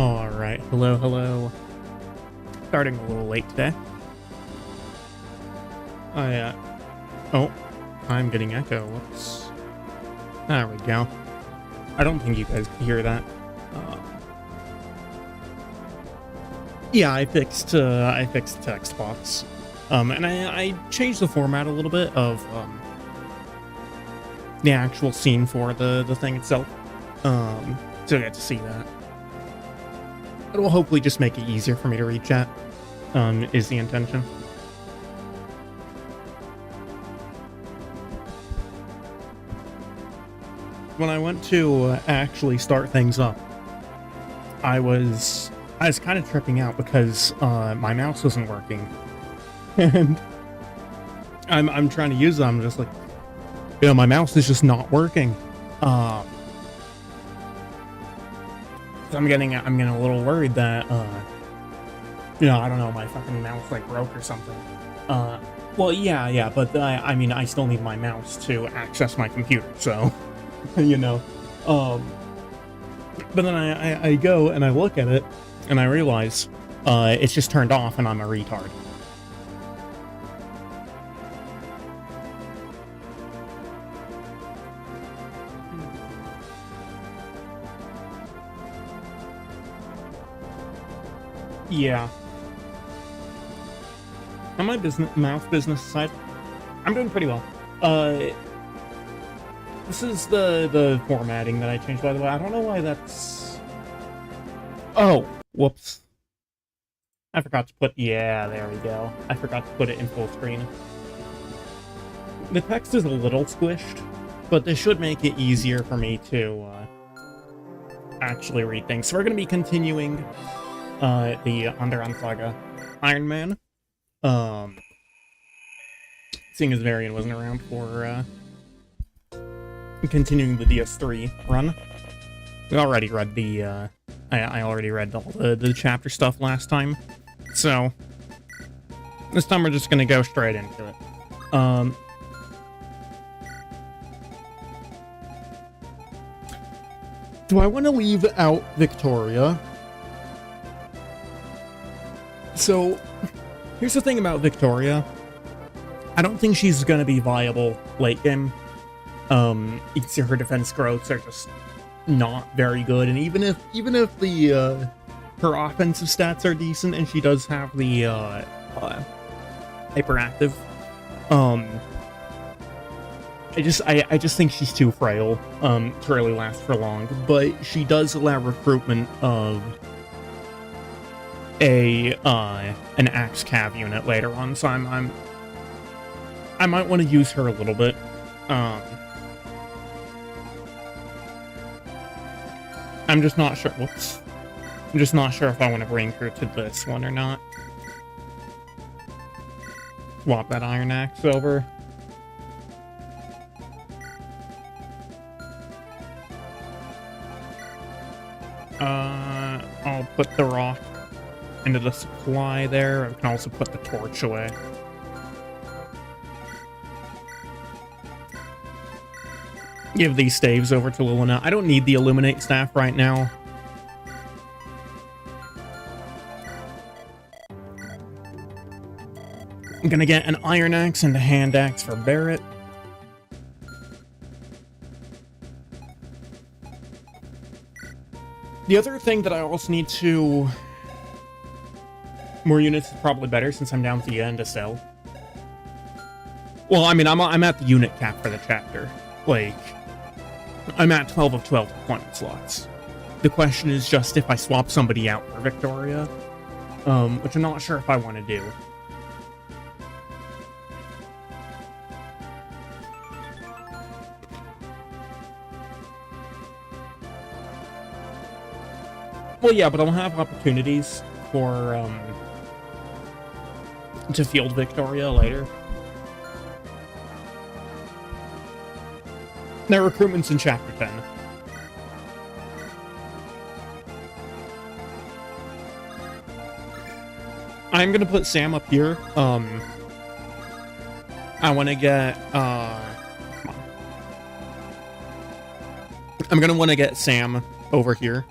Alright, hello, hello. Starting a little late today. Oh, I'm getting echo. Whoops. There we go. I don't think you guys can hear that. Yeah, I fixed the text box. And I changed the format a little bit of, the actual scene for the thing itself. So you get to see that. It will hopefully just make it easier for me to read chat, is the intention. When I went to actually start things up, I was kind of tripping out because my mouse wasn't working, and I'm trying to use it. I'm just like, my mouse is just not working. I'm getting a little worried that I don't know, my fucking mouse like broke or something. Well, yeah, but I mean, I still need my mouse to access my computer, so but then I go and I look at it and I realize it's just turned off and I'm a retard. Yeah. On my mouth business side, I'm doing pretty well. This is the formatting that I changed, by the way. I don't know why that's... Oh, whoops. I forgot to put... Yeah, there we go. I forgot to put it in full screen. The text is a little squished, but this should make it easier for me to actually read things. So we're going to be continuing the Andaron Saga Ironman. Seeing as Varian wasn't around for continuing the DS3 run. We already read the I already read all the chapter stuff last time, so this time we're just gonna go straight into it. Do I want to leave out Victoria? So, here's the thing about Victoria. I don't think she's gonna be viable late game. You can see her defense growths are just not very good, and even if the her offensive stats are decent and she does have the hyperactive, I just think she's too frail to really last for long. But she does allow recruitment of an axe cav unit later on, so I might want to use her a little bit. I'm just not sure. Whoops. I'm just not sure if I want to bring her to this one or not. Swap that iron axe over. I'll put the rock into the supply there. I can also put the torch away. Give these staves over to Luna. I don't need the Illuminate staff right now. I'm gonna get an iron axe and a hand axe for Barrett. The other thing that I also need to... More units is probably better since I'm down to the end to sell. Well, I mean, I'm at the unit cap for the chapter. Like, I'm at 12 of 12 deployment slots. The question is just if I swap somebody out for Victoria, which I'm not sure if I want to do. Well, yeah, but I'll have opportunities for, to field Victoria later. Their recruitment's in Chapter 10. I'm gonna put Sam up here. I want to get, come on. I'm gonna want to get Sam over here.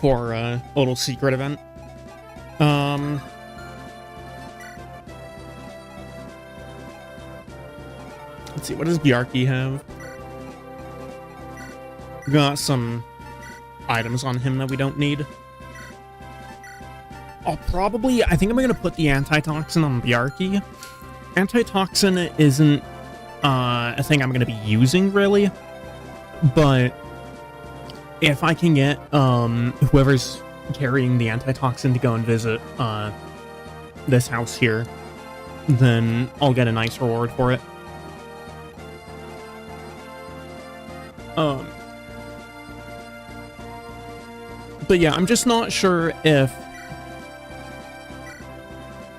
for a little secret event. Let's see, what does Bjarki have? We got some items on him that we don't need. I think I'm gonna put the antitoxin on Bjarki. Antitoxin isn't a thing I'm gonna be using really, but if I can get whoever's carrying the antitoxin to go and visit this house here, then I'll get a nice reward for it. But yeah, I'm just not sure if...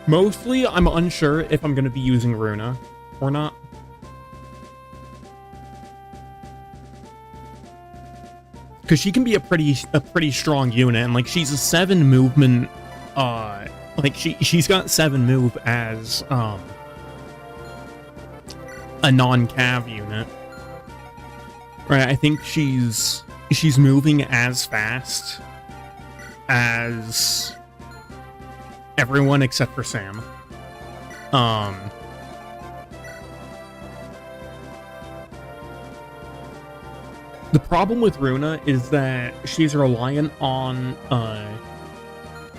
Mostly, I'm unsure if I'm going to be using Runa or not. Because she can be a pretty strong unit, and like she's a 7 movement, like she's got 7 move as a non-cav unit. Right, I think she's moving as fast as everyone except for Sam. The problem with Runa is that she's reliant on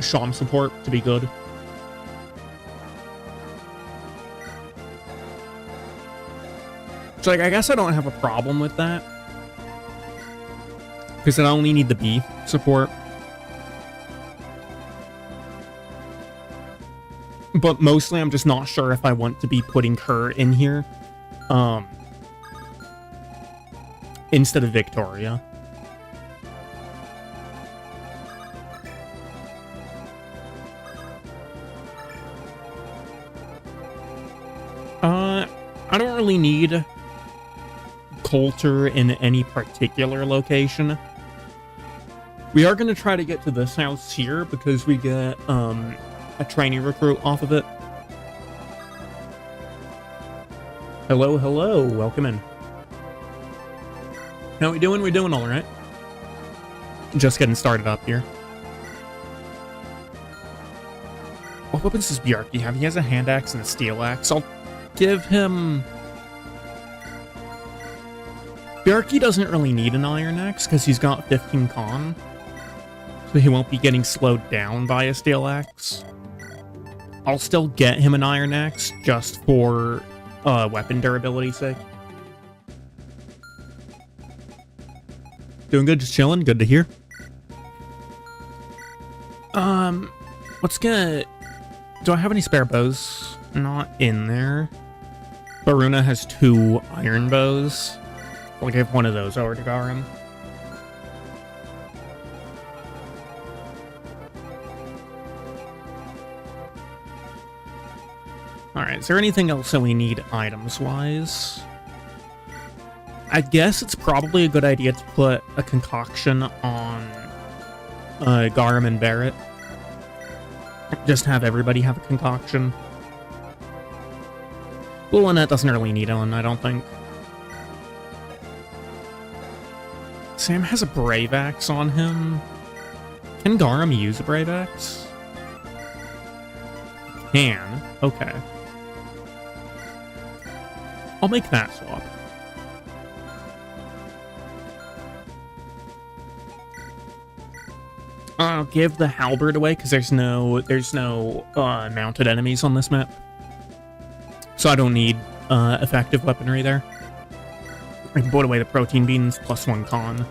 Sham support to be good. So like, I guess I don't have a problem with that, because I only need the B support. But mostly I'm just not sure if I want to be putting her in here instead of Victoria. I don't really need Coulter in any particular location. We are going to try to get to this house here because we get a trainee recruit off of it. Hello, hello, welcome in. How we doing? We doing all right. Just getting started up here. What weapons does Bjarki have? He has a hand axe and a steel axe. I'll give him... Bjarki doesn't really need an iron axe because he's got 15 con. So he won't be getting slowed down by a steel axe. I'll still get him an iron axe just for weapon durability's sake. Doing good, just chilling. Good to hear. Let's get... Do I have any spare bows? Not in there. But Runa has 2 iron bows. I'll give one of those over to Garum. Alright, is there anything else that we need items-wise? I guess it's probably a good idea to put a concoction on Garum and Barrett. Just have everybody have a concoction. Lunatic doesn't really need one, I don't think. Sam has a Brave Axe on him. Can Garum use a Brave Axe? Can. Okay. I'll make that swap. I'll give the halberd away because there's no mounted enemies on this map, so I don't need effective weaponry there. I can put away the protein beans plus 1 con.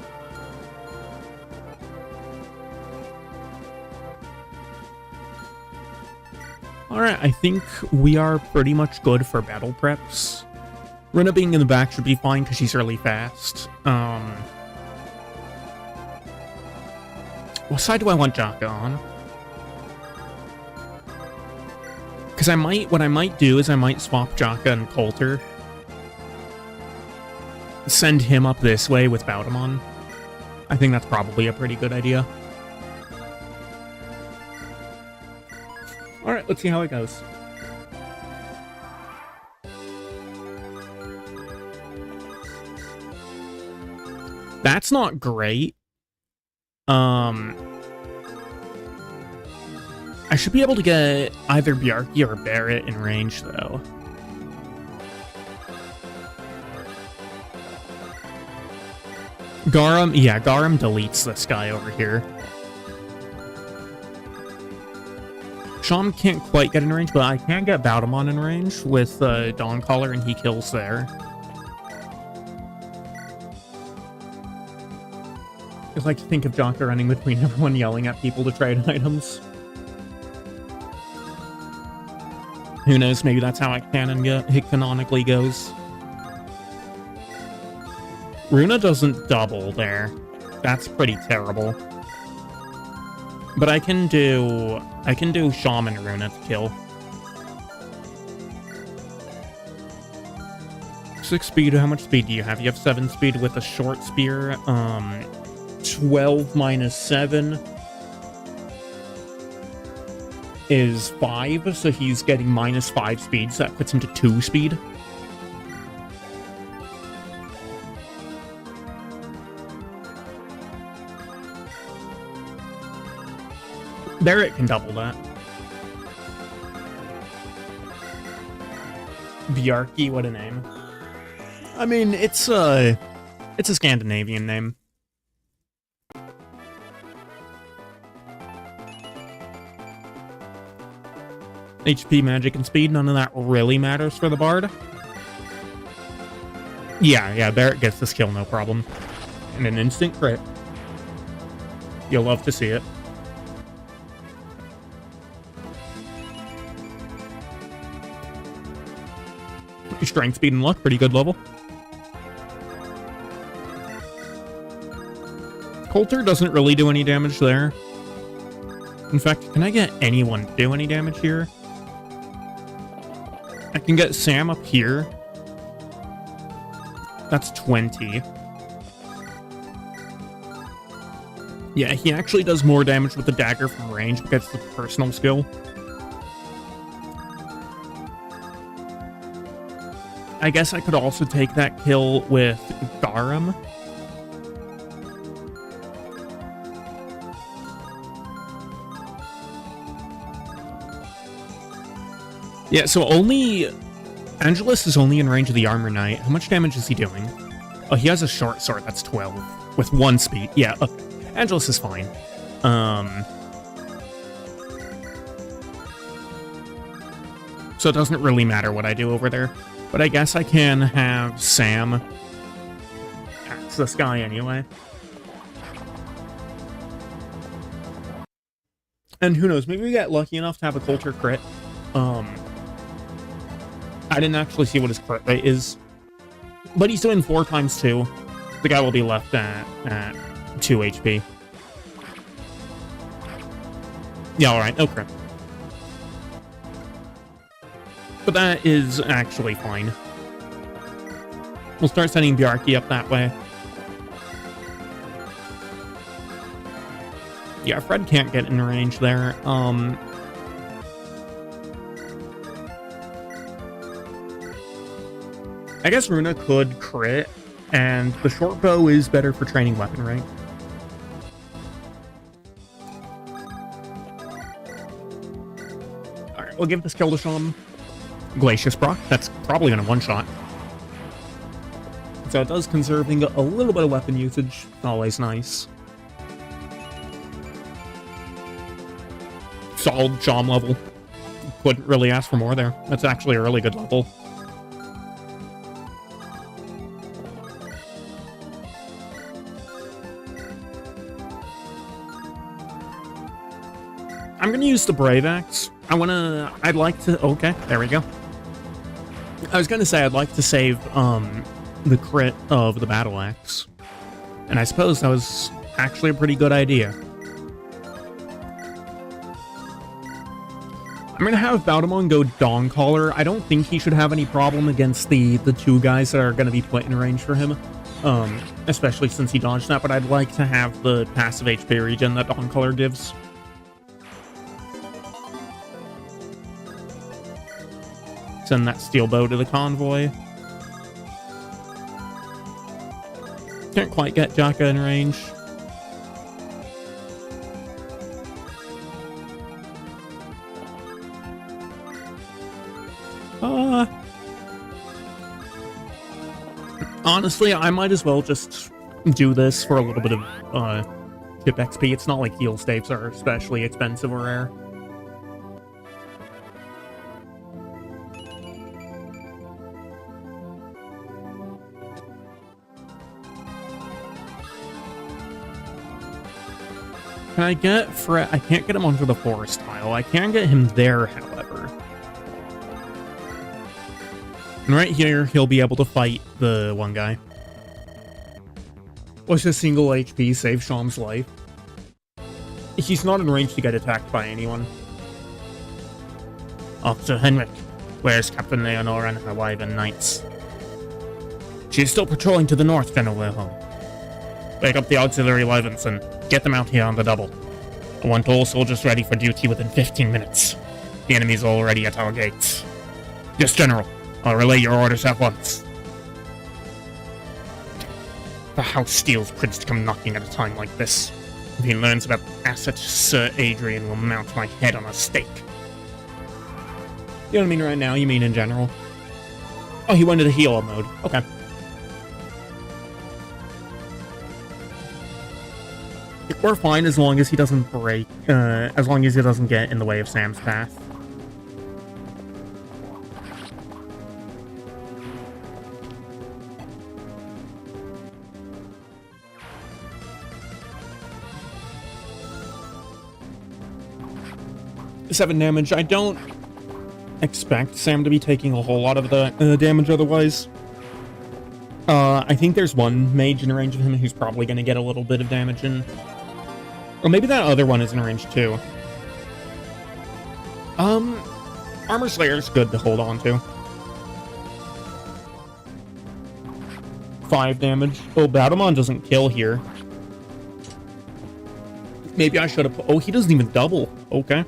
Alright, I think we are pretty much good for battle preps. Runa being in the back should be fine because she's really fast. What side do I want Jaka on? Because what I might do is I might swap Jaka and Coulter. Send him up this way with Baudemon. I think that's probably a pretty good idea. Alright, let's see how it goes. That's not great. I should be able to get either Bjarki or Barrett in range, though. Garum, yeah, Garum deletes this guy over here. Sham can't quite get in range, but I can get Baudemon in range with Dawncaller, and he kills there. I like to think of Jaka running between everyone yelling at people to trade items. Who knows, maybe that's how it canonically goes. Runa doesn't double there. That's pretty terrible. But I can do Shaman Runa to kill. 6 speed, how much speed do you have? You have 7 speed with a short spear. 12 minus 7 is 5, so he's getting minus 5 speed, so that puts him to 2 speed. Barrett can double that. Bjarki, what a name. I mean, it's a Scandinavian name. HP, magic, and speed, none of that really matters for the Bard. Yeah, Barrett gets this kill, no problem. And an instant crit. You'll love to see it. Strength, speed, and luck, pretty good level. Coulter doesn't really do any damage there. In fact, can I get anyone to do any damage here? I can get Sam up here. That's 20. Yeah, he actually does more damage with the dagger from range because it's the personal skill. I guess I could also take that kill with Garum. Yeah, so Angelus is only in range of the Armor Knight. How much damage is he doing? Oh, he has a short sword. That's 12. With 1 speed. Yeah, okay. Angelus is fine. So it doesn't really matter what I do over there. But I guess I can have Sam axe this guy anyway. And who knows, maybe we get lucky enough to have a Coulter crit. I didn't actually see what his crit rate is. But he's doing 4 times 2. The guy will be left at 2 HP. Yeah, alright, no crit. But that is actually fine. We'll start sending Bjarki up that way. Yeah, Fred can't get in range there. I guess Runa could crit, and the short bow is better for training weapon, right? Alright, we'll give this kill to Sham. Glacius proc, that's probably going to one-shot. So it does conserving a little bit of weapon usage, always nice. Solid Sham level. Couldn't really ask for more there. That's actually a really good level. I'm going to use the Brave Axe. I'd like to, okay, there we go. I was going to say I'd like to save the crit of the Battle Axe. And I suppose that was actually a pretty good idea. I'm going to have Baudemon go Dawncaller. I don't think he should have any problem against the 2 guys that are going to be put in range for him. Especially since he dodged that, but I'd like to have the passive HP regen that Dawncaller gives. Send that steel bow to the convoy. Can't quite get Jaka in range. Honestly, I might as well just do this for a little bit of, chip XP. It's not like heal staves are especially expensive or rare. Can I get Fred? I can't get him onto the forest tile. I can get him there, however. And right here, he'll be able to fight the one guy. What's a single HP save Sham's life? He's not in range to get attacked by anyone. Officer Henrik, where's Captain Leonore and her Wyvern Knights? She is still patrolling to the north, General Wilhelm. Wake up the auxiliary Wyverns and get them out here on the double. I want all soldiers ready for duty within 15 minutes. The enemy's already at our gates. Yes, General. I'll relay your orders at once. The House steals Prince to come knocking at a time like this. If he learns about asset, Sir Adrian will mount my head on a stake. You don't mean right now, you mean in general? Oh, he went into heal mode. Okay. We're fine as long as he doesn't break, as long as he doesn't get in the way of Sam's path. Seven damage. I don't expect Sam to be taking a whole lot of the damage otherwise. I think there's one mage in range of him who's probably going to get a little bit of damage in. Or maybe that other one is in range too. Armor Slayer's good to hold on to. 5 damage. Oh, Battlemon doesn't kill here. Maybe I should have put... Oh, he doesn't even double. Okay.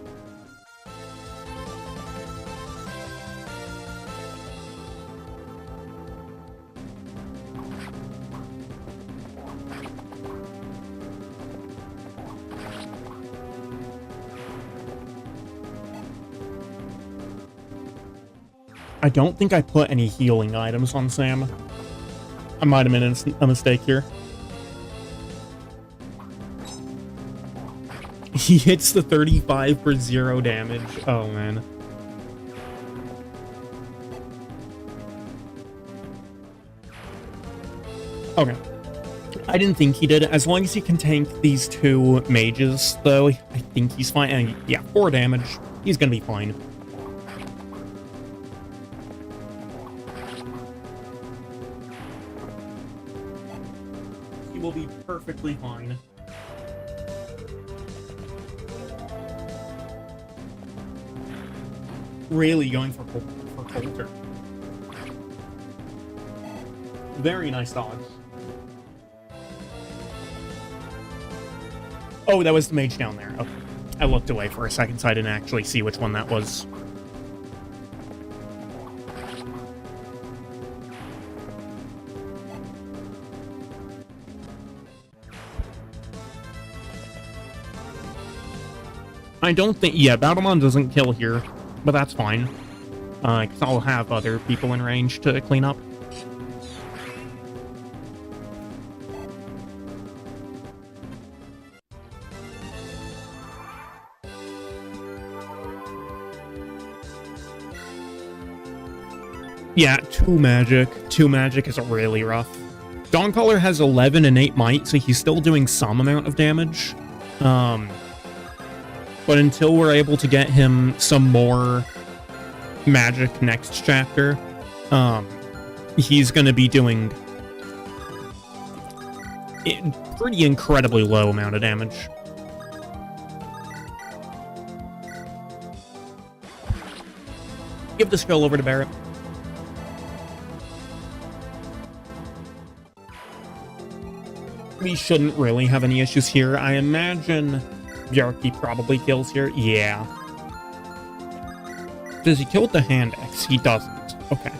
I don't think I put any healing items on Sam. I might have made a mistake here. He hits the 35 for 0 damage. Oh, man. Okay. I didn't think he did. As long as he can tank these 2 mages, though, I think he's fine. And yeah, 4 damage. He's gonna be fine. He will be perfectly fine. Really going for Coulter. Very nice dodge. Oh, that was the mage down there. Okay. I looked away for a second, so I didn't actually see which one that was. I don't think... Yeah, Battlemon doesn't kill here, but that's fine. Because I'll have other people in range to clean up. Yeah, 2 magic. 2 magic is really rough. Dawncaller has 11 and 8 might, so he's still doing some amount of damage. But until we're able to get him some more magic next chapter, he's going to be doing a pretty incredibly low amount of damage. Give the skill over to Barrett. We shouldn't really have any issues here. I imagine Bjarki probably kills here. Yeah. Does he kill with the hand axe? He doesn't. Okay.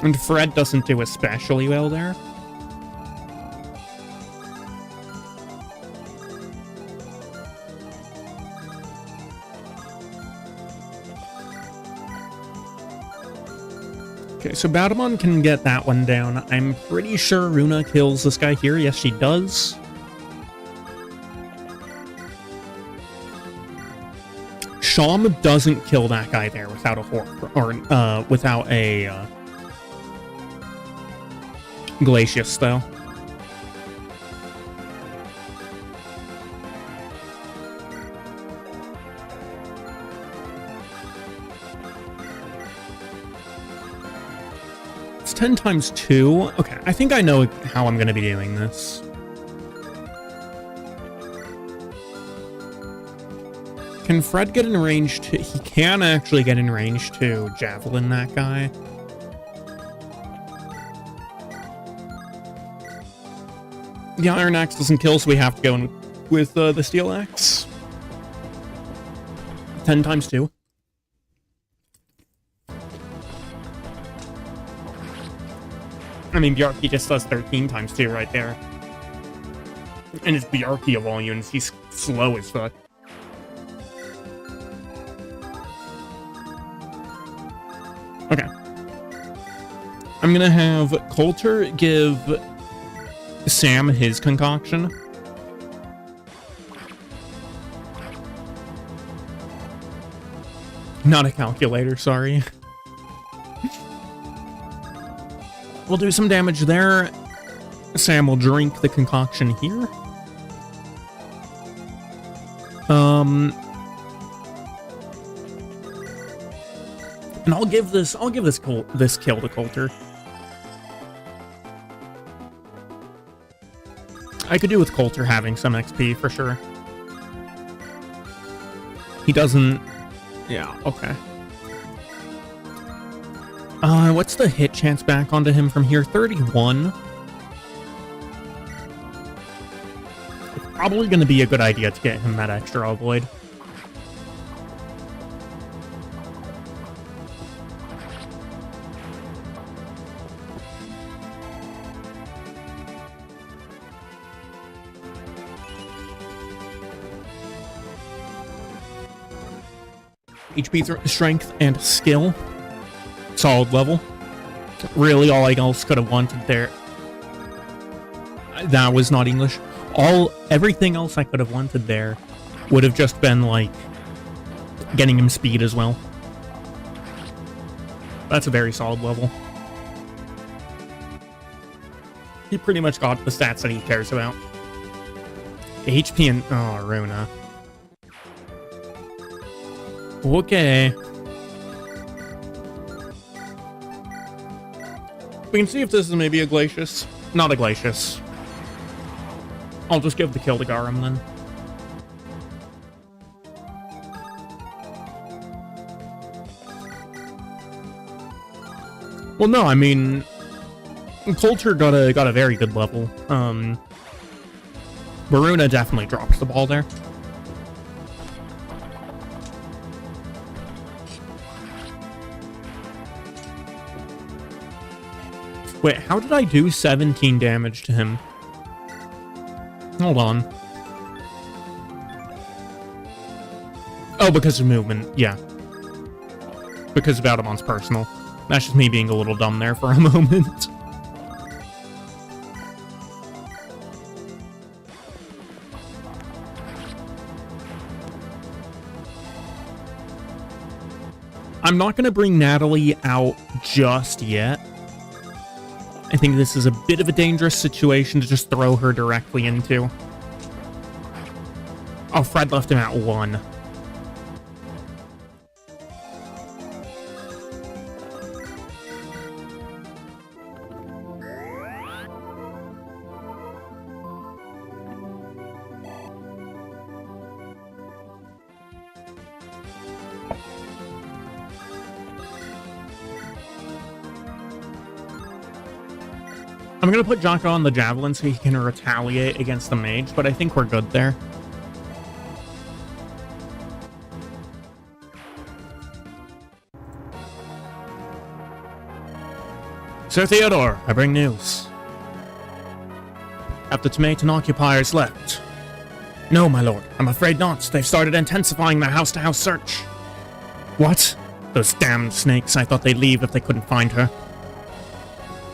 And Fred doesn't do especially well there. Okay, so Batamon can get that one down. I'm pretty sure Runa kills this guy here. Yes, she does. Sham doesn't kill that guy there without a without a Glacius, though. It's 10 times 2. Okay, I think I know how I'm going to be doing this. Can Fred get in range to... He can actually get in range to Javelin that guy. The Iron Axe doesn't kill, so we have to go in with the Steel Axe. 10 times 2. I mean, Bjarki just does 13 times 2 right there. And it's Bjarki of all units. He's slow as fuck. Okay. I'm gonna have Coulter give Sam his concoction. Not a calculator, sorry. We'll do some damage there. Sam will drink the concoction here. And I'll give this kill to Coulter. I could do with Coulter having some XP for sure. He doesn't... Yeah, okay. What's the hit chance back onto him from here? 31. It's probably going to be a good idea to get him that extra avoid. HP, strength, and skill. Solid level. Really, all I else could have wanted there. That was not English. Everything else I could have wanted there would have just been, like, getting him speed as well. That's a very solid level. He pretty much got the stats that he cares about. HP and... Oh, Runa. Okay. We can see if this is maybe a Glacius. Not a Glacius. I'll just give the kill to Garum then. Well, no, I mean, Coulter got a very good level. Baruna definitely dropped the ball there. Wait, how did I do 17 damage to him? Hold on. Oh, because of movement, yeah. Because of Batamon's personal. That's just me being a little dumb there for a moment. I'm not going to bring Natalie out just yet. I think this is a bit of a dangerous situation to just throw her directly into. Oh, Fred left him at 1. I'm gonna put Jocko on the Javelin so he can retaliate against the Mage, but I think we're good there. Sir Theodore, I bring news. Have the Tomaton occupiers left? No, my lord, I'm afraid not. They've started intensifying their house-to-house search. What? Those damned snakes, I thought they'd leave if they couldn't find her.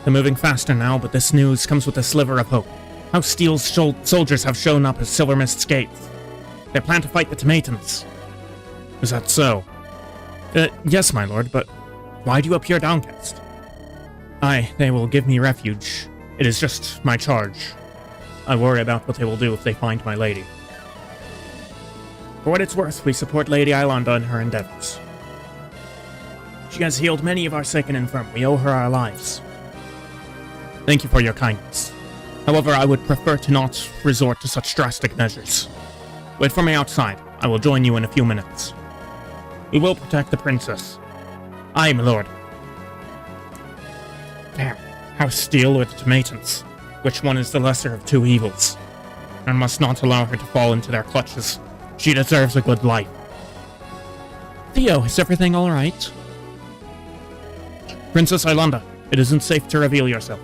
They're moving faster now, but this news comes with a sliver of hope. House Steel's soldiers have shown up at Silver Mist's gates. They plan to fight the Tomatans. Is that so? Yes, my lord, but why do you appear downcast? They will give me refuge. It is just my charge. I worry about what they will do if they find my lady. For what it's worth, we support Lady Ilonda in her endeavors. She has healed many of our sick and infirm. We owe her our lives. Thank you for your kindness. However, I would prefer to not resort to such drastic measures. Wait for me outside. I will join you in a few minutes. We will protect the princess. Aye, my lord. Damn. House Steel or the Tomatans? Which one is the lesser of two evils? I must not allow her to fall into their clutches. She deserves a good life. Theo, is everything alright? Princess Ilonda, it isn't safe to reveal yourself.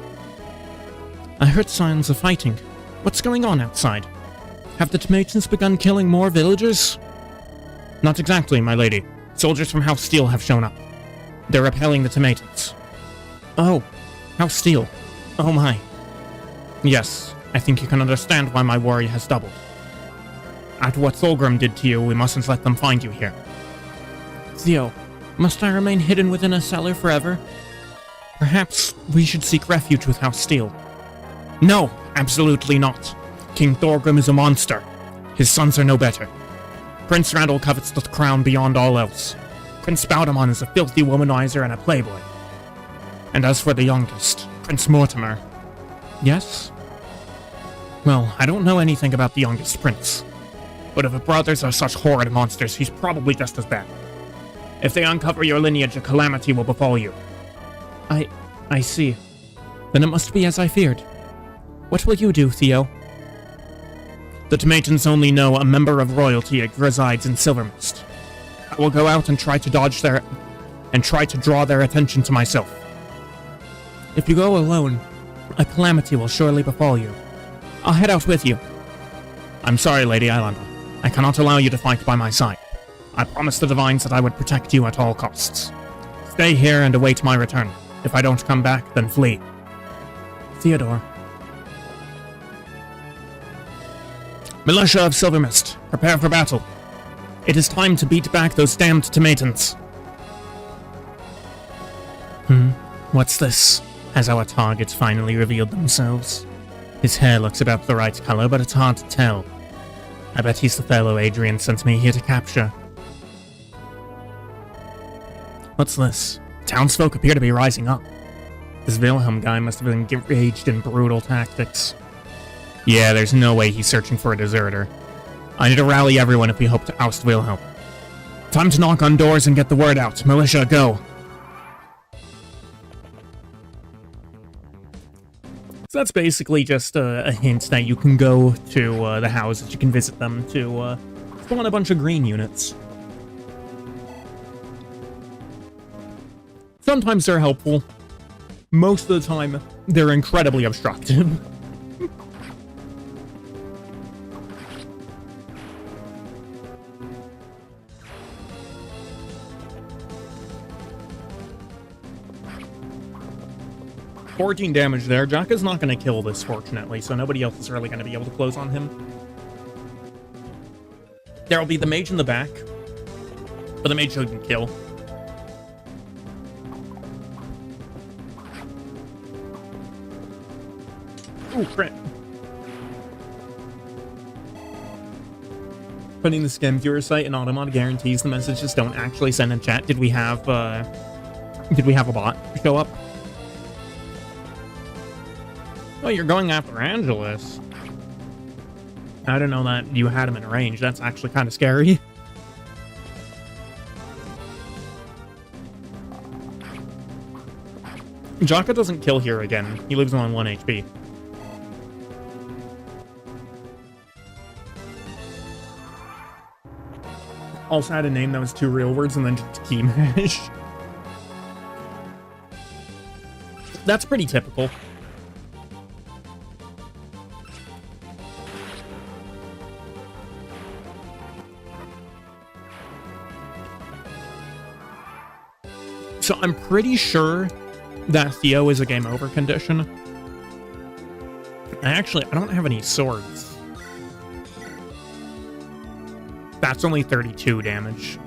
I heard signs of fighting. What's going on outside? Have the Tomatans begun killing more villagers? Not exactly, my lady. Soldiers from House Steel have shown up. They're repelling the Tomatans. Oh, House Steel. Oh my. Yes, I think you can understand why my worry has doubled. After what Thulgrim did to you, we mustn't let them find you here. Theo, must I remain hidden within a cellar forever? Perhaps we should seek refuge with House Steel. No, absolutely not. King Thorgrim is a monster. His sons are no better. Prince Randall covets the crown beyond all else. Prince Baudemont is a filthy womanizer and a playboy. And as for the youngest, Prince Mortimer... Yes? Well, I don't know anything about the youngest prince. But if the brothers are such horrid monsters, he's probably just as bad. If they uncover your lineage, a calamity will befall you. I see. Then it must be as I feared. What will you do, Theo? The Tomatans only know a member of royalty resides in Silvermist. I will go out and try to draw their attention to myself. If you go alone, a calamity will surely befall you. I'll head out with you. I'm sorry, Lady Ilonda. I cannot allow you to fight by my side. I promised the Divines that I would protect you at all costs. Stay here and await my return. If I don't come back, then flee. Theodore. Militia of Silvermist, prepare for battle. It is time to beat back those damned Tomatans. What's this? Has our targets finally revealed themselves? His hair looks about the right color, but it's hard to tell. I bet he's the fellow Adrian sent me here to capture. What's this? Townsfolk appear to be rising up. This Wilhelm guy must have been engaged in brutal tactics. Yeah, there's no way he's searching for a deserter. I need to rally everyone if we hope to oust Wilhelm. Time to knock on doors and get the word out. Militia, go! So that's basically just a hint that you can go to the houses, you can visit them to spawn a bunch of green units. Sometimes they're helpful. Most of the time, they're incredibly obstructive. $14 damage there. Jaka's not going to kill this, fortunately, so nobody else is really going to be able to close on him. There'll be the mage in the back, but the mage shouldn't kill. Ooh, crit. Putting the scam viewer site in Automod guarantees the messages don't actually send in chat. Did we have a bot show up? Oh, you're going after Angelus. I didn't know that you had him in range. That's actually kind of scary. Jaka doesn't kill here again. He leaves him on 1 HP. Also had a name that was 2 real words and then just key mash. That's pretty typical. So I'm pretty sure that Theo is a game over condition. I don't have any swords. That's only 32 damage.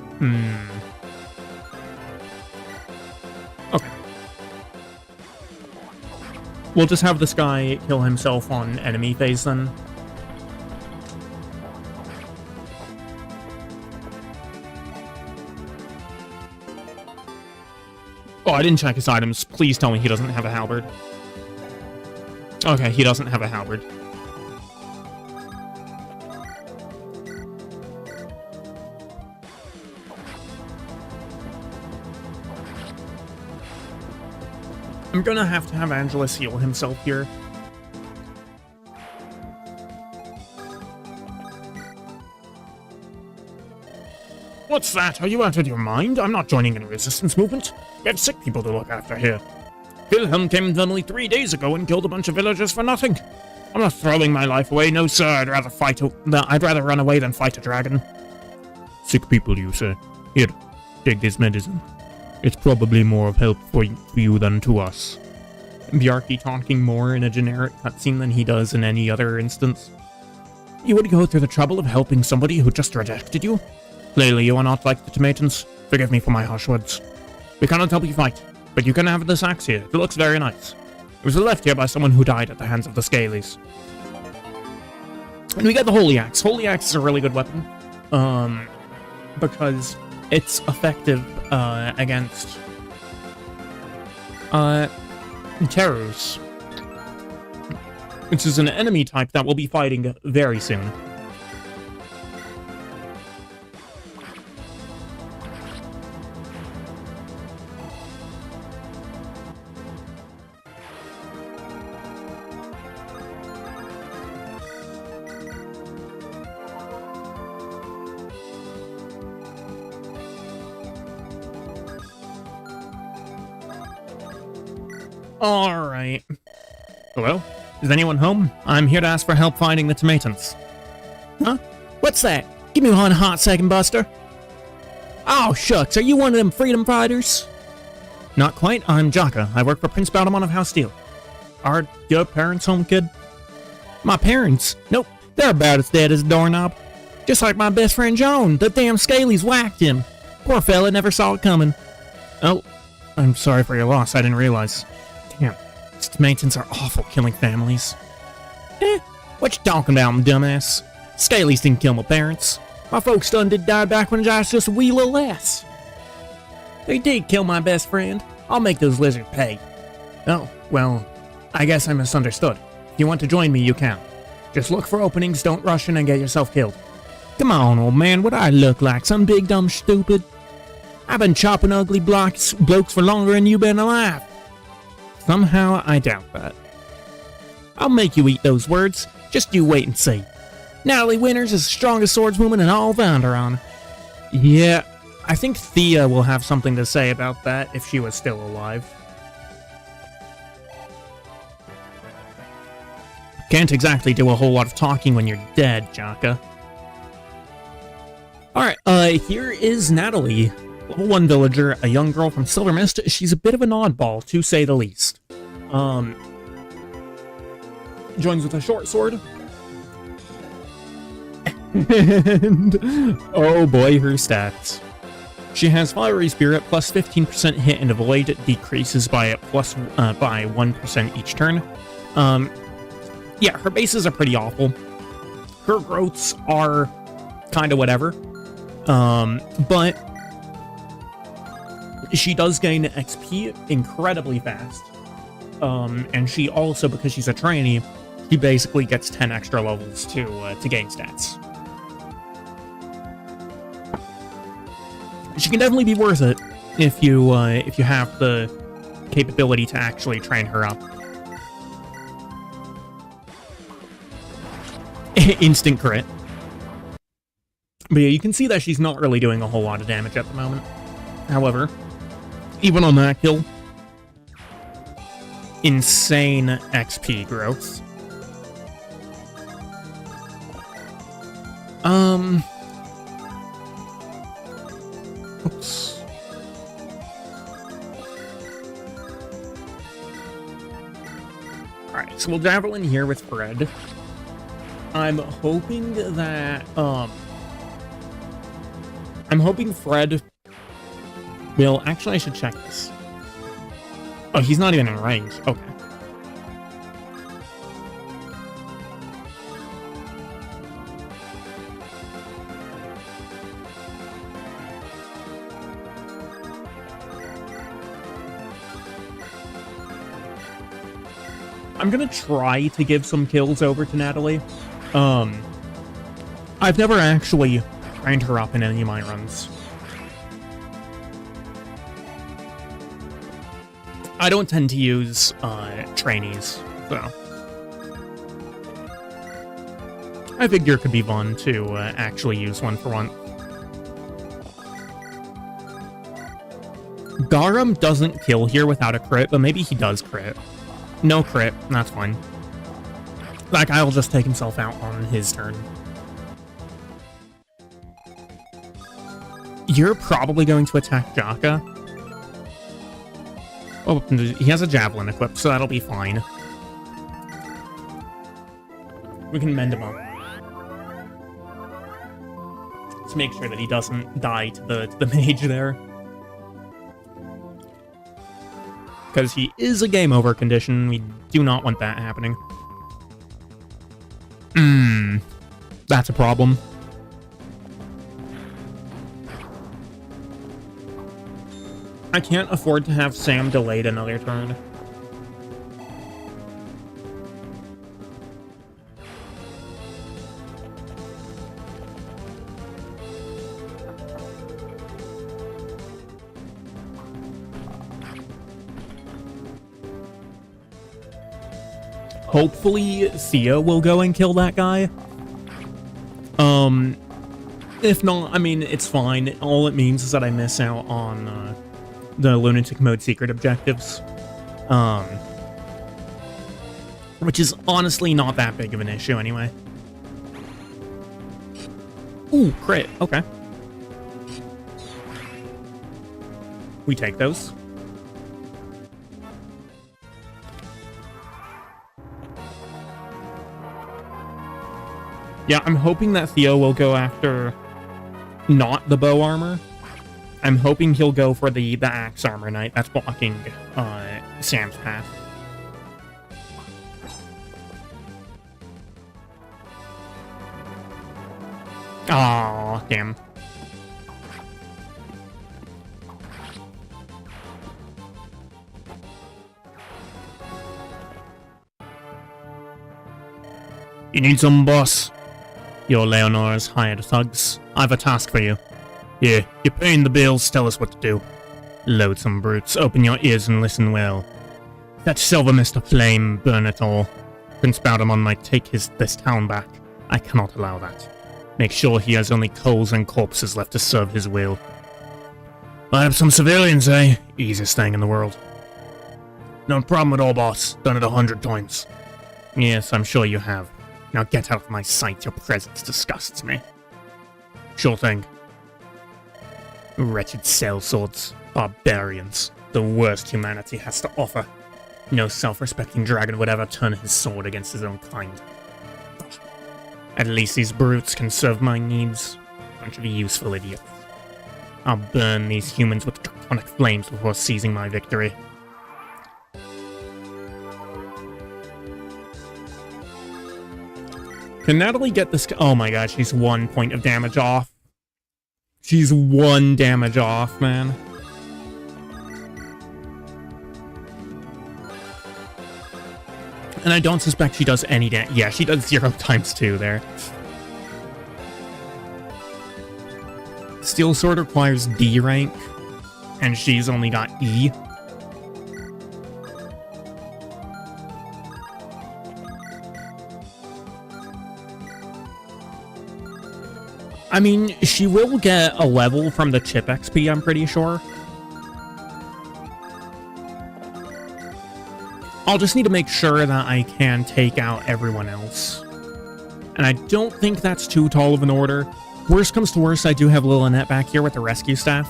Okay. We'll just have this guy kill himself on enemy phase then. Oh, I didn't check his items. Please tell me he doesn't have a halberd. Okay, he doesn't have a halberd. I'm gonna have to have Angelus heal himself here. What's that? Are you out of your mind? I'm not joining any resistance movement. We have sick people to look after here. Wilhelm came in only 3 days ago and killed a bunch of villagers for nothing. I'm not throwing my life away, no sir. I'd rather run away than fight a dragon. Sick people, you say? Here, take this medicine. It's probably more of help for you than to us. Bjarki talking more in a generic cutscene than he does in any other instance. You would go through the trouble of helping somebody who just rejected you? Clearly you are not like the Tomatans. Forgive me for my harsh words. We cannot help you fight, but you can have this axe here. It looks very nice. It was left here by someone who died at the hands of the Scalies. And we get the Holy Axe. Holy Axe is a really good weapon. Because it's effective, against terrors. Which is an enemy type that we'll be fighting very soon. Alright. Hello? Is anyone home? I'm here to ask for help finding the Tomatans. Huh? What's that? Give me one hot second, Buster. Oh, shucks, are you one of them freedom fighters? Not quite, I'm Jaka. I work for Prince Baldemon of House Steel. Are your parents home, kid? My parents? Nope, they're about as dead as a doorknob. Just like my best friend Joan, the damn Scalies whacked him. Poor fella never saw it coming. Oh, I'm sorry for your loss, I didn't realize. Damn, these Tomatans are awful killing families. What you talking about, dumbass? Scalies didn't kill my parents. My folks done did die back when I was just a wee little less. They did kill my best friend. I'll make those lizards pay. Oh, well, I guess I misunderstood. If you want to join me, you can. Just look for openings, don't rush in and get yourself killed. Come on, old man, what do I look like? Some big dumb stupid? I've been chopping ugly blokes for longer than you've been alive. Somehow, I doubt that. I'll make you eat those words. Just you wait and see. Natalie Winters is the strongest swordswoman in all of Andaron. Yeah, I think Thea will have something to say about that if she was still alive. Can't exactly do a whole lot of talking when you're dead, Jaka. Alright, here is Natalie. Level 1 villager, a young girl from Silver Mist. She's a bit of an oddball, to say the least. Joins with a short sword. And oh boy, her stats. She has Fiery Spirit, plus 15% hit and avoid, decreases by by 1% each turn. Yeah, her bases are pretty awful. Her growths are kind of whatever. But she does gain XP incredibly fast. And she also, because she's a trainee, she basically gets 10 extra levels to gain stats. She can definitely be worth it if you have the capability to actually train her up. Instant crit. But yeah, you can see that she's not really doing a whole lot of damage at the moment. However, even on that kill, insane XP growth. Oops. Alright, so we'll Javelin here with Fred. I'm hoping that, I'm hoping Fred will... Actually, I should check this. Oh, he's not even in range. Okay. I'm gonna try to give some kills over to Natalie. I've never actually trained her up in any of my runs. I don't tend to use trainees, so I figure it could be fun to actually use one for once. Garum doesn't kill here without a crit, but maybe he does crit. No crit, that's fine. That guy will just take himself out on his turn. You're probably going to attack Jaka. Oh, he has a Javelin equipped, so that'll be fine. We can mend him up. To make sure that he doesn't die to the mage there. Because he is a game over condition. We do not want that happening. That's a problem. I can't afford to have Sam delayed another turn. Hopefully, Theo will go and kill that guy. If not, I mean, it's fine. All it means is that I miss out on, the Lunatic Mode secret objectives. Which is honestly not that big of an issue anyway. Ooh, crit. Okay. We take those. Yeah, I'm hoping that Theo will go after not the bow armor. I'm hoping he'll go for the axe armor knight that's blocking Sam's path. Aw, damn. You need some, boss? You're Leonora's hired thugs. I've a task for you. Here, you're paying the bills, tell us what to do. Loathsome brutes, open your ears and listen well. That silver mist of flame, burn it all. Prince Bowdemon might take this town back. I cannot allow that. Make sure he has only coals and corpses left to serve his will. I have some civilians, eh? Easiest thing in the world. No problem at all, boss. Done it 100 times. Yes, I'm sure you have. Now get out of my sight, your presence disgusts me. Sure thing. Wretched sellswords, barbarians, the worst humanity has to offer. No self-respecting dragon would ever turn his sword against his own kind. At least these brutes can serve my needs. Bunch of useful idiots. I'll burn these humans with draconic flames before seizing my victory. Can Natalie get this? Oh my god, she's 1 point of damage off. She's 1 damage off, man. And I don't suspect she does any damage. Yeah, she does 0 times 2 there. Steel Sword requires D rank, and she's only got E. I mean, she will get a level from the chip XP, I'm pretty sure. I'll just need to make sure that I can take out everyone else. And I don't think that's too tall of an order. Worst comes to worst, I do have Lilynette back here with the rescue staff.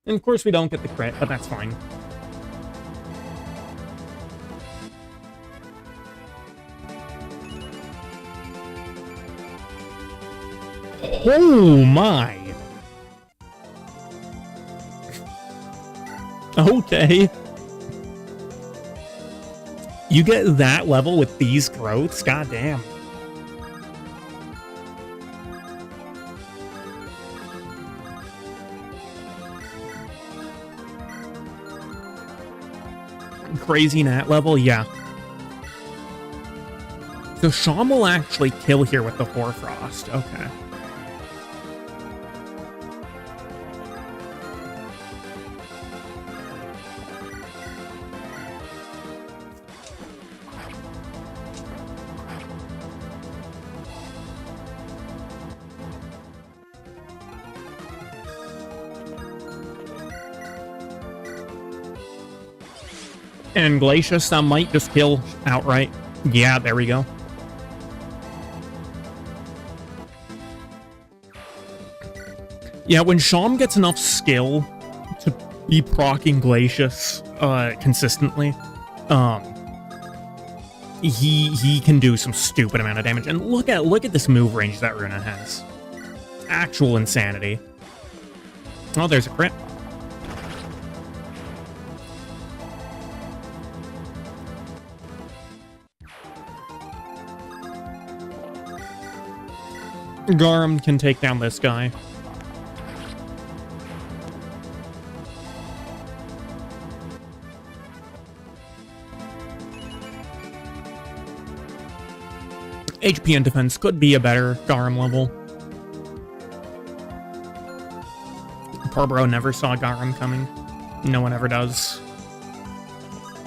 And of course we don't get the crit, but that's fine. Oh my! Okay. You get that level with these growths? Goddamn. Crazy Nat level? Yeah. So Sham will actually kill here with the Hoarfrost. Okay. And Glacius, that might just kill outright. Yeah, there we go. Yeah, when Sham gets enough skill to be proccing Glacius consistently, he can do some stupid amount of damage. And look at this move range that Runa has. Actual insanity. Oh, there's a crit. Garum can take down this guy. HP and defense could be a better Garum level. Poor bro never saw Garum coming. No one ever does.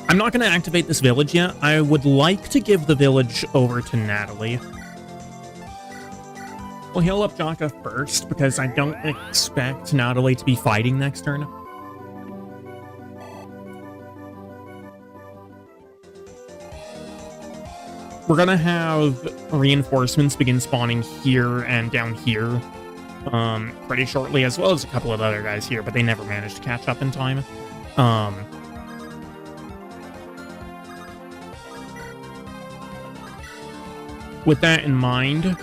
I'm not going to activate this village yet. I would like to give the village over to Natalie. We'll heal up Jaka first, because I don't expect Natalie to be fighting next turn. We're gonna have reinforcements begin spawning here and down here pretty shortly, as well as a couple of other guys here, but they never managed to catch up in time. With that in mind,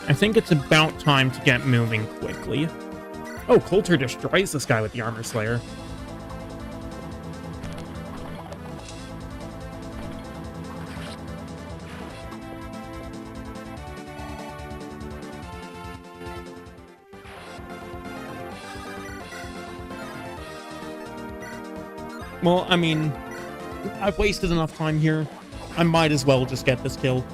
I think it's about time to get moving quickly. Oh, Coulter destroys this guy with the Armor Slayer. Well, I mean, I've wasted enough time here. I might as well just get this kill.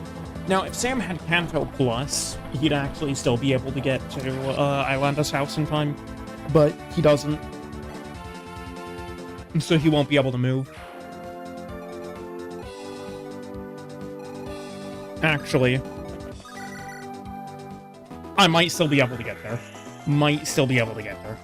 Now, if Sam had Kanto Plus, he'd actually still be able to get to Islanda's house in time, but he doesn't. So he won't be able to move. Actually, I might still be able to get there. Might still be able to get there.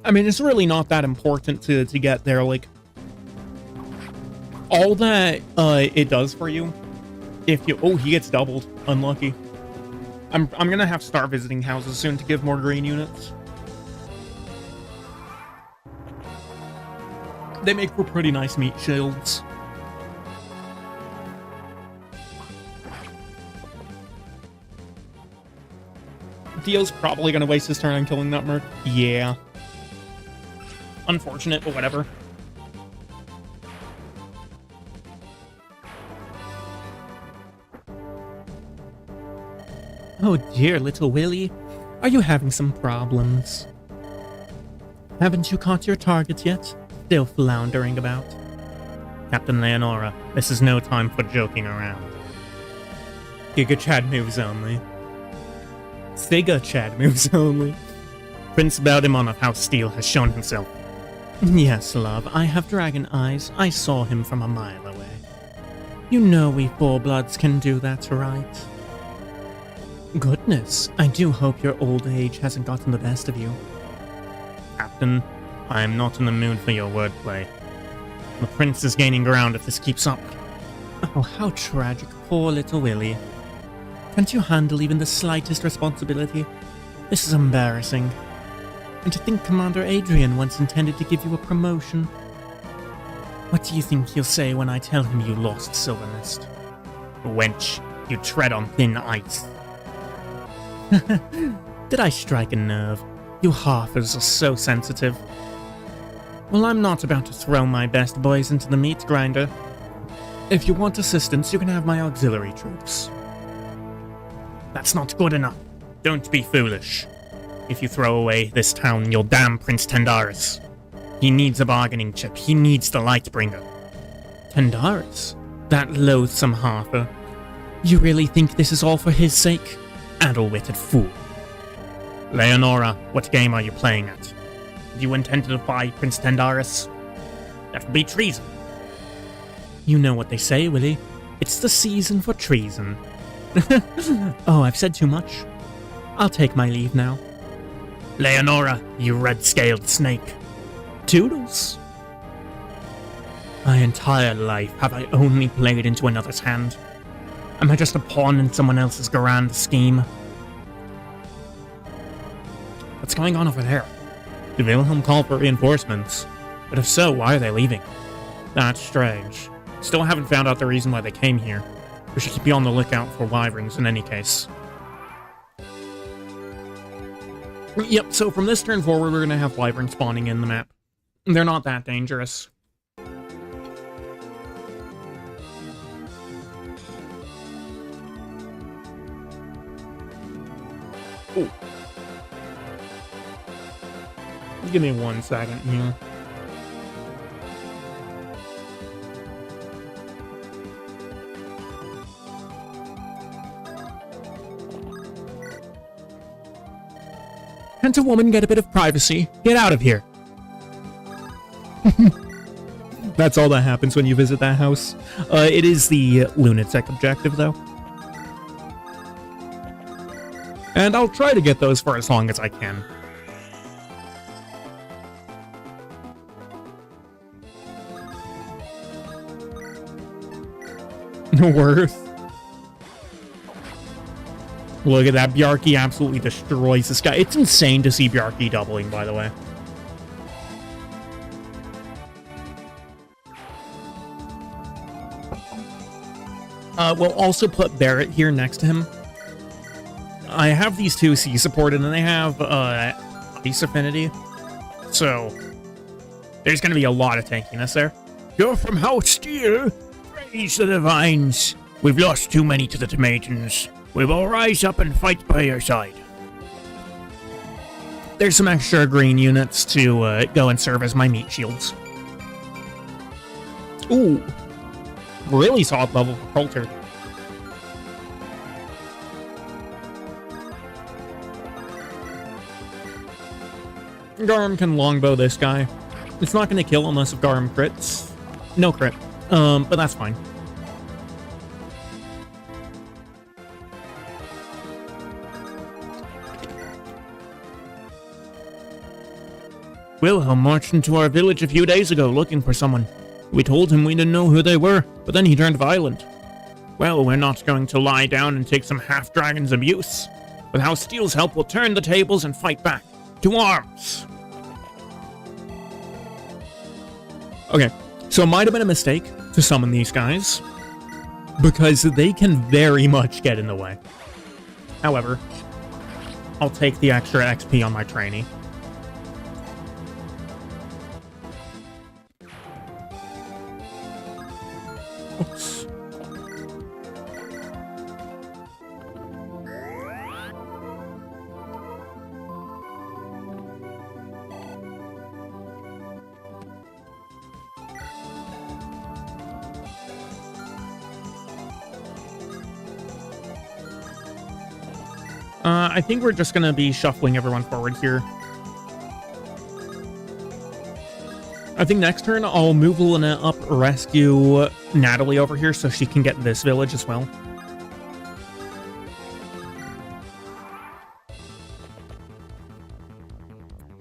I mean, it's really not that important to get there. Like, all that it does for you, if you... Oh, he gets doubled. Unlucky. I'm gonna have to start visiting houses soon to give more green units. They make for pretty nice meat shields. Theo's probably gonna waste his turn on killing that merc. Yeah. Unfortunate, but whatever. Oh dear, little Willy. Are you having some problems? Haven't you caught your target yet? Still floundering about? Captain Leonora, this is no time for joking around. Giga Chad moves only. Sega Chad moves only. Prince Baldemon of House Steel has shown himself. Yes, love, I have dragon eyes. I saw him from a mile away. You know we four-bloods can do that, right? Goodness, I do hope your old age hasn't gotten the best of you. Captain, I am not in the mood for your wordplay. The prince is gaining ground if this keeps up. Oh, how tragic. Poor little Willie. Can't you handle even the slightest responsibility? This is embarrassing. And to think Commander Adrian once intended to give you a promotion. What do you think he'll say when I tell him you lost Silvernest? Wench, you tread on thin ice. Did I strike a nerve? You halfers are so sensitive. Well, I'm not about to throw my best boys into the meat grinder. If you want assistance, you can have my auxiliary troops. That's not good enough. Don't be foolish. If you throw away this town, you'll damn Prince Tendaris. He needs a bargaining chip. He needs the Lightbringer. Tendaris? That loathsome harper. You really think this is all for his sake? Addle-witted fool. Leonora, what game are you playing at? Do you intend to defy Prince Tendaris? That would be treason. You know what they say, Willie. It's the season for treason. Oh, I've said too much. I'll take my leave now. Leonora, you red-scaled snake. Toodles. My entire life have I only played into another's hand. Am I just a pawn in someone else's grand scheme? What's going on over there? Did Wilhelm call for reinforcements? But if so, why are they leaving? That's strange. Still haven't found out the reason why they came here. We should be on the lookout for wyverns in any case. Yep, so from this turn forward, we're gonna have wyverns spawning in the map. They're not that dangerous. Ooh. Give me 1 second here. Can't a woman get a bit of privacy? Get out of here. That's all that happens when you visit that house. It is the Lunatic objective, though. And I'll try to get those for as long as I can. Worth. Look at that, Bjarki absolutely destroys this guy. It's insane to see Bjarki doubling, by the way. We'll also put Barrett here next to him. I have these two C supported, and they have Ice Affinity. So, there's going to be a lot of tankiness there. You're from House Steel? Praise the divines. We've lost too many to the Tomatans. We will rise up and fight by your side. There's some extra green units to go and serve as my meat shields. Ooh. Really solid level for Coulter. Garm can longbow this guy. It's not going to kill unless if Garm crits. No crit. But that's fine. Wilhelm marched into our village a few days ago looking for someone. We told him we didn't know who they were, but then he turned violent. Well, we're not going to lie down and take some half-dragon's abuse. With House Steel's help, we'll turn the tables and fight back. To arms! Okay, so it might have been a mistake to summon these guys, because they can very much get in the way. However, I'll take the extra XP on my trainee. Oops. I think we're just gonna be shuffling everyone forward here. I think next turn I'll move Luna up, rescue Natalie over here so she can get this village as well.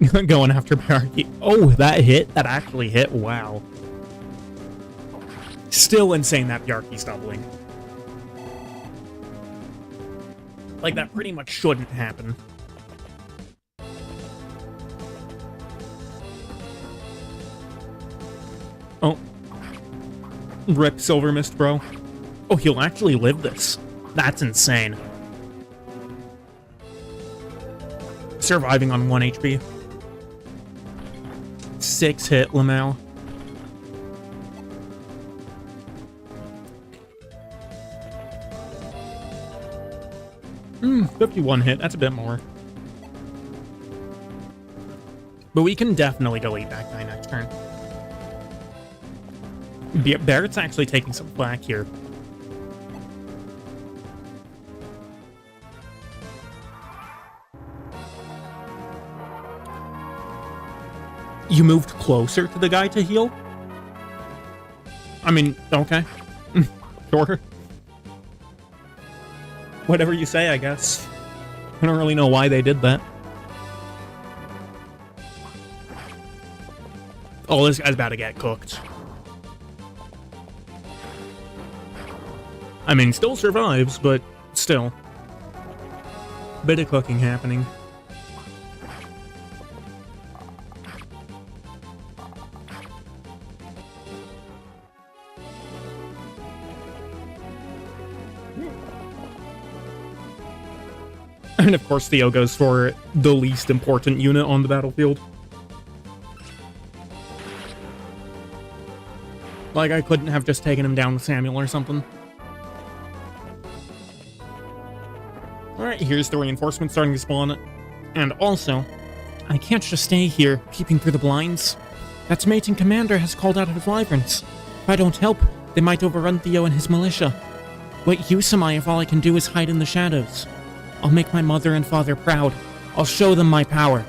Going after Barky. Oh, that hit? That actually hit? Wow. Still insane that Bjarki's doubling. Like, that pretty much shouldn't happen. Oh. Rip Silver Mist, bro. Oh, he'll actually live this. That's insane. Surviving on 1 HP. 6 hit, Lamau. 51 hit, that's a bit more. But we can definitely delete that guy next turn. Barrett's actually taking some flack here. You moved closer to the guy to heal? I mean, okay. Sure. Whatever you say, I guess. I don't really know why they did that. Oh, this guy's about to get cooked. I mean, still survives, but still. Bit of cooking happening. And of course, Theo goes for the least important unit on the battlefield. Like, I couldn't have just taken him down with Samuel or something. Alright, here's the reinforcement starting to spawn. And also, I can't just stay here, peeping through the blinds. That mating commander has called out his wyverns. If I don't help, they might overrun Theo and his militia. What use am I if all I can do is hide in the shadows? I'll make my mother and father proud. I'll show them my power.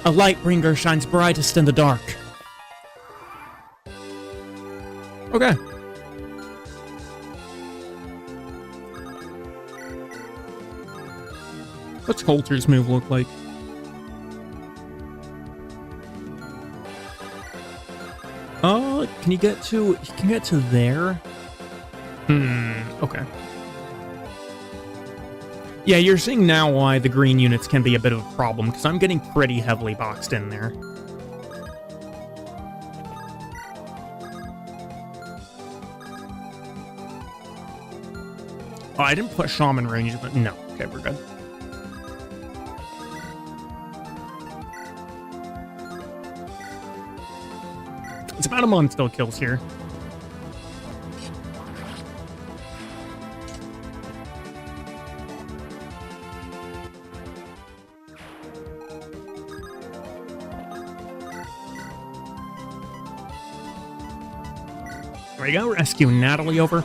A light bringer shines brightest in the dark. Okay. What's Coulter's move look like? Can you get to... You can get to there? Okay. Yeah, you're seeing now why the green units can be a bit of a problem, because I'm getting pretty heavily boxed in there. Oh, I didn't put Shaman range, but no. Okay, we're good. It's about a month still kills here. There we go, rescue Natalie over.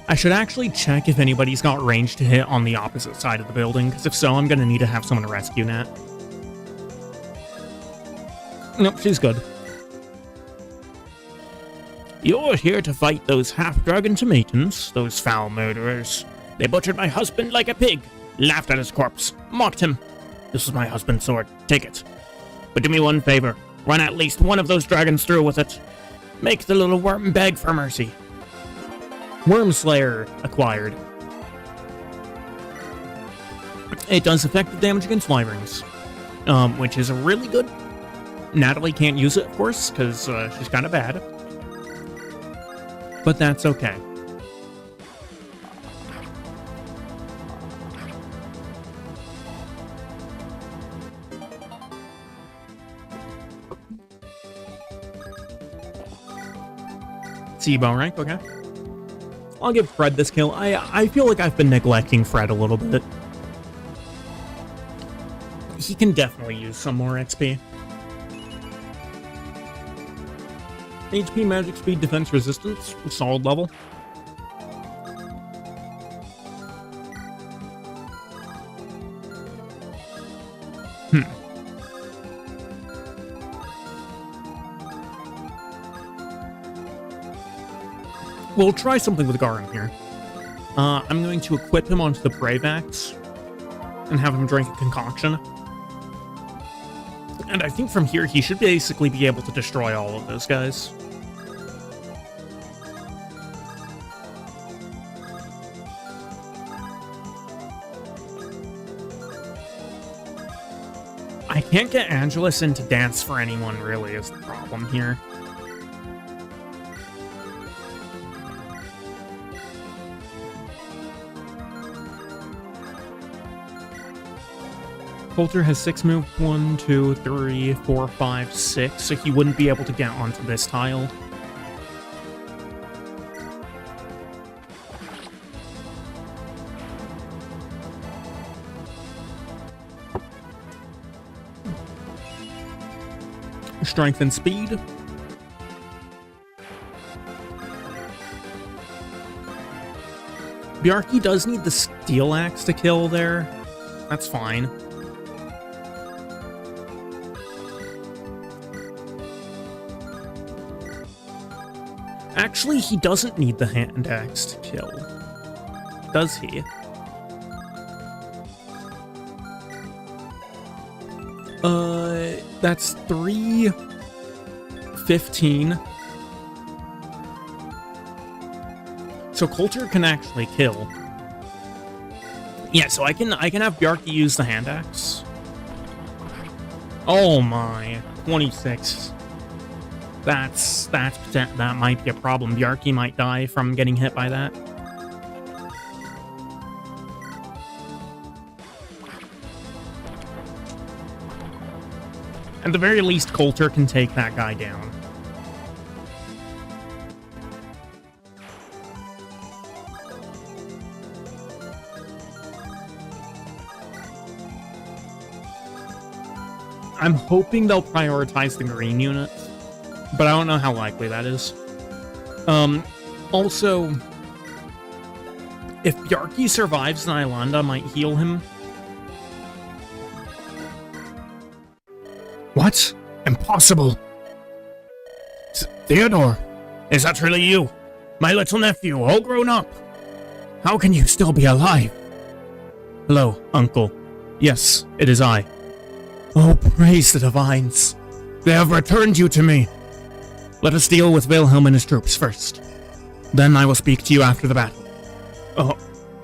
I should actually check if anybody's got range to hit on the opposite side of the building, because if so, I'm gonna need to have someone to rescue Nat. Nope, she's good. You're here to fight those half-dragon Tomatans, those foul murderers. They butchered my husband like a pig, laughed at his corpse, mocked him. This is my husband's sword, take it. But do me one favor, run at least one of those dragons through with it. Make the little worm beg for mercy. Wormslayer acquired. It does effective damage against wyverns, which is really good. Natalie can't use it, of course, because she's kind of bad. But that's okay. Seabow rank, okay. I'll give Fred this kill. I feel like I've been neglecting Fred a little bit. He can definitely use some more XP. HP, magic, speed, defense, resistance, solid level. We'll try something with Garum here. I'm going to equip him onto the Brave Axe and have him drink a concoction. And I think from here, he should basically be able to destroy all of those guys. I can't get Angelus into dance for anyone, really, is the problem here. Coulter has 6 move, 1, 2, 3, 4, 5, 6, so he wouldn't be able to get onto this tile. Strength and speed. Bjarki does need the steel axe to kill there. That's fine. Actually, he doesn't need the hand axe to kill. Does he? That's 315. So Coulter can actually kill. Yeah, so I can have Bjarki use the hand axe. Oh my, 26. That might be a problem. Bjarki might die from getting hit by that. At the very least, Coulter can take that guy down. I'm hoping they'll prioritize the green units, but I don't know how likely that is. Also, if Bjarki survives, then Iolanda might heal him. What? Impossible! Theodore, is that really you? My little nephew, all grown up? How can you still be alive? Hello, Uncle. Yes, it is I. Oh, praise the divines. They have returned you to me. Let us deal with Wilhelm and his troops first. Then I will speak to you after the battle.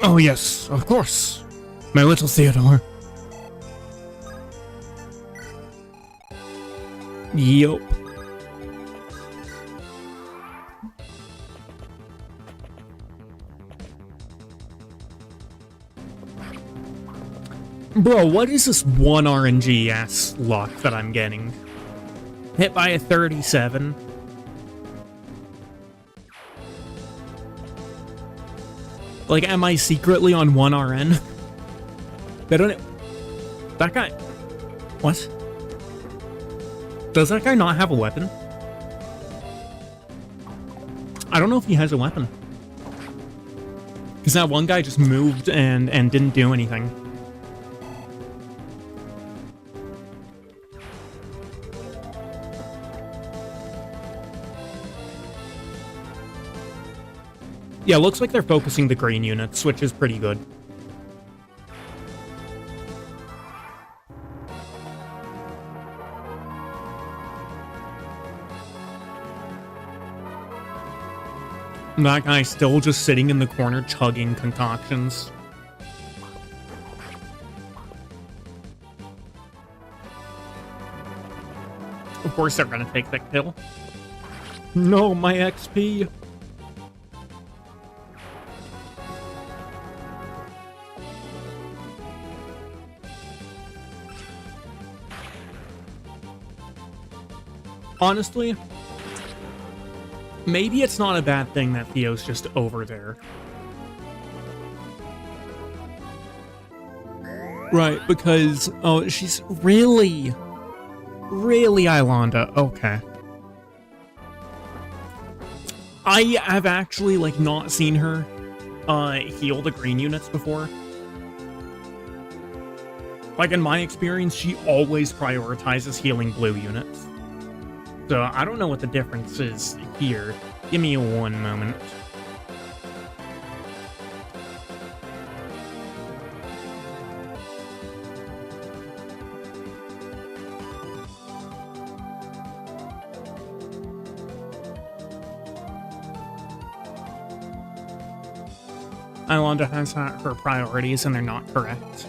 Oh yes, of course. My little Theodore. Yup. Bro, what is this 1 RNG-ass luck that I'm getting? Hit by a 37. Like, am I secretly on 1 RN? They don't... That guy... What? Does that guy not have a weapon? I don't know if he has a weapon. Because that one guy just moved and didn't do anything. Yeah, looks like they're focusing the green units, which is pretty good. That guy's still just sitting in the corner chugging concoctions. Of course they're gonna take that kill. No, my XP! Honestly, maybe it's not a bad thing that Theo's just over there. Right, because... Oh, she's really Iolanda. Okay. I have actually, like, not seen her heal the green units before. Like, in my experience, she always prioritizes healing blue units. So, I don't know what the difference is here. Give me one moment. Ilonda has her priorities and they're not correct.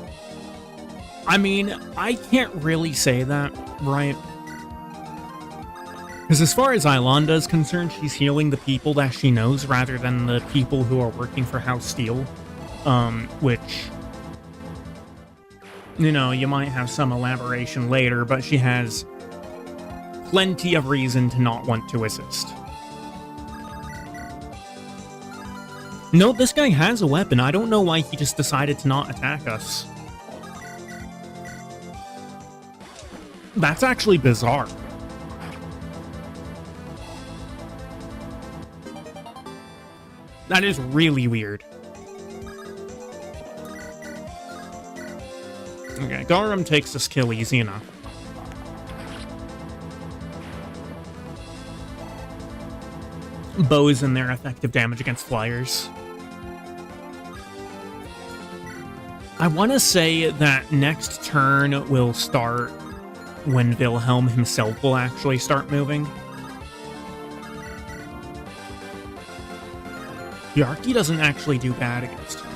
I mean, I can't really say that, right? Because as far as Ilonda is concerned, she's healing the people that she knows rather than the people who are working for House Steel. Which, you know, you might have some elaboration later, but she has plenty of reason to not want to assist. No, this guy has a weapon. I don't know why he just decided to not attack us. That's actually bizarre. That is really weird. Okay, Garum takes this kill easy enough. Bows and their effective damage against flyers. I want to say that next turn will start when Wilhelm himself will actually start moving. Bjarki doesn't actually do bad against him.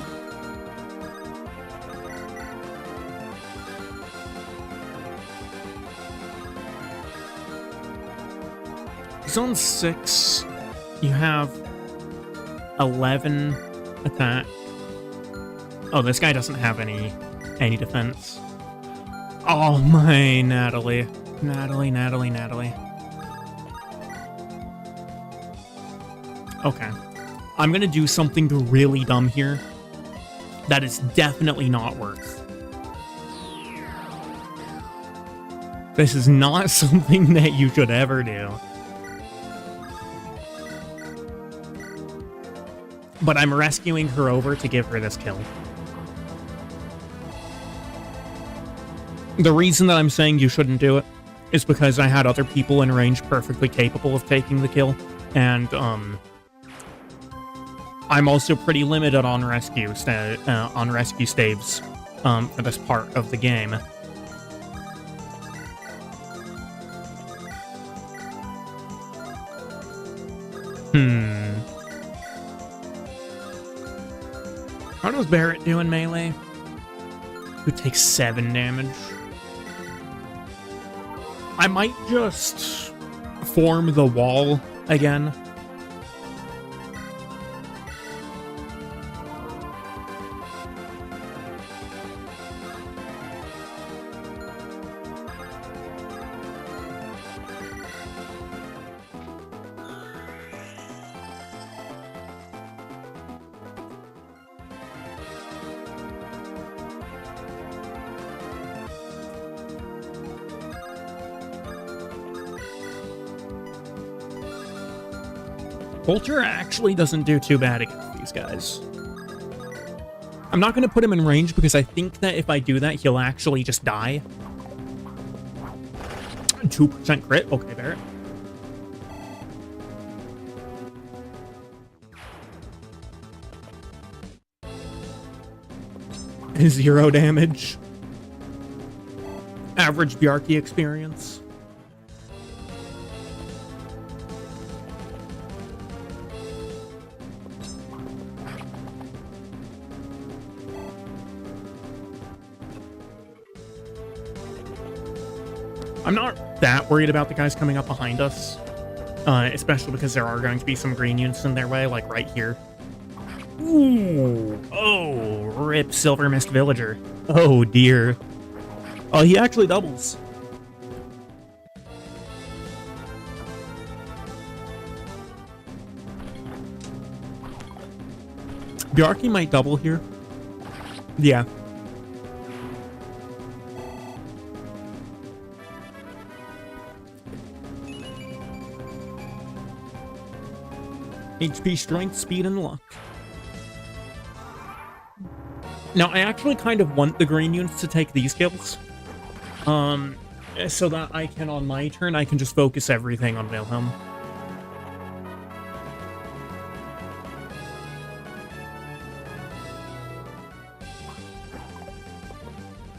Zone 6, you have 11 attack. Oh, this guy doesn't have any defense. Oh my, Natalie. Natalie. Okay. I'm gonna do something really dumb here that is definitely not worth. This is not something that you should ever do. But I'm rescuing her over to give her this kill. The reason that I'm saying you shouldn't do it is because I had other people in range perfectly capable of taking the kill, and I'm also pretty limited on rescue staves for this part of the game. How does Barrett do in melee? Who takes 7 damage? I might just form the wall again. Vulture actually doesn't do too bad against these guys. I'm not going to put him in range because I think that if I do that, he'll actually just die. 2% crit? Okay, Barrett. Zero damage. Average Bjarki experience. I'm not that worried about the guys coming up behind us, especially because there are going to be some green units in their way, like right here. Ooh, oh, rip Silver Mist Villager. Oh dear. Oh, he actually doubles. Bjarki might double here. Yeah. HP, strength, speed, and luck. Now, I actually kind of want the green units to take these kills. So that I can, on my turn, I can just focus everything on Wilhelm.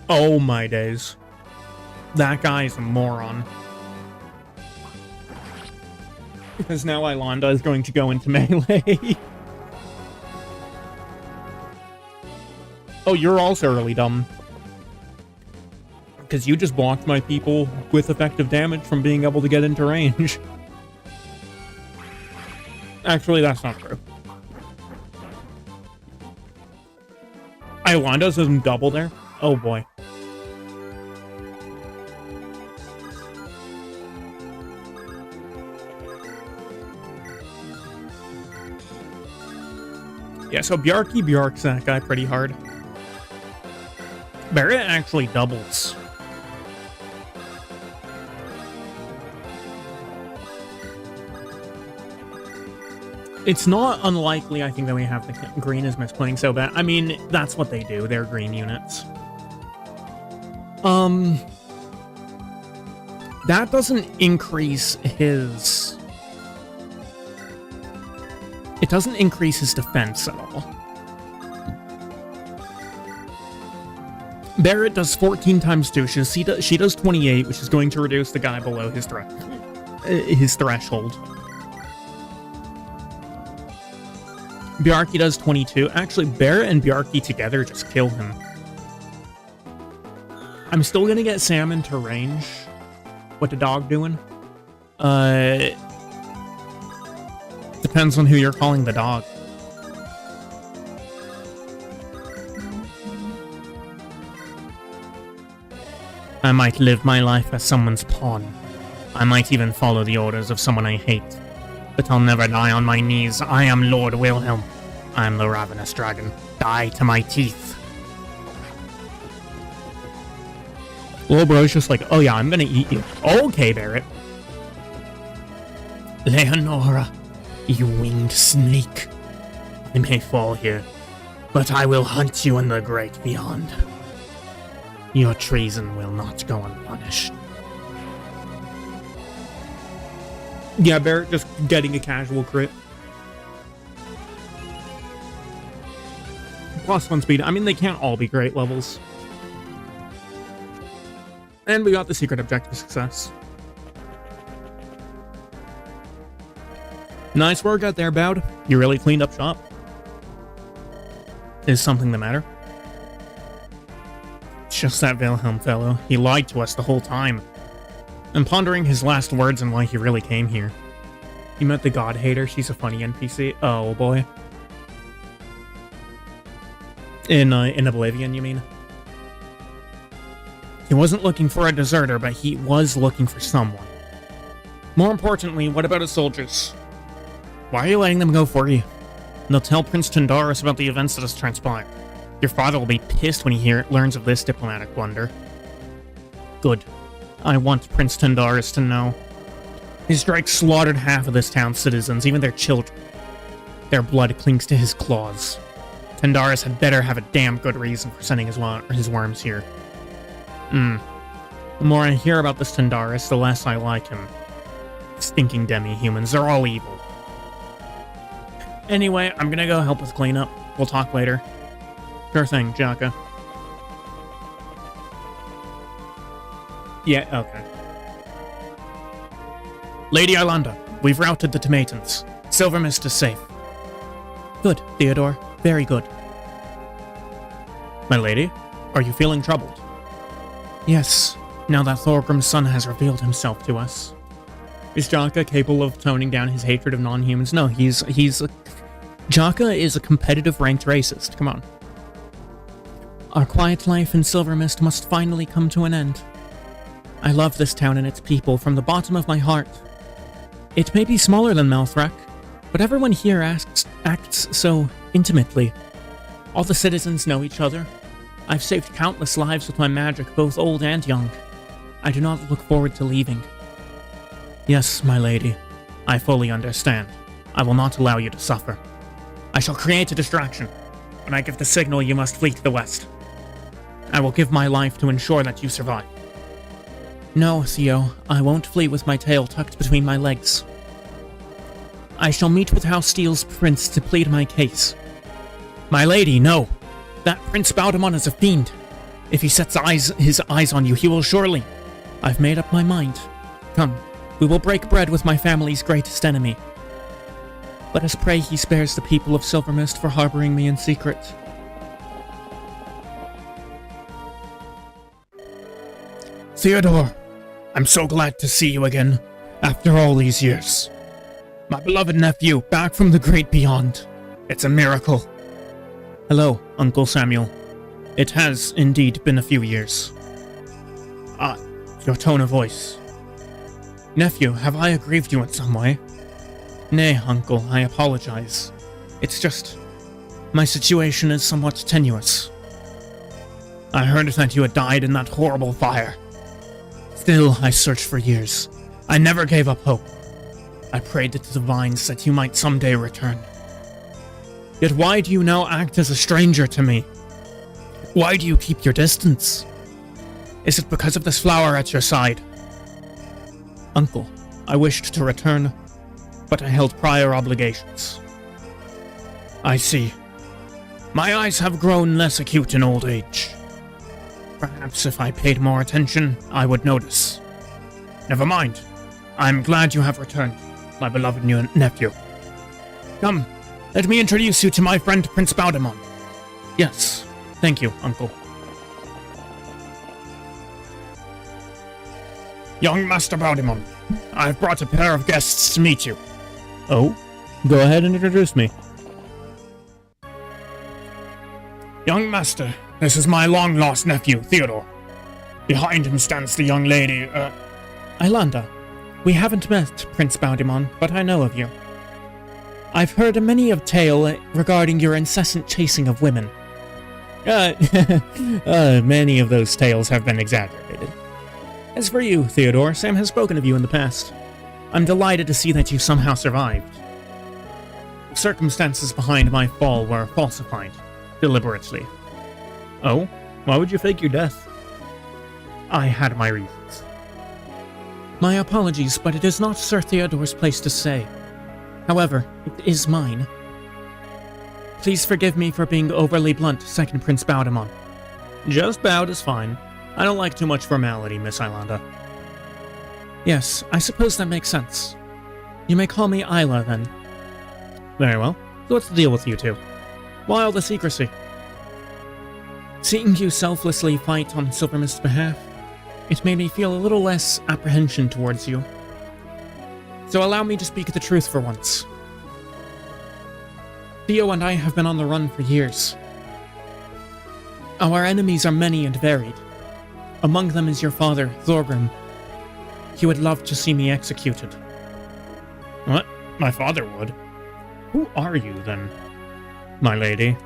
Oh my days. That guy is a moron. Because now Ilonda is going to go into melee. Oh, you're also really dumb. Because you just blocked my people with effective damage from being able to get into range. Actually, that's not true. Iolanda doesn't double there? Oh boy. Yeah, so Bjarki Bjarks that guy pretty hard. Barret actually doubles. It's not unlikely, I think, that we have the green is misplaying so bad. I mean, that's what they do. They're green units. That doesn't increase his... It doesn't increase his defense at all. Barret does 14 times 2. She does 28, which is going to reduce the guy below his threshold. Bjarki does 22. Actually, Barret and Bjarki together just kill him. I'm still gonna get Sam into range. What the dog doing? Depends on who you're calling the dog. I might live my life as someone's pawn. I might even follow the orders of someone I hate. But I'll never die on my knees. I am Lord Wilhelm. I am the ravenous dragon. Die to my teeth. Little bro's just like, oh yeah, I'm gonna eat you. Okay, Barret. Leonora, you winged snake. I may fall here, but I will hunt you in the great beyond. Your treason will not go unpunished. Yeah, Barret just getting a casual crit. +1 speed. I mean, they can't all be great levels. And we got the secret objective success. Nice work out there, Bowd. You really cleaned up shop. Is something the matter? It's just that Wilhelm fellow. He lied to us the whole time. I'm pondering his last words and why he really came here. You met the God Hater. She's a funny NPC. Oh boy. In Oblivion, you mean? He wasn't looking for a deserter, but he was looking for someone. More importantly, what about his soldiers? Why are you letting them go free? They'll tell Prince Tyndaris about the events that has transpired. Your father will be pissed when he learns of this diplomatic blunder. Good. I want Prince Tyndaris to know. His strike slaughtered half of this town's citizens, even their children. Their blood clings to his claws. Tyndaris had better have a damn good reason for sending his worms here. The more I hear about this Tyndaris, the less I like him. Stinking demi-humans, they're all evil. Anyway, I'm gonna go help with cleanup. We'll talk later. Sure thing, Jaka. Yeah, okay. Lady Iolanda, we've routed the Tomatans. Silver Mist is safe. Good, Theodore. Very good. My lady, are you feeling troubled? Yes, now that Thorgrim's son has revealed himself to us. Is Jaka capable of toning down his hatred of non-humans? No, Jaka is a competitive ranked racist. Come on. Our quiet life in Silver Mist must finally come to an end. I love this town and its people from the bottom of my heart. It may be smaller than Melthrak, but everyone here acts so intimately. All the citizens know each other. I've saved countless lives with my magic, both old and young. I do not look forward to leaving. Yes, my lady. I fully understand. I will not allow you to suffer. I shall create a distraction. When I give the signal, you must flee to the west. I will give my life to ensure that you survive. No, Theo, I won't flee with my tail tucked between my legs. I shall meet with House Steel's prince to plead my case. My lady, no! That Prince Baudemont is a fiend. If he sets his eyes on you, he will surely... I've made up my mind. Come, we will break bread with my family's greatest enemy. Let us pray he spares the people of Silvermist for harboring me in secret. Theodore, I'm so glad to see you again, after all these years. My beloved nephew, back from the great beyond. It's a miracle. Hello, Uncle Samuel. It has indeed been a few years. Your tone of voice. Nephew, have I aggrieved you in some way? Nay, Uncle, I apologize. It's just, my situation is somewhat tenuous. I heard that you had died in that horrible fire. Still, I searched for years. I never gave up hope. I prayed to the divines that you might someday return. Yet why do you now act as a stranger to me? Why do you keep your distance? Is it because of this flower at your side? Uncle, I wished to return, but I held prior obligations. I see. My eyes have grown less acute in old age. Perhaps if I paid more attention, I would notice. Never mind. I'm glad you have returned, my beloved new nephew. Come, let me introduce you to my friend Prince Baudemont. Yes, thank you, Uncle. Young Master Baudemont, I've brought a pair of guests to meet you. Oh? Go ahead and introduce me. Young Master, this is my long-lost nephew, Theodore. Behind him stands the young lady, Ilanda. We haven't met, Prince Baudemont, but I know of you. I've heard many a tale regarding your incessant chasing of women. Many of those tales have been exaggerated. As for you, Theodore, Sam has spoken of you in the past. I'm delighted to see that you somehow survived. The circumstances behind my fall were falsified, deliberately. Oh? Why would you fake your death? I had my reasons. My apologies, but it is not Sir Theodore's place to say. However, it is mine. Please forgive me for being overly blunt, Second Prince Baudemont. Just Baud is fine. I don't like too much formality, Miss Ilanda. Yes, I suppose that makes sense. You may call me Isla, then. Very well. So what's the deal with you two? Why all the secrecy? Seeing you selflessly fight on Silvermist's behalf, it made me feel a little less apprehension towards you. So allow me to speak the truth for once. Theo and I have been on the run for years. Our enemies are many and varied. Among them is your father, Thorgrim. He would love to see me executed. What? My father would? Who are you, then, my lady?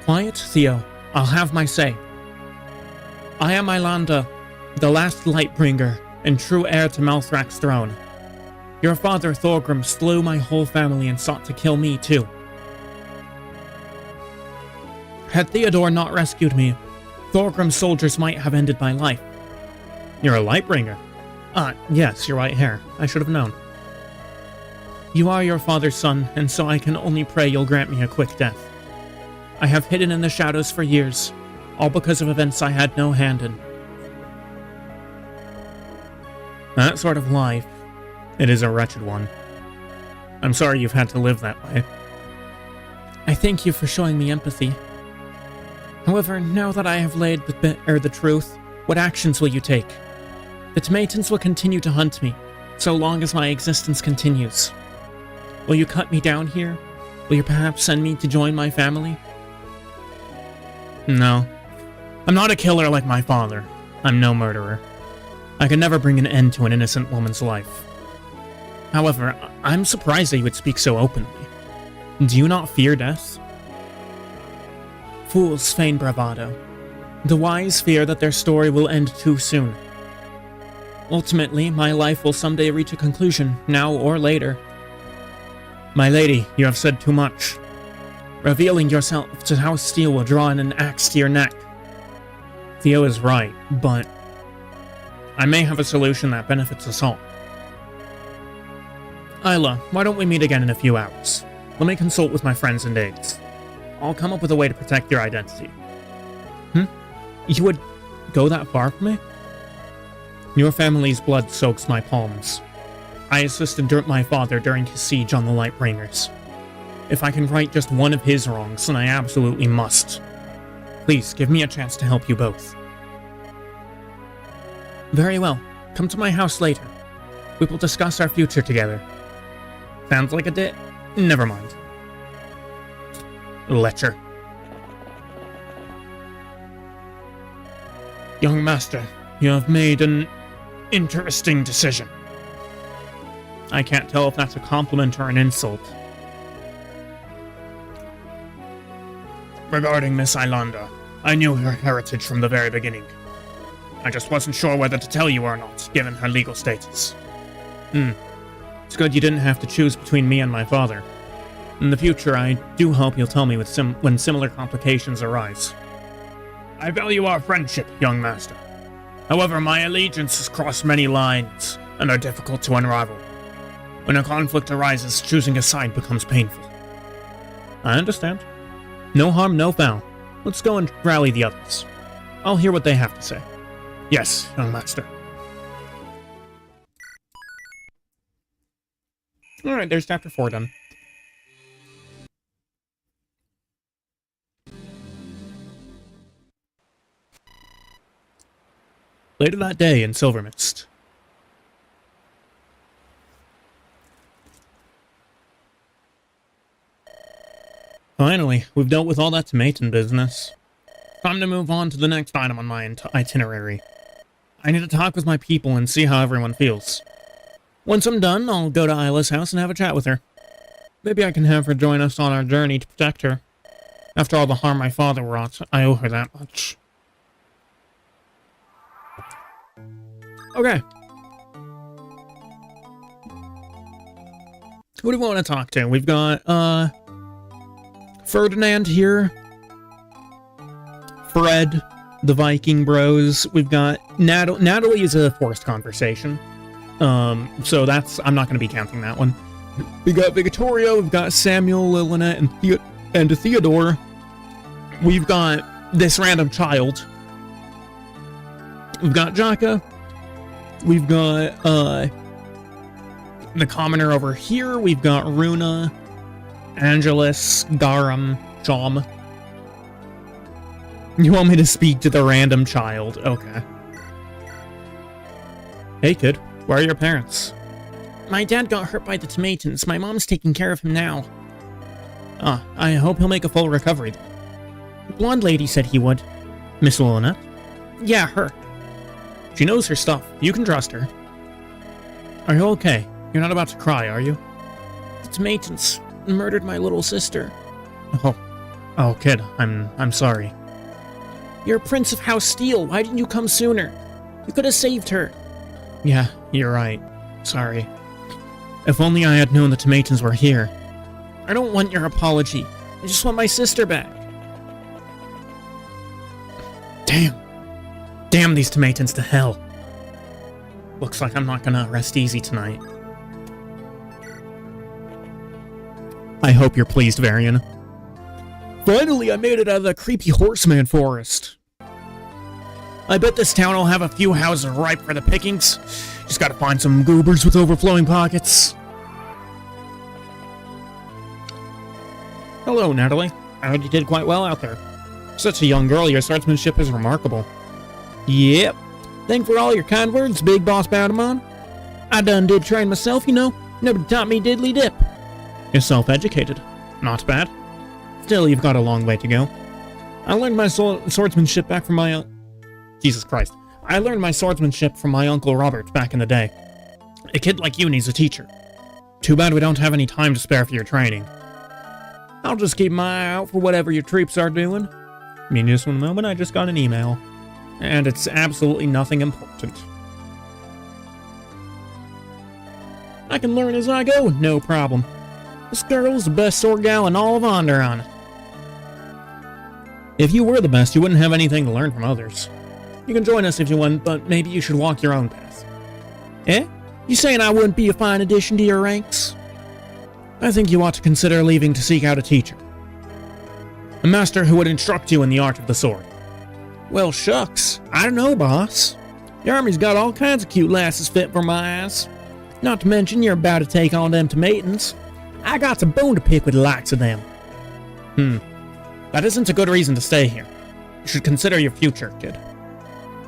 Quiet, Theo. I'll have my say. I am Ilanda, the last Lightbringer and true heir to Malthrak's throne. Your father, Thorgrim, slew my whole family and sought to kill me, too. Had Theodore not rescued me, Thorgrim's soldiers might have ended my life. You're a Lightbringer? Yes, your white hair. I should have known. You are your father's son, and so I can only pray you'll grant me a quick death. I have hidden in the shadows for years, all because of events I had no hand in. That sort of life, it is a wretched one. I'm sorry you've had to live that way. I thank you for showing me empathy. However, now that I have laid the truth, what actions will you take? The Tomatans will continue to hunt me, so long as my existence continues. Will you cut me down here? Will you perhaps send me to join my family? No. I'm not a killer like my father. I'm no murderer. I could never bring an end to an innocent woman's life. However, I'm surprised that you would speak so openly. Do you not fear death? Fools feign bravado. The wise fear that their story will end too soon. Ultimately, my life will someday reach a conclusion, now or later. My lady, you have said too much. Revealing yourself to House Steel will draw in an axe to your neck. Theo is right, but I may have a solution that benefits us all. Isla, why don't we meet again in a few hours? Let me consult with my friends and aides. I'll come up with a way to protect your identity. You would go that far for me? Your family's blood soaks my palms. I assisted my father during his siege on the Lightbringers. If I can right just one of his wrongs, then I absolutely must. Please, give me a chance to help you both. Very well. Come to my house later. We will discuss our future together. Sounds like a date. Never mind. Lecher. Young master, you have made an interesting decision. I can't tell if that's a compliment or an insult. Regarding Miss Ilanda, I knew her heritage from the very beginning. I just wasn't sure whether to tell you or not, given her legal status. It's good you didn't have to choose between me and my father. In the future, I do hope you'll tell me when similar complications arise. I value our friendship, young master. However, my allegiances cross many lines and are difficult to unravel. When a conflict arises, choosing a side becomes painful. I understand. No harm, no foul. Let's go and rally the others. I'll hear what they have to say. Yes, young master. Alright, there's chapter 4 done. Later that day in Silvermist. Finally, we've dealt with all that tomato business. Time to move on to the next item on my itinerary. I need to talk with my people and see how everyone feels. Once I'm done, I'll go to Isla's house and have a chat with her. Maybe I can have her join us on our journey to protect her. After all the harm my father wrought, I owe her that much. Okay. Who do we want to talk to? We've got, Ferdinand here. Fred, the Viking Bros. We've got Natalie is a forced conversation. So that's, I'm not going to be counting that one. We got Victoria, we've got Samuel, Lilina, and Theodore. We've got this random child. We've got Jaka. We've got, the commoner over here. We've got Runa, Angelus, Garum, Chom. You want me to speak to the random child? Okay. Hey, kid. Where are your parents? My dad got hurt by the tomatoes. My mom's taking care of him now. Ah, I hope he'll make a full recovery. The blonde lady said he would. Miss Luna? Yeah, her. She knows her stuff. You can trust her. Are you okay? You're not about to cry, are you? The tomatoes murdered my little sister. Oh, kid. I'm sorry. You're a prince of House Steel. Why didn't you come sooner? You could have saved her. Yeah, you're right. Sorry. If only I had known the tomatoes were here. I don't want your apology. I just want my sister back. Damn. Damn these tomatoes to hell. Looks like I'm not gonna rest easy tonight. I hope you're pleased, Varian. Finally, I made it out of the creepy horseman forest. I bet this town will have a few houses ripe for the pickings. Just gotta find some goobers with overflowing pockets. Hello, Natalie. I heard you did quite well out there. Such a young girl, your swordsmanship is remarkable. Yep. Thank for all your kind words, Big Boss Boudamon. I done did train myself, you know. Nobody taught me diddly dip. You're self-educated. Not bad. Still, you've got a long way to go. I learned my swordsmanship back from my... Jesus Christ. I learned my swordsmanship from my Uncle Robert back in the day. A kid like you needs a teacher. Too bad we don't have any time to spare for your training. I'll just keep my eye out for whatever your troops are doing. I mean, just one moment, I just got an email. And it's absolutely nothing important. I can learn as I go, no problem. This girl's the best sword gal in all of Andaron. If you were the best, you wouldn't have anything to learn from others. You can join us if you want, but maybe you should walk your own path. Eh? You saying I wouldn't be a fine addition to your ranks? I think you ought to consider leaving to seek out a teacher. A master who would instruct you in the art of the sword. Well, shucks. I don't know, boss. The army's got all kinds of cute lasses fit for my ass. Not to mention you're about to take on them tomatoes. I got some bone to pick with the likes of them. That isn't a good reason to stay here. You should consider your future, kid.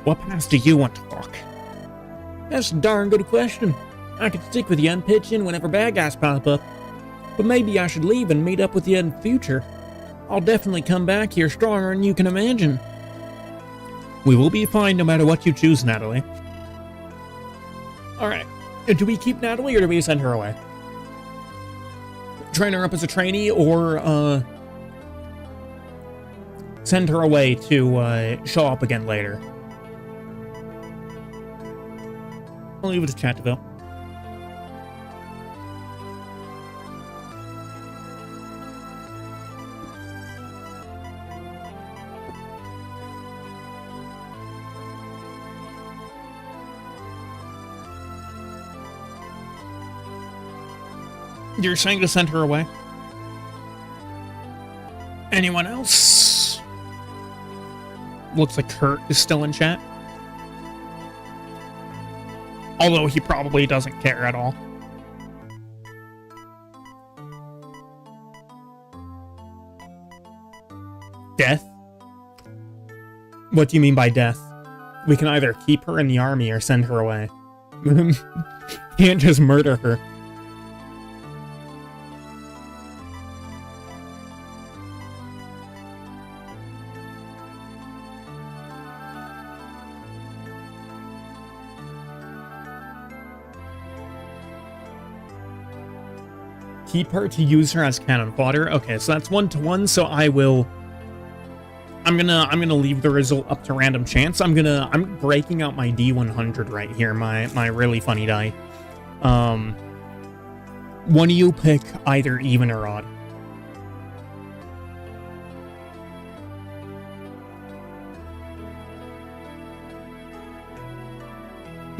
What path do you want to walk? That's a darn good question. I could stick with you and pitch in whenever bad guys pop up. But maybe I should leave and meet up with you in the future. I'll definitely come back here stronger than you can imagine. We will be fine no matter what you choose, Natalie. Alright. Do we keep Natalie or do we send her away? Train her up as a trainee or, send her away to, show up again later? I'll leave it to Chatterville. You're saying to send her away? Anyone else? Looks like Kurt is still in chat. Although he probably doesn't care at all. Death? What do you mean by death? We can either keep her in the army or send her away. Can't just murder her. Keep her to use her as cannon fodder. Okay, so that's 1-to-1, so I'm gonna leave the result up to random chance. I'm breaking out my D100 right here, my really funny die. One of you pick either even or odd.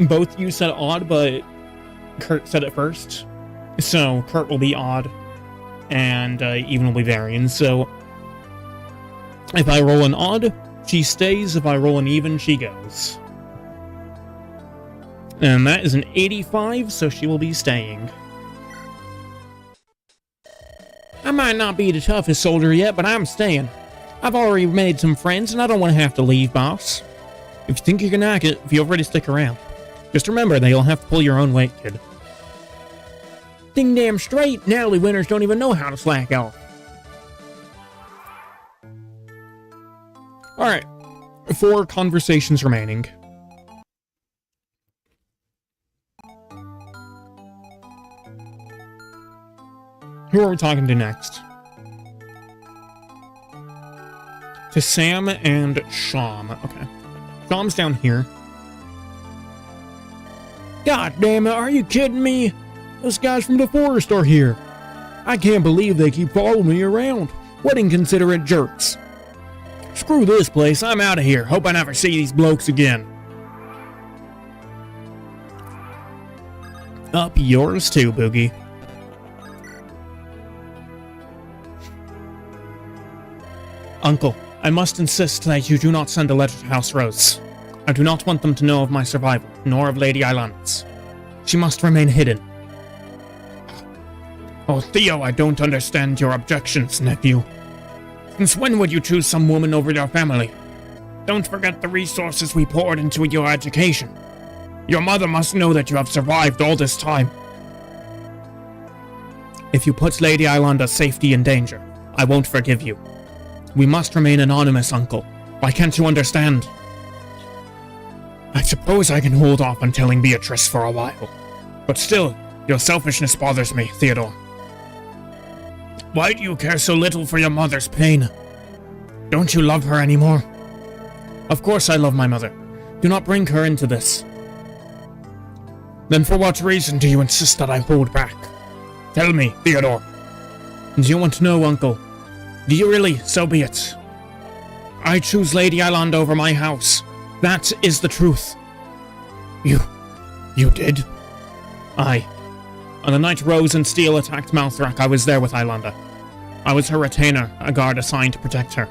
Both you said odd, but Kurt said it first. So, Kurt will be odd, and even will be variant. So, if I roll an odd, she stays. If I roll an even, she goes. And that is an 85, so she will be staying. I might not be the toughest soldier yet, but I'm staying. I've already made some friends, and I don't want to have to leave, boss. If you think you can hack it, feel free to stick around. Just remember that you'll have to pull your own weight, kid. Ding damn straight, Natalie winners don't even know how to slack off. Alright, 4 conversations remaining. Who are we talking to next? To Sam and Sham. Okay. Sham's down here. God damn it, are you kidding me? Those guys from the forest are here. I can't believe they keep following me around. What inconsiderate jerks. Screw this place, I'm out of here. Hope I never see these blokes again. Up yours too, Boogie. Uncle, I must insist that you do not send a letter to House Rose. I do not want them to know of my survival, nor of Lady Islands. She must remain hidden. Oh, Theo, I don't understand your objections, nephew. Since when would you choose some woman over your family? Don't forget the resources we poured into your education. Your mother must know that you have survived all this time. If you put Lady Islanda's safety in danger, I won't forgive you. We must remain anonymous, Uncle. Why can't you understand? I suppose I can hold off on telling Beatrice for a while. But still, your selfishness bothers me, Theodore. Why do you care so little for your mother's pain? Don't you love her anymore? Of course I love my mother. Do not bring her into this. Then for what reason do you insist that I hold back? Tell me, Theodore. Do you want to know, Uncle? Do you really? So be it. I choose Lady Island over my house. That is the truth. You did? Aye. On the night Rose and Steele attacked Malthrak, I was there with Islanda. I was her retainer, a guard assigned to protect her.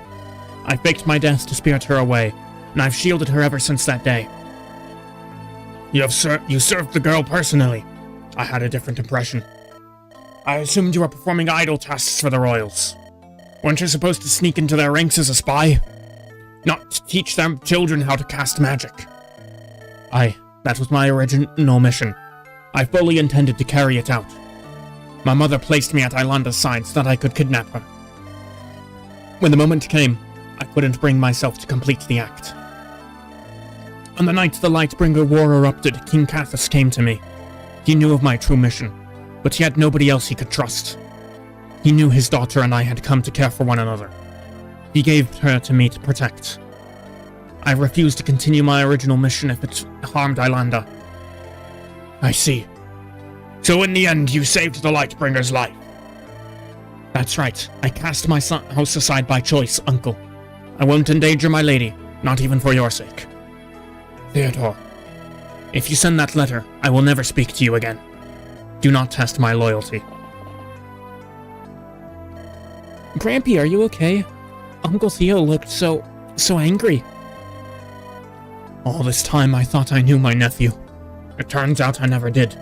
I faked my death to spirit her away, and I've shielded her ever since that day. You served the girl personally. I had a different impression. I assumed you were performing idle tasks for the royals. Weren't you supposed to sneak into their ranks as a spy? Not to teach them children how to cast magic. Aye, That was my original mission. I fully intended to carry it out. My mother placed me at Ilanda's side so that I could kidnap her. When the moment came, I couldn't bring myself to complete the act. On the night the Lightbringer War erupted, King Cathus came to me. He knew of my true mission, but he had nobody else he could trust. He knew his daughter and I had come to care for one another. He gave her to me to protect. I refused to continue my original mission if it harmed Ilanda. I see. So in the end, you saved the Lightbringer's life. That's right. I cast my house aside by choice, Uncle. I won't endanger my lady, not even for your sake. Theodore, if you send that letter, I will never speak to you again. Do not test my loyalty. Grampy, are you okay? Uncle Theo looked so angry. All this time I thought I knew my nephew. It turns out I never did.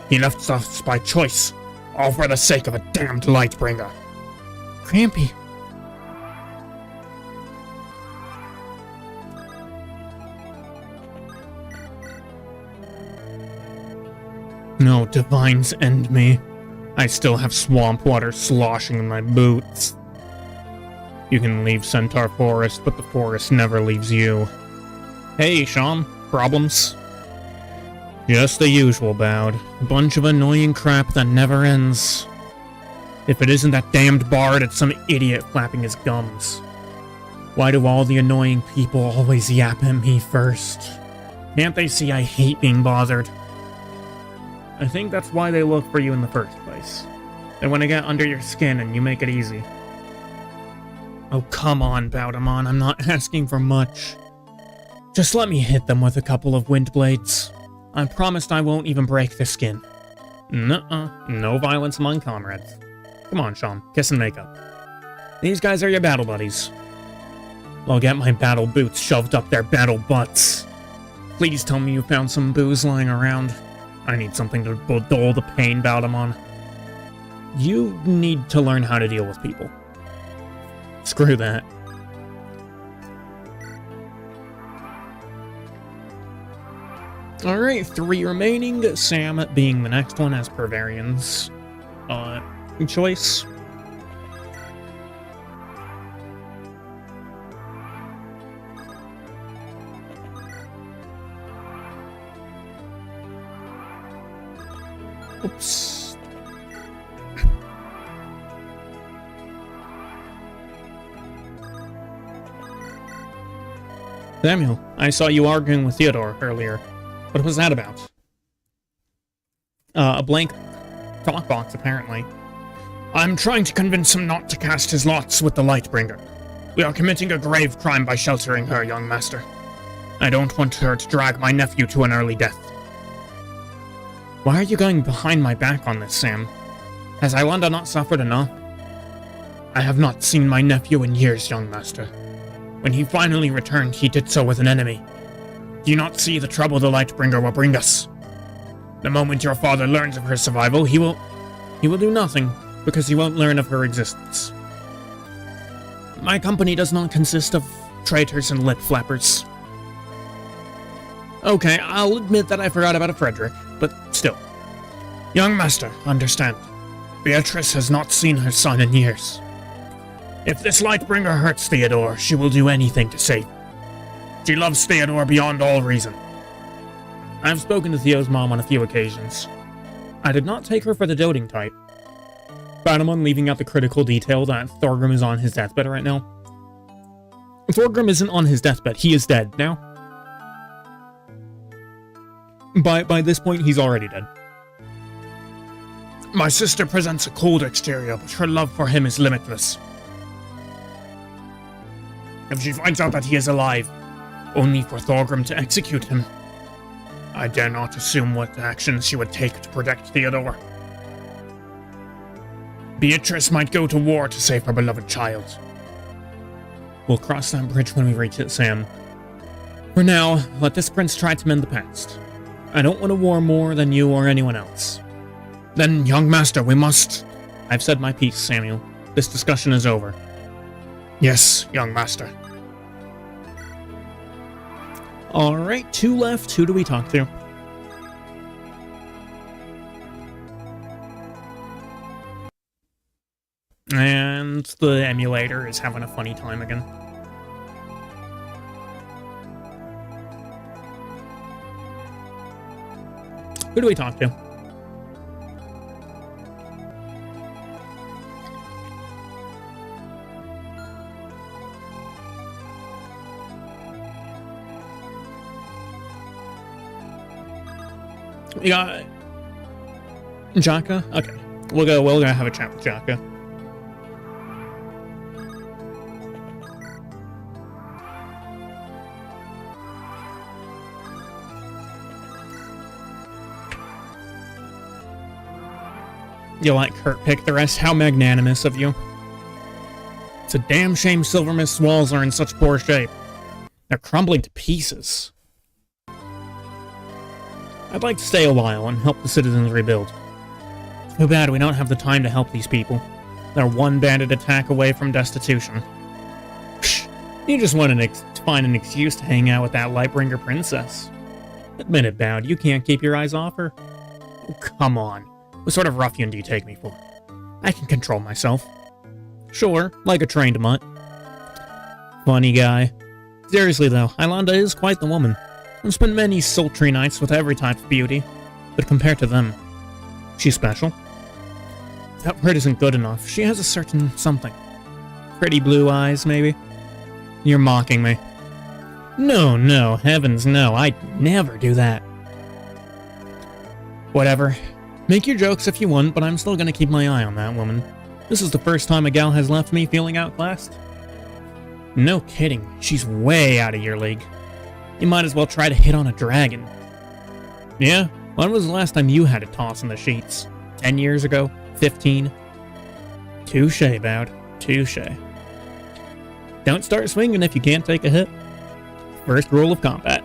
He left us by choice, all for the sake of a damned Lightbringer. Grampy. No divines end me. I still have swamp water sloshing in my boots. You can leave Centaur Forest, but the forest never leaves you. Hey, Sean. Problems? Just the usual, Bowd. A bunch of annoying crap that never ends. If it isn't that damned bard, it's some idiot flapping his gums. Why do all the annoying people always yap at me first? Can't they see I hate being bothered? I think that's why they look for you in the first place. They want to get under your skin and you make it easy. Oh, come on, Bowdamon, I'm not asking for much. Just let me hit them with a couple of wind blades. I promised I won't even break their skin. Nuh-uh, no violence among comrades. Come on, Sean, kiss and make up. These guys are your battle buddies. I'll get my battle boots shoved up their battle butts. Please tell me you found some booze lying around. I need something to dull the pain, Bowdamon. You need to learn how to deal with people. Screw that. Alright, 3 remaining, Sam being the next one as per Varian's choice. Oops. Samuel, I saw you arguing with Theodore earlier. What was that about? A blank talk box, apparently. I'm trying to convince him not to cast his lots with the Lightbringer. We are committing a grave crime by sheltering her, young master. I don't want her to drag my nephew to an early death. Why are you going behind my back on this, Sam? Has Ilanda not suffered enough? I have not seen my nephew in years, young master. When he finally returned, he did so with an enemy. Do you not see the trouble the Lightbringer will bring us? The moment your father learns of her survival, he will do nothing, because he won't learn of her existence. My company does not consist of traitors and lip flappers. Okay, I'll admit that I forgot about a Frederick, but still. Young master, understand. Beatrice has not seen her son in years. If this Lightbringer hurts Theodore, she will do anything to save him. She loves Theodore beyond all reason. I've spoken to Theo's mom on a few occasions. I did not take her for the doting type. Bowdamon leaving out the critical detail that Thorgrim is on his deathbed right now. Thorgrim isn't on his deathbed, he is dead now. By this point, he's already dead. My sister presents a cold exterior, but her love for him is limitless. If she finds out that he is alive, only for Thorgrim to execute him, I dare not assume what actions she would take to protect Theodore. Beatrice might go to war to save her beloved child. We'll cross that bridge when we reach it, Sam. For now, let this prince try to mend the past. I don't want a war more than you or anyone else. Then, young master, we must... I've said my piece, Samuel. This discussion is over. Yes, young master. Alright, 2 left. Who do we talk to? And the emulator is having a funny time again. Who do we talk to? We got Jaka? Okay. We'll go have a chat with Jaka. You let Kurt pick the rest? How magnanimous of you. It's a damn shame Silvermist's walls are in such poor shape. They're crumbling to pieces. I'd like to stay a while and help the citizens rebuild. Too bad we don't have the time to help these people. They're one bandit attack away from destitution. Psh, you just want to find an excuse to hang out with that Lightbringer princess. Admit it, Bound, you can't keep your eyes off her. Oh, come on. What sort of ruffian do you take me for? I can control myself. Sure, like a trained mutt. Funny guy. Seriously though, Ilanda is quite the woman. I've spent many sultry nights with every type of beauty, but compared to them, she's special. That word isn't good enough. She has a certain something. Pretty blue eyes, maybe? You're mocking me. No, heavens no, I'd never do that. Whatever. Make your jokes if you want, but I'm still gonna keep my eye on that woman. This is the first time a gal has left me feeling outclassed. No kidding, she's way out of your league. You might as well try to hit on a dragon. Yeah? When was the last time you had a toss in the sheets? 10 years ago? 15? Touché, Bound. Touché. Don't start swinging if you can't take a hit. First rule of combat.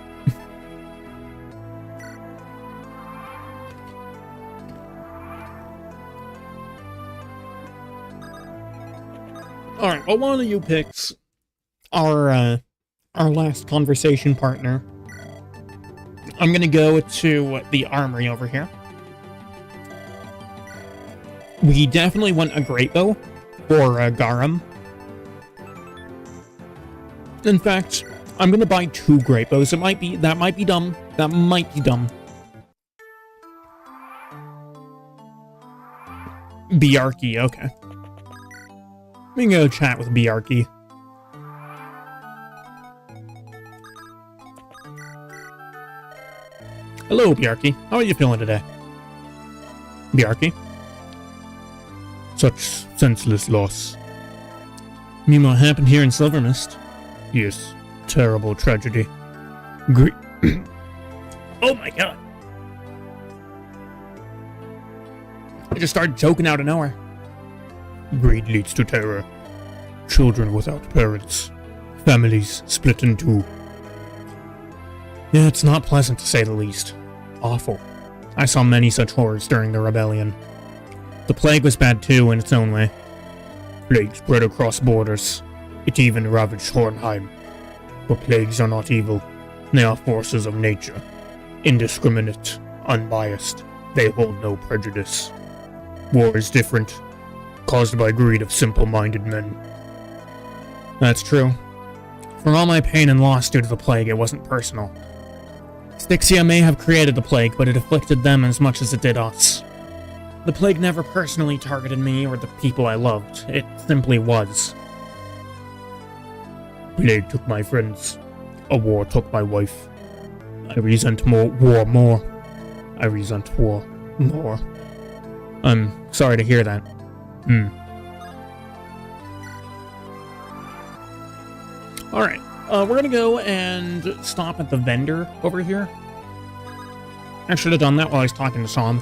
Alright, well, one of you picks our last conversation partner. I'm gonna go to the armory over here. We definitely want a great bow for Garum. In fact, I'm gonna buy 2 great bows. That might be dumb. That might be dumb. Biarki, okay. We can go chat with Biarki. Hello, Biarki. How are you feeling today? Biarki? Such senseless loss. Mean what happened here in Silvermist? Yes, terrible tragedy. Oh my god! I just started joking out of nowhere. Greed leads to terror. Children without parents. Families split in 2. Yeah, it's not pleasant to say the least. Awful. I saw many such horrors during the rebellion. The plague was bad too in its own way. Plague spread across borders. It even ravaged Hornheim. But plagues are not evil. They are forces of nature. Indiscriminate, unbiased. They hold no prejudice. War is different. Caused by greed of simple-minded men. That's true. For all my pain and loss due to the plague, it wasn't personal. Styxia may have created the plague, but it afflicted them as much as it did us. The plague never personally targeted me or the people I loved. It simply was. Plague took my friends. A war took my wife. I resent war more. I resent war more. I'm sorry to hear that. Alright, we're gonna go and stop at the vendor over here. I should have done that while I was talking to Sam.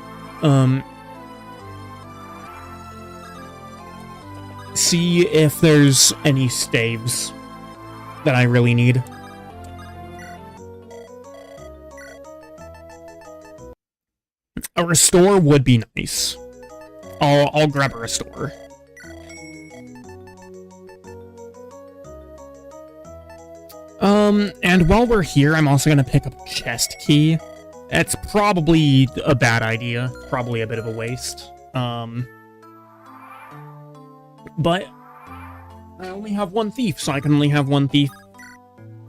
See if there's any staves that I really need. A restore would be nice. I'll grab a restore. And while we're here, I'm also gonna pick up a chest key. It's probably a bad idea. Probably a bit of a waste. But I only have one thief, so I can only have one thief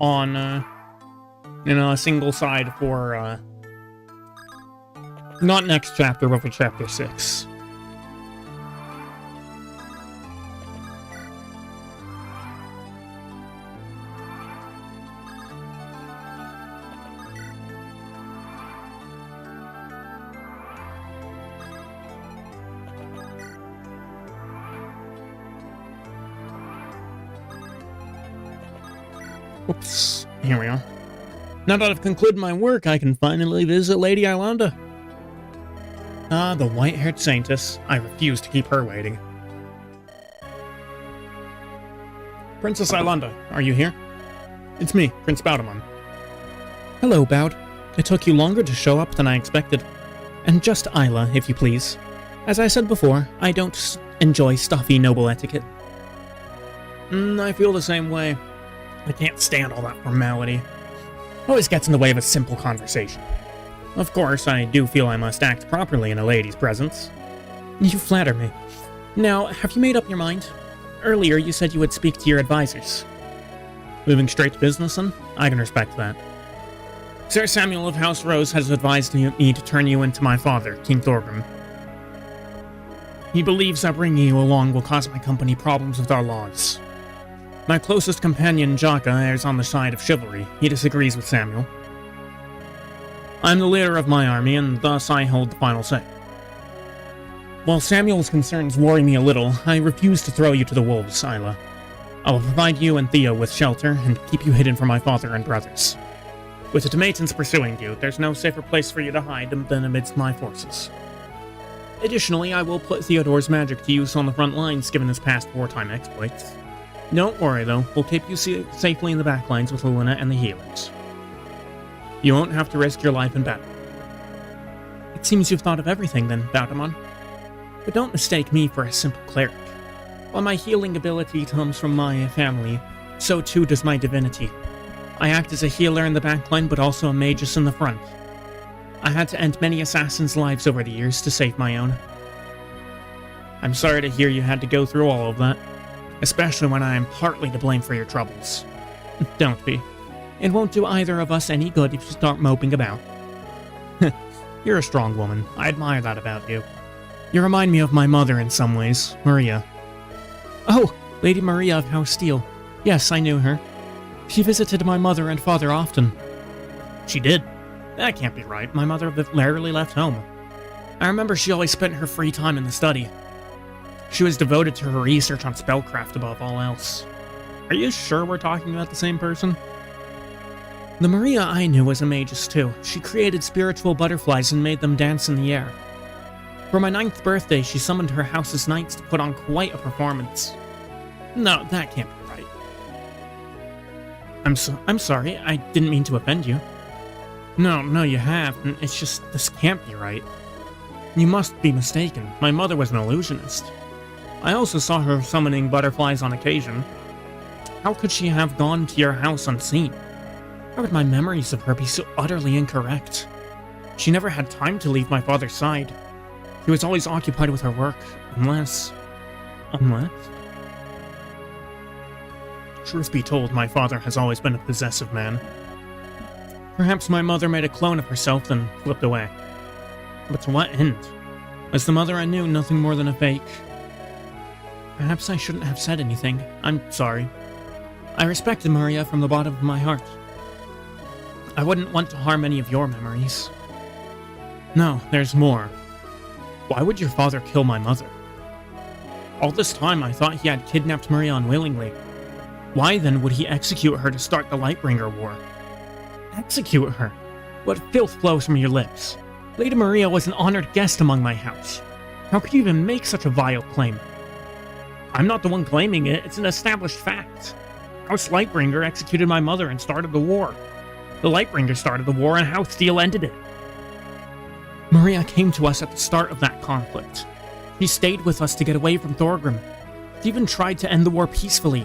on, a single side for, not next chapter, but for chapter 6. Oops, here we are. Now that I've concluded my work, I can finally visit Lady Iolanda. Ah, the white-haired saintess. I refuse to keep her waiting. Princess Iolanda, are you here? It's me, Prince Baudemon. Hello, Baud. It took you longer to show up than I expected. And just Isla, if you please. As I said before, I don't enjoy stuffy noble etiquette. I feel the same way. I can't stand all that formality. Always gets in the way of a simple conversation. Of course, I do feel I must act properly in a lady's presence. You flatter me. Now, have you made up your mind? Earlier, you said you would speak to your advisors. Moving straight to business, then? I can respect that. Sir Samuel of House Rose has advised me to turn you into my father, King Thorgrim. He believes that bringing you along will cause my company problems with our laws. My closest companion, Jaka, errs on the side of chivalry. He disagrees with Samuel. I'm the leader of my army, and thus I hold the final say. While Samuel's concerns worry me a little, I refuse to throw you to the wolves, Isla. I will provide you and Theo with shelter, and keep you hidden from my father and brothers. With the Tomatans pursuing you, there's no safer place for you to hide than amidst my forces. Additionally, I will put Theodore's magic to use on the front lines, given his past wartime exploits. Don't worry, though. We'll keep you safely in the back lines with Luna and the healers. You won't have to risk your life in battle. It seems you've thought of everything, then, Baudemon. But don't mistake me for a simple cleric. While my healing ability comes from my family, so too does my divinity. I act as a healer in the back line, but also a magus in the front. I had to end many assassins' lives over the years to save my own. I'm sorry to hear you had to go through all of that. Especially when I am partly to blame for your troubles. Don't be. It won't do either of us any good if you start moping about. You're a strong woman. I admire that about you. You remind me of my mother in some ways, Maria. Oh, Lady Maria of House Steel. Yes, I knew her. She visited my mother and father often. She did? That can't be right. My mother rarely left home. I remember she always spent her free time in the study. She was devoted to her research on spellcraft above all else. Are you sure we're talking about the same person? The Maria I knew was a magus too. She created spiritual butterflies and made them dance in the air. For my 9th birthday, she summoned her house's knights to put on quite a performance. No, that can't be right. I'm sorry, I didn't mean to offend you. No, you haven't. It's just, this can't be right. You must be mistaken. My mother was an illusionist. I also saw her summoning butterflies on occasion. How could she have gone to your house unseen? How could my memories of her be so utterly incorrect? She never had time to leave my father's side. She was always occupied with her work, unless... Truth be told, my father has always been a possessive man. Perhaps my mother made a clone of herself, then flipped away. But to what end? Was the mother I knew nothing more than a fake? Perhaps I shouldn't have said anything. I'm sorry. I respected Maria from the bottom of my heart. I wouldn't want to harm any of your memories. No, there's more. Why would your father kill my mother? All this time I thought he had kidnapped Maria unwillingly. Why then would he execute her to start the Lightbringer War? Execute her? What filth flows from your lips? Lady Maria was an honored guest among my house. How could you even make such a vile claim? I'm not the one claiming it, it's an established fact. House Lightbringer executed my mother and started the war. The Lightbringer started the war and House Steel ended it. Maria came to us at the start of that conflict. She stayed with us to get away from Thorgrim. She even tried to end the war peacefully.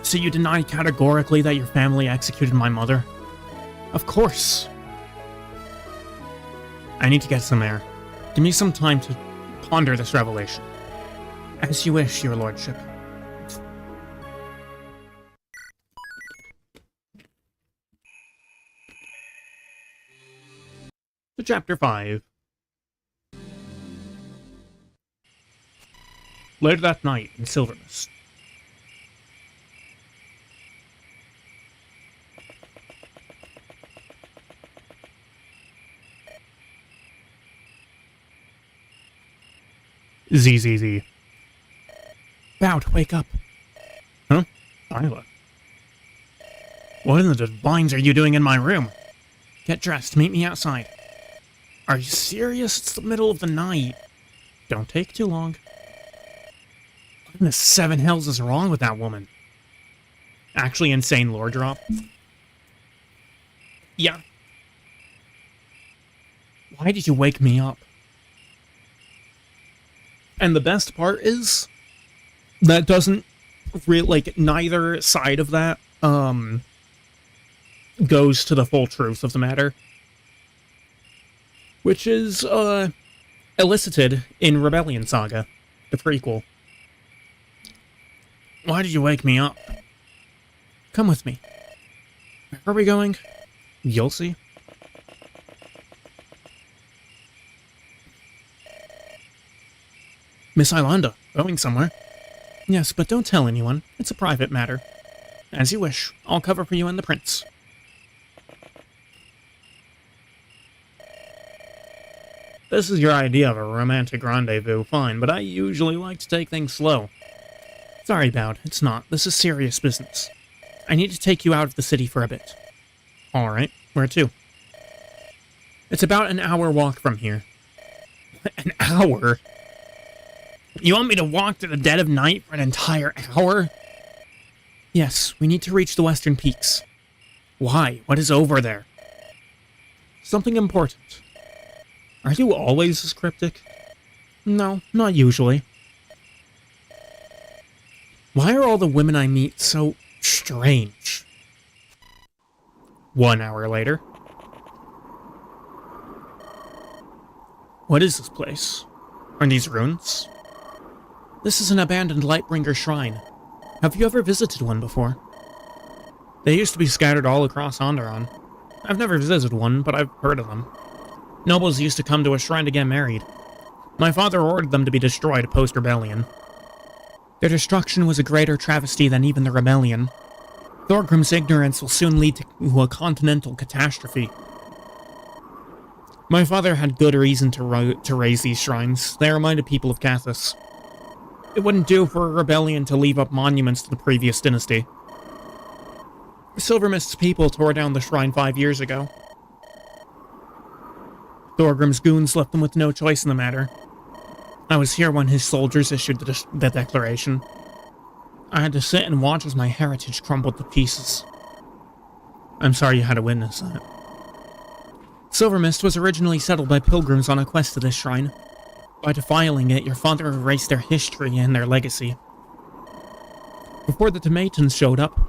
So you deny categorically that your family executed my mother? Of course. I need to get some air. Give me some time to ponder this revelation. As you wish, your lordship. To Chapter 5. Later that night in Silvermist. ZZZ. Bout, wake up. Huh? Isla. What in the divines are you doing in my room? Get dressed, meet me outside. Are you serious? It's the middle of the night. Don't take too long. What in the seven hells is wrong with that woman? Actually insane lore drop. Yeah. Why did you wake me up? And the best part is that doesn't really, like, neither side of that goes to the full truth of the matter, which is elicited in Rebellion Saga, the prequel. Why did you wake me up? Come with me. Where are we going? You'll see. Miss Ilanda, going somewhere? Yes, but don't tell anyone. It's a private matter. As you wish. I'll cover for you and the prince. This is your idea of a romantic rendezvous, fine, but I usually like to take things slow. Sorry, Bout, it's not. This is serious business. I need to take you out of the city for a bit. Alright, where to? It's about an hour walk from here. An hour? You want me to walk to the dead of night for an entire hour? Yes, we need to reach the western peaks. Why? What is over there? Something important. Are you always this cryptic? No, not usually. Why are all the women I meet so strange? 1 hour later. What is this place? Are these ruins? This is an abandoned Lightbringer shrine. Have you ever visited one before? They used to be scattered all across Andaron. I've never visited one, but I've heard of them. Nobles used to come to a shrine to get married. My father ordered them to be destroyed post-rebellion. Their destruction was a greater travesty than even the rebellion. Thorgrim's ignorance will soon lead to a continental catastrophe. My father had good reason to raise these shrines. They reminded people of Cathus. It wouldn't do for a rebellion to leave up monuments to the previous dynasty. Silvermist's people tore down the shrine 5 years ago. Thorgrim's goons left them with no choice in the matter. I was here when his soldiers issued the declaration. I had to sit and watch as my heritage crumbled to pieces. I'm sorry you had to witness that. Silvermist was originally settled by pilgrims on a quest to this shrine. By defiling it, your father erased their history and their legacy. Before the Tomatans showed up,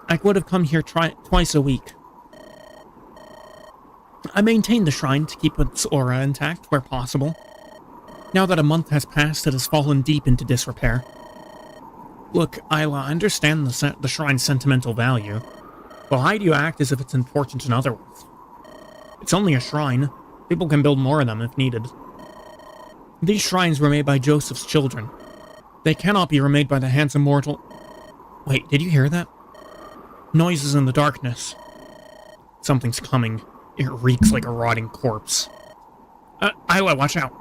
I would have come here twice a week. I maintained the shrine to keep its aura intact where possible. Now that a month has passed, it has fallen deep into disrepair. Look, Isla, I understand the shrine's sentimental value, but why do you act as if it's important in other words? It's only a shrine. People can build more of them if needed. These shrines were made by Joseph's children. They cannot be remade by the hands of mortal... Wait, did you hear that? Noises in the darkness. Something's coming. It reeks like a rotting corpse. Isla, watch out.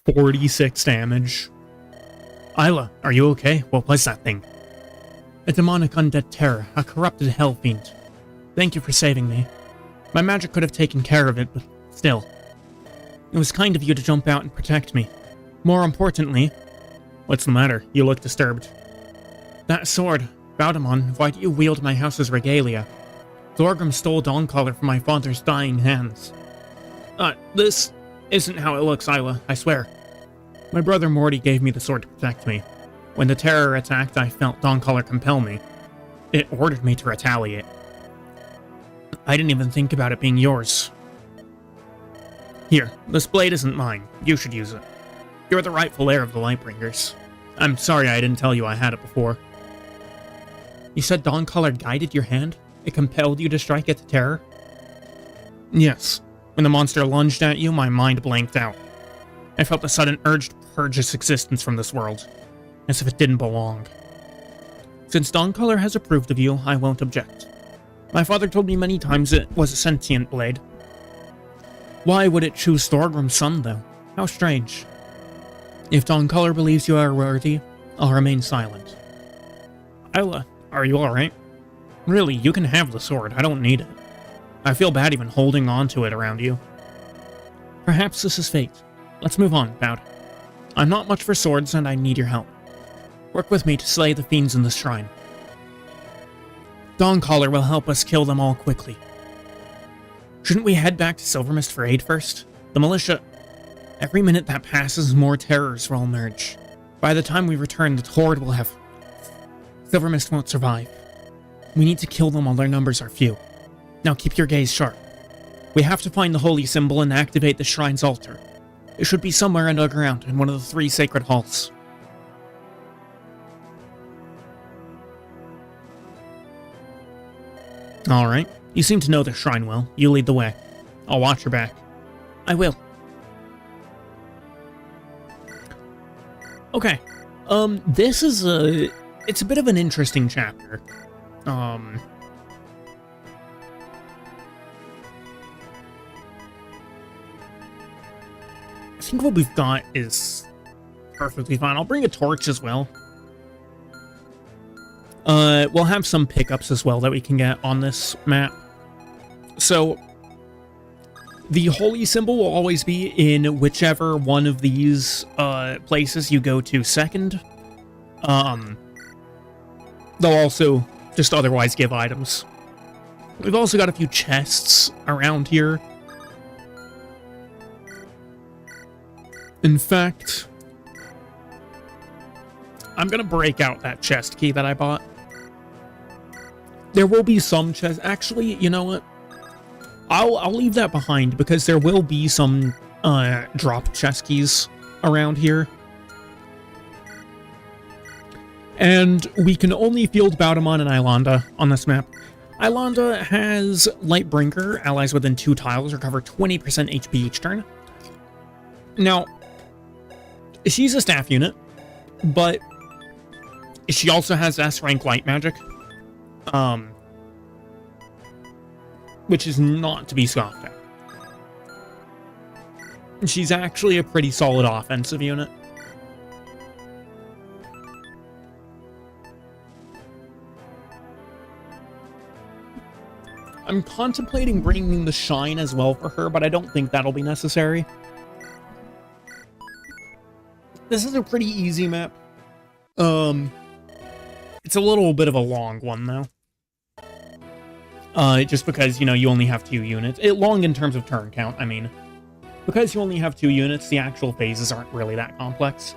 "46 damage. Isla, are you okay? What was that thing? A demonic undead terror, a corrupted hell fiend. Thank you for saving me. My magic could have taken care of it, but still. It was kind of you to jump out and protect me. More importantly... What's the matter? You look disturbed. That sword, Baudemon, why do you wield my house's regalia? Thorgrim stole Dawncaller from my father's dying hands. This... isn't how it looks, Isla, I swear. My brother Morty gave me the sword to protect me. When the terror attacked, I felt Dawncaller compel me. It ordered me to retaliate. I didn't even think about it being yours. Here, this blade isn't mine. You should use it. You're the rightful heir of the Lightbringers. I'm sorry I didn't tell you I had it before. You said Dawncaller guided your hand? It compelled you to strike at the terror? Yes. When the monster lunged at you, my mind blanked out. I felt a sudden urge to purge its existence from this world, as if it didn't belong. Since Dawncaller has approved of you, I won't object. My father told me many times it was a sentient blade. Why would it choose Thorgrim's son, though? How strange. If Dawncaller believes you are worthy, I'll remain silent. Isla, are you alright? Really, you can have the sword. I don't need it. I feel bad even holding on to it around you. Perhaps this is fate. Let's move on, Bowd. I'm not much for swords, and I need your help. Work with me to slay the fiends in the shrine. Dawncaller will help us kill them all quickly. Shouldn't we head back to Silvermist for aid first? The militia... Every minute that passes, more terrors will emerge. By the time we return, the horde will have... Silvermist won't survive. We need to kill them while their numbers are few. Now keep your gaze sharp. We have to find the holy symbol and activate the shrine's altar. It should be somewhere underground in one of the 3 sacred halls. Alright. You seem to know the shrine well. You lead the way. I'll watch your back. I will. Okay. This is a... It's a bit of an interesting chapter. I think what we've got is perfectly fine. I'll bring a torch as well. We'll have some pickups as well that we can get on this map. So, the holy symbol will always be in whichever one of these places you go to second. They'll also just otherwise give items. We've also got a few chests around here. In fact, I'm gonna break out that chest key that I bought. There will be some chests. Actually, you know what? I'll leave that behind because there will be some drop chest keys around here. And we can only field Baudemont and Ilanda on this map. Ilanda has Lightbringer. Allies within 2 tiles recover 20% HP each turn. Now, she's a staff unit, but she also has S-rank light magic. Which is not to be scoffed at. She's actually a pretty solid offensive unit. I'm contemplating bringing the Shine as well for her, but I don't think that'll be necessary. This is a pretty easy map. It's a little bit of a long one, though. Just because, you know, you only have 2 units. Long in terms of turn count, I mean. Because you only have 2 units, the actual phases aren't really that complex.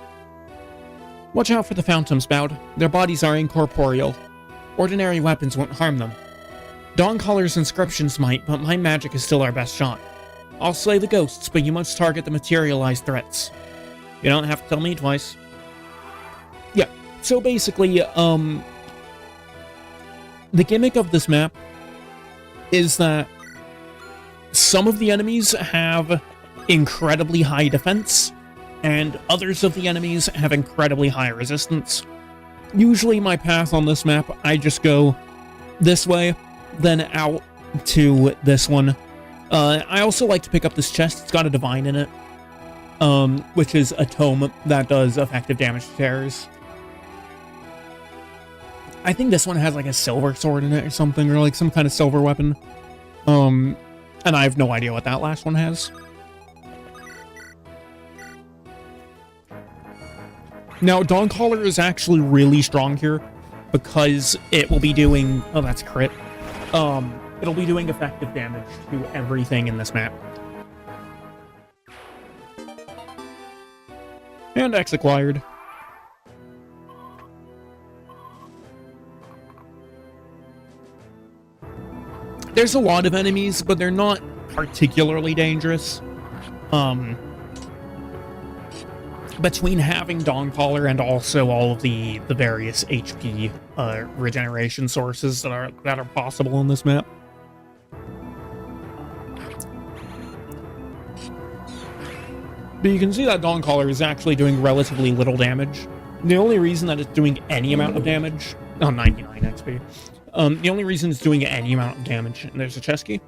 Watch out for the phantoms, Bowd. Their bodies are incorporeal. Ordinary weapons won't harm them. Dawncaller's inscriptions might, but my magic is still our best shot. I'll slay the ghosts, but you must target the materialized threats. You don't have to tell me twice. Yeah, so basically, the gimmick of this map is that some of the enemies have incredibly high defense, and others of the enemies have incredibly high resistance. Usually my path on this map, I just go this way, then out to this one. I also like to pick up this chest. It's got a divine in it, which is a tome that does effective damage to terrors. I think this one has like a silver sword in it or something, or like some kind of silver weapon. And I have no idea what that last one has. Now, Dawncaller is actually really strong here because it will be doing... Oh, that's a crit. It'll be doing effective damage to everything in this map. And X acquired. There's a lot of enemies, but they're not particularly dangerous. Between having Dawncaller and also all of the various HP regeneration sources that are possible in this map. But you can see that Dawncaller is actually doing relatively little damage. The only reason that it's doing any amount of damage... Oh, 99 XP. The only reason it's doing any amount of damage... And there's a chest key.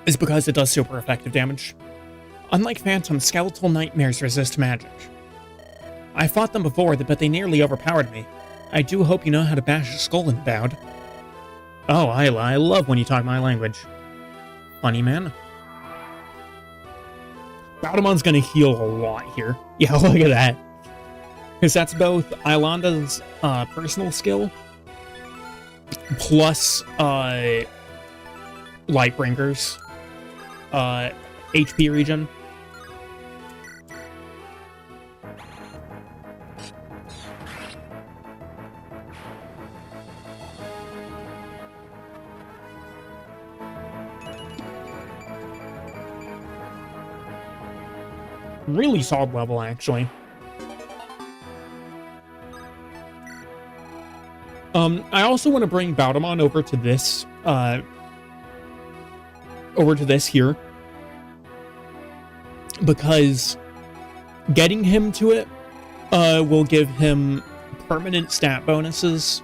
Is because it does super effective damage. Unlike Phantom, skeletal nightmares resist magic. I fought them before, but they nearly overpowered me. I do hope you know how to bash a skull in bout. Oh, I love when you talk my language. Funny man. Baudamon's gonna heal a lot here. Yeah, look at that. Because that's both Yolanda's personal skill plus Lightbringer's HP regen. Really solid level, actually. I also want to bring Baudamon over to this, here. Because getting him to it, will give him permanent stat bonuses,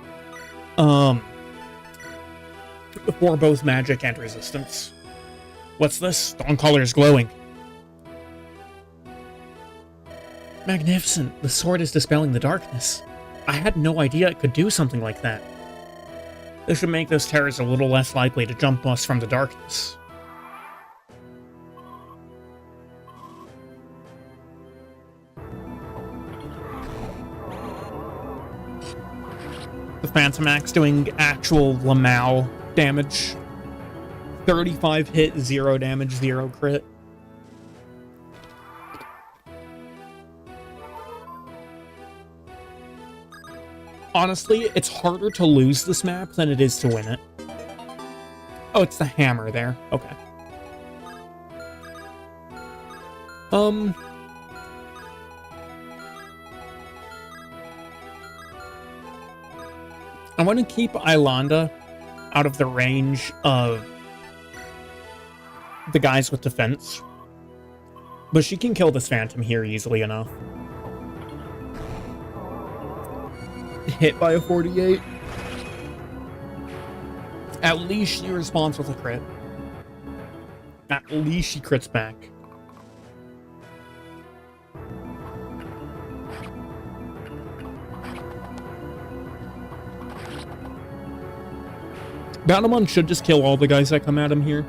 for both magic and resistance. What's this? Dawncaller is glowing. Magnificent. The sword is dispelling the darkness. I had no idea it could do something like that. This should make those terrors a little less likely to jump us from the darkness. The Phantom Axe doing actual Lamau damage. 35 hit, 0 damage, 0 crit. Honestly, it's harder to lose this map than it is to win it. Oh, it's the hammer there. Okay. I want to keep Yolanda out of the range of the guys with defense. But she can kill this Phantom here easily enough. Hit by a 48. At least she responds with a crit. At least she crits back. Baudamon should just kill all the guys that come at him here.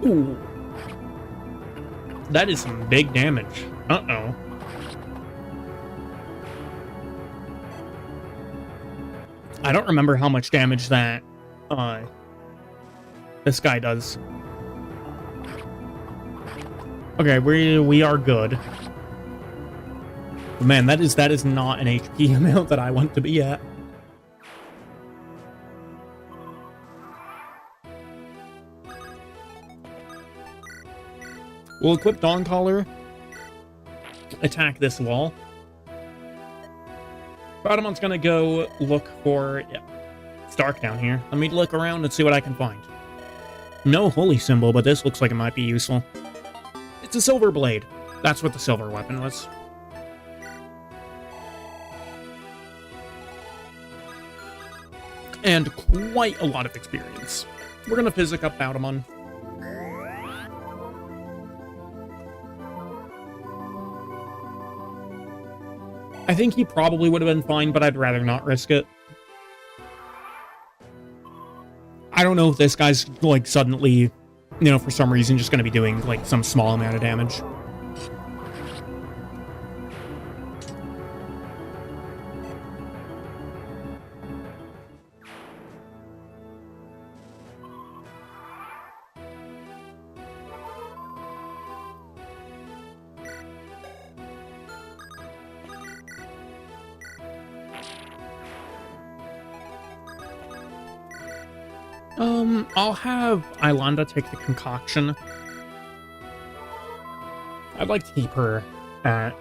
Ooh. That is some big damage. Uh-oh. I don't remember how much damage that, this guy does. Okay, we are good. Man, that is not an HP amount that I want to be at. We'll equip Dawncaller. Attack this wall. Baudamon's gonna go look for... Yeah, it's dark down here. Let me look around and see what I can find. No holy symbol, but this looks like it might be useful. It's a silver blade. That's what the silver weapon was. And quite a lot of experience. We're gonna physic up Baudamon. I think he probably would have been fine, but I'd rather not risk it. I don't know if this guy's, like, suddenly, you know, for some reason just going to be doing, like, some small amount of damage. I'll have Ilanda take the concoction. I'd like to keep her at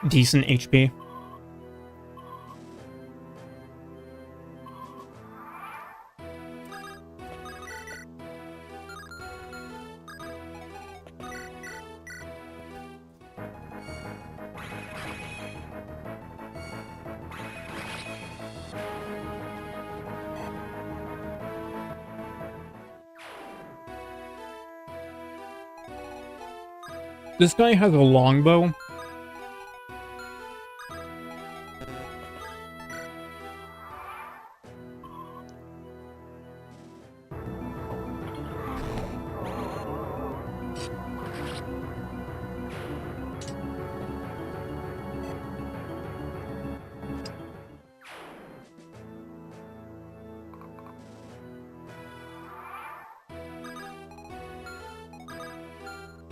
decent HP. This guy has a longbow.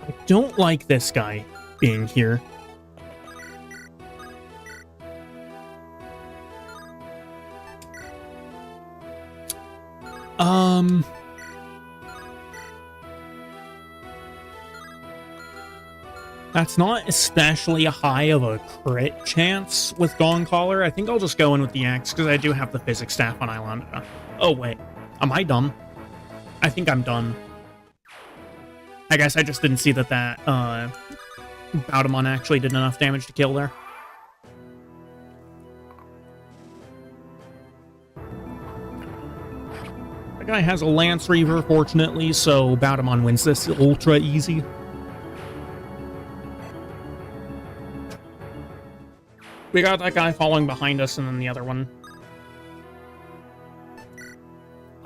I don't like this guy being here. That's not especially high of a crit chance with Dawncaller. I think I'll just go in with the axe because I do have the physics staff on Islanda. Oh wait, am I done? I think I'm done. I guess I just didn't see that Bautamon actually did enough damage to kill there. That guy has a Lance Reaver, fortunately, so Bautamon wins this ultra easy. We got that guy following behind us, and then the other one.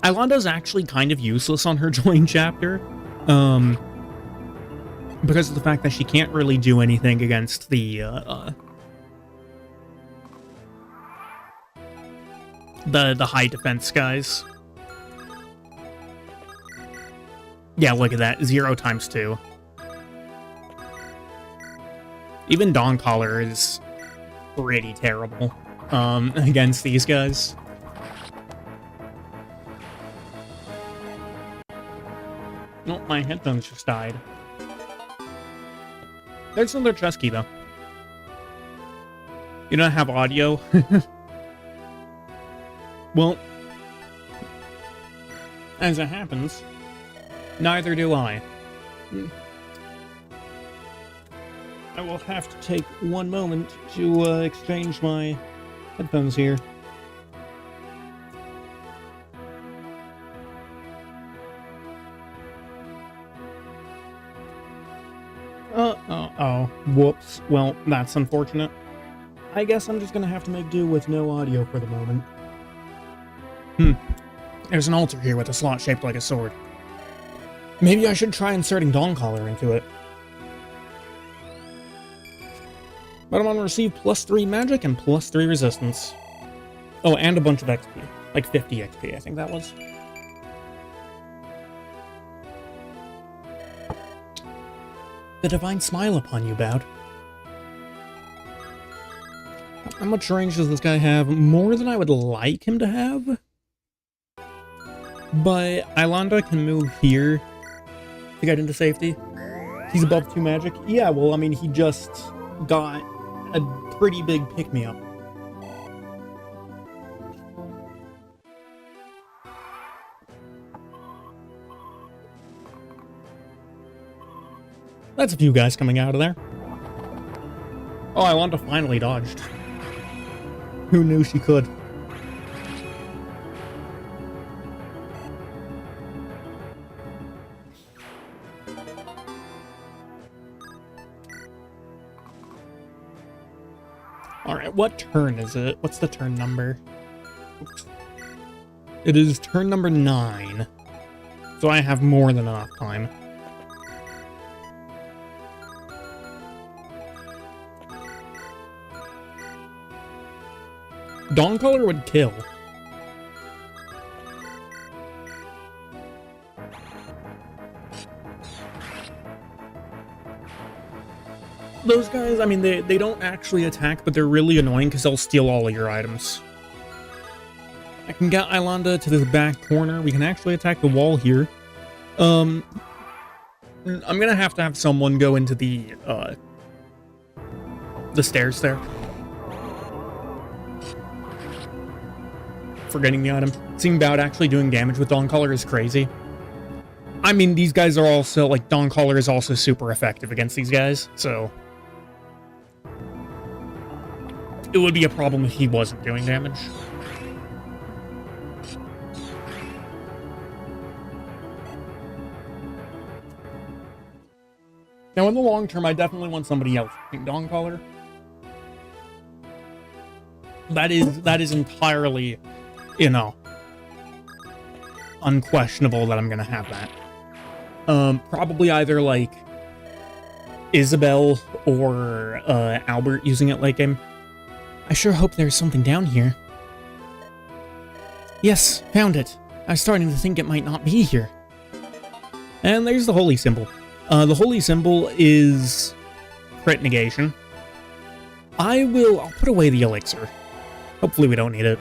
Ilanda's actually kind of useless on her join chapter. Because of the fact that she can't really do anything against the high defense guys. Yeah, look at that. 0 times 2. Even Dawncaller is pretty terrible against these guys. Nope, my headphones just died. There's another chest key, though. You don't have audio? Well, as it happens, neither do I. I will have to take one moment to exchange my headphones here. Oh, whoops. Well, that's unfortunate. I guess I'm just gonna have to make do with no audio for the moment. There's an altar here with a slot shaped like a sword. Maybe I should try inserting Dawncaller into it. But I'm gonna receive +3 magic and +3 resistance. Oh, and a bunch of XP. Like 50 XP, I think that was. The divine smile upon you, Bout. How much range does this guy have? More than I would like him to have. But Ilanda can move here to get into safety. He's above 2 magic. Yeah, well, I mean, he just got a pretty big pick-me-up. That's a few guys coming out of there. Oh, Ilanda finally dodged. Who knew she could? Alright, what turn is it? What's the turn number? Oops. It is turn number 9. So I have more than enough time. Dawncaller would kill. Those guys, I mean, they don't actually attack, but they're really annoying because they'll steal all of your items. I can get Ilanda to the back corner. We can actually attack the wall here. I'm gonna have to have someone go into the stairs there. Forgetting the item. Seeing Bout actually doing damage with Dawncaller is crazy. I mean, these guys are also, like, Dawncaller is also super effective against these guys, so... it would be a problem if he wasn't doing damage. Now, in the long term, I definitely want somebody else using Dawncaller. That is entirely, you know, unquestionable that I'm gonna have that. Probably either, like, Isabel or Albert using it late game. I sure hope there's something down here. Yes, found it. I was starting to think it might not be here. And there's the holy symbol. The holy symbol is crit negation. I'll put away the elixir. Hopefully we don't need it.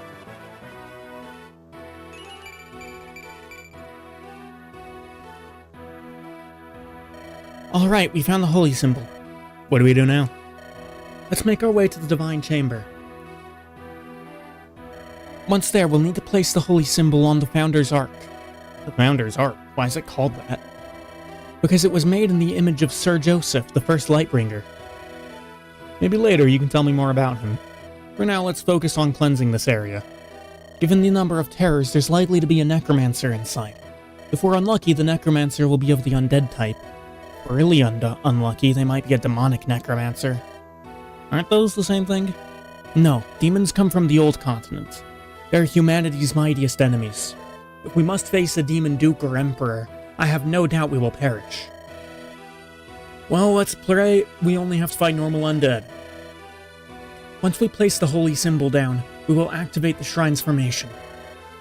Alright, we found the holy symbol. What do we do now? Let's make our way to the divine chamber. Once there, we'll need to place the holy symbol on the Founder's Ark. The Founder's Ark? Why is it called that? Because it was made in the image of Sir Joseph, the first Lightbringer. Maybe later you can tell me more about him. For now, let's focus on cleansing this area. Given the number of terrors, there's likely to be a necromancer inside. If we're unlucky, the necromancer will be of the undead type. If we're really unlucky, they might be a demonic necromancer. Aren't those the same thing? No, demons come from the old continent. They're humanity's mightiest enemies. If we must face a demon duke or emperor, I have no doubt we will perish. Well, let's pray we only have to fight normal undead. Once we place the holy symbol down, we will activate the shrine's formation.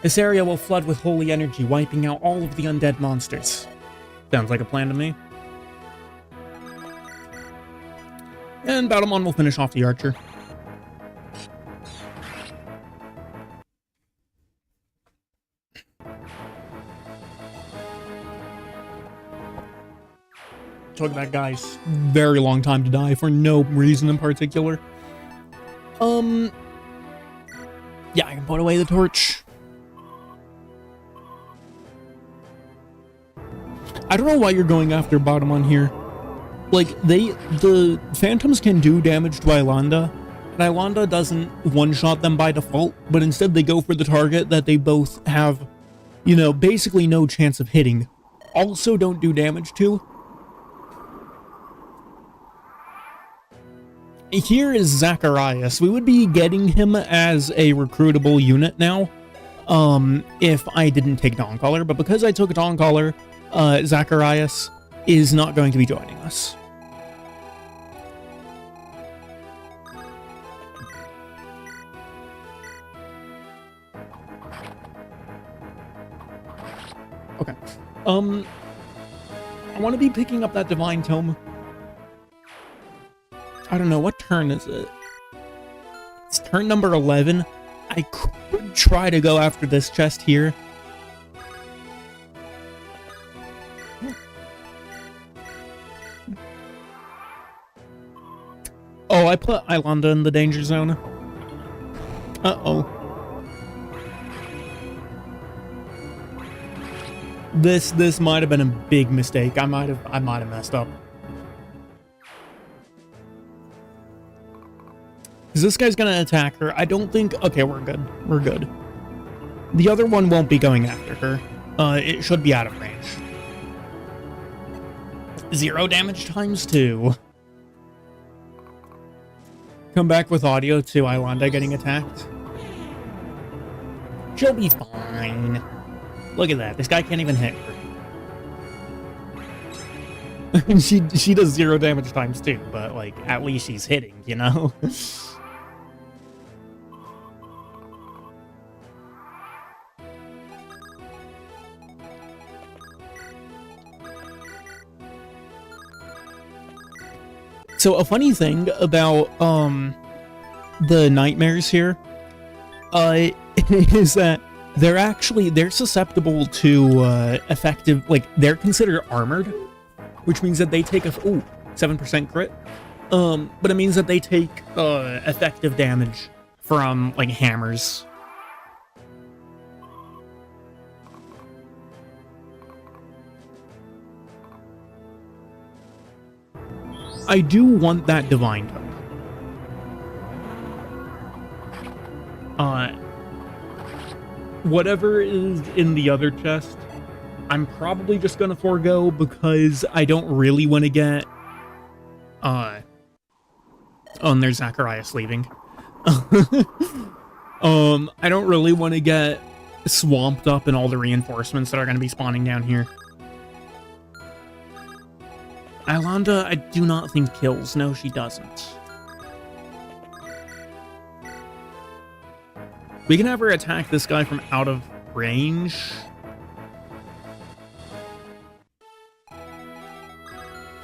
This area will flood with holy energy, wiping out all of the undead monsters. Sounds like a plan to me. And Battlemon will finish off the archer. Took that guy's very long time to die for no reason in particular. Yeah, I can put away the torch. I don't know why you're going after Battlemon here. Like, the Phantoms can do damage to Ilanda, and Ilanda doesn't one-shot them by default, but instead they go for the target that they both have, you know, basically no chance of hitting. Also don't do damage to. Here is Zacharias. We would be getting him as a recruitable unit now, if I didn't take Dawncaller, but because I took Dawncaller, Zacharias is not going to be joining us. Okay. I want to be picking up that Divine Tome. I don't know, what turn is it? It's turn number 11. I could try to go after this chest here. Oh, I put Ilanda in the danger zone. Uh-oh. This might have been a big mistake. I might have messed up. Is this guy's gonna attack her? I don't think... Okay, we're good. We're good. The other one won't be going after her. It should be out of range. 0 damage times 2. Come back with audio to Ilanda getting attacked. She'll be fine. Look at that. This guy can't even hit her. she does 0 damage times 2, but, like, at least she's hitting, you know? So a funny thing about the nightmares here is that they're susceptible to effective, like, they're considered armored, which means that they take a 7% crit. But it means that they take effective damage from, like, hammers. I do want that divine token. Whatever is in the other chest, I'm probably just gonna forego because I don't really want to get... Oh, and there's Zacharias leaving. I don't really want to get swamped up in all the reinforcements that are going to be spawning down here. Ilonda, I do not think kills. No, she doesn't. We can have her attack this guy from out of range.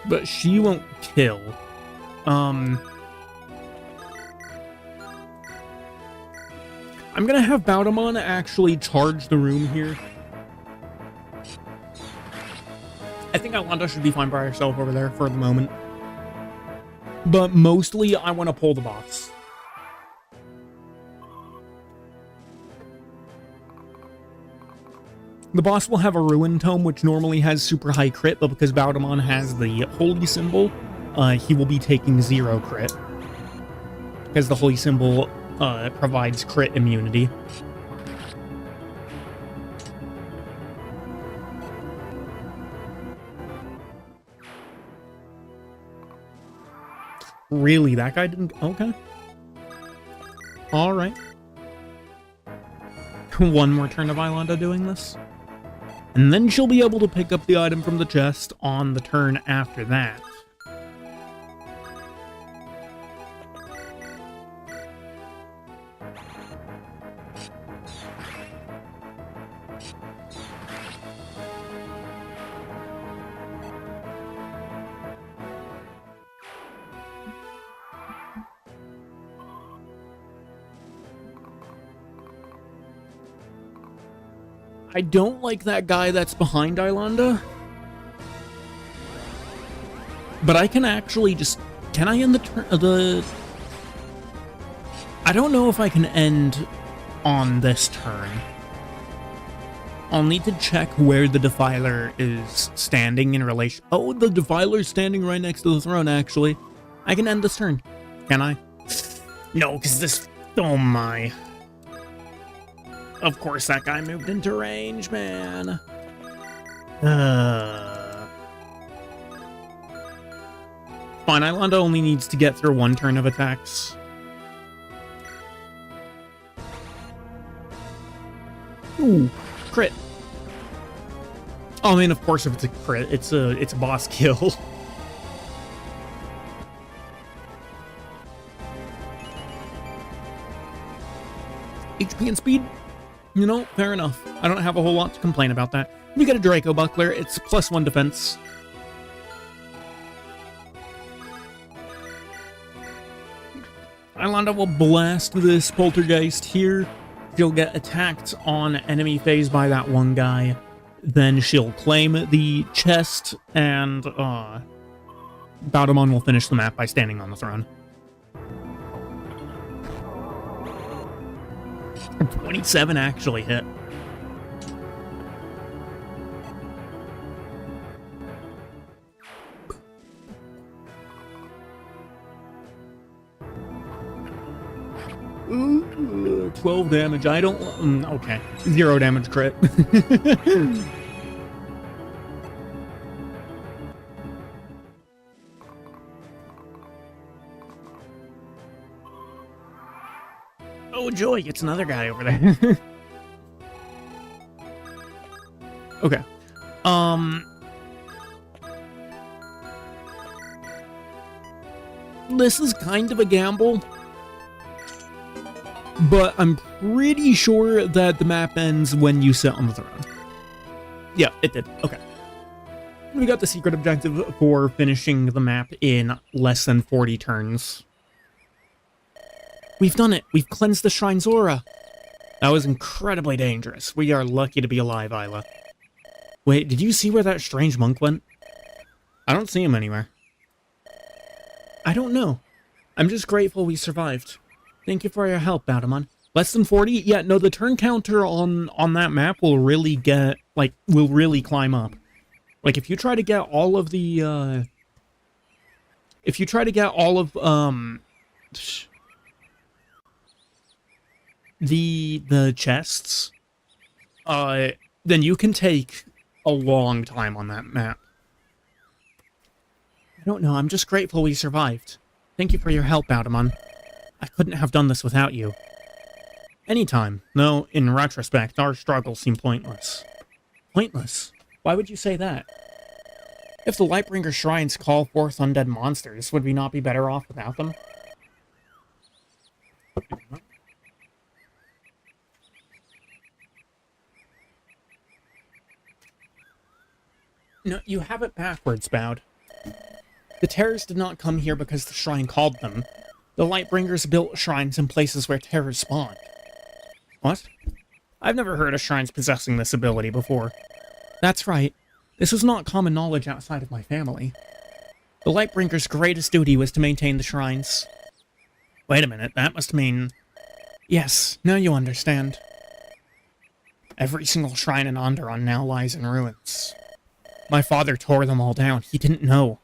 But she won't kill. I'm gonna have Baudamon actually charge the room here. I think Ilonda should be fine by herself over there for the moment. But mostly, I want to pull the boss. The boss will have a Ruin Tome, which normally has super high crit, but because Baudamon has the Holy Symbol, he will be taking 0 crit. Because the Holy Symbol provides crit immunity. Really? That guy didn't... Okay. Alright. One more turn of Ilonda doing this. And then she'll be able to pick up the item from the chest on the turn after that. I don't like that guy that's behind Ilonda. But I can actually just... Can I end the turn? I don't know if I can end on this turn. I'll need to check where the Defiler is standing in relation... Oh, the Defiler's standing right next to the throne, actually. I can end this turn. Can I? No, because this... Oh my... Of course that guy moved into range, man. Fine, Ilonda only needs to get through 1 turn of attacks. Ooh, crit. Oh, I mean, of course if it's a crit, it's a boss kill. HP and speed? You know, fair enough. I don't have a whole lot to complain about that. We get a Draco Buckler. It's +1 defense. Ilonda will blast this Poltergeist here. She'll get attacked on enemy phase by that one guy. Then she'll claim the chest, and Baudamon will finish the map by standing on the throne. 27 actually hit. Ooh, 12 damage. I don't... okay. 0 damage crit. Oh, joy, it's another guy over there. Okay. This is kind of a gamble, but I'm pretty sure that the map ends when you sit on the throne. Yeah, it did. Okay. We got the secret objective for finishing the map in less than 40 turns. We've done it. We've cleansed the Shrine's aura. That was incredibly dangerous. We are lucky to be alive, Isla. Wait, did you see where that strange monk went? I don't see him anywhere. I don't know. I'm just grateful we survived. Thank you for your help, Batamon. Less than 40? Yeah, no, the turn counter on that map will really get, like, will really climb up. Like, if you try to get all of the, if you try to get all of, the chests, then you can take a long time on that map. I don't know, I'm just grateful we survived. Thank you for your help, Batamon. I couldn't have done this without you. Anytime, though, in retrospect, our struggles seem pointless. Pointless? Why would you say that? If the Lightbringer shrines call forth undead monsters, would we not be better off without them? No, you have it backwards, Bowed. The terrors did not come here because the shrine called them. The Lightbringers built shrines in places where terrors spawned. What? I've never heard of shrines possessing this ability before. That's right. This was not common knowledge outside of my family. The Lightbringer's greatest duty was to maintain the shrines. Wait a minute, that must mean... Yes, now you understand. Every single shrine in Andaron now lies in ruins. My father tore them all down. He didn't know.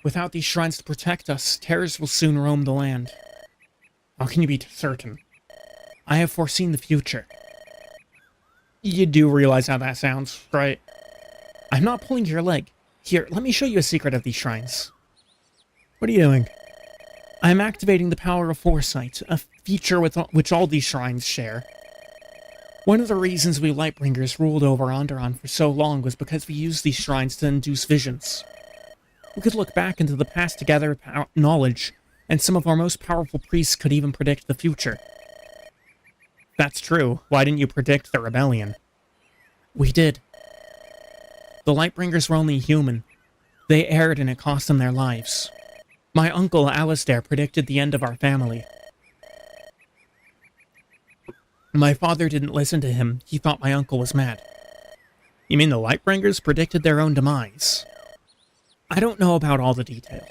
Without these shrines to protect us, terrors will soon roam the land. How can you be certain? I have foreseen the future. You do realize how that sounds, right? I'm not pulling your leg. Here, let me show you a secret of these shrines. What are you doing? I'm activating the power of foresight, a feature which all these shrines share. One of the reasons we Lightbringers ruled over Andaron for so long was because we used these shrines to induce visions. We could look back into the past to gather knowledge, and some of our most powerful priests could even predict the future. That's true. Why didn't you predict the rebellion? We did. The Lightbringers were only human. They erred and it cost them their lives. My uncle, Alistair, predicted the end of our family. My father didn't listen to him. He thought my uncle was mad. You mean the Lightbringers predicted their own demise? I don't know about all the details.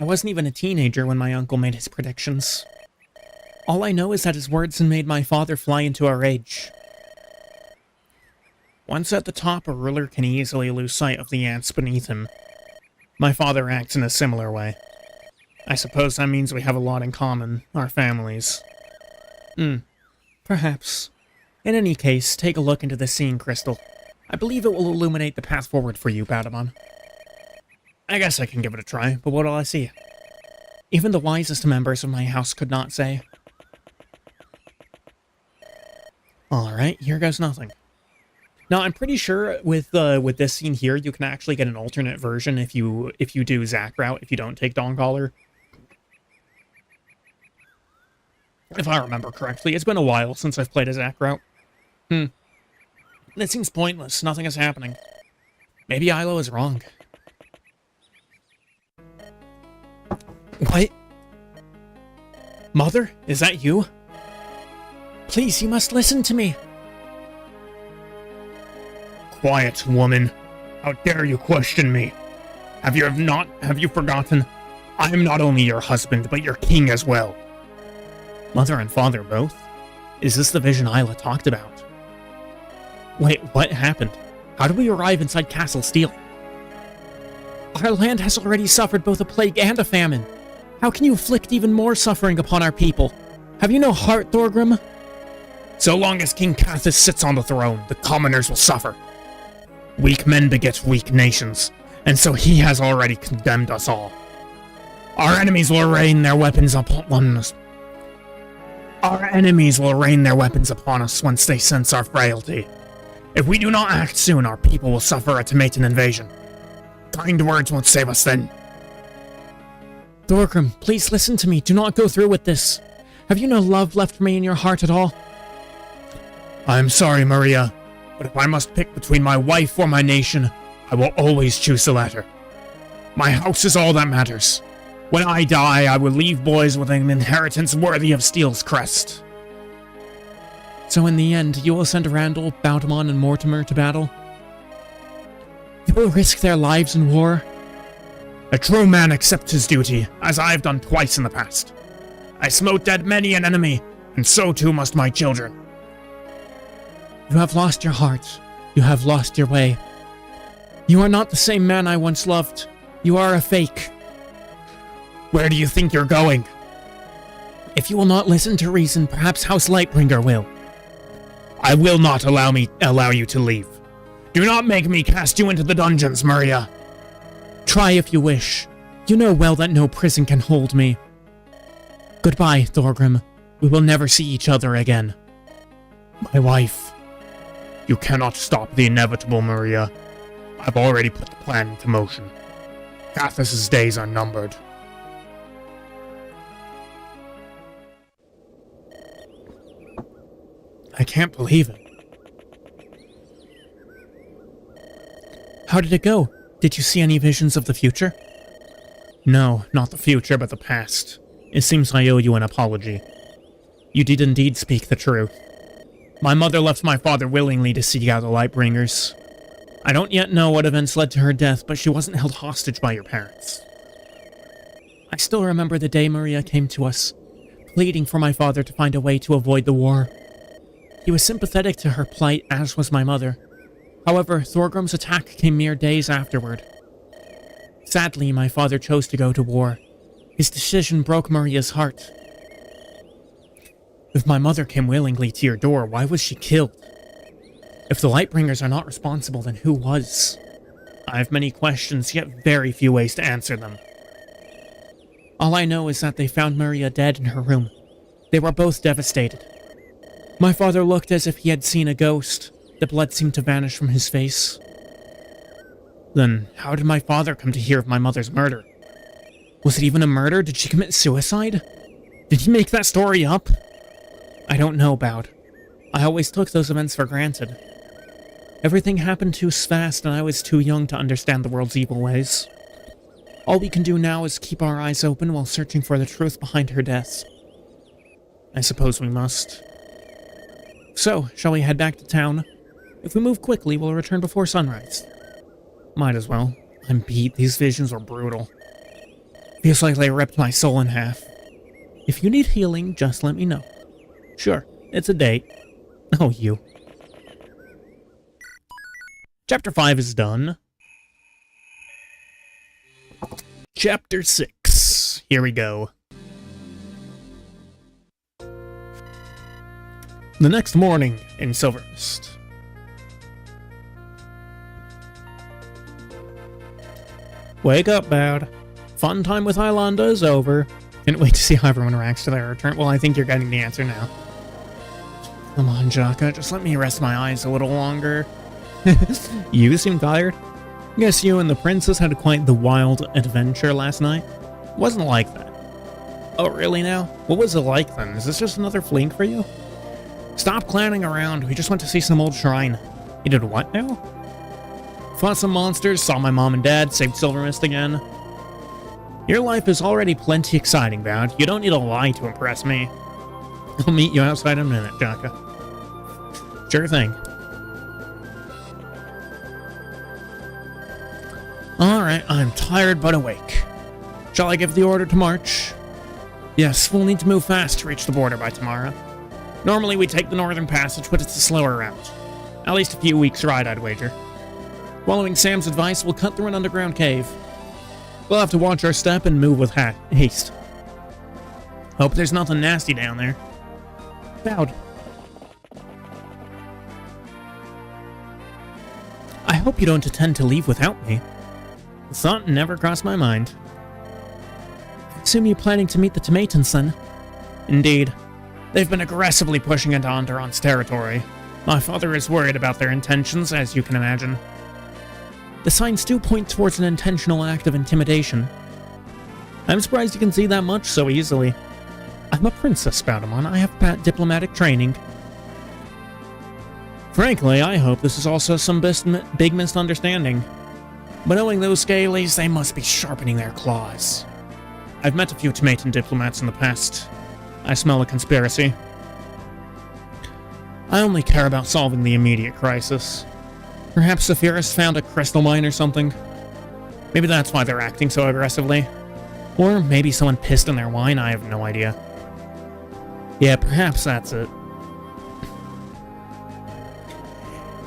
I wasn't even a teenager when my uncle made his predictions. All I know is that his words had made my father fly into a rage. Once at the top, a ruler can easily lose sight of the ants beneath him. My father acts in a similar way. I suppose that means we have a lot in common, our families. Perhaps. In any case, take a look into the seeing crystal. I believe it will illuminate the path forward for you, Batamon. I guess I can give it a try, but what'll I see? Even the wisest members of my house could not say. Alright, here goes nothing. Now, I'm pretty sure with this scene here, you can actually get an alternate version if you do Zack route, if you don't take Dawncaller. If I remember correctly. It's been a while since I've played a Zack route. It seems pointless. Nothing is happening. Maybe Ilo is wrong. What? Mother? Is that you? Please, you must listen to me. Quiet, woman. How dare you question me? Have you forgotten? I am not only your husband, but your king as well. Mother and father both? Is this the vision Isla talked about? Wait, what happened? How did we arrive inside Castle Steel? Our land has already suffered both a plague and a famine. How can you inflict even more suffering upon our people? Have you no heart, Thorgrim? So long as King Cathis sits on the throne, the commoners will suffer. Weak men beget weak nations, and so he has already condemned us all. Our enemies will rain their weapons upon us. Our enemies will rain their weapons upon us once they sense our frailty. If we do not act soon, our people will suffer a Tomatan invasion. Kind words won't save us then. Thorgrim, please listen to me. Do not go through with this. Have you no love left for me in your heart at all? I'm sorry, Maria, but if I must pick between my wife or my nation, I will always choose the latter. My house is all that matters. When I die, I will leave boys with an inheritance worthy of Steel's crest. So in the end, you will send Randall, Baudemont, and Mortimer to battle? You will risk their lives in war? A true man accepts his duty, as I have done twice in the past. I smote dead many an enemy, and so too must my children. You have lost your heart. You have lost your way. You are not the same man I once loved. You are a fake. Where do you think you're going? If you will not listen to reason, perhaps House Lightbringer will. I will not allow you to leave. Do not make me cast you into the dungeons, Maria. Try if you wish. You know well that no prison can hold me. Goodbye, Thorgrim. We will never see each other again. My wife. You cannot stop the inevitable, Maria. I've already put the plan into motion. Cathas's days are numbered. I can't believe it. How did it go? Did you see any visions of the future? No, not the future, but the past. It seems I owe you an apology. You did indeed speak the truth. My mother left my father willingly to seek out the Lightbringers. I don't yet know what events led to her death, but she wasn't held hostage by your parents. I still remember the day Maria came to us, pleading for my father to find a way to avoid the war. He was sympathetic to her plight, as was my mother. However, Thorgrim's attack came mere days afterward. Sadly, my father chose to go to war. His decision broke Maria's heart. If my mother came willingly to your door, why was she killed? If the Lightbringers are not responsible, then who was? I have many questions, yet very few ways to answer them. All I know is that they found Maria dead in her room. They were both devastated. My father looked as if he had seen a ghost. The blood seemed to vanish from his face. Then, how did my father come to hear of my mother's murder? Was it even a murder? Did she commit suicide? Did he make that story up? I don't know, Baud. I always took those events for granted. Everything happened too fast, and I was too young to understand the world's evil ways. All we can do now is keep our eyes open while searching for the truth behind her death. I suppose we must. So, shall we head back to town? If we move quickly, we'll return before sunrise. Might as well. I'm beat. These visions were brutal. Feels like they ripped my soul in half. If you need healing, just let me know. Sure, it's a date. Oh, you. Chapter 5 is done. Chapter 6. Here we go. The next morning in Silvermist. Wake up, Baud. Fun time with Highlander is over. Can't wait to see how everyone reacts to their return. Well, I think you're getting the answer now. Come on, Jaka, just let me rest my eyes a little longer. You seem tired. Guess you and the princess had quite the wild adventure last night. Wasn't like that. Oh, really now? What was it like then? Is this just another fling for you? Stop clowning around. We just went to see some old shrine. You did what now? Fought some monsters, saw my mom and dad, saved Silvermist again. Your life is already plenty exciting, Baud. You don't need a lie to impress me. I'll meet you outside in a minute, Jaka. Sure thing. Alright, I'm tired but awake. Shall I give the order to march? Yes, we'll need to move fast to reach the border by tomorrow. Normally we take the northern passage, but it's a slower route. At least a few weeks' ride, I'd wager. Following Sam's advice, we'll cut through an underground cave. We'll have to watch our step and move with haste. Hope there's nothing nasty down there. Baud. I hope you don't intend to leave without me. The thought never crossed my mind. I assume you're planning to meet the Tomatons then? Indeed. They've been aggressively pushing into Andaron's territory. My father is worried about their intentions, as you can imagine. The signs do point towards an intentional act of intimidation. I'm surprised you can see that much so easily. I'm a princess, Baudemont. I have diplomatic training. Frankly, I hope this is also some big misunderstanding. But knowing those Scalies, they must be sharpening their claws. I've met a few Tomaton diplomats in the past. I smell a conspiracy. I only care about solving the immediate crisis. Perhaps Sephiroth found a crystal mine or something. Maybe that's why they're acting so aggressively. Or maybe someone pissed in their wine, I have no idea. Yeah, perhaps that's it.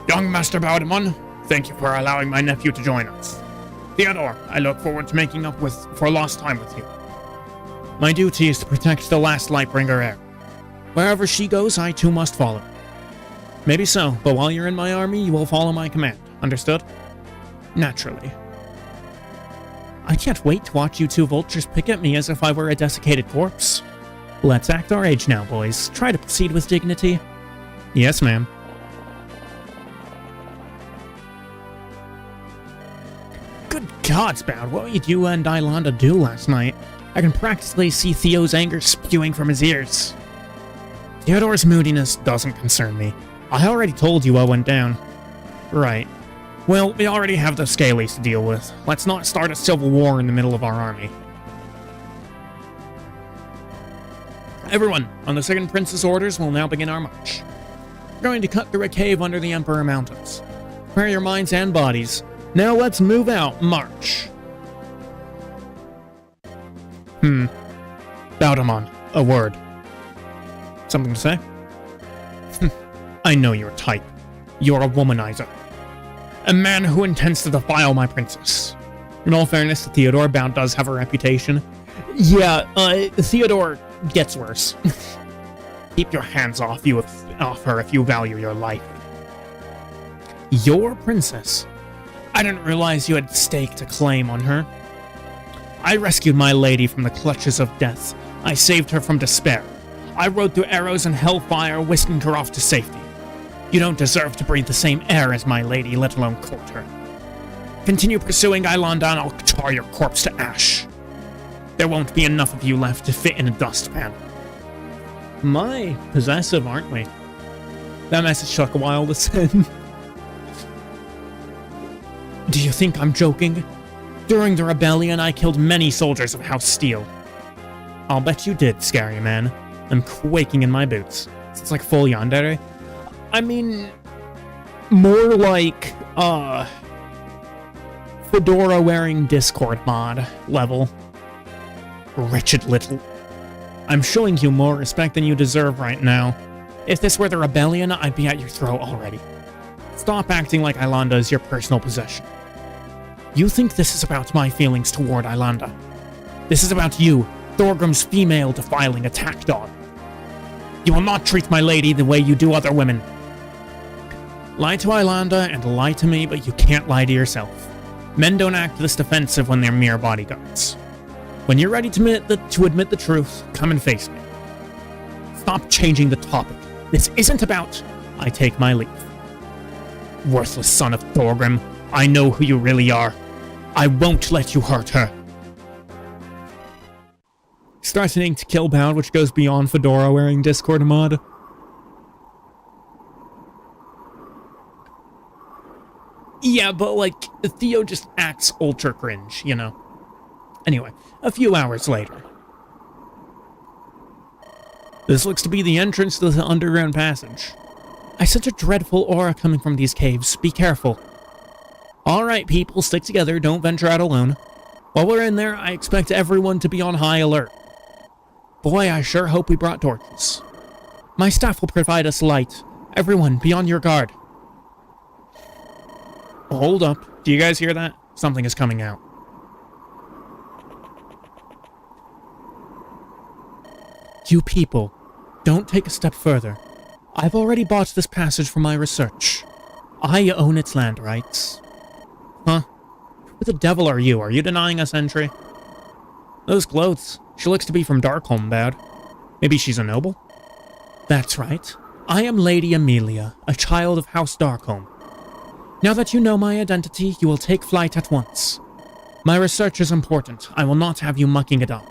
Young Master Baudemon, thank you for allowing my nephew to join us. Theodore, I look forward to making up for lost time with you. My duty is to protect the last Lightbringer heir. Wherever she goes, I too must follow. Maybe so, but while you're in my army, you will follow my command. Understood? Naturally. I can't wait to watch you two vultures pick at me as if I were a desiccated corpse. Let's act our age now, boys. Try to proceed with dignity. Yes, ma'am. Good God, Spout, what did you and Ilanda do last night? I can practically see Theo's anger spewing from his ears. Theodore's moodiness doesn't concern me. I already told you what went down. Right. Well, we already have the Scalies to deal with. Let's not start a civil war in the middle of our army. Everyone, on the Second Prince's orders, we'll now begin our march. We're going to cut through a cave under the Emperor Mountains. Prepare your minds and bodies. Now let's move out. March. Baudemon, a word. Something to say? I know your type. You're a womanizer. A man who intends to defile my princess. In all fairness to Theodore, Bound does have a reputation. Yeah, Theodore gets worse. Keep your hands off her if you value your life. Your princess? I didn't realize you had stake to claim on her. I rescued my lady from the clutches of death. I saved her from despair. I rode through arrows and hellfire, whisking her off to safety. You don't deserve to breathe the same air as my lady, let alone court her. Continue pursuing Ilanda and I'll tar your corpse to ash. There won't be enough of you left to fit in a dustpan. My, possessive, aren't we? That message took a while to send. Do you think I'm joking? During the rebellion, I killed many soldiers of House Steel. I'll bet you did, scary man. I'm quaking in my boots. It's like full yandere. I mean, more like, fedora-wearing Discord mod level. Wretched little... I'm showing you more respect than you deserve right now. If this were the rebellion, I'd be at your throat already. Stop acting like Ilanda is your personal possession. You think this is about my feelings toward Ilanda. This is about you, Thorgrim's female defiling attack dog. You will not treat my lady the way you do other women. Lie to Ilanda and lie to me, but you can't lie to yourself. Men don't act this defensive when they're mere bodyguards. When you're ready to admit the truth, come and face me. Stop changing the topic. This isn't about... I take my leave. Worthless son of Thorgrim, I know who you really are. I won't let you hurt her. Threatening to kill Bound, which goes beyond Fedora wearing Discord mod. Yeah, but like, Theo just acts ultra cringe, you know? Anyway, a few hours later. This looks to be the entrance to the underground passage. I sense a dreadful aura coming from these caves. Be careful. Alright, people, stick together. Don't venture out alone. While we're in there, I expect everyone to be on high alert. Boy, I sure hope we brought torches. My staff will provide us light. Everyone, be on your guard. Hold up. Do you guys hear that? Something is coming out. You people, don't take a step further. I've already bought this passage for my research. I own its land rights. Huh? Who the devil are you? Are you denying us entry? Those clothes. She looks to be from Darkholm, Bad. Maybe she's a noble? That's right. I am Lady Amelia, a child of House Darkholm. Now that you know my identity, you will take flight at once. My research is important. I will not have you mucking it up.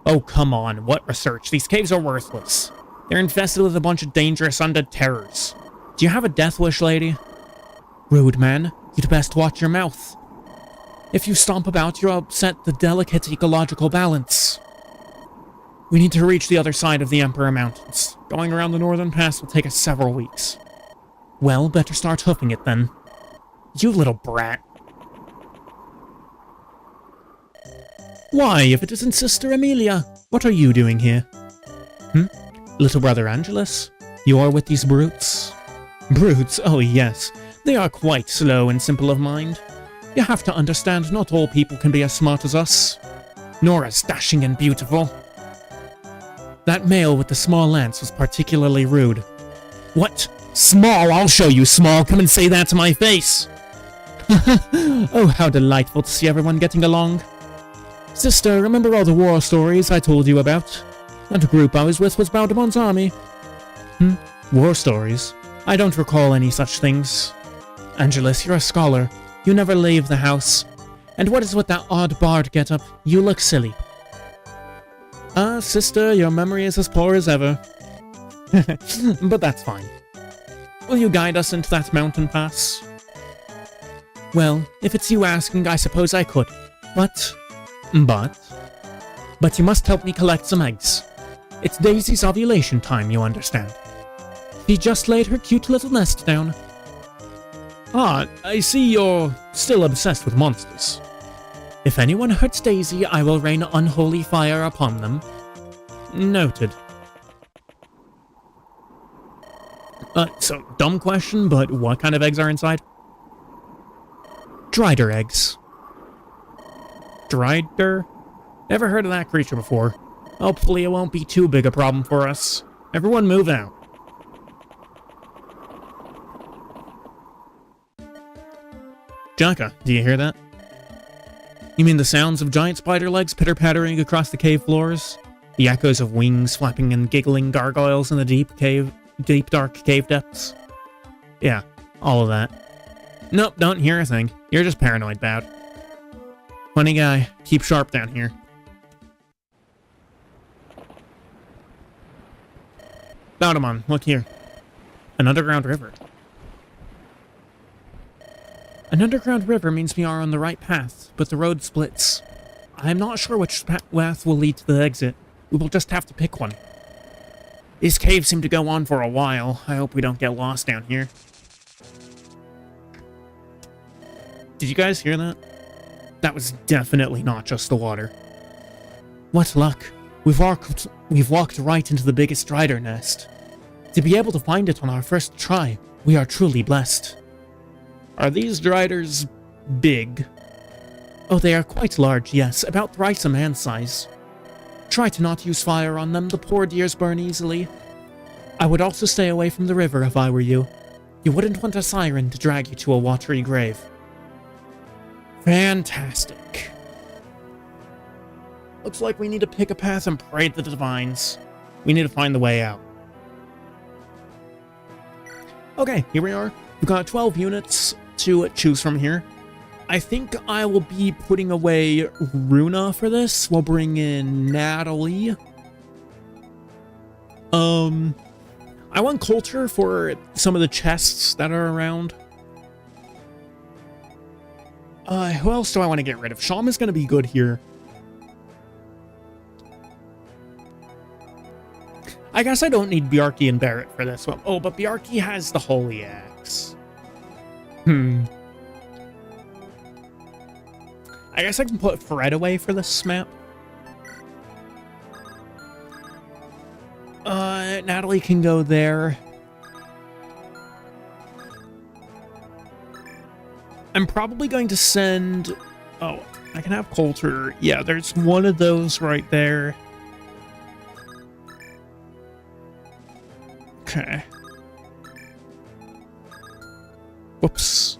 Oh, come on. What research? These caves are worthless. They're infested with a bunch of dangerous undead terrors. Do you have a death wish, lady? Rude man. You'd best watch your mouth. If you stomp about, you'll upset the delicate ecological balance. We need to reach the other side of the Emperor Mountains. Going around the northern pass will take us several weeks. Well, better start hoofing it then. You little brat. Why, if it isn't Sister Amelia, what are you doing here? Little brother Angelus? You are with these brutes? Brutes, oh yes. They are quite slow and simple of mind. You have to understand, not all people can be as smart as us. Nor as dashing and beautiful. That male with the small lance was particularly rude. What? Small? I'll show you, small. Come and say that to my face. Oh, how delightful to see everyone getting along. Sister, remember all the war stories I told you about? That group I was with was Baldemon's army. War stories? I don't recall any such things. Angelus, you're a scholar. You never leave the house. And what is with that odd bard getup? You look silly. Sister, your memory is as poor as ever. But that's fine. Will you guide us into that mountain pass? Well, if it's you asking, I suppose I could. But you must help me collect some eggs. It's Daisy's ovulation time, you understand. She just laid her cute little nest down. Ah, I see you're still obsessed with monsters. If anyone hurts Daisy, I will rain unholy fire upon them. Noted. So, dumb question, but what kind of eggs are inside? Drider eggs. Drider? Never heard of that creature before. Hopefully it won't be too big a problem for us. Everyone move out. Jaka, do you hear that? You mean the sounds of giant spider legs pitter-pattering across the cave floors? The echoes of wings flapping and giggling gargoyles in the deep dark cave depths? Yeah, all of that. Nope, don't hear a thing. You're just paranoid, Bad. Funny guy. Keep sharp down here. Baudemon, look here. An underground river. An underground river means we are on the right path, but the road splits. I'm not sure which path will lead to the exit. We will just have to pick one. These caves seem to go on for a while. I hope we don't get lost down here. Did you guys hear that? That was definitely not just the water. What luck. We've walked right into the biggest Drider nest. To be able to find it on our first try, we are truly blessed. Are these Driders big? Oh, they are quite large, yes, about thrice a man's size. Try to not use fire on them, the poor dears burn easily. I would also stay away from the river if I were you. You wouldn't want a siren to drag you to a watery grave. Fantastic. Looks like we need to pick a path and pray to the divines. We need to find the way out. Okay, here we are. We've got 12 units to choose from here. I think I will be putting away Runa for this. We'll bring in Natalie. I want Coulter for some of the chests that are around. Who else do I want to get rid of? Sham is going to be good here. I guess I don't need Bjarki and Barrett for this one. Oh, but Bjarki has the Holy Axe. I guess I can put Fred away for this map. Natalie can go there. I'm probably going to send... Oh, I can have Coulter. Yeah, there's one of those right there. Okay. Whoops.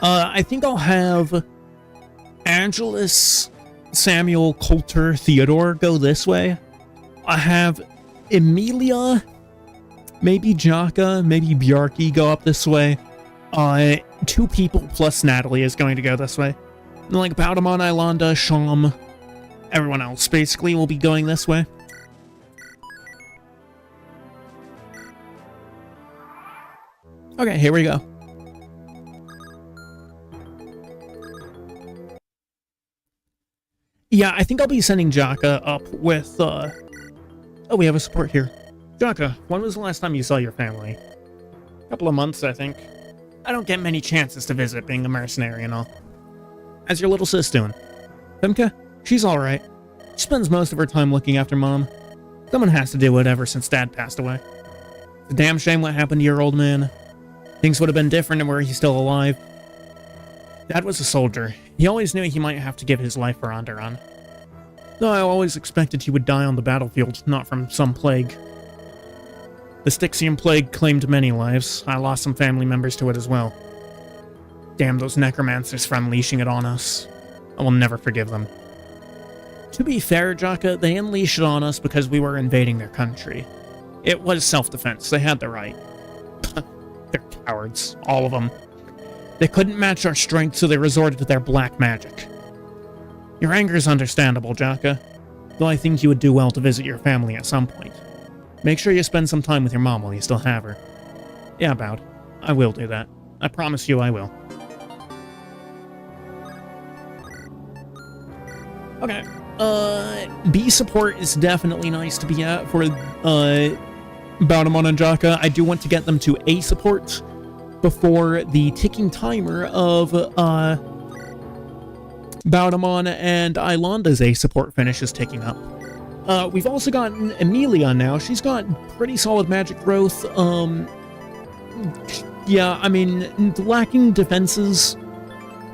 I think I'll have Angelus, Samuel, Coulter, Theodore go this way. I have Emilia, maybe Jaka, maybe Bjarki go up this way. 2 people plus Natalie is going to go this way. And like Baudemon, Ilanda, Sham, everyone else basically will be going this way. Okay, here we go. Yeah, I think I'll be sending Jaka up with, Oh, we have a support here. Jaka, when was the last time you saw your family? A couple of months, I think. I don't get many chances to visit, being a mercenary and all. How's your little sis doing? Femke? She's alright. She spends most of her time looking after Mom. Someone has to do it ever since Dad passed away. It's a damn shame what happened to your old man. Things would have been different were he still alive. Dad was a soldier. He always knew he might have to give his life for Andaron. Though I always expected he would die on the battlefield, not from some plague. The Styxian plague claimed many lives. I lost some family members to it as well. Damn those necromancers for unleashing it on us. I will never forgive them. To be fair, Jaka, they unleashed it on us because we were invading their country. It was self-defense. They had the right. They're cowards. All of them. They couldn't match our strength, so they resorted to their black magic. Your anger is understandable, Jaka. Though I think you would do well to visit your family at some point. Make sure you spend some time with your mom while you still have her. Yeah, Boud. I will do that. I promise you I will. Okay. B support is definitely nice to be at for, Baudamon and Jaka. I do want to get them to A support before the ticking timer of, Baudamon and Ilanda's A support finishes ticking up. We've also gotten Emilia now. She's got pretty solid magic growth. Yeah, I mean, lacking defenses,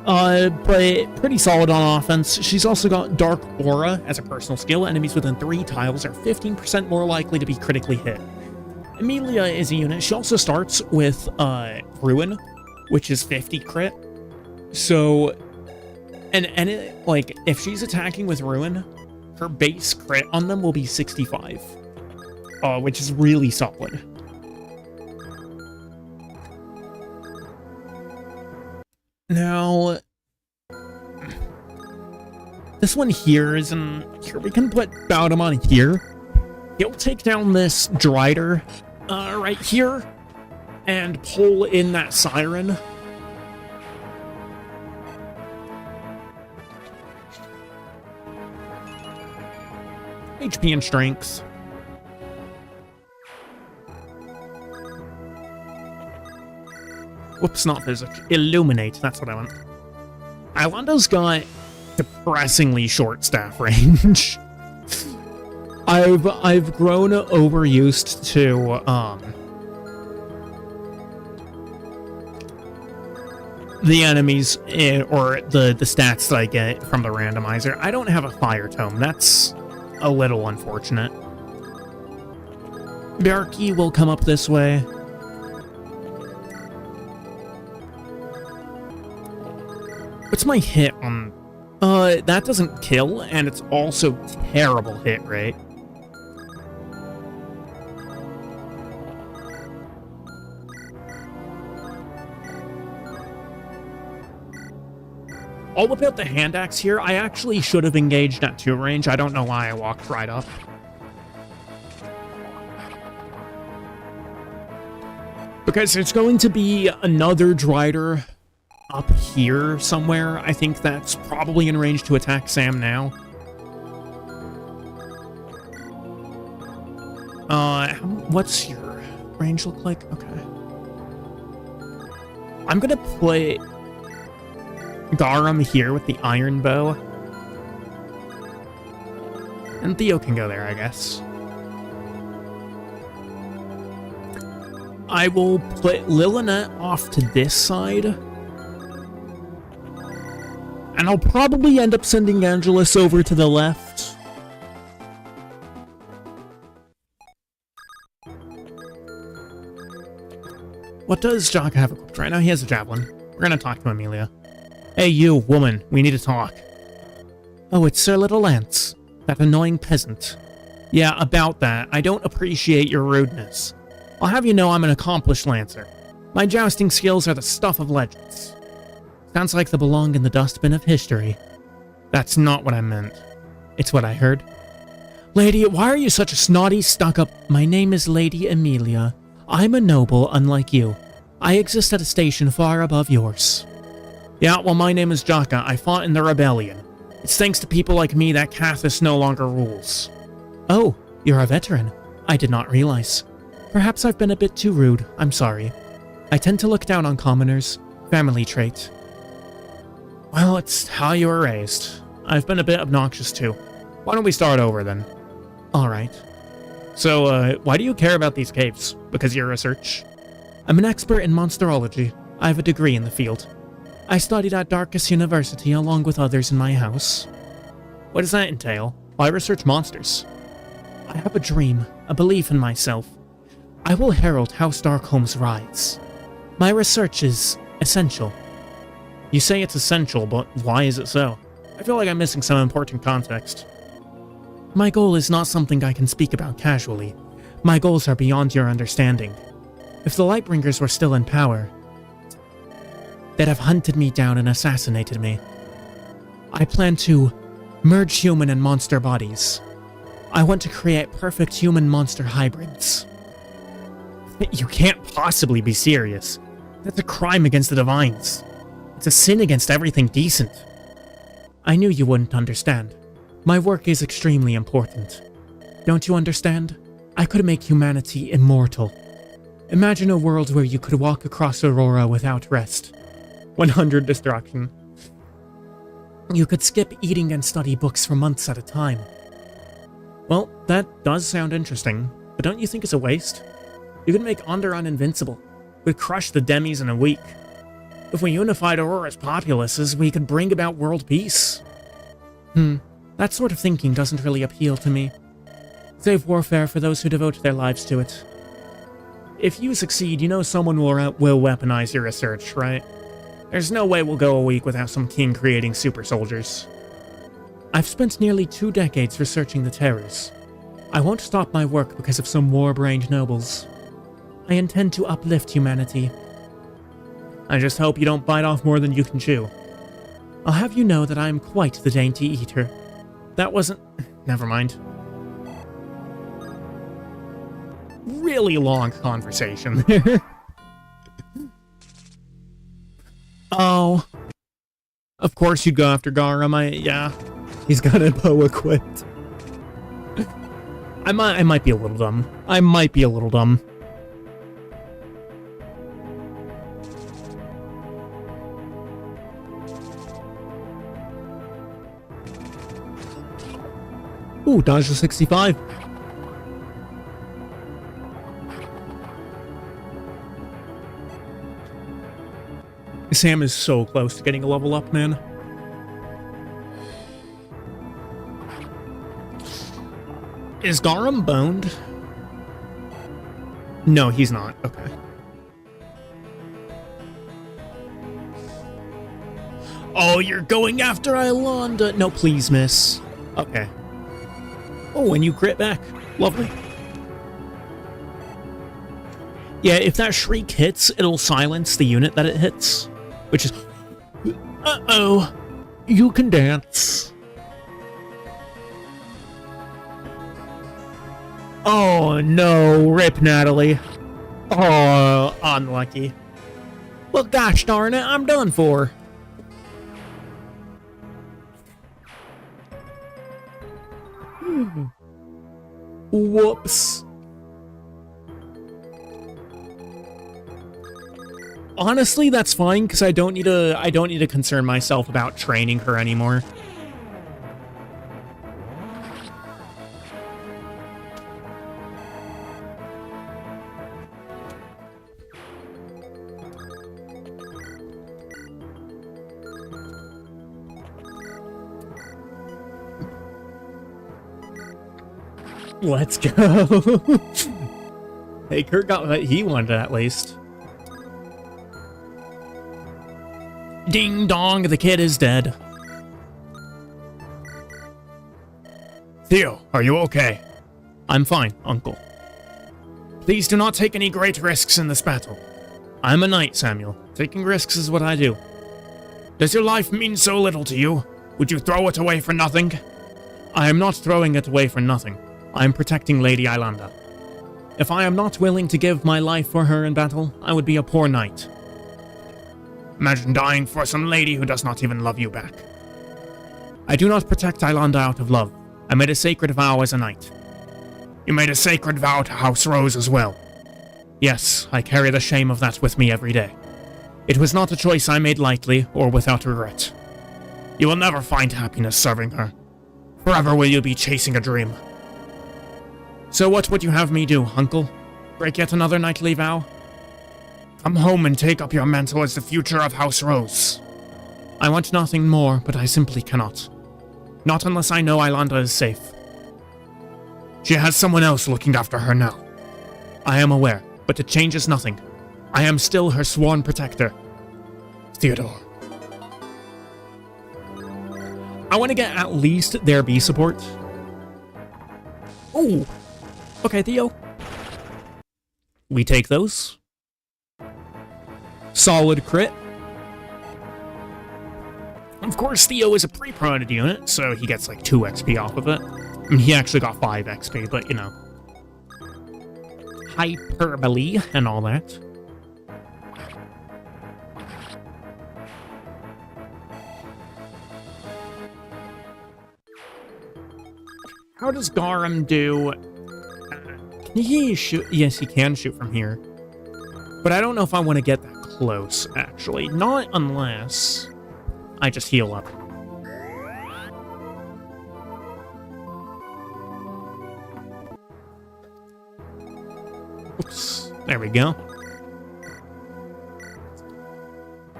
but pretty solid on offense. She's also got Dark Aura as a personal skill. Enemies within 3 tiles are 15% more likely to be critically hit. Emilia is a unit. She also starts with Ruin, which is 50 crit. So, and like, if she's attacking with Ruin, her base crit on them will be 65, which is really solid. Now, this one here is here we can put Baudamon here. He'll take down this Drider right here and pull in that Siren. HP and strength. Whoops, not physic. Illuminate, that's what I want. Ilanda's got depressingly short staff range. I've grown overused to the enemies or the stats that I get from the randomizer. I don't have a fire tome. That's a little unfortunate. Barky will come up this way. What's my hit on? That doesn't kill, and it's also terrible hit rate. All about the hand axe here, I actually should have engaged at 2 range. I don't know why I walked right up. Because there's going to be another Drider up here somewhere. I think that's probably in range to attack Sam now. What's your range look like? Okay. I'm gonna put Garum here with the iron bow. And Theo can go there, I guess. I will put Lilinet off to this side. And I'll probably end up sending Angelus over to the left. What does Jaka have equipped right now? He has a javelin. We're gonna talk to Emilia. Hey, you, woman. We need to talk. Oh, it's Sir Little Lance. That annoying peasant. Yeah, about that. I don't appreciate your rudeness. I'll have you know I'm an accomplished lancer. My jousting skills are the stuff of legends. Sounds like they belong in the dustbin of history. That's not what I meant. It's what I heard. Lady, why are you such a snotty, stuck-up... My name is Lady Emilia. I'm a noble, unlike you. I exist at a station far above yours. Yeah, well, my name is Jaka. I fought in the rebellion. It's thanks to people like me that Cathis no longer rules. Oh, you're a veteran. I did not realize. Perhaps I've been a bit too rude. I'm sorry. I tend to look down on commoners. Family trait. Well, it's how you were raised. I've been a bit obnoxious too. Why don't we start over then? Alright. So, why do you care about these caves? Because of your research? I'm an expert in monsterology. I have a degree in the field. I studied at Darkus University along with others in my house. What does that entail? Why research monsters? I have a dream, a belief in myself. I will herald House Darkholm's rise. My research is essential. You say it's essential, but why is it so? I feel like I'm missing some important context. My goal is not something I can speak about casually. My goals are beyond your understanding. If the Lightbringers were still in power, they'd have hunted me down and assassinated me. I plan to merge human and monster bodies. I want to create perfect human-monster hybrids. You can't possibly be serious. That's a crime against the Divines. It's a sin against everything decent. I knew you wouldn't understand. My work is extremely important. Don't you understand? I could make humanity immortal. Imagine a world where you could walk across Aurora without rest. 100 destruction. You could skip eating and study books for months at a time. Well, that does sound interesting, but don't you think it's a waste? You could make Andaron invincible. We'd crush the Demis in a week. If we unified Aurora's populaces, we could bring about world peace. That sort of thinking doesn't really appeal to me. Save warfare for those who devote their lives to it. If you succeed, you know someone will weaponize your research, right? There's no way we'll go a week without some king creating super soldiers. I've spent nearly 2 decades researching the Terrors. I won't stop my work because of some war-brained nobles. I intend to uplift humanity. I just hope you don't bite off more than you can chew. I'll have you know that I am quite the dainty eater. That wasn't... Never mind. Really long conversation there. Oh. Of course you'd go after Garum, yeah. He's got a bow equipped. I might be a little dumb. I might be a little dumb. Ooh, dodge to 65. Sam is so close to getting a level up, man. Is Garum boned? No, he's not. Okay. Oh, you're going after Ilonda. No, please, miss. Okay. Oh, and you crit back. Lovely. Yeah, if that shriek hits, it'll silence the unit that it hits. Which is... Uh-oh. You can dance. Oh, no. Rip, Natalie. Oh, unlucky. Well, gosh darn it, I'm done for. Whoops. Honestly, that's fine because I don't need to concern myself about training her anymore. Let's go. Hey, Kurt got what he wanted at least. Ding dong, the kid is dead. Theo, are you okay? I'm fine, Uncle. Please do not take any great risks in this battle. I'm a knight, Samuel. Taking risks is what I do. Does your life mean so little to you? Would you throw it away for nothing? I am not throwing it away for nothing. I am protecting Lady Ilonda. If I am not willing to give my life for her in battle, I would be a poor knight. Imagine dying for some lady who does not even love you back. I do not protect Islanda out of love. I made a sacred vow as a knight. You made a sacred vow to House Rose as well. Yes, I carry the shame of that with me every day. It was not a choice I made lightly or without regret. You will never find happiness serving her. Forever will you be chasing a dream. So what would you have me do, uncle? Break yet another knightly vow? Come home and take up your mantle as the future of House Rose. I want nothing more, but I simply cannot. Not unless I know Islanda is safe. She has someone else looking after her now. I am aware, but it changes nothing. I am still her sworn protector. Theodore. I want to get at least their B support. Ooh. Okay, Theo. We take those. Solid crit. Of course, Theo is a pre-promoted unit, so he gets like 2 XP off of it. I mean, he actually got 5 XP, but you know. Hyperbole and all that. How does Garum do? Can he shoot? Yes, he can shoot from here. But I don't know if I want to get that close, actually. Not unless I just heal up. Oops. There we go.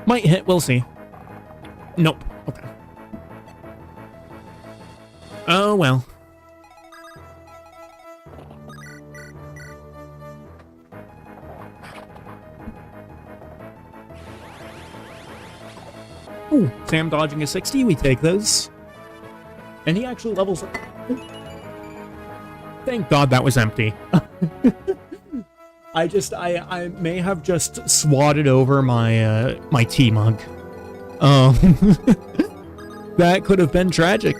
Might hit, we'll see. Nope. Okay. Oh, well. Ooh, Sam dodging a 60, we take those. And he actually levels up. Thank God that was empty. I may have just swatted over my, my tea mug. That could have been tragic.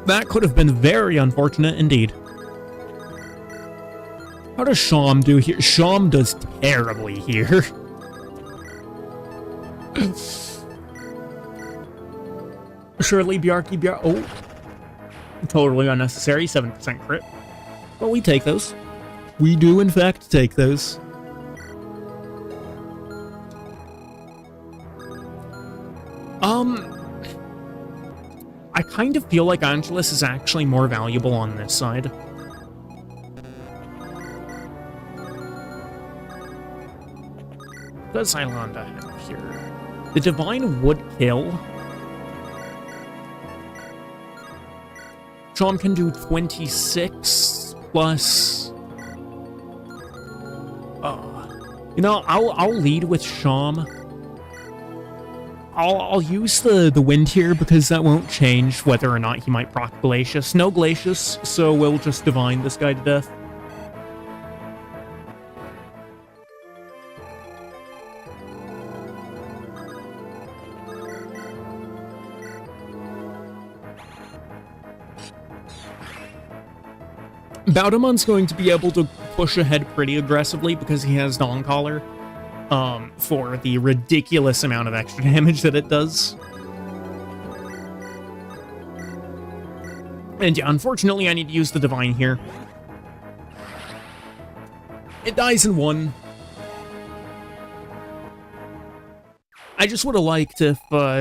That could have been very unfortunate indeed. How does Sham do here? Sham does terribly here. Surely Bjarki oh. Totally unnecessary, 7% crit. But we take those. We do in fact take those. I kind of feel like Angelus is actually more valuable on this side. What does Islanda have here? The Divine would kill. Sham can do 26 plus. You know, I'll lead with Sham. I'll use the wind here because that won't change whether or not he might proc Glacius. No Glacius, so we'll just divine this guy to death. Baudemon's going to be able to push ahead pretty aggressively because he has Dawn Collar, for the ridiculous amount of extra damage that it does. And yeah, unfortunately I need to use the Divine here. It dies in 1. I just would have liked if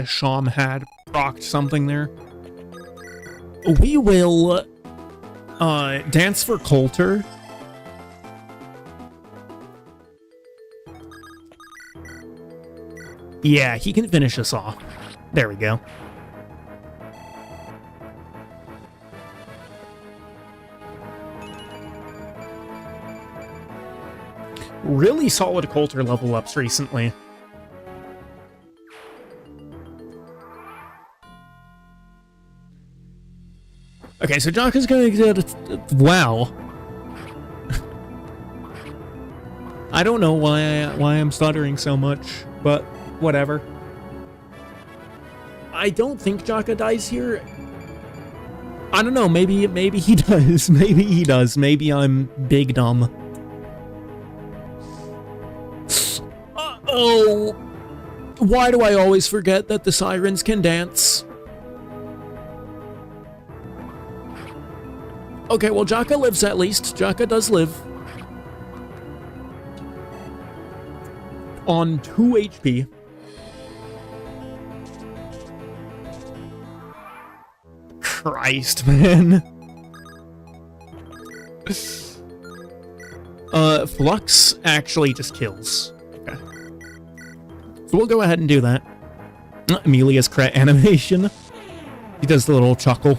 Sham had procced something there. We will dance for Coulter. Yeah, he can finish us off. There we go. Really solid Coulter level ups recently. Okay, so Jock is gonna get wow. I don't know why I'm stuttering so much, but whatever. I don't think Jaka dies here. I don't know, maybe he does. Maybe he does. Maybe I'm big dumb. Uh-oh. Why do I always forget that the sirens can dance? Okay, well, Jaka lives at least. Jaka does live. On 2 HP. Christ, man. Flux actually just kills. Okay. So we'll go ahead and do that. Amelia's crit animation. He does the little chuckle.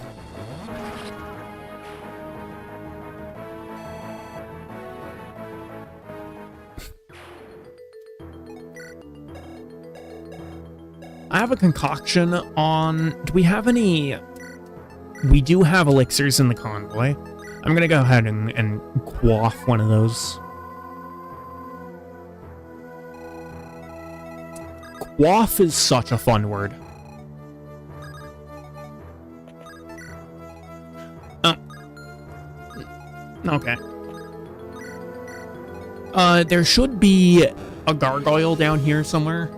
I have a concoction on... Do we have any... We do have elixirs in the convoy. I'm gonna go ahead and quaff one of those. Quaff is such a fun word. Okay. There should be a gargoyle down here somewhere.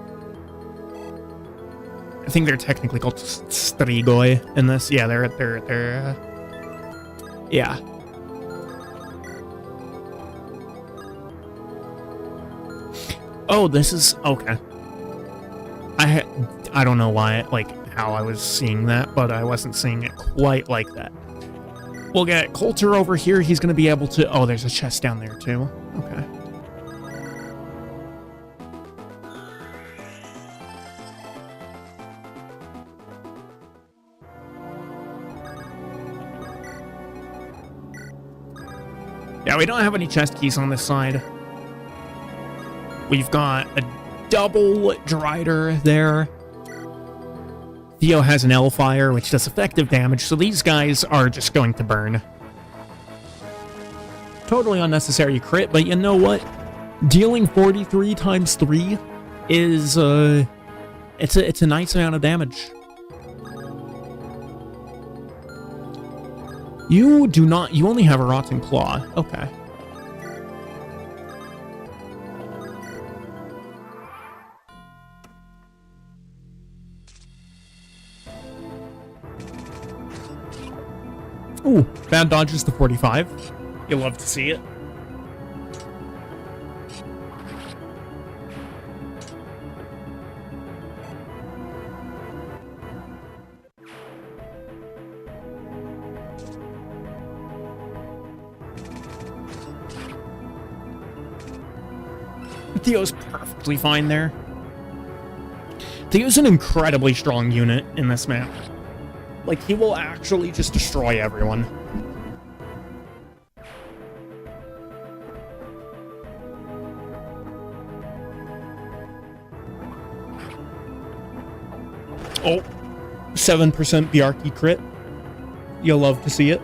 I think they're technically called strigoi in this. Yeah, they're yeah. Oh, this is okay. I don't know why, like, how I was seeing that, but I wasn't seeing it quite like that. We'll get Coulter over here. He's gonna be able to... Oh, there's a chest down there, too. Okay. Yeah, we don't have any chest keys on this side. We've got a double Drider there. Theo has an L-Fire, which does effective damage, so these guys are just going to burn. Totally unnecessary crit, but you know what? Dealing 43 times 3 is, it's a nice amount of damage. You do not... You only have a Rotten Claw. Okay. Ooh, bad dodges to 45. You'll love to see it. Theo's perfectly fine there. Theo's an incredibly strong unit in this map. Like, he will actually just destroy everyone. Oh, 7% Bjarki crit. You'll love to see it.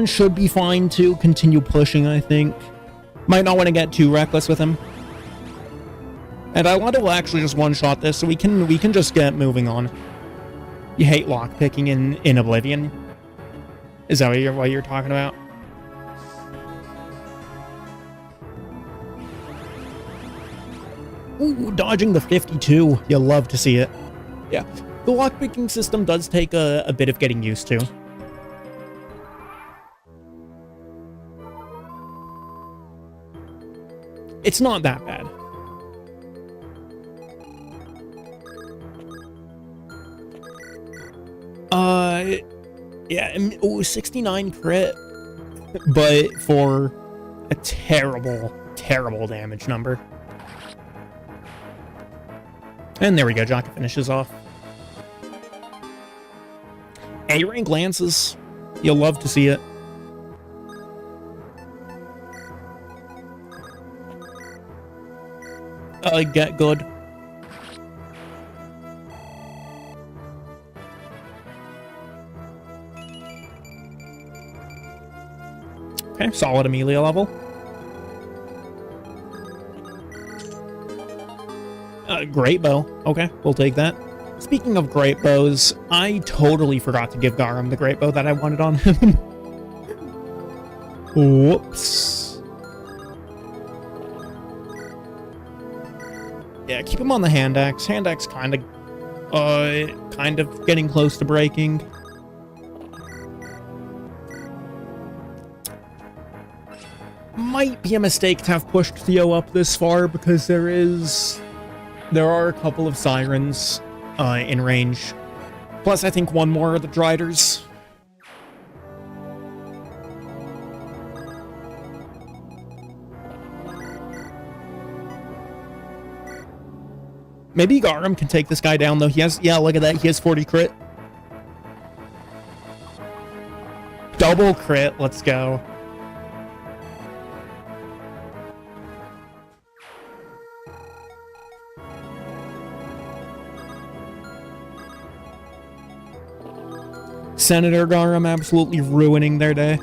Andaron should be fine to continue pushing, I think. Might not want to get too reckless with him. And I want to actually just one-shot this so we can just get moving on. You hate lockpicking in Oblivion? Is that what you're talking about? Ooh, dodging the 52. You'll love to see it. Yeah, the lockpicking system does take a bit of getting used to. It's not that bad. Yeah, ooh, 69 crit, but for a terrible, terrible damage number. And there we go, Jaka finishes off. A-rank lances. You'll love to see it. Get good. Okay, solid Amelia level. Great bow. Okay, we'll take that. Speaking of great bows, I totally forgot to give Garam the great bow that I wanted on him. Whoops. Yeah, keep him on the hand axe. Hand axe kind of getting close to breaking. Might be a mistake to have pushed Theo up this far because there are a couple of sirens in range. Plus, I think one more of the Driders. Maybe Garam can take this guy down, though. He has, yeah, look at that. He has 40 crit. Double crit. Let's go. Senator Garam absolutely ruining their day.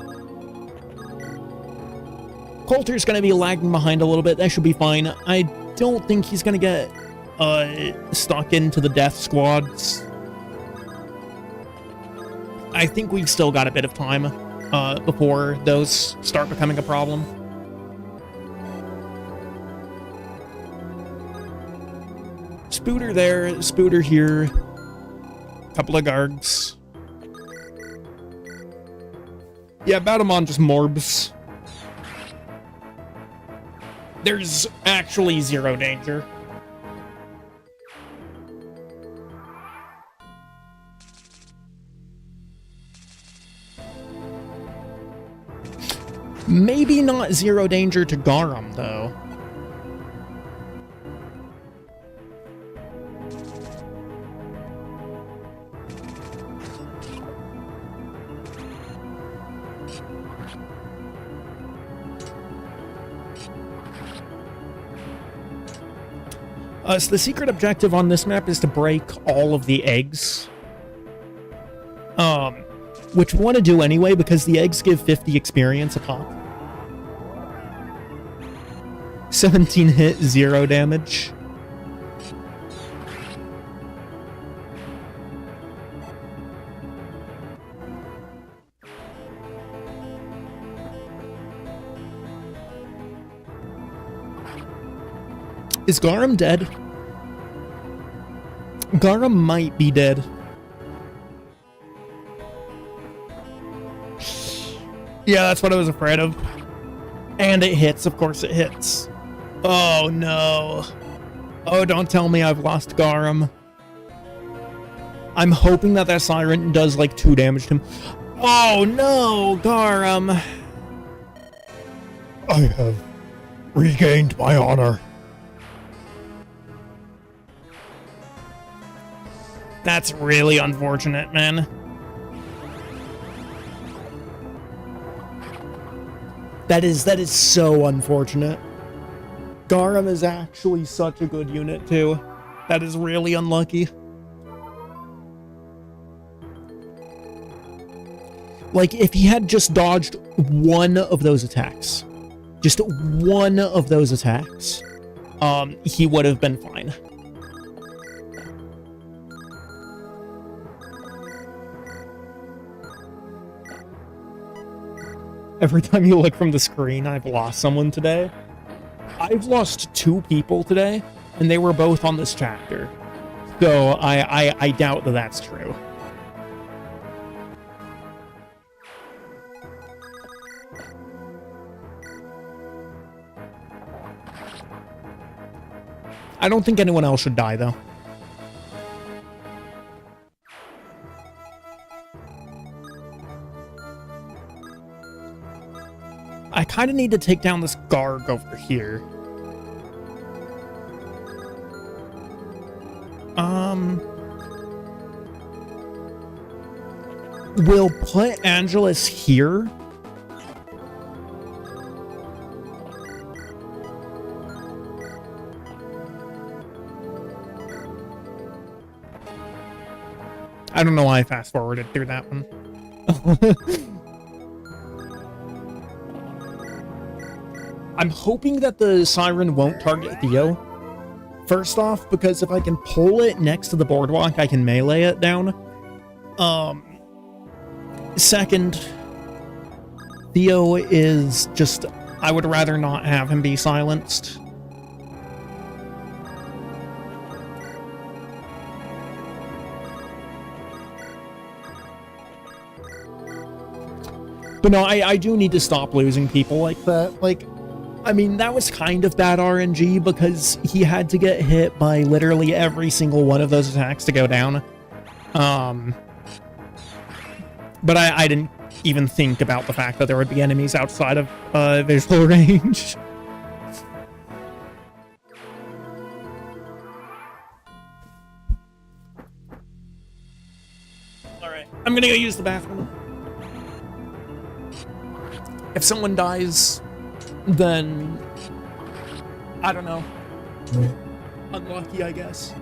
Coulter's going to be lagging behind a little bit. That should be fine. I don't think he's going to get stuck into the death squads. I think we've still got a bit of time before those start becoming a problem. Spooter there, Spooter here. Couple of Gargs. Yeah, Batamon just morbs. There's actually zero danger. Maybe not zero danger to Garam, though. So the secret objective on this map is to break all of the eggs. Which we want to do anyway, because the eggs give 50 experience a pop. 17 hit, 0 damage. Is Garam dead? Garam might be dead. Yeah, that's what I was afraid of. And it hits, of course it hits. Oh no. Oh, don't tell me I've lost Garam. I'm hoping that that Siren does like 2 damage to him. Oh no, Garam. I have regained my honor. That's really unfortunate, man. That is so unfortunate. Garam is actually such a good unit, too. That is really unlucky. Like, if he had just dodged one of those attacks, just one of those attacks, he would have been fine. Every time you look from the screen, I've lost someone today. I've lost 2 people today, and they were both on this chapter. So I doubt that that's true. I don't think anyone else should die, though. I kind of need to take down this Garg over here. We'll put Angelus here. I don't know why I fast-forwarded through that one. I'm hoping that the siren won't target Theo. First off, because if I can pull it next to the boardwalk, I can melee it down. Second, Theo is just... I would rather not have him be silenced. But no, I do need to stop losing people like that. Like, I mean, that was kind of bad RNG because he had to get hit by literally every single one of those attacks to go down. But I didn't even think about the fact that there would be enemies outside of visual range. Alright, I'm gonna go use the bathroom. If someone dies, then... I don't know. Unlucky, I guess.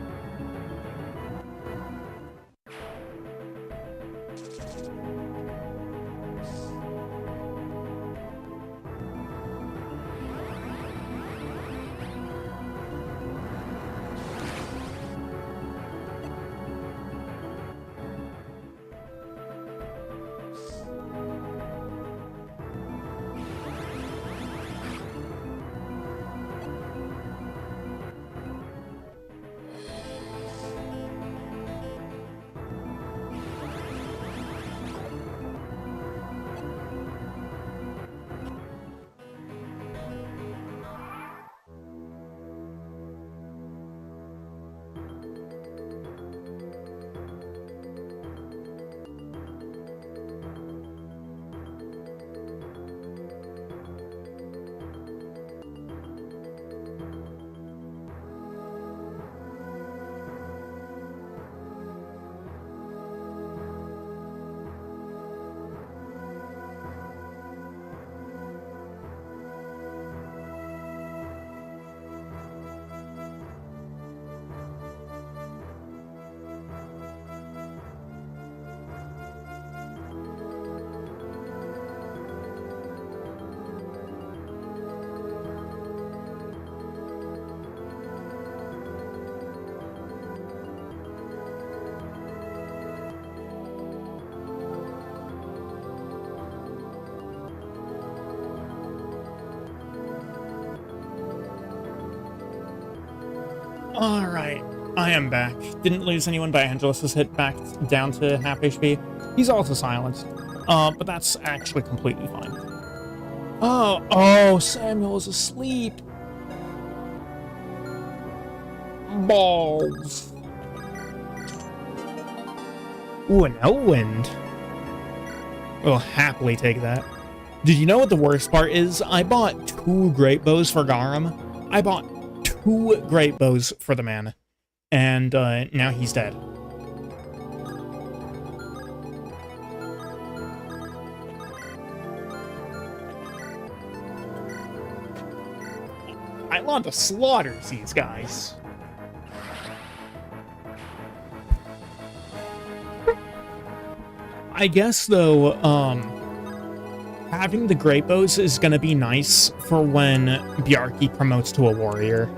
Alright, I am back. Didn't lose anyone, but Angelus was hit back down to half HP. He's also silenced. But that's actually completely fine. Oh, Samuel's asleep. Balls. Ooh, an Elwind. We'll happily take that. Did you know what the worst part is? I bought 2 great bows for Garum. I bought 2 great bows for the man. And now he's dead. I want to slaughter these guys. I guess, though, having the great bows is gonna be nice for when Bjarki promotes to a warrior.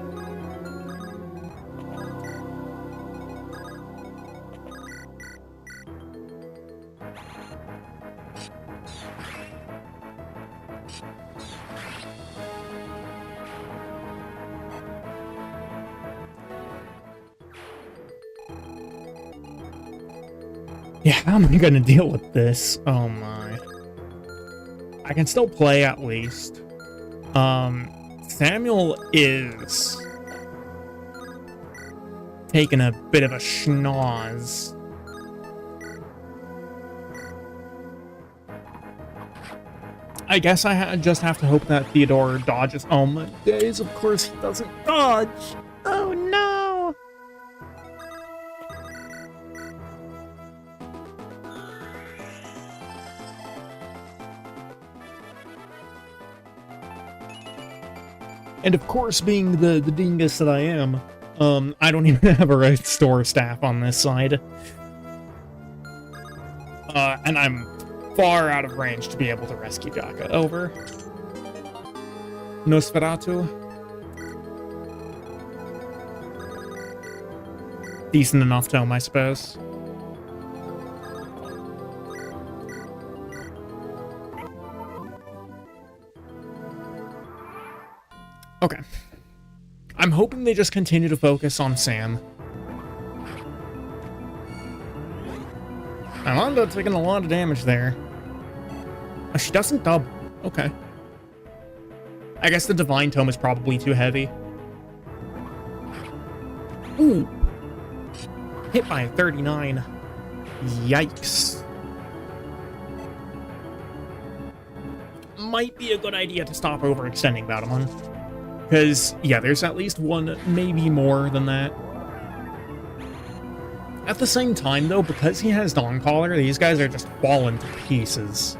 Yeah, how am I gonna deal with this? Oh my. I can still play at least. Samuel is taking a bit of a schnoz. I guess I just have to hope that Theodore dodges. Oh my days, of course he doesn't dodge. Oh no! And of course, being the dingus that I am, I don't even have a restore staff on this side. And I'm far out of range to be able to rescue Jaka. Over. Nosferatu. Decent enough tome, I suppose. Okay. I'm hoping they just continue to focus on Sam. Amanda taking a lot of damage there. Oh, she doesn't dub. Okay. I guess the Divine Tome is probably too heavy. Ooh. Hit by a 39. Yikes. Might be a good idea to stop overextending Batamon. Because, yeah, there's at least one, maybe more than that. At the same time, though, because he has Dawncaller, these guys are just falling to pieces.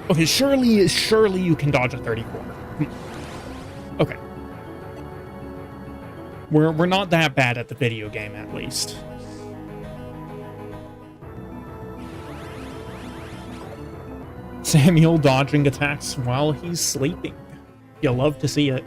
Okay, surely you can dodge a 34. Okay. We're not that bad at the video game, at least. Samuel dodging attacks while he's sleeping. You'll love to see it.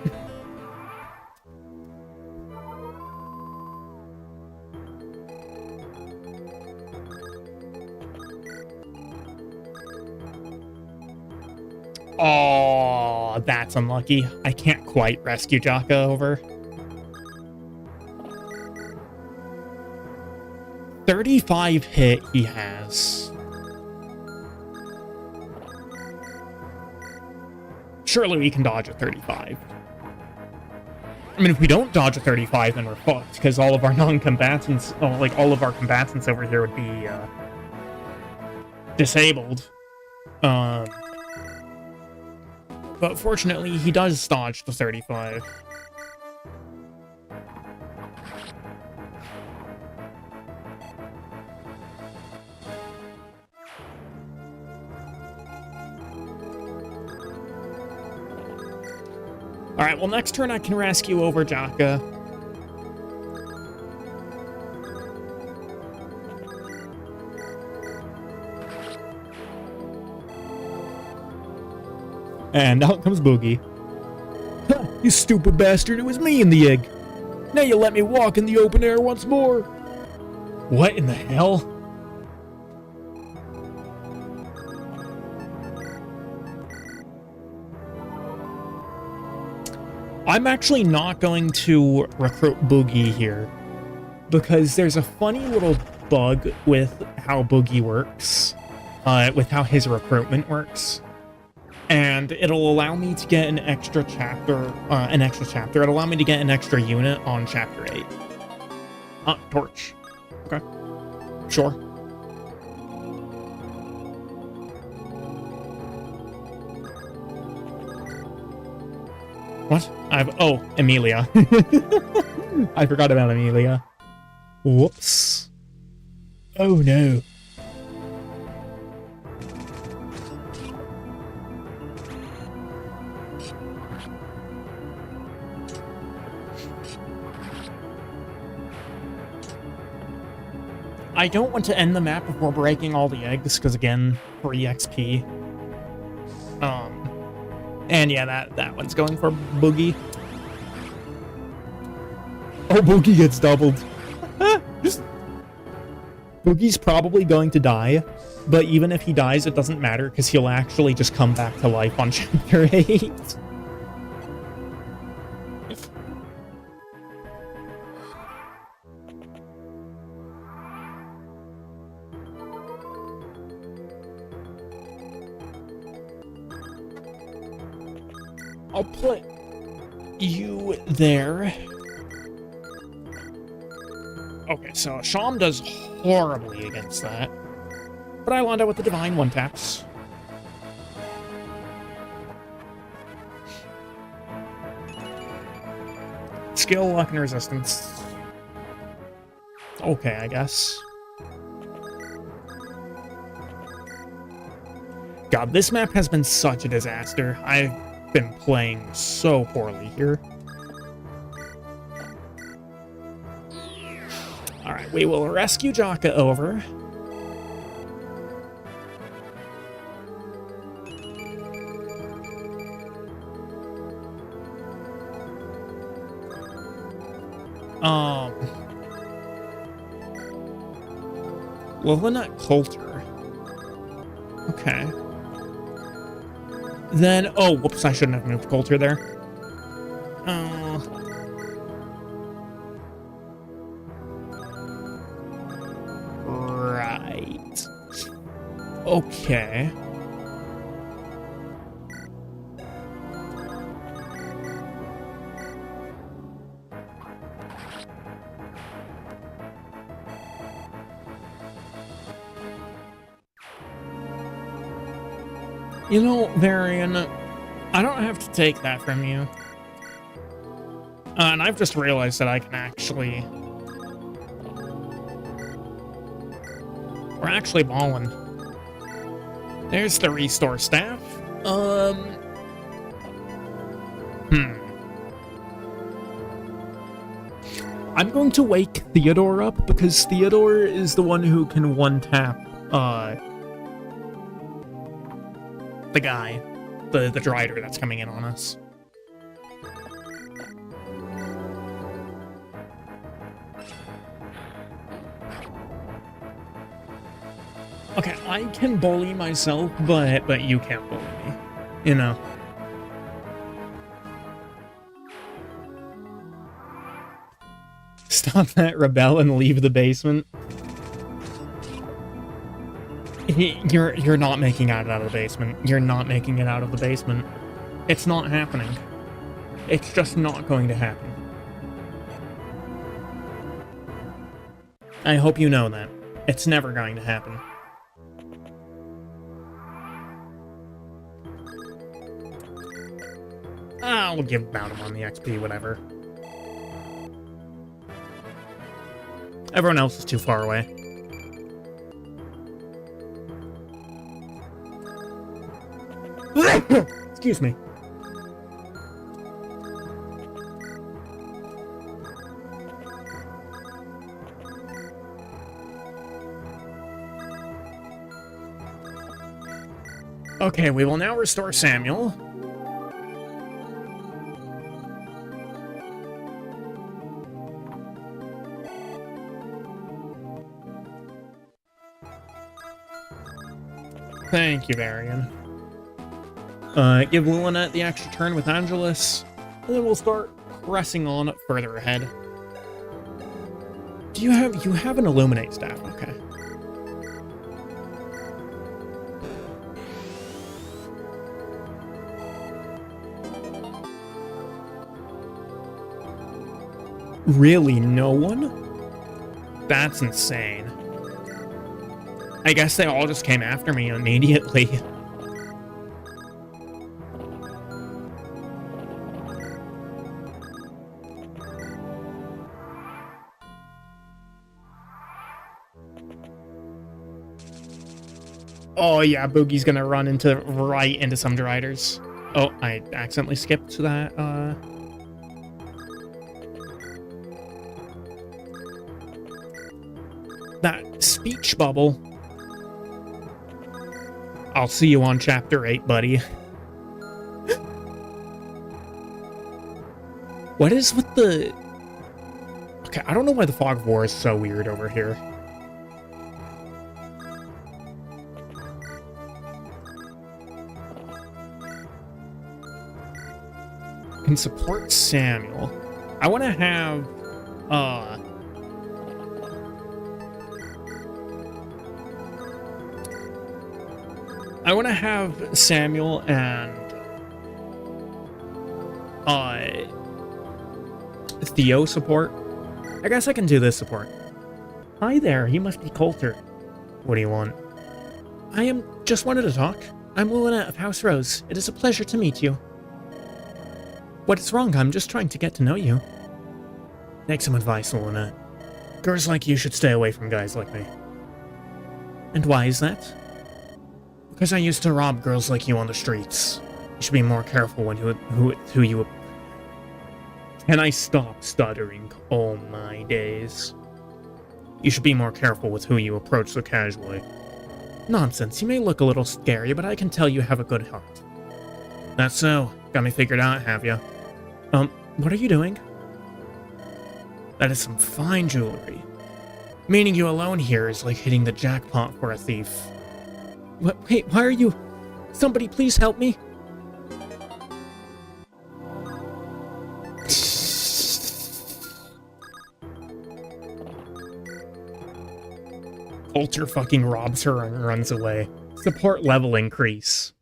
Oh, that's unlucky. I can't quite rescue Jaka over. 35 hit he has. Surely we can dodge a 35. I mean, if we don't dodge a 35, then we're fucked, because all of our non-combatants, like, all of our combatants over here would be, disabled. But fortunately, he does dodge the 35. Alright, well, next turn I can rescue over Jaka. And out comes Boogie. Ha, you stupid bastard, it was me in the egg. Now you let me walk in the open air once more. What in the hell? I'm actually not going to recruit Boogie here, because there's a funny little bug with how Boogie works, with how his recruitment works. And it'll allow me to get an extra chapter. It'll allow me to get an extra unit on chapter 8. Torch. Okay. Sure. What? Oh, Amelia. I forgot about Amelia. Whoops. Oh no. I don't want to end the map before breaking all the eggs, because again, free XP. And yeah, that one's going for Boogie. Oh, Boogie gets doubled. Boogie's probably going to die, but even if he dies, it doesn't matter, because he'll actually just come back to life on chapter 8. I'll put you there. Okay, so Sham does horribly against that. But I wound up with the Divine one-taps. Skill, luck, and resistance. Okay, I guess. God, this map has been such a disaster. I've been playing so poorly here. Alright, we will rescue Jaka over. Lunatic Coulter. Okay. Then, oh, whoops, I shouldn't have moved Coulter there. Right. Okay. You know, Varian, I don't have to take that from you. And I've just realized that I can actually... We're actually balling. There's the restore staff. I'm going to wake Theodore up, because Theodore is the one who can one-tap, the guy. The Drider that's coming in on us. Okay, I can bully myself, but you can't bully me. You know. Stop that, rebel, and leave the basement. You're not making it out of the basement. You're not making it out of the basement. It's not happening. It's just not going to happen. I hope you know that. It's never going to happen. I'll give Bounty on the XP, whatever. Everyone else is too far away. Excuse me. Okay, we will now restore Samuel. Thank you, Varian. Give Lunatic the extra turn with Angelus, and then we'll start pressing on further ahead. You have an Illuminate staff, okay. Really, no one? That's insane. I guess they all just came after me immediately. Oh yeah, Boogie's gonna run right into some Driders. Oh, I accidentally skipped that, that speech bubble. I'll see you on chapter 8, buddy. What is with the... Okay, I don't know why the Fog of War is so weird over here. Can support Samuel. I want to have, I want to have Samuel and, Theo support. I guess I can do this support. Hi there, you must be Coulter. What do you want? Just wanted to talk. I'm Lunatic of House Rose. It is a pleasure to meet you. What's wrong? I'm just trying to get to know you. Take some advice, Lunatic. Girls like you should stay away from guys like me. And why is that? Because I used to rob girls like you on the streets. You should be more careful when who you... Can I stop stuttering? Oh my days. You should be more careful with who you approach so casually. Nonsense, you may look a little scary, but I can tell you have a good heart. That's so. Got me figured out, have you? What are you doing? That is some fine jewelry. Meeting you alone here is like hitting the jackpot for a thief. What? Wait, why are you... Somebody please help me? Coulter fucking robs her and runs away. Support level increase.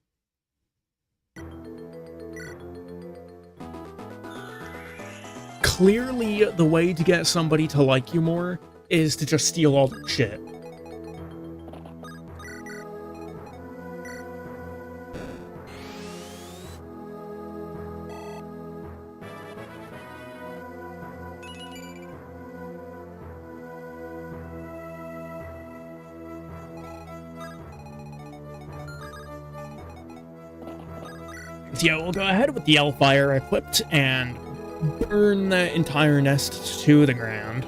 Clearly, the way to get somebody to like you more is to just steal all their shit. So yeah, we'll go ahead with the Hellfire equipped and burn the entire nest to the ground.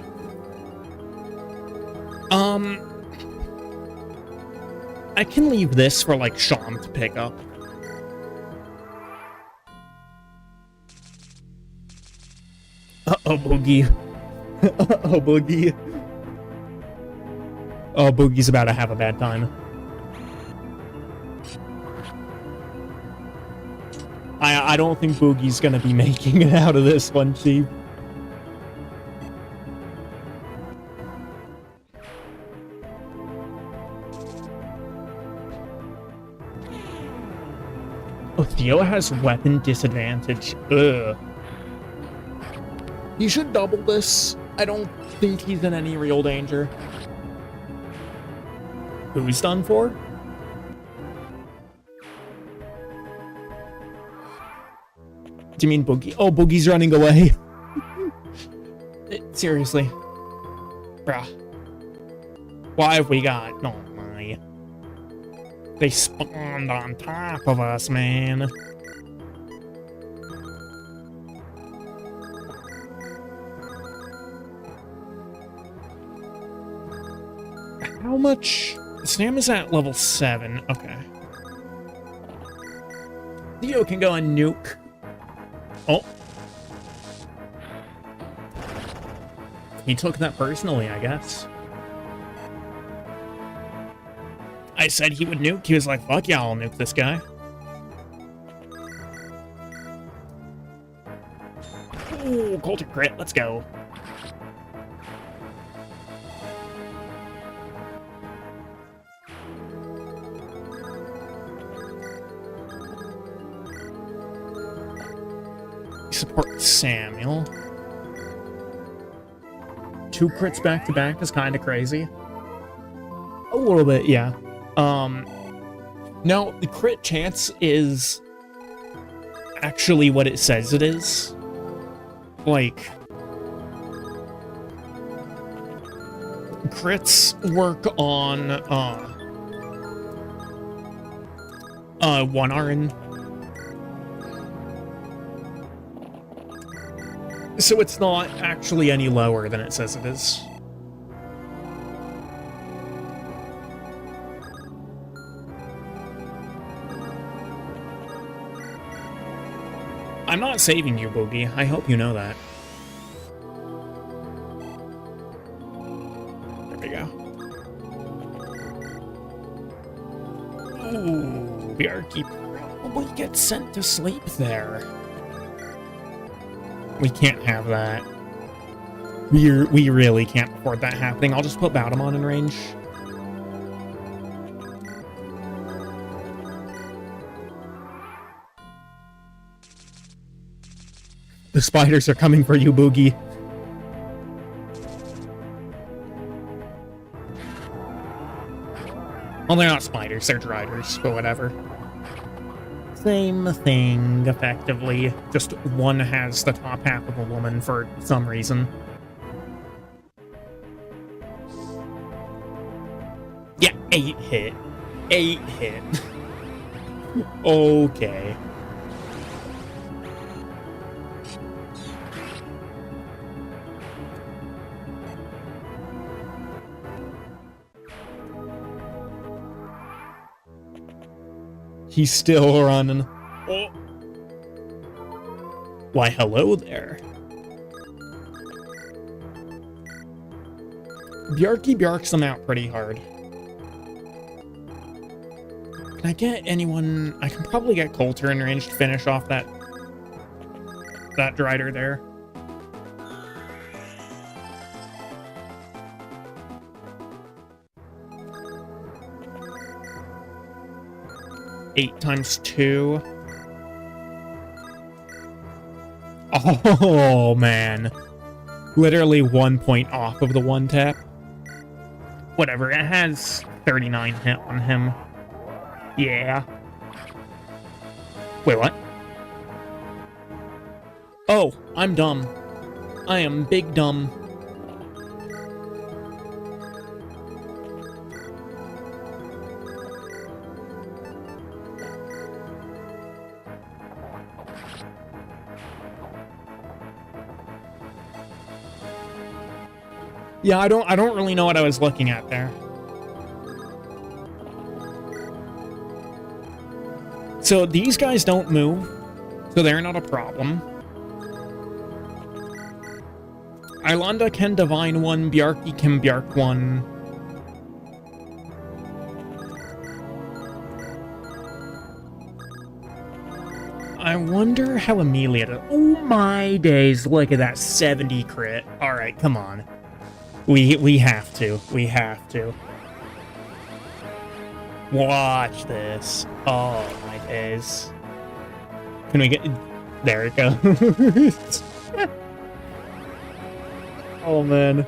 I can leave this for, like, Sham to pick up. Uh-oh, Boogie. Uh-oh, Boogie. Oh, Boogie's about to have a bad time. I don't think Boogie's gonna be making it out of this one, Chief. Oh, Theo has weapon disadvantage. Ugh. You should double this. I don't think he's in any real danger. Who's done for? Do you mean Boogie? Oh, Boogie's running away. Seriously. Bruh. Why have we got... Oh my. They spawned on top of us, man. How much... Sam is at level 7. Okay. Theo can go and nuke. Oh. He took that personally, I guess. I said he would nuke. He was like, fuck yeah, I'll nuke this guy. Ooh, Coulter crit. Let's go. Support Samuel. 2 crits back to back is kind of crazy. A little bit, yeah. No, the crit chance is actually what it says it is. Like, crits work on, 1 RN. So it's not actually any lower than it says it is. I'm not saving you, Boogie. I hope you know that. There we go. Ooh, Bjarki probably gets sent to sleep there. We can't have that. We really can't afford that happening. I'll just put Baudemont in range. The spiders are coming for you, Boogie. Well, they're not spiders, they're driders, but whatever. Same thing, effectively. Just one has the top half of a woman for some reason. Yeah, 8 hit. 8 hit. Okay. He's still running. Oh. Why, hello there. Bjarky bjarks them out pretty hard. Can I get anyone... I can probably get Coulter in range to finish off that Drider there. Eight times 2. Oh, man. Literally 1 point off of the 1-tap. Whatever, it has 39 hit on him. Yeah. Wait, what? Oh, I'm dumb. I am big dumb. Yeah, I don't really know what I was looking at there. So these guys don't move, so they're not a problem. Ilanda can Divine 1, Bjarky can Bjark 1. I wonder how Amelia does. Oh my days, look at that 70 crit. Alright, come on. We have to. We have to. Watch this. Oh my days. Can we get... There it goes. Oh man.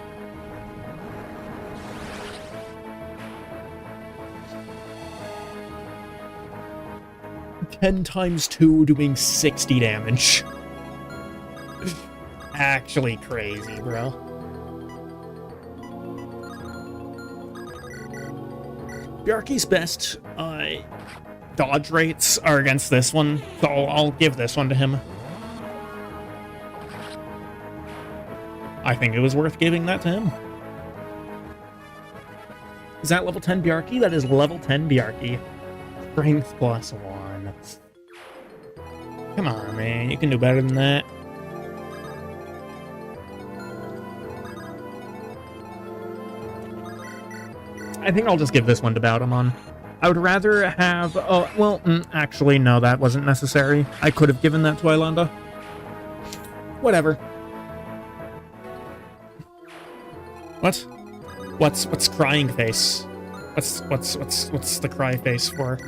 Ten times 2 doing 60 damage. Actually crazy, bro. Bjarky's best dodge rates are against this one, so I'll give this one to him. I think it was worth giving that to him. Is that level 10 Bjarky? That is level 10 Bjarky. Strength plus 1. Come on, man. You can do better than that. I think I'll just give this one to Bautamon. I would rather have... Oh, well, actually, no, that wasn't necessary. I could have given that to Ilanda. Whatever. What? What's crying face? What's the cry face for?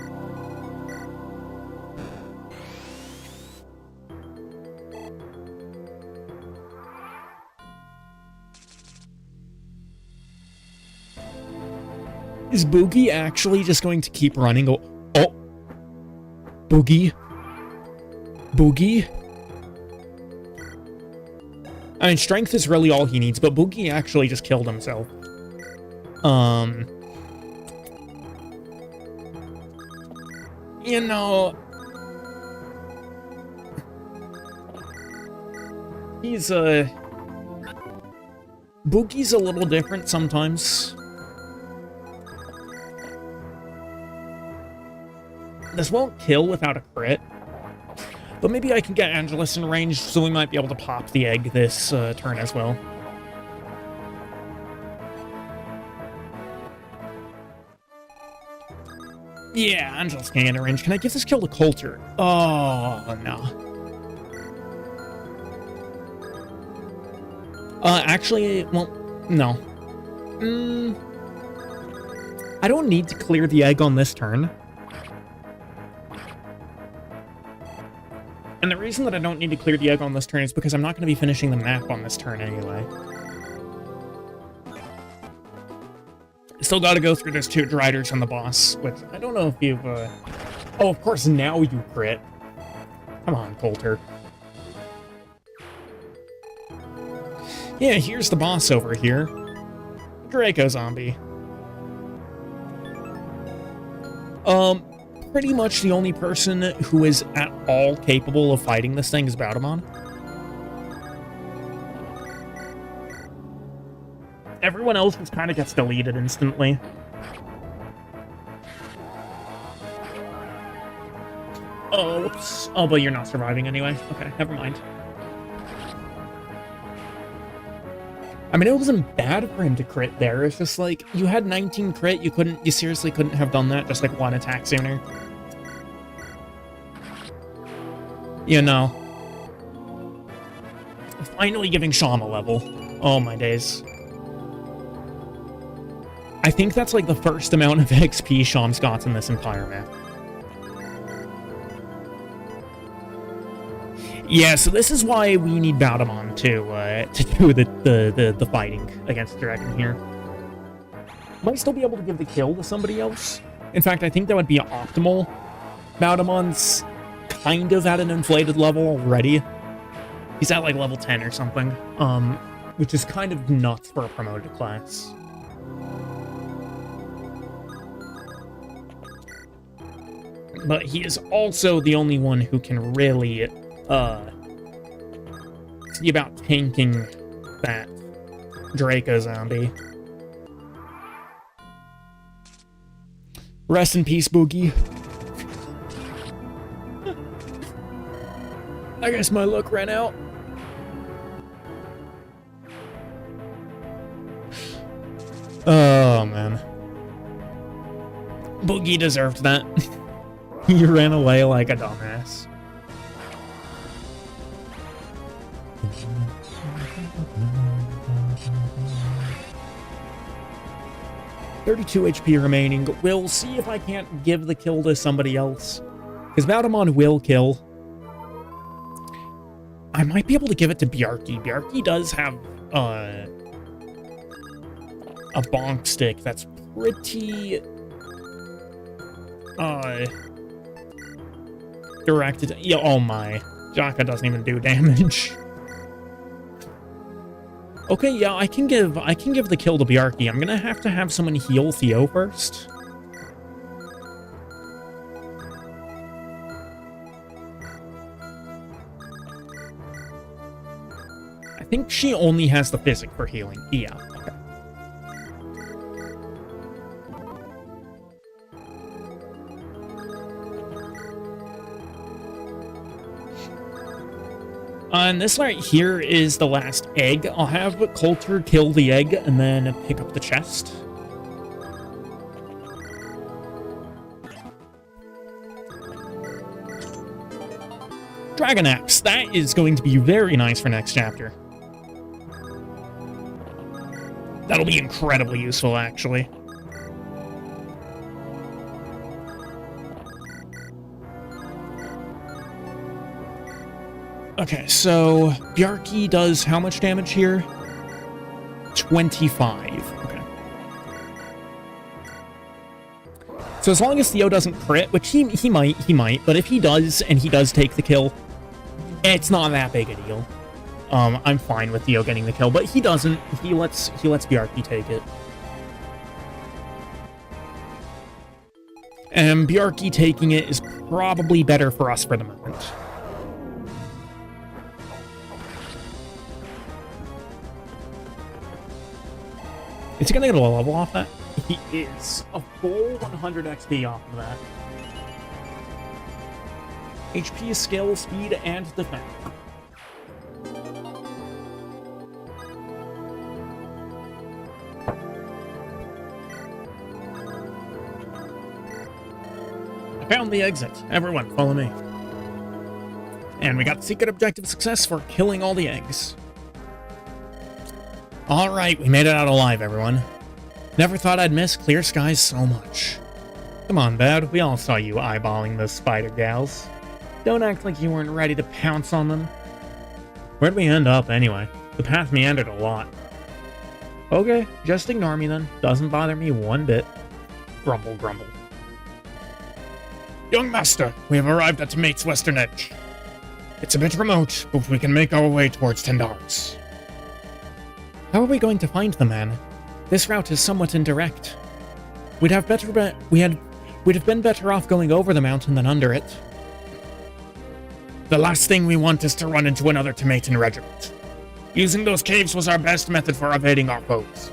Is Boogie actually just going to keep running? Oh, Boogie. Boogie. I mean, strength is really all he needs, but Boogie actually just killed himself. You know... He's, Boogie's a little different sometimes. This won't kill without a crit. But maybe I can get Angelus in range, so we might be able to pop the egg this turn as well. Yeah, Angelus can get in range. Can I give this kill to Coulter? Oh, no. Actually, well, no. I don't need to clear the egg on this turn. And the reason that I don't need to clear the egg on this turn is because I'm not going to be finishing the map on this turn anyway. Still got to go through those 2 Driders and the boss, which I don't know if you've... Oh, of course, now you crit. Come on, Coulter. Yeah, here's the boss over here. Draco Zombie. Pretty much the only person who is at all capable of fighting this thing is Bautamon. Everyone else just kind of gets deleted instantly. Oh, whoops. Oh, but you're not surviving anyway. Okay, never mind. I mean, it wasn't bad for him to crit there. It's just like, you had 19 crit, you seriously couldn't have done that just like one attack sooner. You know. Finally giving Sham a level. Oh my days. I think that's like the first amount of XP Sham's got in this entire map. Yeah, so this is why we need Baudemon to do the fighting against the dragon here. Might still be able to give the kill to somebody else. In fact, I think that would be optimal. Baudemon's kind of at an inflated level already. He's at like level 10 or something, which is kind of nuts for a promoted class. But he is also the only one who can really see about tanking that Draco zombie. Rest in peace, Boogie. I guess my luck ran out. Oh, man. Boogie deserved that. He ran away like a dumbass. $32 HP remaining. We'll see if I can't give the kill to somebody else. Because Baudemon will kill. I might be able to give it to Bjarki. Bjarki does have a bonk stick that's pretty directed. Yeah, oh my. Jaka doesn't even do damage. Okay, yeah, I can give the kill to Bjarki. I'm gonna have to have someone heal Theo first. I think she only has the physic for healing. Yeah, okay. And this right here is the last egg. I'll have Coulter kill the egg and then pick up the chest. Dragon Axe. That is going to be very nice for next chapter. That'll be incredibly useful, actually. Okay, so Bjarki does how much damage here? 25. Okay. So as long as Theo doesn't crit, which he might, but if he does, and he does take the kill, it's not that big a deal. I'm fine with Theo getting the kill, but he doesn't. He lets Bjarki take it. And Bjarki taking it is probably better for us for the moment. Is he gonna get a level off that? He is. A full 100 XP off of that. HP, skill, speed, and defense. I found the exit. Everyone, follow me. And we got secret objective success for killing all the eggs. Alright, we made it out alive, everyone. Never thought I'd miss clear skies so much. Come on, Bad, we all saw you eyeballing those spider gals. Don't act like you weren't ready to pounce on them. Where'd we end up, anyway? The path meandered a lot. Okay, just ignore me then. Doesn't bother me one bit. Grumble, grumble. Young master, we have arrived at Mate's western edge. It's a bit remote, but we can make our way towards Tendar's. How are we going to find the man? This route is somewhat indirect. We'd have been better off going over the mountain than under it. The last thing we want is to run into another Tomatan regiment. Using those caves was our best method for evading our foes.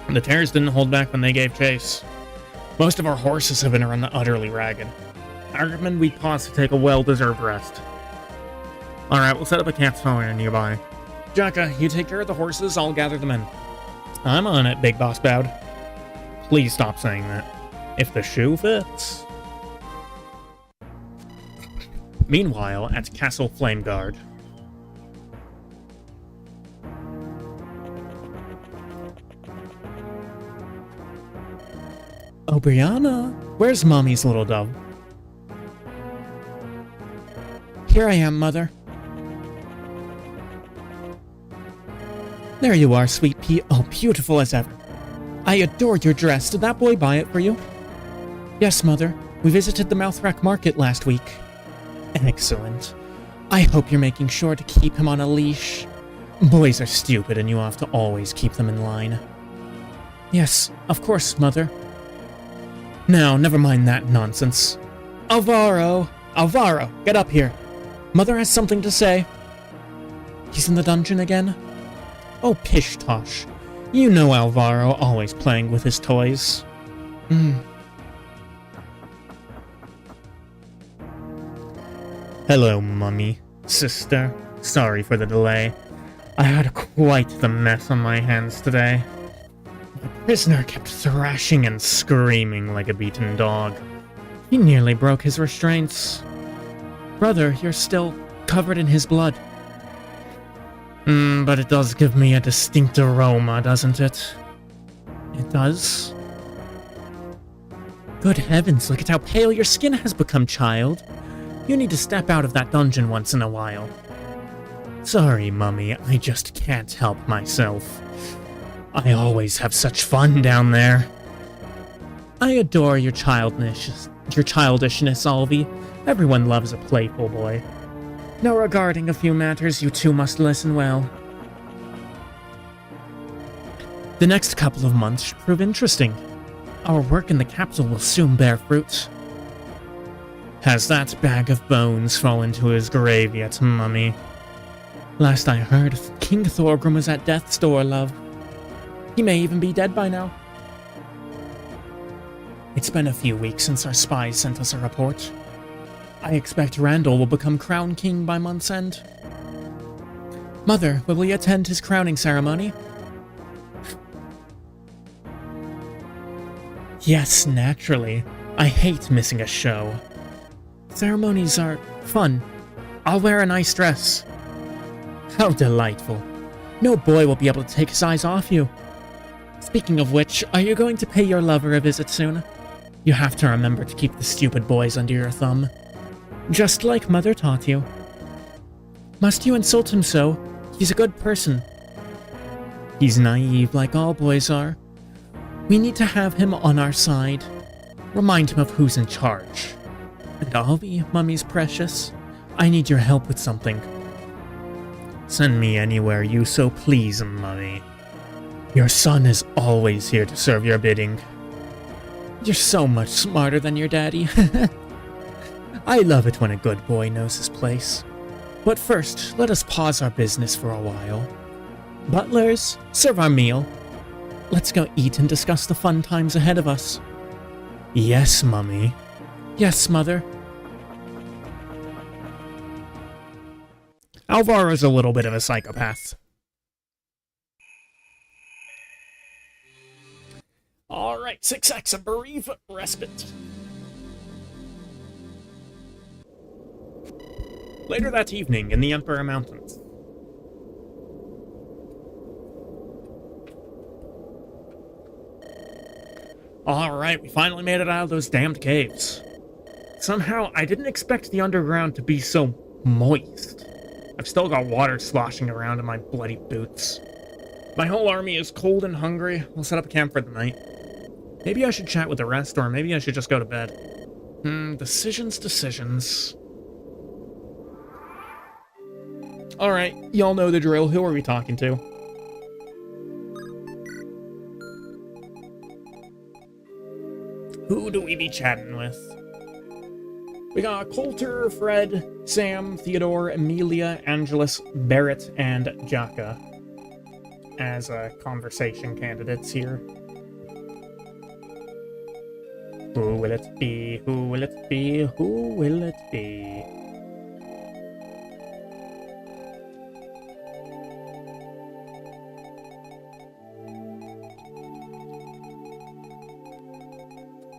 The Terrors didn't hold back when they gave chase. Most of our horses have been run utterly ragged. I recommend we pause to take a well-deserved rest. Alright, we'll set up a campfire nearby. Jaka, you take care of the horses, I'll gather the men. I'm on it, Big Boss Bowed. Please stop saying that. If the shoe fits. Meanwhile, at Castle Flameguard. Oh, Brianna, where's Mommy's little dove? Here I am, Mother. There you are, sweet pea. Oh, beautiful as ever. I adore your dress. Did that boy buy it for you? Yes, Mother. We visited the Mouthrack Market last week. Excellent. I hope you're making sure to keep him on a leash. Boys are stupid and you have to always keep them in line. Yes, of course, Mother. Now, never mind that nonsense. Alvaro! Alvaro, get up here. Mother has something to say. He's in the dungeon again? Oh, pish-tosh. You know Alvaro always playing with his toys. Hello, Mummy. Sister. Sorry for the delay. I had quite the mess on my hands today. My prisoner kept thrashing and screaming like a beaten dog. He nearly broke his restraints. Brother, you're still covered in his blood. But it does give me a distinct aroma, doesn't it? It does? Good heavens, look at how pale your skin has become, child. You need to step out of that dungeon once in a while. Sorry, Mummy, I just can't help myself. I always have such fun down there. I adore your childishness, Alvi. Everyone loves a playful boy. Now regarding a few matters, you two must listen well. The next couple of months should prove interesting. Our work in the capital will soon bear fruit. Has that bag of bones fallen to his grave yet, Mummy? Last I heard, King Thorgrim was at death's door, love. He may even be dead by now. It's been a few weeks since our spies sent us a report. I expect Randall will become Crown King by month's end. Mother, will we attend his crowning ceremony? Yes, naturally. I hate missing a show. Ceremonies are fun. I'll wear a nice dress. How delightful. No boy will be able to take his eyes off you. Speaking of which, are you going to pay your lover a visit soon? You have to remember to keep the stupid boys under your thumb. Just like Mother taught you. Must you insult him so? He's a good person. He's naive like all boys are. We need to have him on our side. Remind him of who's in charge. And Alvi, Mummy's precious, I need your help with something. Send me anywhere you so please, Mummy. Your son is always here to serve your bidding. You're so much smarter than your daddy. I love it when a good boy knows his place. But first, let us pause our business for a while. Butlers, serve our meal. Let's go eat and discuss the fun times ahead of us. Yes, Mummy. Yes, Mother. Alvaro's a little bit of a psychopath. Alright, 6x, a brief respite. Later that evening, in the Emperor Mountains. Alright, we finally made it out of those damned caves. Somehow, I didn't expect the underground to be so moist. I've still got water sloshing around in my bloody boots. My whole army is cold and hungry. We'll set up a camp for the night. Maybe I should chat with the rest, or maybe I should just go to bed. Decisions. Alright, y'all know the drill. Who are we talking to? Who do we be chatting with? We got Coulter, Fred, Sam, Theodore, Amelia, Angelus, Barrett, and Jaka as conversation candidates here. Who will it be? Who will it be? Who will it be?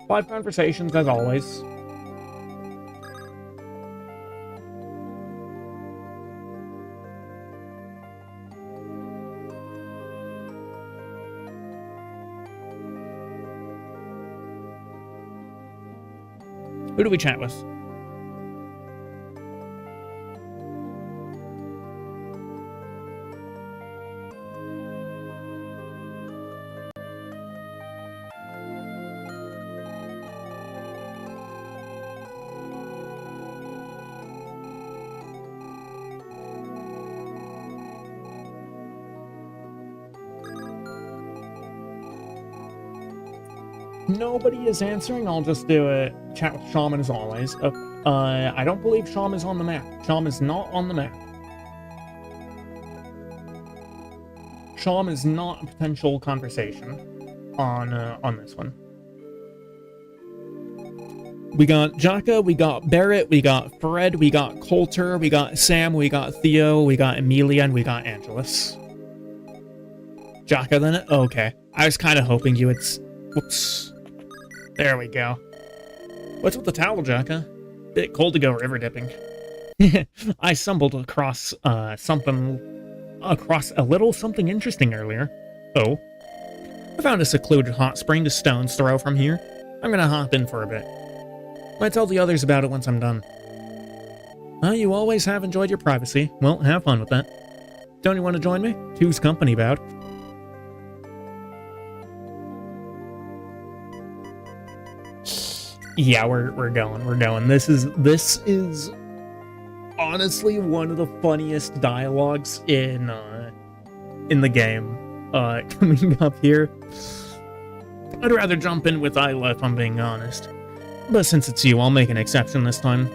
Five conversations, as always. Who do we chat with? Nobody is answering. I'll just do a chat with Shaman as always. I don't believe Sham is on the map. Sham is not on the map. Sham is not a potential conversation on this one. We got Jaka, we got Barrett, we got Fred, we got Coulter, we got Sam, we got Theo, we got Amelia, and we got Angelus. Jaka then? Okay. I was kind of hoping you would... Whoops. There we go. What's with the towel, Jaka? Bit cold to go river dipping. I stumbled across a little something interesting earlier. Oh. I found a secluded hot spring a stone's throw from here. I'm gonna hop in for a bit. Might tell the others about it once I'm done. Well, you always have enjoyed your privacy. Well, have fun with that. Don't you want to join me? Two's company bout. Yeah, we're going. This is honestly one of the funniest dialogues in the game. Coming up here. I'd rather jump in with Isla if I'm being honest. But since it's you, I'll make an exception this time.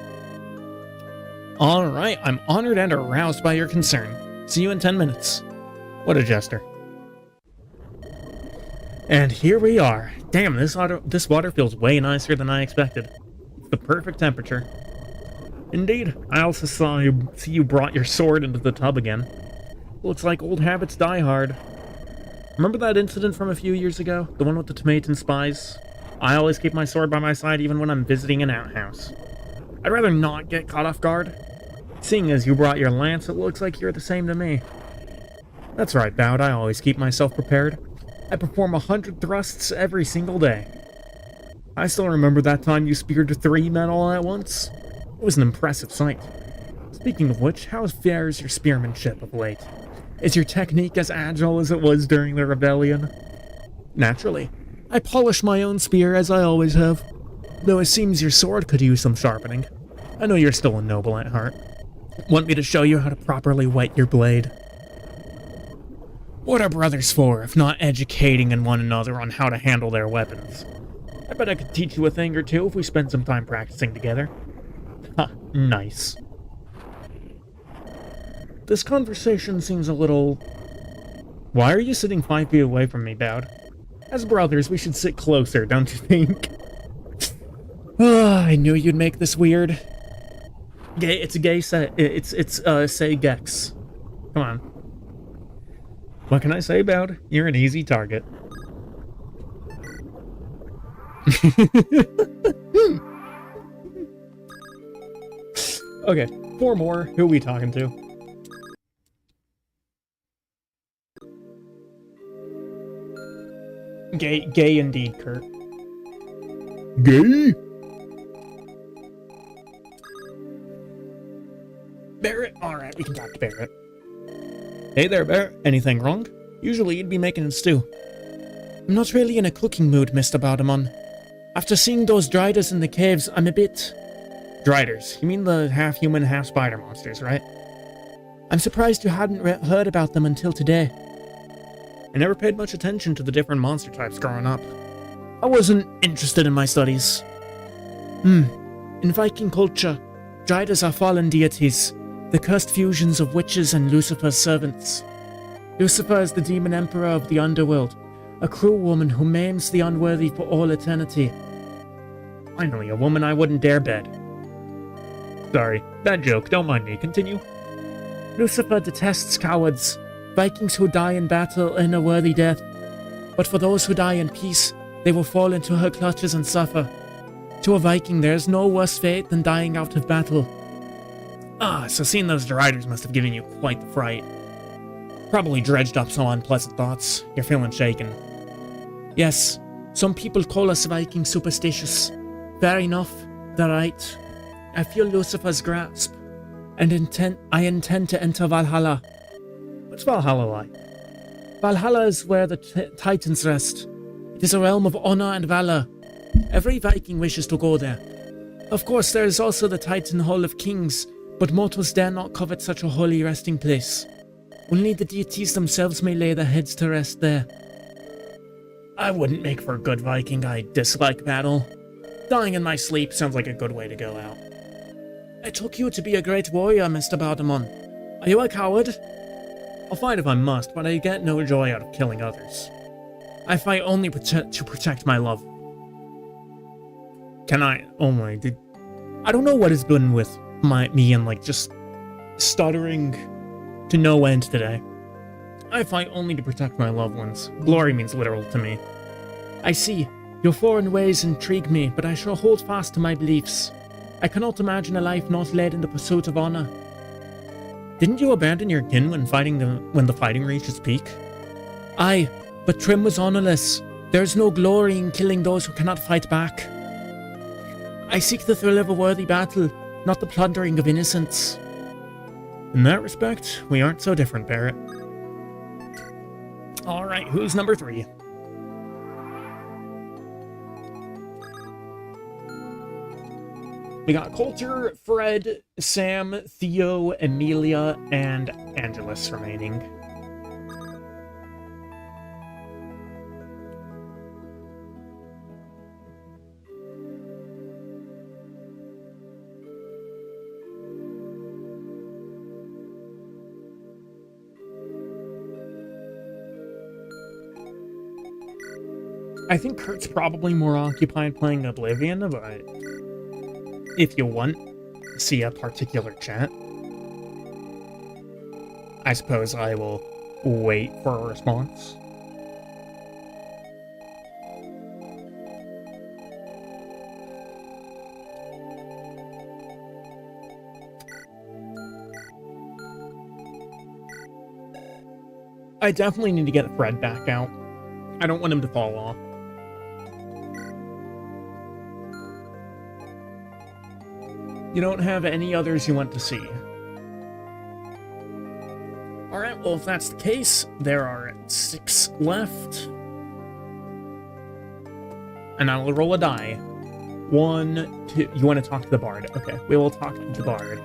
Alright, I'm honored and aroused by your concern. See you in 10 minutes. What a jester. And here we are. Damn, this water feels way nicer than I expected. It's the perfect temperature. Indeed, I also see you brought your sword into the tub again. Looks like old habits die hard. Remember that incident from a few years ago? The one with the Tomatan spies? I always keep my sword by my side even when I'm visiting an outhouse. I'd rather not get caught off guard. Seeing as you brought your lance, it looks like you're the same to me. That's right, Bout, I always keep myself prepared. I perform 100 thrusts every single day. I still remember that time you speared 3 men all at once. It was an impressive sight. Speaking of which, how fares your spearmanship of late? Is your technique as agile as it was during the rebellion? Naturally. I polish my own spear as I always have. Though it seems your sword could use some sharpening. I know you're still a noble at heart. Want me to show you how to properly whet your blade? What are brothers for, if not educating one another on how to handle their weapons? I bet I could teach you a thing or two if we spent some time practicing together. Ha, nice. This conversation seems a little... Why are you sitting 5 feet away from me, Bout? As brothers, we should sit closer, don't you think? I knew you'd make this weird. Gay, it's a gay set. It's say Gex. Come on. What can I say about it? You're an easy target. Okay, 4 more. Who are we talking to? Gay indeed, Kurt. Gay? Barrett? Alright, we can talk to Barrett. Hey there, Barrett. Anything wrong? Usually you'd be making a stew. I'm not really in a cooking mood, Mr. Bardamon. After seeing those driders in the caves, I'm a bit... Driders? You mean the half-human, half-spider monsters, right? I'm surprised you hadn't heard about them until today. I never paid much attention to the different monster types growing up. I wasn't interested in my studies. In Viking culture, driders are fallen deities, the cursed fusions of witches and Lucifer's servants. Lucifer is the demon emperor of the underworld, a cruel woman who maims the unworthy for all eternity. Finally, a woman I wouldn't dare bed. Sorry, bad joke, don't mind me, continue. Lucifer detests cowards, Vikings who die in battle in a worthy death. But for those who die in peace, they will fall into her clutches and suffer. To a Viking, there is no worse fate than dying out of battle. Ah, so seeing those deriders must have given you quite the fright. Probably dredged up some unpleasant thoughts. You're feeling shaken. Yes, some people call us Vikings superstitious. Fair enough, they're right. I feel Lucifer's grasp, and I intend to enter Valhalla. What's Valhalla like? Valhalla is where the Titans rest. It is a realm of honor and valor. Every Viking wishes to go there. Of course, there is also the Titan Hall of Kings, but mortals dare not covet such a holy resting place. Only the deities themselves may lay their heads to rest there. I wouldn't make for a good Viking. I dislike battle. Dying in my sleep sounds like a good way to go out. I took you to be a great warrior, Mr. Bardamon. Are you a coward? I'll fight if I must, but I get no joy out of killing others. I fight only to protect my love. Can I? Oh my, I don't know what has been with me and like just stuttering to no end today. I fight only to protect my loved ones. Glory means literal to me. I see. Your foreign ways intrigue me, but I shall hold fast to my beliefs. I cannot imagine a life not led in the pursuit of honor. Didn't you abandon your kin when the fighting reached its peak? Aye, but Trim was honorless. There is no glory in killing those who cannot fight back. I seek the thrill of a worthy battle, not the plundering of innocents. In that respect, we aren't so different, Barrett. Alright, who's number 3? We got Coulter, Fred, Sam, Theo, Amelia, and Angelus remaining. I think Kurt's probably more occupied playing Oblivion, but if you want to see a particular chat, I suppose I will wait for a response. I definitely need to get Fred back out. I don't want him to fall off. You don't have any others you want to see. Alright, well, if that's the case, there are 6 left. And I will roll a die. 1, 2... You want to talk to the bard? Okay, we will talk to the bard.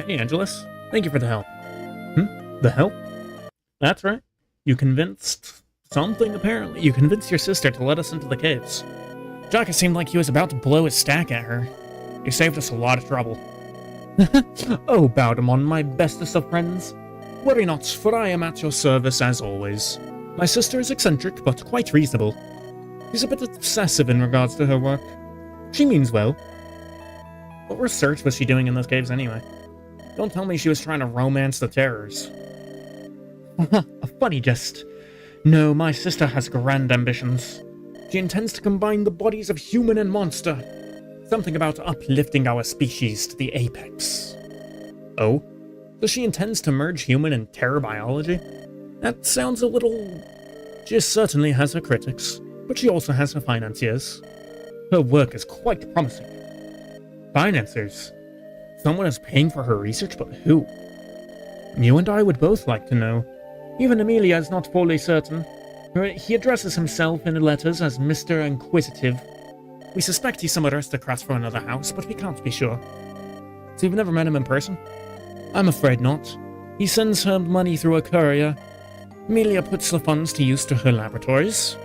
Hey, Angelus. Thank you for the help. The help? That's right. You convinced something, apparently. You convinced your sister to let us into the caves. Jaka seemed like he was about to blow his stack at her. You saved us a lot of trouble. Oh, Bowdemon, my bestest of friends. Worry not, for I am at your service as always. My sister is eccentric, but quite reasonable. She's a bit obsessive in regards to her work. She means well. What research was she doing in those caves anyway? Don't tell me she was trying to romance the terrors. A funny jest. No, my sister has grand ambitions. She intends to combine the bodies of human and monster. Something about uplifting our species to the apex. Oh? So she intends to merge human and terror biology? That sounds a little... She certainly has her critics, but she also has her financiers. Her work is quite promising. Financiers? Someone is paying for her research, but who? You and I would both like to know. Even Amelia is not fully certain. He addresses himself in the letters as Mr. Inquisitive. We suspect he's some aristocrat from another house, but we can't be sure. So you've never met him in person? I'm afraid not. He sends her money through a courier. Amelia puts the funds to use to her laboratories.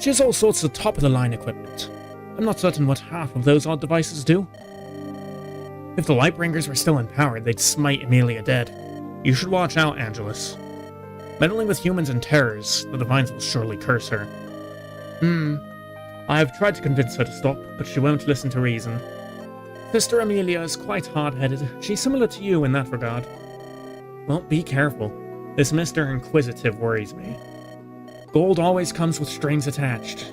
She has all sorts of top-of-the-line equipment. I'm not certain what half of those odd devices do. If the Lightbringers were still in power, they'd smite Amelia dead. You should watch out, Angelus. Meddling with humans and terrors, the Divines will surely curse her. I've tried to convince her to stop, but she won't listen to reason. Sister Amelia is quite hard-headed. She's similar to you in that regard. Well, be careful. This Mr. Inquisitive worries me. Gold always comes with strings attached.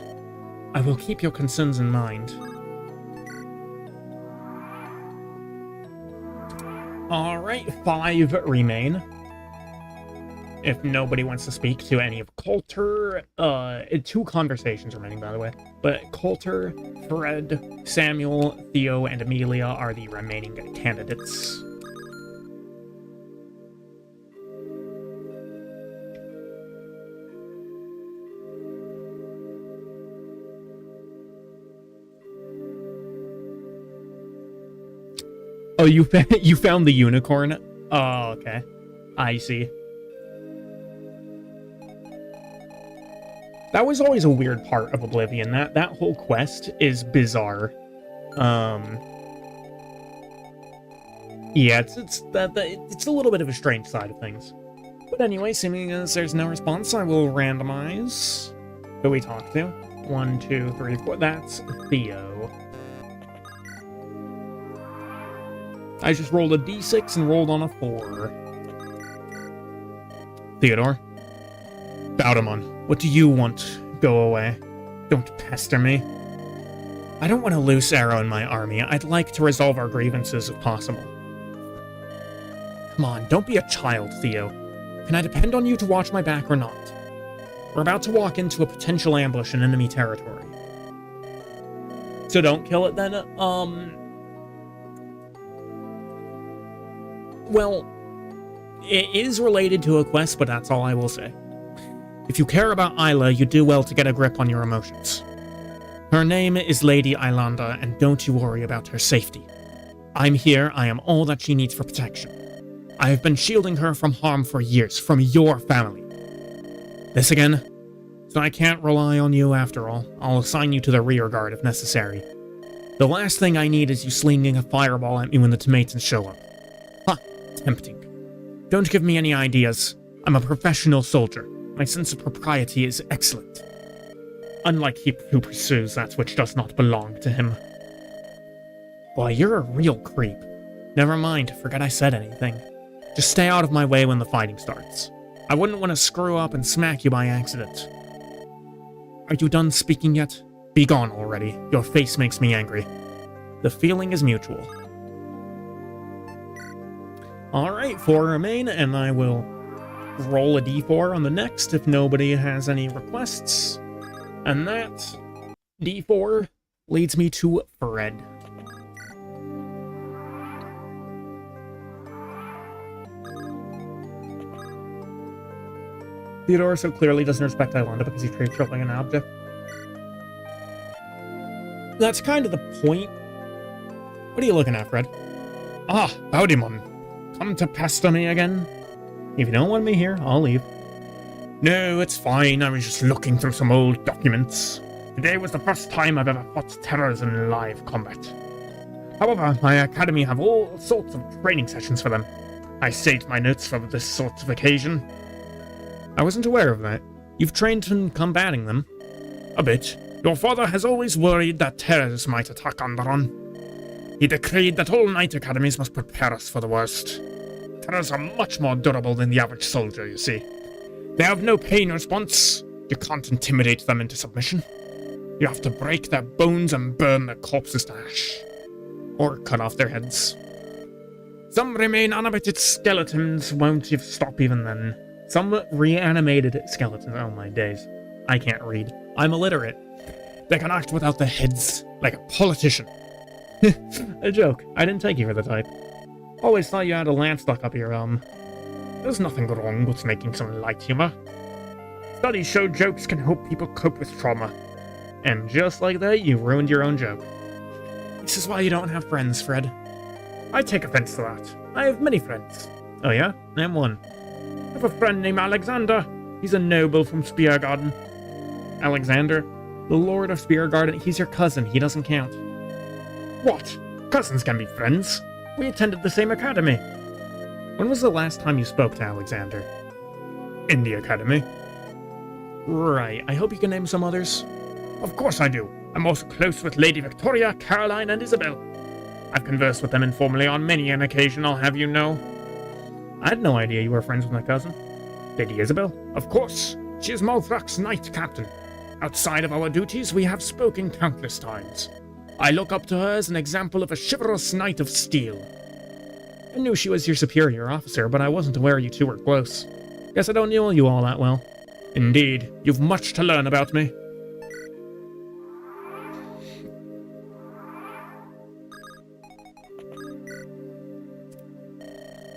I will keep your concerns in mind. Alright, 5 remain. If nobody wants to speak to any of Coulter, 2 conversations remaining, by the way. But Coulter, Fred, Samuel, Theo, and Amelia are the remaining candidates. Oh, you found the unicorn? Oh, okay. I see. That was always a weird part of Oblivion. That whole quest is bizarre. Yeah, it's a little bit of a strange side of things. But anyway, seeming as there's no response, I will randomize who we talk to. 1, 2, 3, 4. That's Theo. I just rolled a d6 and rolled on a 4. Theodore. Baudemont, what do you want? Go away. Don't pester me. I don't want a loose arrow in my army. I'd like to resolve our grievances if possible. Come on, don't be a child, Theo. Can I depend on you to watch my back or not? We're about to walk into a potential ambush in enemy territory. So don't kill it then? Well, it is related to a quest, but that's all I will say. If you care about Isla, you do well to get a grip on your emotions. Her name is Lady Ilanda, and don't you worry about her safety. I'm here, I am all that she needs for protection. I have been shielding her from harm for years, from your family. This again? So I can't rely on you after all. I'll assign you to the rear guard if necessary. The last thing I need is you slinging a fireball at me when the tomatoes show up. Ha! Tempting. Don't give me any ideas. I'm a professional soldier. My sense of propriety is excellent. Unlike he who pursues that which does not belong to him. Boy, you're a real creep. Never mind, forget I said anything. Just stay out of my way when the fighting starts. I wouldn't want to screw up and smack you by accident. Are you done speaking yet? Be gone already. Your face makes me angry. The feeling is mutual. Alright, 4 remain, and I will roll a d4 on the next if nobody has any requests. And that d4 leads me to Fred. Theodore so clearly doesn't respect Ilanda because he treats her like an object. That's kind of the point. What are you looking at, Fred? Ah, Baudemont. Come to pester me again? If you don't want me here, I'll leave. No, it's fine. I was just looking through some old documents. Today was the first time I've ever fought terrors in live combat. However, my academy have all sorts of training sessions for them. I saved my notes for this sort of occasion. I wasn't aware of that. You've trained in combating them? A bit. Your father has always worried that terrors might attack Andaron. He decreed that all knight academies must prepare us for the worst. Terrors are much more durable than the average soldier, you see. They have no pain response. You can't intimidate them into submission. You have to break their bones and burn their corpses to ash. Or cut off their heads. Some remain animated skeletons, won't you stop even then. Some reanimated skeletons, oh my days. I can't read. I'm illiterate. They can act without their heads, like a politician. A joke. I didn't take you for the type. Always thought you had a lamp stuck up your There's nothing wrong with making some light humor. Studies show jokes can help people cope with trauma. And just like that, you ruined your own joke. This is why you don't have friends, Fred. I take offense to that. I have many friends. Oh yeah? Name one. I have a friend named Alexander. He's a noble from Speargarden. Alexander? The Lord of Speargarden? He's your cousin. He doesn't count. What? Cousins can be friends. We attended the same academy. When was the last time you spoke to Alexander? In the academy. Right. I hope you can name some others. Of course I do. I'm also close with Lady Victoria, Caroline, and Isabel. I've conversed with them informally on many an occasion, I'll have you know. I had no idea you were friends with my cousin. Lady Isabel? Of course. She is Malthrak's knight captain. Outside of our duties, we have spoken countless times. I look up to her as an example of a chivalrous knight of steel. I knew she was your superior officer, but I wasn't aware you two were close. Guess I don't know you all that well. Indeed, you've much to learn about me.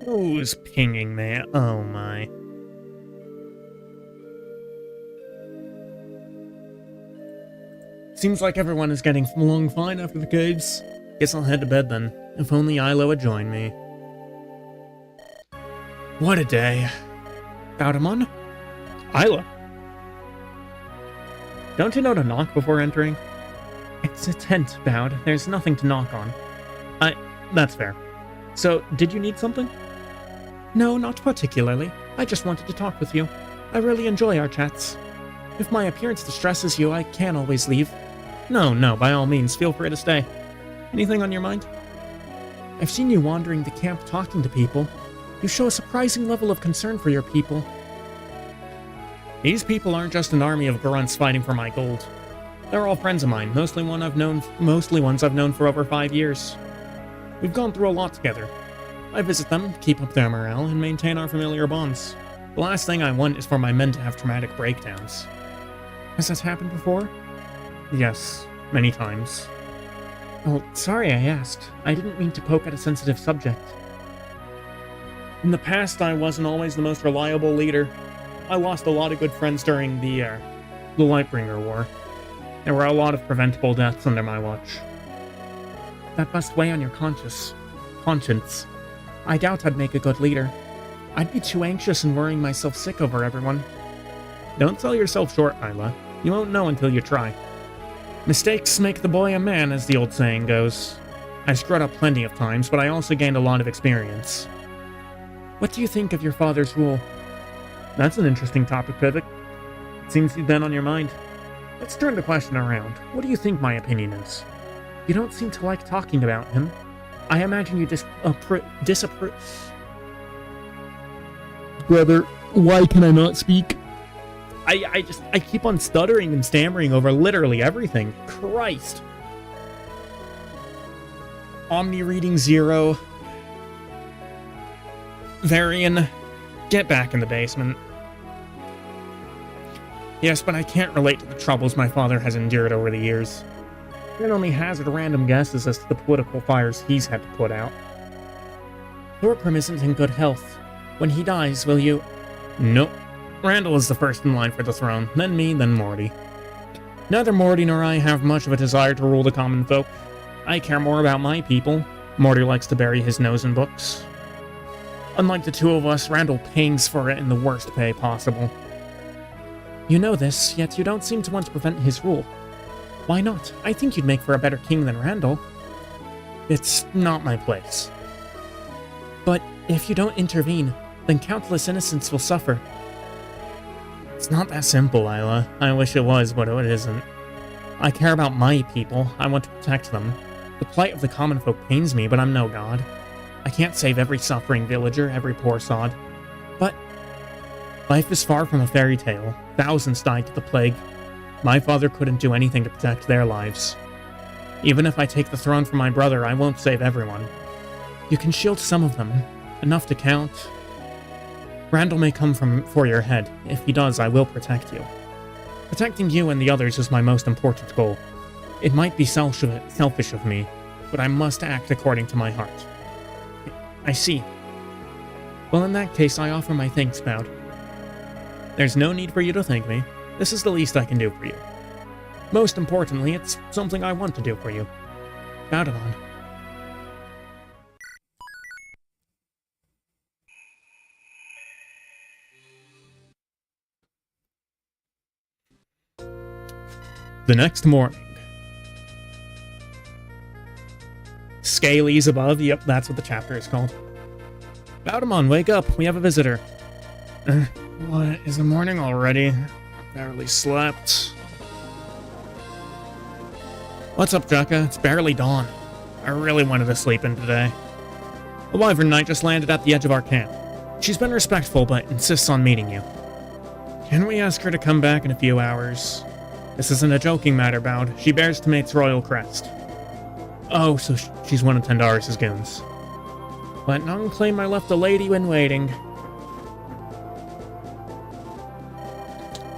Who's pinging me? Oh my. Seems like everyone is getting along fine after the caves. Guess I'll head to bed then. If only Ilo would join me. What a day. Baudemon? Isla? Don't you know to knock before entering? It's a tent, Baud. There's nothing to knock on. That's fair. So, did you need something? No, not particularly. I just wanted to talk with you. I really enjoy our chats. If my appearance distresses you, I can always leave. No, by all means, feel free to stay. Anything on your mind? I've seen you wandering the camp talking to people. You show a surprising level of concern for your people. These people aren't just an army of grunts fighting for my gold. They're all friends of mine, mostly ones I've known for over 5 years. We've gone through a lot together. I visit them, keep up their morale, and maintain our familiar bonds. The last thing I want is for my men to have traumatic breakdowns. Has that happened before? Yes, many times. Oh, sorry I asked. I didn't mean to poke at a sensitive subject. In the past, I wasn't always the most reliable leader. I lost a lot of good friends during the Lightbringer War. There were a lot of preventable deaths under my watch. That must weigh on your conscience. I doubt I'd make a good leader. I'd be too anxious and worrying myself sick over everyone. Don't sell yourself short, Isla. You won't know until you try. Mistakes make the boy a man, as the old saying goes. I screwed up plenty of times, but I also gained a lot of experience. What do you think of your father's rule? That's an interesting topic, Pivot. It seems he's been on your mind. Let's turn the question around. What do you think my opinion is? You don't seem to like talking about him. I imagine you disapprove. Brother, why can I not speak? I keep on stuttering and stammering over literally everything. Christ. Omni reading 0. Varian, get back in the basement. Yes, but I can't relate to the troubles my father has endured over the years. I can only hazard random guesses as to the political fires he's had to put out. Thorgrim isn't in good health. When he dies, will you... Nope. Randall is the first in line for the throne, then me, then Morty. Neither Morty nor I have much of a desire to rule the common folk. I care more about my people. Morty likes to bury his nose in books. Unlike the two of us, Randall pings for it in the worst pay possible. You know this, yet you don't seem to want to prevent his rule. Why not? I think you'd make for a better king than Randall. It's not my place. But if you don't intervene, then countless innocents will suffer. It's not that simple, Isla. I wish it was, but it isn't. I care about my people. I want to protect them. The plight of the common folk pains me, but I'm no god. I can't save every suffering villager, every poor sod. But life is far from a fairy tale. Thousands died to the plague. My father couldn't do anything to protect their lives. Even if I take the throne from my brother, I won't save everyone. You can shield some of them, enough to count. Randall may come for your head. If he does, I will protect you. Protecting you and the others is my most important goal. It might be selfish of me, but I must act according to my heart. I see. Well, in that case, I offer my thanks, Baud. There's no need for you to thank me. This is the least I can do for you. Most importantly, it's something I want to do for you. Baudemon. The next morning. Scalies above. Yep, that's what the chapter is called. Baudemon, wake up. We have a visitor. What? Is the morning already? Barely slept. What's up, Jaka? It's barely dawn. I really wanted to sleep in today. A wyvern knight just landed at the edge of our camp. She's been respectful, but insists on meeting you. Can we ask her to come back in a few hours? This isn't a joking matter, Bowd. She bears Tmate's royal crest. Oh, so she's one of Tendaris' goons. Let none claim I left a lady when waiting.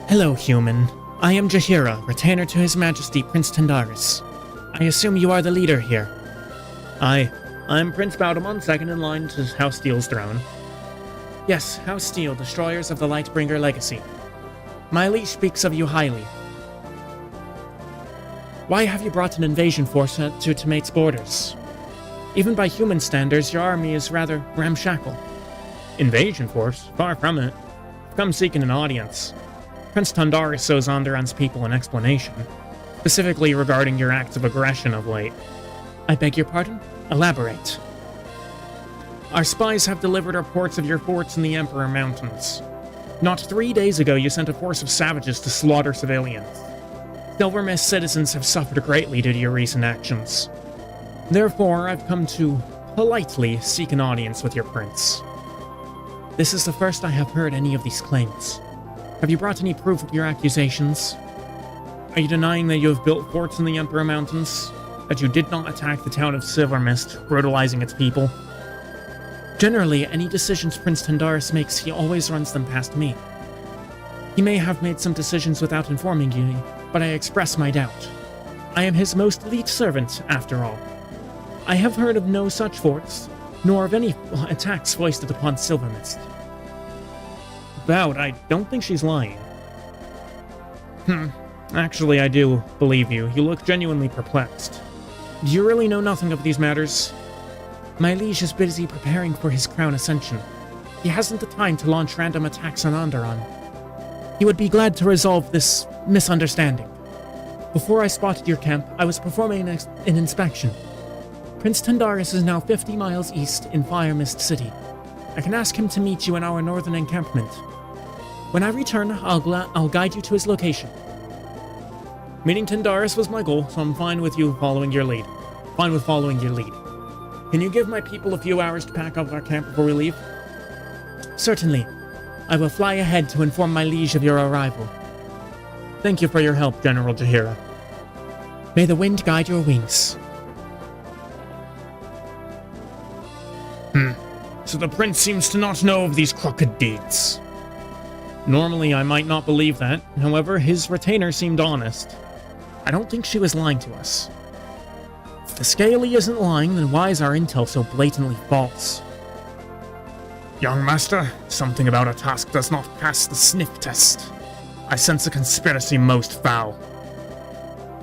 Hello, human. I am Jaheira, retainer to His Majesty Prince Tendaris. I assume you are the leader here. I'm Prince Baudemon, second in line to House Steel's throne. Yes, House Steel, destroyers of the Lightbringer legacy. My liege speaks of you highly. Why have you brought an invasion force to Tmate's borders? Even by human standards, your army is rather ramshackle. Invasion force? Far from it. I've come seeking an audience. Prince Tendaris owes Andaron's people an explanation, specifically regarding your acts of aggression of late. I beg your pardon? Elaborate. Our spies have delivered reports of your forts in the Emperor Mountains. Not 3 days ago, you sent a force of savages to slaughter civilians. Silvermist citizens have suffered greatly due to your recent actions. Therefore, I've come to politely seek an audience with your prince. This is the first I have heard any of these claims. Have you brought any proof of your accusations? Are you denying that you have built forts in the Emperor Mountains? That you did not attack the town of Silvermist, brutalizing its people? Generally, any decisions Prince Tendaris makes, he always runs them past me. He may have made some decisions without informing you, but I express my doubt. I am his most liege servant, after all. I have heard of no such forts, nor of any attacks foisted upon Silvermist. Bowd, I don't think she's lying. Actually, I do believe you. You look genuinely perplexed. Do you really know nothing of these matters? My liege is busy preparing for his crown ascension. He hasn't the time to launch random attacks on Andaron. He would be glad to resolve this misunderstanding. Before I spotted your camp, I was performing an inspection. Prince Tendaris is now 50 miles east in Firemist City. I can ask him to meet you in our northern encampment. When I return, I'll guide you to his location. Meeting Tendaris was my goal, so I'm fine with you following your lead. Fine with following your lead. Can you give my people a few hours to pack up our camp before we leave? Certainly. I will fly ahead to inform my liege of your arrival. Thank you for your help, General Jaheira. May the wind guide your wings. So the prince seems to not know of these crooked deeds. Normally I might not believe that, however, his retainer seemed honest. I don't think she was lying to us. If the Scaly isn't lying, then why is our intel so blatantly false? Young master, something about a task does not pass the sniff test. I sense a conspiracy most foul.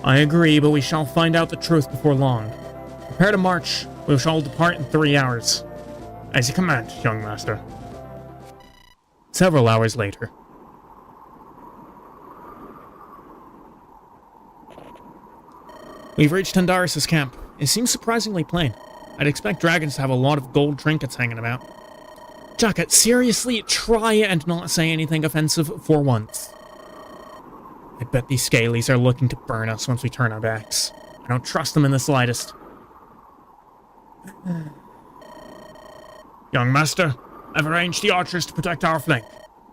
I agree, but we shall find out the truth before long. Prepare to march. We shall depart in 3 hours. As you command, young master. Several hours later. We've reached Tendaris' camp. It seems surprisingly plain. I'd expect dragons to have a lot of gold trinkets hanging about. Jacket, seriously, try and not say anything offensive for once. I bet these Scalies are looking to burn us once we turn our backs. I don't trust them in the slightest. Young master, I've arranged the archers to protect our flank.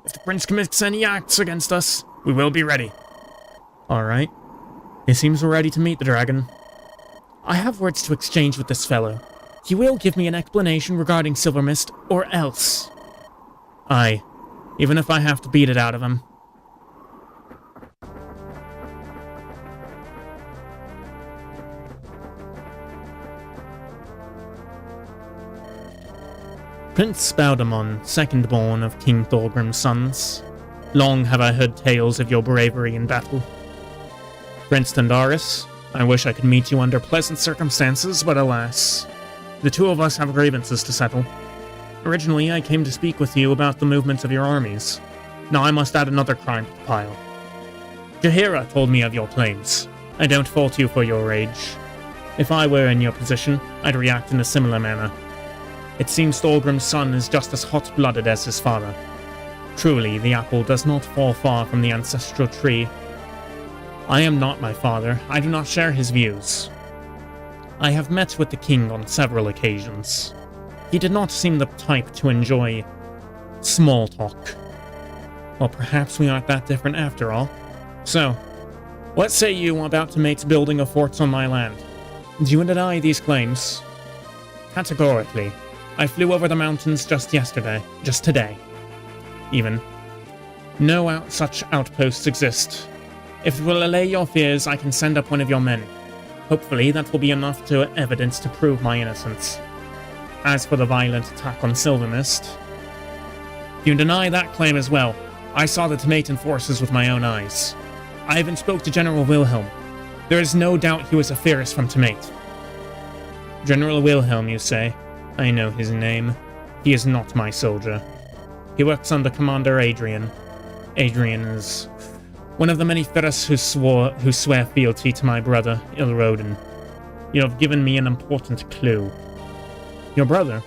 If the prince commits any acts against us, we will be ready. Alright. It seems we're ready to meet the dragon. I have words to exchange with this fellow. He will give me an explanation regarding Silvermist, or else. Aye, even if I have to beat it out of him. Prince Baudemon, second born of King Thorgrim's sons. Long have I heard tales of your bravery in battle. Prince Tendaris, I wish I could meet you under pleasant circumstances, but alas, the two of us have grievances to settle. Originally, I came to speak with you about the movements of your armies. Now I must add another crime to the pile. Jaheira told me of your claims. I don't fault you for your rage. If I were in your position, I'd react in a similar manner. It seems Thorgrim's son is just as hot-blooded as his father. Truly, the apple does not fall far from the ancestral tree. I am not my father. I do not share his views. I have met with the king on several occasions. He did not seem the type to enjoy small talk. Well, perhaps we aren't that different after all. So, what say you about the mates building of forts on my land? Do you deny these claims? Categorically. I flew over the mountains just today, even. No such outposts exist. If it will allay your fears, I can send up one of your men. Hopefully, that will be enough evidence to prove my innocence. As for the violent attack on Silver Mist, you deny that claim as well. I saw the Tomatan forces with my own eyes. I even spoke to General Wilhelm. There is no doubt he was a Ferris from Tomate. General Wilhelm, you say? I know his name. He is not my soldier. He works under Commander Adrian. Adrian is one of the many Ferris who swear fealty to my brother, Ilroden. You have given me an important clue. Your brother?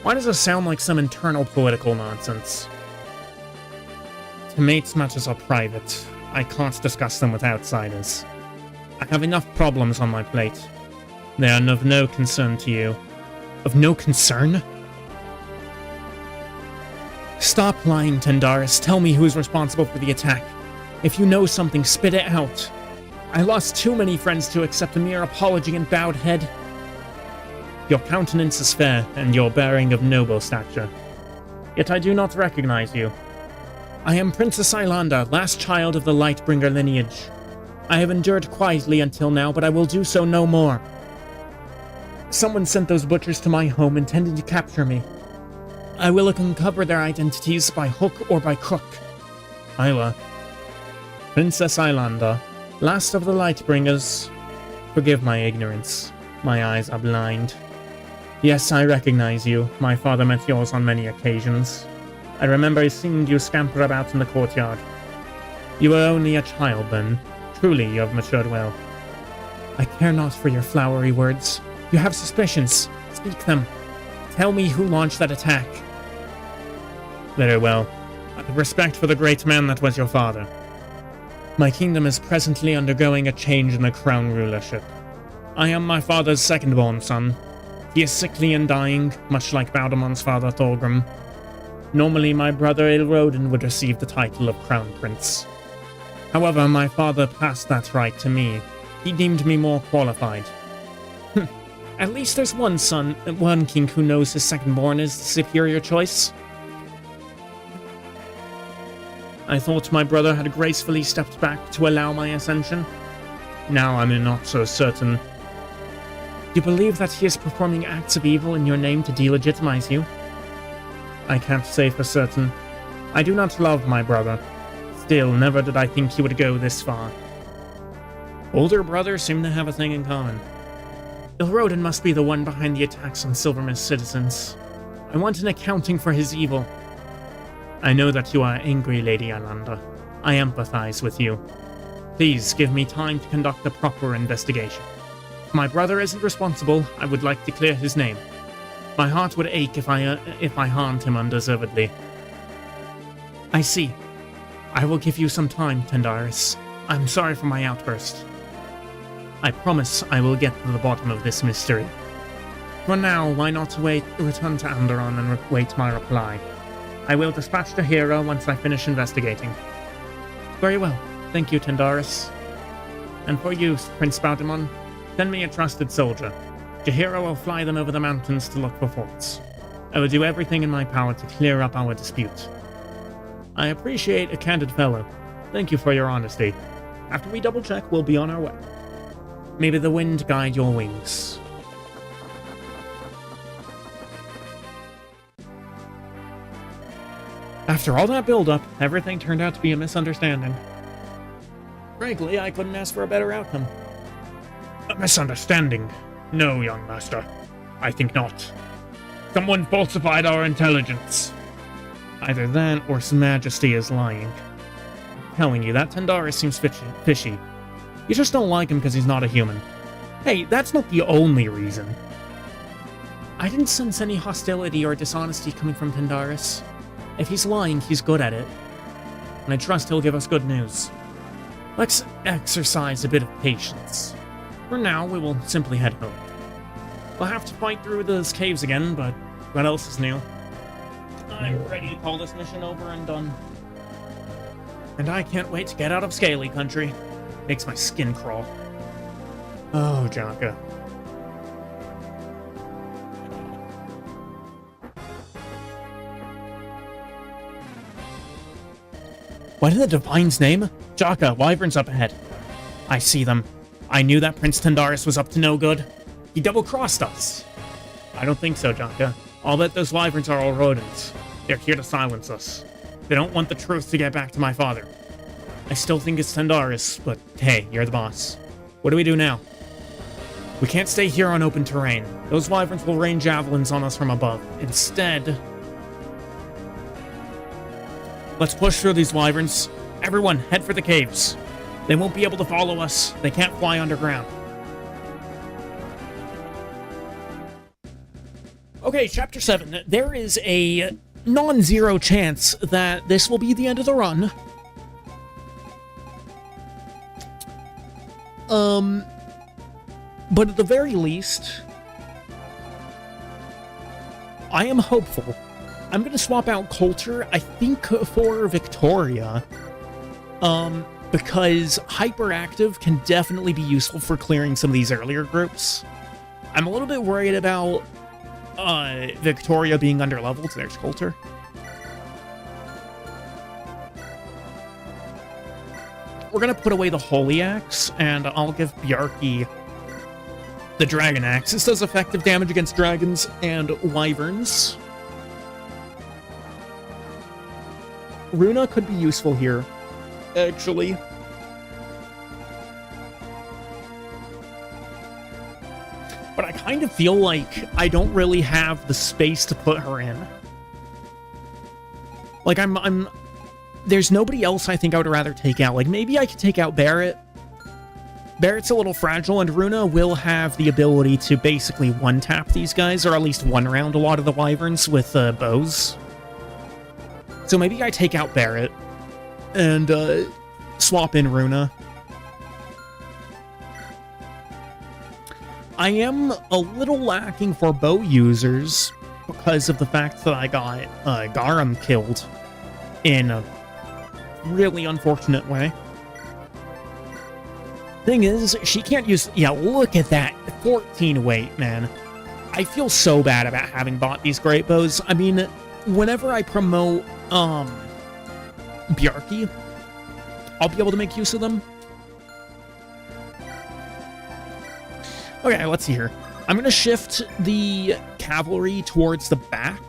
Why does this sound like some internal political nonsense? Tomate's matters are private. I can't discuss them with outsiders. I have enough problems on my plate. They are of no concern to you. Of no concern? Stop lying, Tendaris. Tell me who is responsible for the attack. If you know something, spit it out. I lost too many friends to accept a mere apology and bowed head. Your countenance is fair, and your bearing of noble stature. Yet I do not recognize you. I am Princess Ilanda, last child of the Lightbringer lineage. I have endured quietly until now, but I will do so no more. Someone sent those butchers to my home intending to capture me. I will uncover their identities by hook or by crook. Isla. Princess Ilanda, last of the Lightbringers. Forgive my ignorance. My eyes are blind. Yes, I recognize you. My father met yours on many occasions. I remember seeing you scamper about in the courtyard. You were only a child then. Truly, you have matured well. I care not for your flowery words. You have suspicions. Speak them. Tell me who launched that attack. Very well. I have respect for the great man that was your father. My kingdom is presently undergoing a change in the crown rulership. I am my father's second-born son. He is sickly and dying, much like Baldamon's father Thorgrim. Normally, my brother Ilroden would receive the title of Crown Prince. However, my father passed that right to me. He deemed me more qualified. At least there's one king who knows his second-born is the superior choice. I thought my brother had gracefully stepped back to allow my ascension. Now I'm not so certain. You believe that he is performing acts of evil in your name to delegitimize you? I can't say for certain. I do not love my brother. Still, never did I think he would go this far. Older brothers seem to have a thing in common. Ilroden must be the one behind the attacks on Silvermist citizens. I want an accounting for his evil. I know that you are angry, Lady Ilanda. I empathize with you. Please give me time to conduct a proper investigation. If my brother isn't responsible, I would like to clear his name. My heart would ache if I harmed him undeservedly. I see. I will give you some time, Tendaris. I'm sorry for my outburst. I promise I will get to the bottom of this mystery. For now, why not return to Andaron and wait my reply? I will dispatch the hero once I finish investigating. Very well. Thank you, Tendaris. And for you, Prince Baldemon, send me a trusted soldier. Jahira will fly them over the mountains to look for forts. I will do everything in my power to clear up our dispute. I appreciate a candid fellow. Thank you for your honesty. After we double-check, we'll be on our way. Maybe the wind guide your wings. After all that build-up, everything turned out to be a misunderstanding. Frankly, I couldn't ask for a better outcome. A misunderstanding? No, young master. I think not. Someone falsified our intelligence. Either that, or His Majesty is lying. I'm telling you, that Tendaris seems fishy. You just don't like him because he's not a human. Hey, that's not the only reason. I didn't sense any hostility or dishonesty coming from Tendaris. If he's lying, he's good at it. And I trust he'll give us good news. Let's exercise a bit of patience. For now, we will simply head home. We'll have to fight through those caves again, but what else is new? I'm ready to call this mission over and done. And I can't wait to get out of Scaly Country. Makes my skin crawl. Oh, Jaka. What in the Divine's name? Jaka, wyverns up ahead. I see them. I knew that Prince Tendaris was up to no good. He double-crossed us. I don't think so, Jaka. I'll bet those wyverns are all rodents. They're here to silence us. They don't want the truth to get back to my father. I still think it's Tendaris, but hey, you're the boss. What do we do now? We can't stay here on open terrain. Those wyverns will rain javelins on us from above. Instead, let's push through these wyverns. Everyone, head for the caves. They won't be able to follow us. They can't fly underground. Okay, Chapter 7. There is a non-zero chance that this will be the end of the run. But at the very least, I am hopeful. I'm going to swap out Coulter, I think, for Victoria. Because Hyperactive can definitely be useful for clearing some of these earlier groups. I'm a little bit worried about Victoria being underleveled. There's Coulter. We're going to put away the Holy Axe, and I'll give Bjarki the Dragon Axe. This does effective damage against dragons and wyverns. Runa could be useful here, actually. But I kind of feel like I don't really have the space to put her in. Like, there's nobody else I think I would rather take out. Like, maybe I could take out Barrett. Barrett's a little fragile, and Runa will have the ability to basically one-tap these guys, or at least one-round a lot of the wyverns with bows. So maybe I take out Barrett and swap in Runa. I am a little lacking for bow users because of the fact that I got Garum killed in a really unfortunate way. Thing is, she can't use... Yeah, look at that. 14 weight, man. I feel so bad about having bought these great bows. I mean, whenever I promote Bjarki, I'll be able to make use of them. Okay, let's see here. I'm going to shift the cavalry towards the back.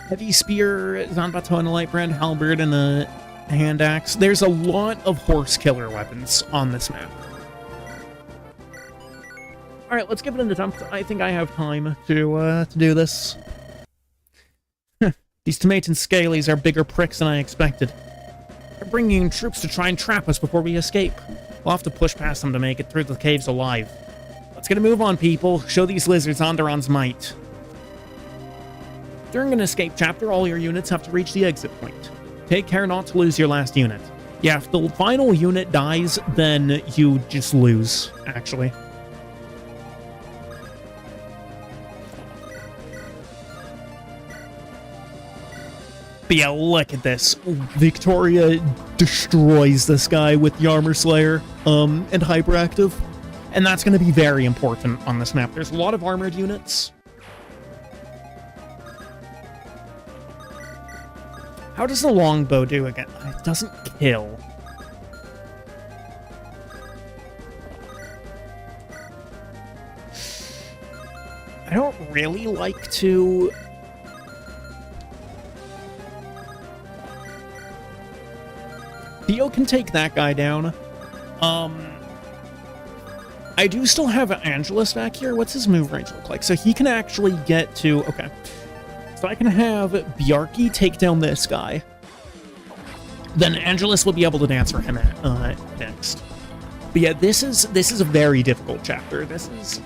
Heavy spear, Zanbato and a light brand halberd and a hand axe. There's a lot of horse killer weapons on this map. Alright, let's give it an attempt. I think I have time to do this. These Tomatin Scalies are bigger pricks than I expected. They're bringing in troops to try and trap us before we escape. We'll have to push past them to make it through the caves alive. Let's get a move on, people. Show these lizards Andaron's might. During an escape chapter, all your units have to reach the exit point. Take care not to lose your last unit. Yeah, if the final unit dies, then you just lose, actually. But yeah, look at this. Victoria destroys this guy with the Armor Slayer, and Hyperactive. And that's going to be very important on this map. There's a lot of armored units. How does the longbow do again? It doesn't kill. I don't really like to... Theo can take that guy down. I do still have Angelus back here. What's his move range look like? So he can actually get to... Okay. So I can have Bjarki take down this guy. Then Angelus will be able to dance for him next. But yeah, this is a very difficult chapter. This is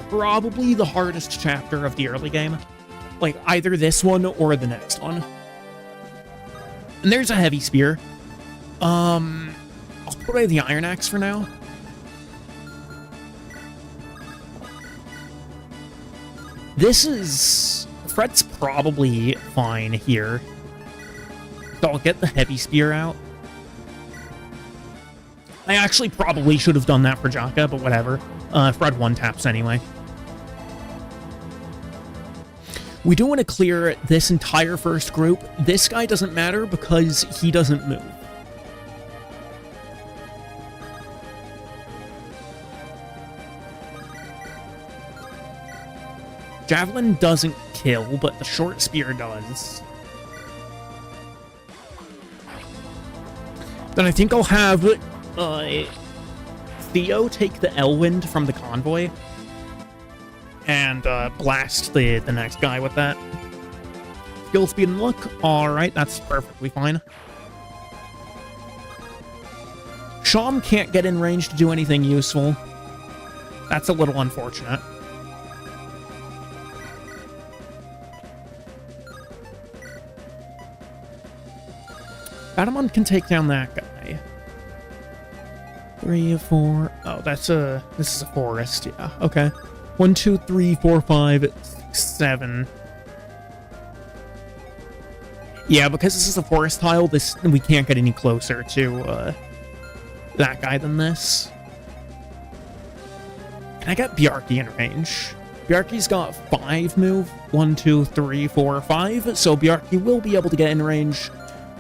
probably the hardest chapter of the early game. Like, either this one or the next one. And there's a heavy spear. I'll put away the iron axe for now. This is... Fret's probably fine here. So I'll get the heavy spear out. I actually probably should have done that for Jaka, but whatever. Fred one taps anyway. We do want to clear this entire first group. This guy doesn't matter because he doesn't move. Javelin doesn't kill, but the short spear does. Then I think I'll have Theo take the Elwind from the convoy and blast the next guy with that. Skill, speed, and luck. Alright, that's perfectly fine. Sham can't get in range to do anything useful. That's a little unfortunate. Batamon can take down that guy. 3, 4... Oh, this is a forest, yeah. Okay. 1, 2, 3, 4, 5, 6, 7. Yeah, because this is a forest tile, we can't get any closer to that guy than this. Can I get Bjarki in range? Bjarki's got 5 move. 1, 2, 3, 4, 5. So Bjarki will be able to get in range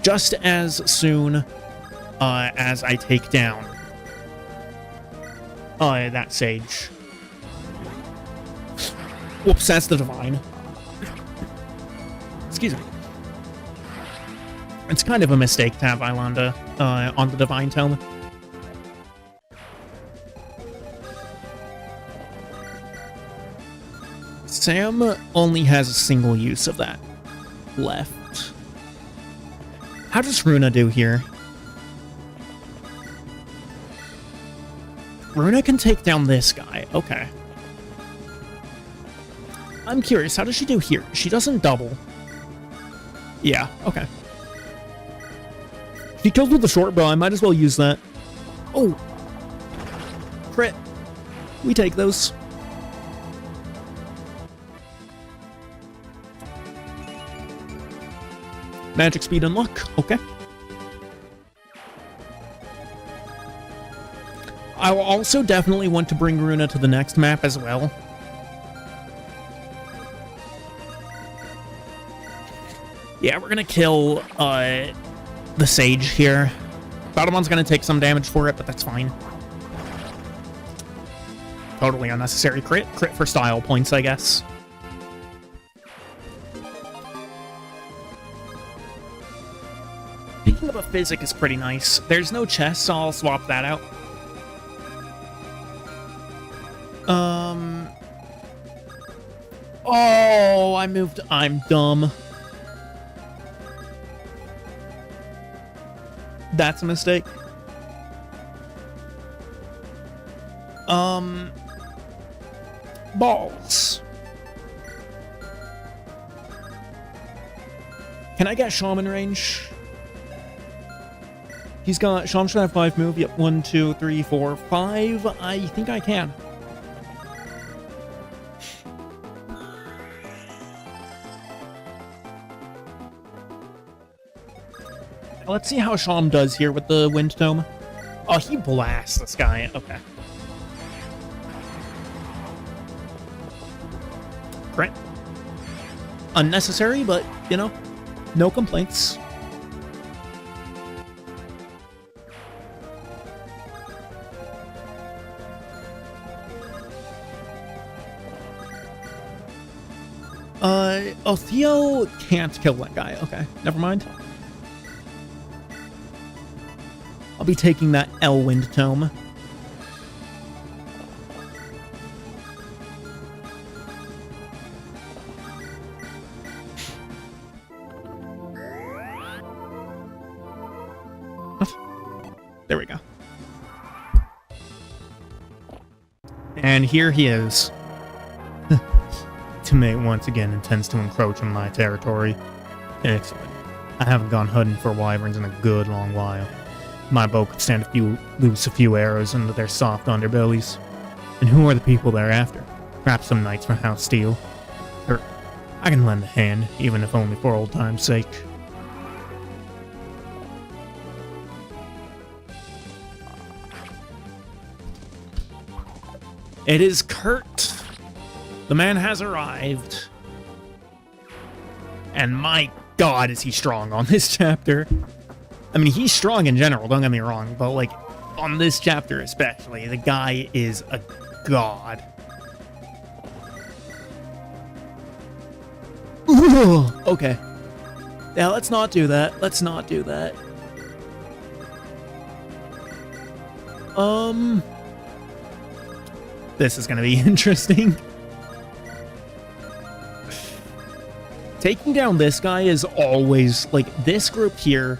just as soon as I take down that sage. Whoops, that's the divine. Excuse me. It's kind of a mistake to have Ilanda on the divine tome. Sam only has a single use of that left. How does Runa do here? Runa can take down this guy. Okay. I'm curious, how does she do here? She doesn't double. Yeah, okay. She kills with the short bow. I might as well use that. Oh! Crit. We take those. Magic, speed, and luck. Okay. I will also definitely want to bring Runa to the next map as well. Yeah, we're gonna kill the sage here. Batamon's gonna take some damage for it, but that's fine. Totally unnecessary crit. Crit for style points, I guess. Speaking of a physic is pretty nice. There's no chest, so I'll swap that out. Oh, I moved. I'm dumb. That's a mistake. Balls. Can I get Shaman range? He's got... Shaman should have 5 move. Yep, 1, 2, 3, 4, 5. I think I can. Let's see how Sham does here with the Wind Tome. Oh, he blasts this guy. Okay. Great. Unnecessary, but, you know, no complaints. Oh, Theo can't kill that guy. Okay, never mind. I'll be taking that Elwind Tome. There we go. And here he is. Ultimate once again intends to encroach on my territory. Excellent. I haven't gone hunting for wyverns in a good long while. My bow could stand loose a few arrows into their soft underbellies. And who are the people they're after? Perhaps some knights from House Steel? Sure, I can lend a hand, even if only for old time's sake. It is Kurt. The man has arrived. And my god, is he strong on this chapter. I mean, he's strong in general, don't get me wrong, but, like, on this chapter especially, the guy is a god. Ooh, okay. Yeah, let's not do that. Let's not do that. This is gonna be interesting. Taking down this guy is always, like, this group here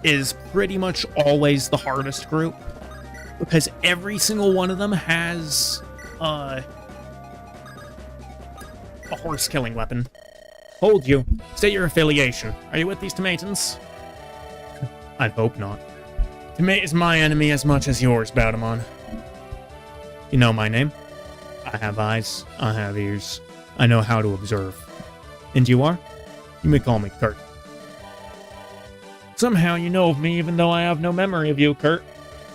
is pretty much always the hardest group, because every single one of them has a horse-killing weapon. Hold you. State your affiliation. Are you with these Tomatans? I hope not. Tomat is my enemy as much as yours, Baudemon. You know my name? I have eyes. I have ears. I know how to observe. And you are? You may call me Kurt. Somehow you know of me, even though I have no memory of you, Kurt.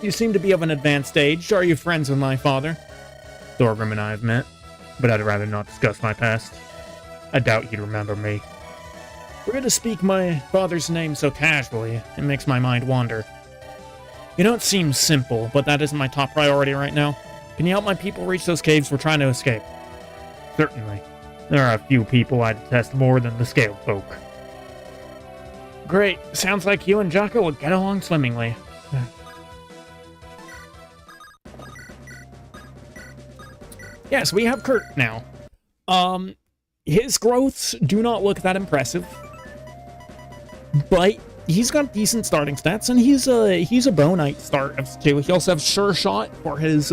You seem to be of an advanced age. Are you friends with my father? Thorgrim and I have met, but I'd rather not discuss my past. I doubt he'd remember me. For you to speak my father's name so casually, it makes my mind wander. You know, it seems simple, but that isn't my top priority right now. Can you help my people reach those caves we're trying to escape? Certainly. There are a few people I detest more than the scaled folk. Great. Sounds like you and Jocko will get along swimmingly. Yes, we have Kurt now. His growths do not look that impressive, but he's got decent starting stats, and he's a Bow Knight start too. He also has Sure Shot for his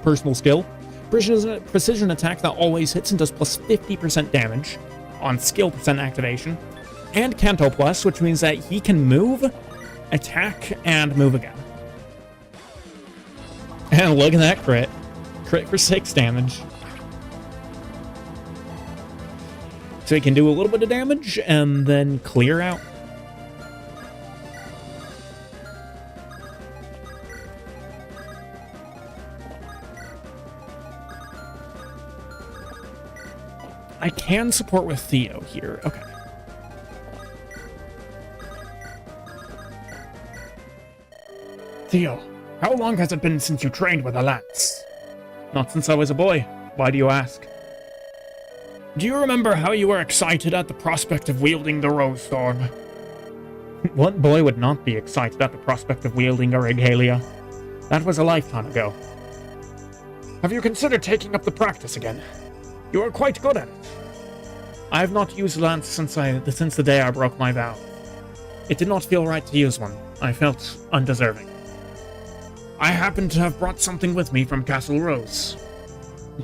personal skill. Precision attack that always hits and does plus 50% damage on skill percent activation. And Canto Plus, which means that he can move, attack, and move again. And look at that crit. Crit for 6 damage. So he can do a little bit of damage and then clear out. I can support with Theo here. Okay. Theo, how long has it been since you trained with a lance? Not since I was a boy. Why do you ask? Do you remember how you were excited at the prospect of wielding the Rose Storm? What boy would not be excited at the prospect of wielding a regalia? That was a lifetime ago. Have you considered taking up the practice again? You are quite good at it. I have not used lance since the day I broke my vow. It did not feel right to use one. I felt undeserving. I happen to have brought something with me from Castle Rose.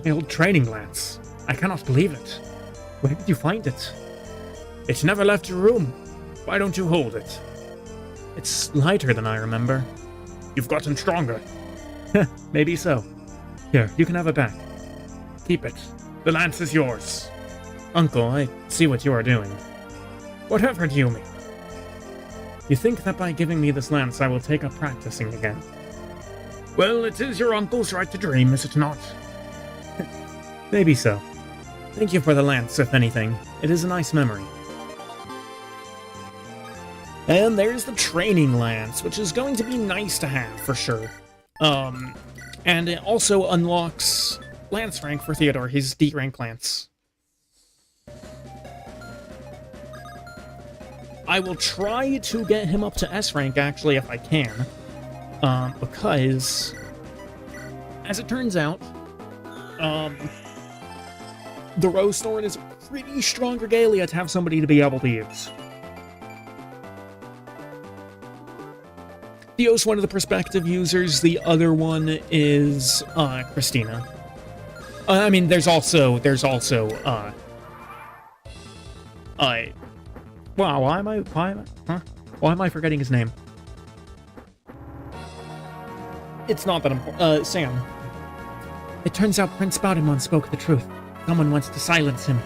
The old training lance. I cannot believe it. Where did you find it? It never left your room. Why don't you hold it? It's lighter than I remember. You've gotten stronger. Maybe so. Here, you can have it back. Keep it. The lance is yours. Uncle, I see what you are doing. Whatever do you mean? You think that by giving me this lance I will take up practicing again? Well, it is your uncle's right to dream, is it not? Maybe so. Thank you for the lance, if anything. It is a nice memory. And there's the training lance, which is going to be nice to have, for sure. And it also unlocks lance rank for Theodore, his D rank lance. I will try to get him up to S rank, actually, if I can. Because, as it turns out, the Rose Sword is a pretty strong regalia to have somebody to be able to use. Theo's one of the prospective users, the other one is Christina. I mean, there's also, wow, why am I forgetting his name? It's not that important. Sam. It turns out Prince Baudemont spoke the truth. Someone wants to silence him.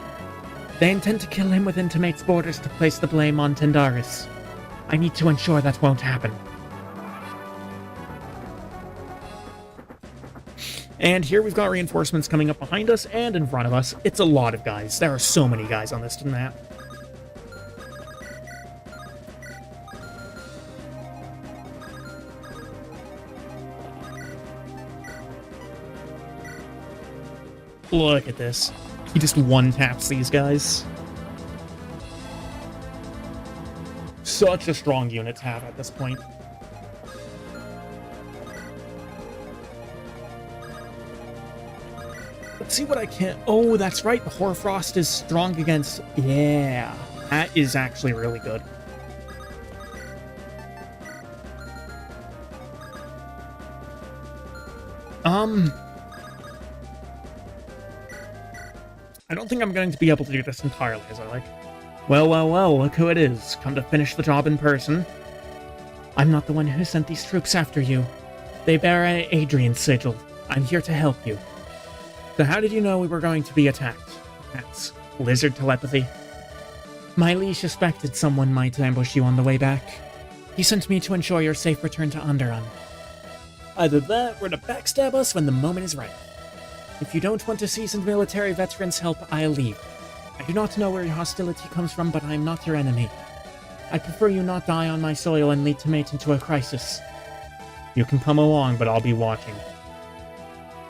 They intend to kill him within Timate's borders to place the blame on Tendaris. I need to ensure that won't happen. And here we've got reinforcements coming up behind us and in front of us. It's a lot of guys. There are so many guys on this map. Look at this. He just one-taps these guys. Such a strong unit to have at this point. Let's see what I can... Oh, that's right. The Hoarfrost is strong against... Yeah. That is actually really good. I don't think I'm going to be able to do this entirely as I like. Well, look who it is. Come to finish the job in person. I'm not the one who sent these troops after you. They bear Adrian's sigil. I'm here to help you. So how did you know we were going to be attacked? That's lizard telepathy. My liege suspected someone might ambush you on the way back. He sent me to ensure your safe return to Andaron. Either that, or to backstab us when the moment is right. If you don't want a seasoned military veteran's help, I'll leave. I do not know where your hostility comes from, but I am not your enemy. I prefer you not die on my soil and lead Timate into a crisis. You can come along, but I'll be watching.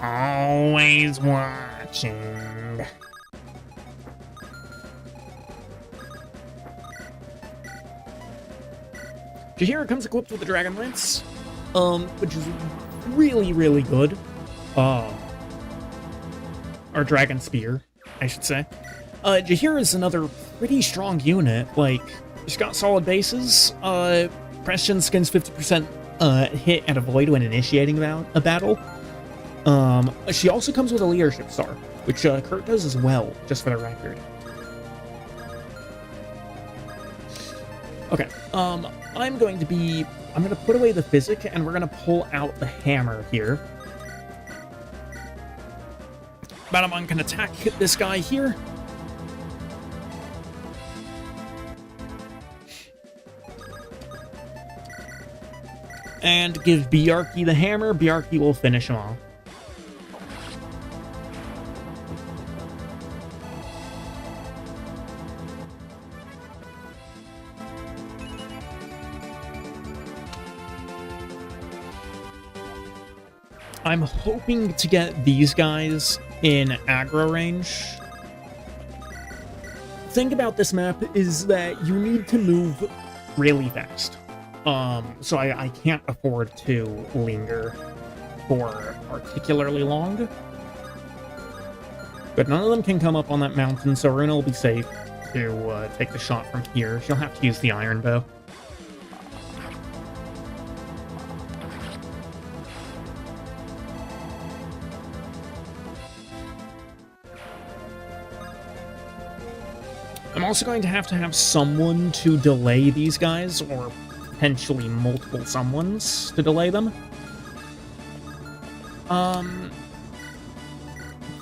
Always watching. Jahira comes equipped with the Dragon Lance, which is really, really good. Or Dragon Spear, I should say. Jahira is another pretty strong unit. Like, she's got solid bases. Preston skins 50% hit and avoid when initiating a battle. She also comes with a leadership star, which Kurt does as well, just for the record. Okay, I'm going to put away the Physic, and we're going to pull out the Hammer here. Battlemon can attack this guy here. And give Bjarki the Hammer. Bjarki will finish him off. I'm hoping to get these guys in aggro range. The thing about this map is that you need to move really fast. So I can't afford to linger for particularly long. But none of them can come up on that mountain, so Runa will be safe to take the shot from here. She'll have to use the iron bow. I'm also going to have someone to delay these guys, or potentially multiple someones to delay them.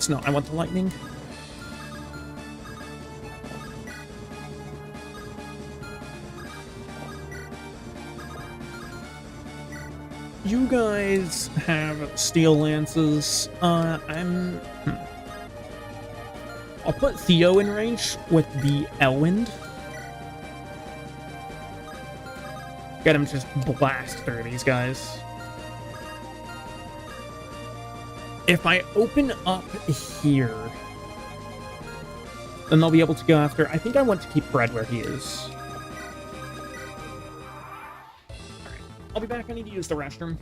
No, I want the lightning. You guys have steel lances. I'll put Theo in range with the Elwind. Get him to just blast through these guys. If I open up here, then they'll be able to go after... I think I want to keep Fred where he is. Alright, I'll be back. I need to use the restroom.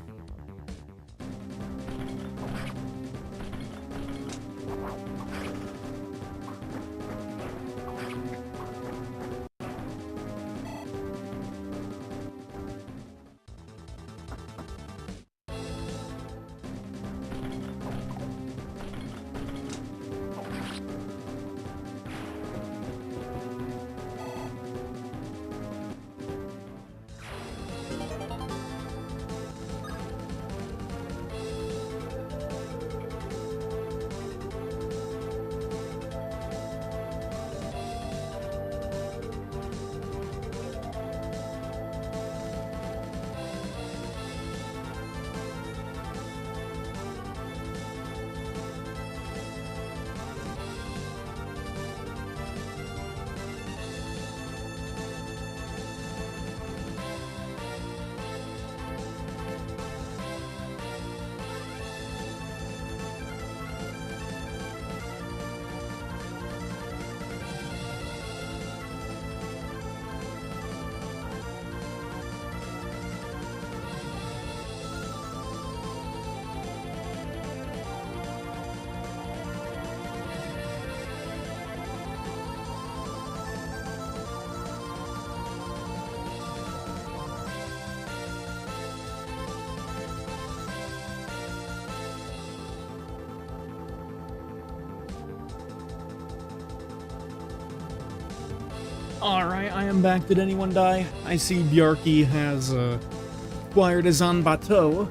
Alright, I am back. Did anyone die? I see Bjarki has acquired his own bateau.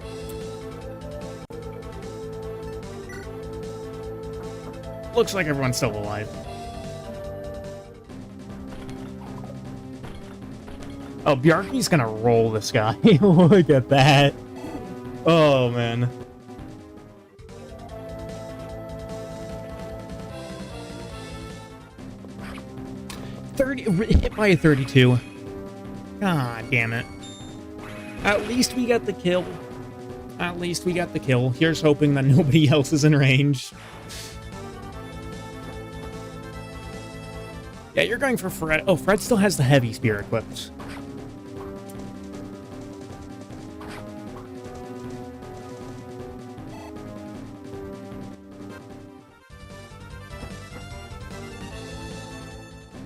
Looks like everyone's still alive. Oh, Bjarki's gonna roll this guy. Look at that. Oh, man. Hit by a 32. God damn it. At least we got the kill. At least we got the kill. Here's hoping that nobody else is in range. Yeah, you're going for Fred. Oh, Fred still has the heavy spear equipped.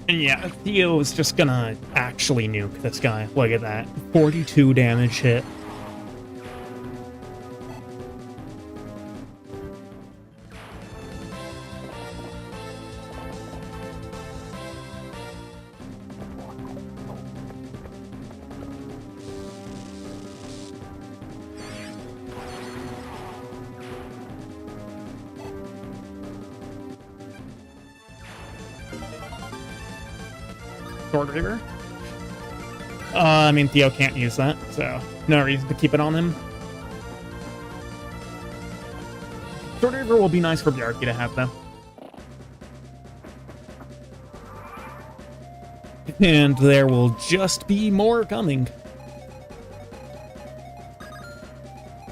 And yeah, Theo is just gonna actually nuke this guy. Look at that. 42 damage hit. Sword Reaver? I mean, Theo can't use that, so no reason to keep it on him. Sword Reaver will be nice for Bjarki to have, though. And there will just be more coming.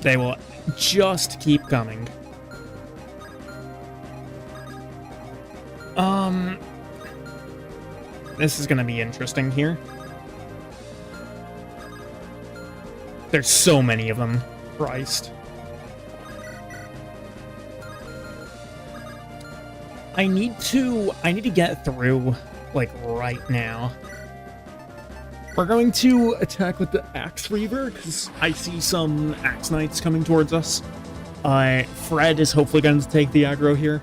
They will just keep coming. This is gonna be interesting here. There's so many of them. Christ. I need to get through, like, right now. We're going to attack with the Axe Reaver, because I see some Axe Knights coming towards us. Fred is hopefully going to take the aggro here.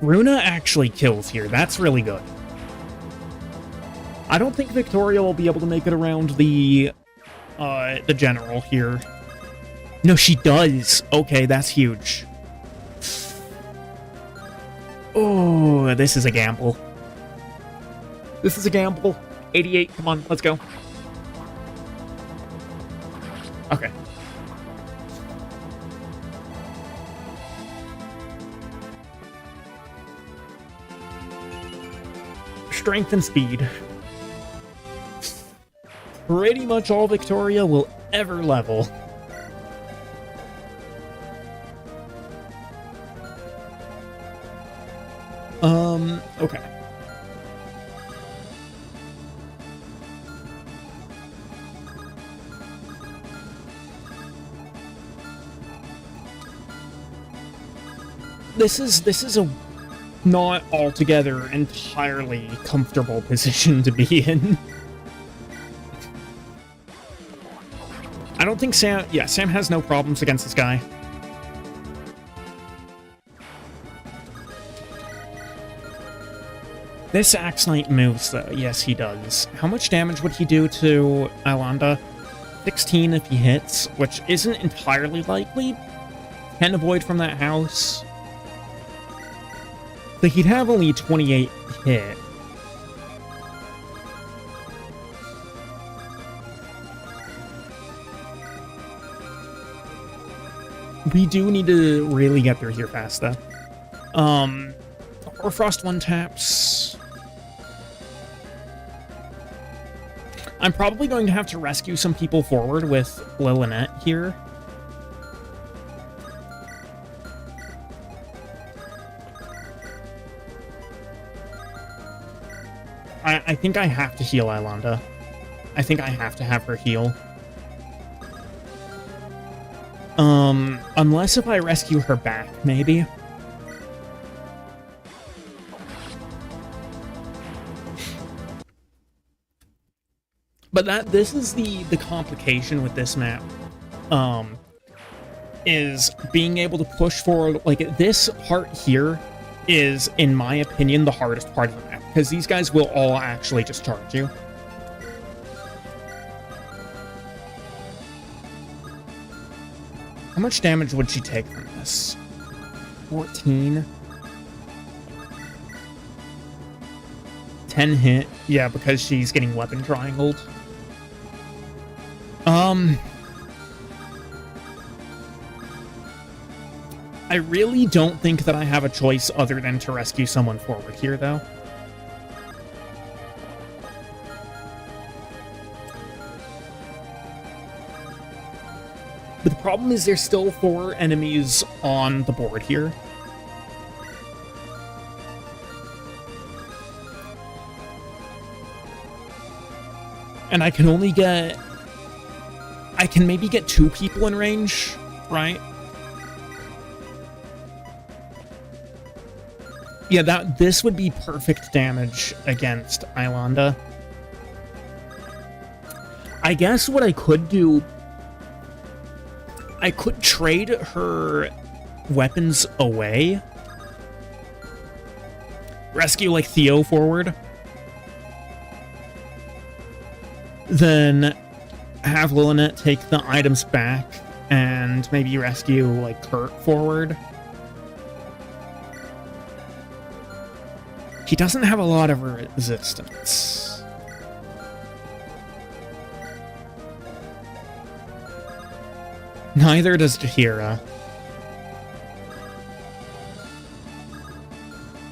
Runa actually kills here. That's really good. I don't think Victoria will be able to make it around the general here. No, she does. Okay, that's huge. Oh, this is a gamble. This is a gamble. 88, come on, let's go. Okay. Strength and speed. Pretty much all Victoria will ever level. Okay. This is a not altogether entirely comfortable position to be in. I don't think Sam... Yeah, Sam has no problems against this guy. This Axe Knight moves, though. Yes, he does. How much damage would he do to Alanda? 16 if he hits, which isn't entirely likely. Can avoid from that house. But he'd have only 28 hit. We do need to really get through here fast, though. Or Frost one taps. I'm probably going to have to rescue some people forward with Lillinette here. I think I have to heal Ilanda. I think I have to have her heal. Unless if I rescue her back, maybe. But this is the complication with this map. is being able to push forward. Like, this part here is, in my opinion, the hardest part of the map, because these guys will all actually just charge you. How much damage would she take from this? 14. 10 hit. Yeah, because she's getting weapon triangled. I really don't think that I have a choice other than to rescue someone forward here, though. But the problem is there's still 4 enemies on the board here. And I can only get... I can maybe get 2 people in range, right? Yeah, this would be perfect damage against Iolanda. I guess what I could do... I could trade her weapons away. Rescue, like, Theo forward. Then have Lunatic take the items back and maybe rescue, like, Kurt forward. He doesn't have a lot of resistance. Neither does Jahira.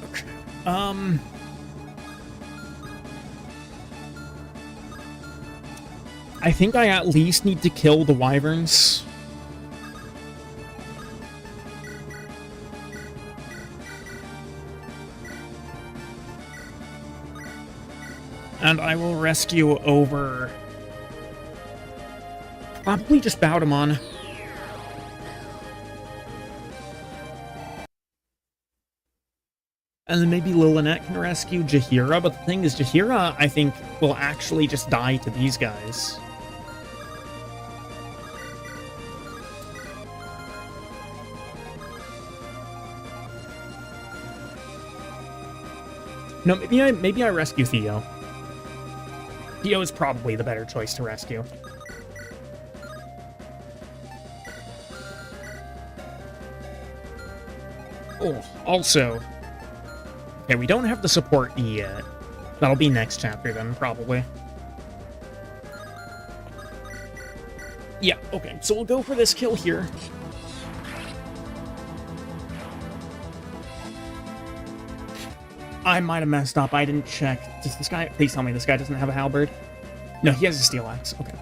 Okay. I think I at least need to kill the wyverns. And I will rescue over... Probably just Baudemon. And then maybe Lunatic can rescue Jahira, but the thing is, Jahira, I think, will actually just die to these guys. No, maybe I rescue Theo. Theo is probably the better choice to rescue. Oh, also... Okay, we don't have the support yet. That'll be next chapter then, probably. Yeah, okay, so we'll go for this kill here. I might have messed up. I didn't check. Does this guy... Please tell me this guy doesn't have a halberd. No, he has a steel axe. Okay.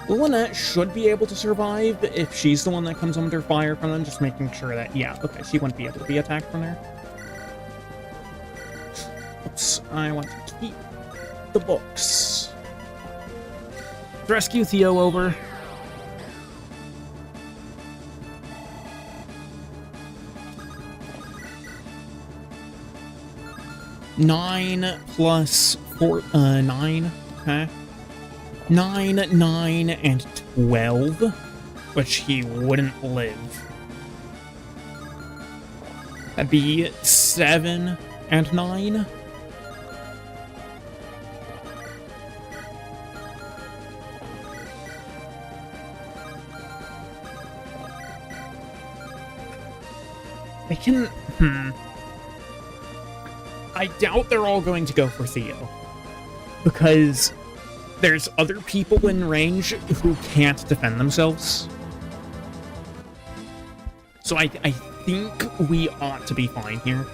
Lunatic should be able to survive if she's the one that comes under fire from them. Just making sure that... Yeah, okay, she wouldn't be able to be attacked from there. Oops, I want to keep the books. Rescue Theo over. Nine plus 4, 9, okay. 9, 9, and 12, which he wouldn't live. That'd be 7 and 9. They can... I doubt they're all going to go for Theo. Because there's other people in range who can't defend themselves. So I think we ought to be fine here.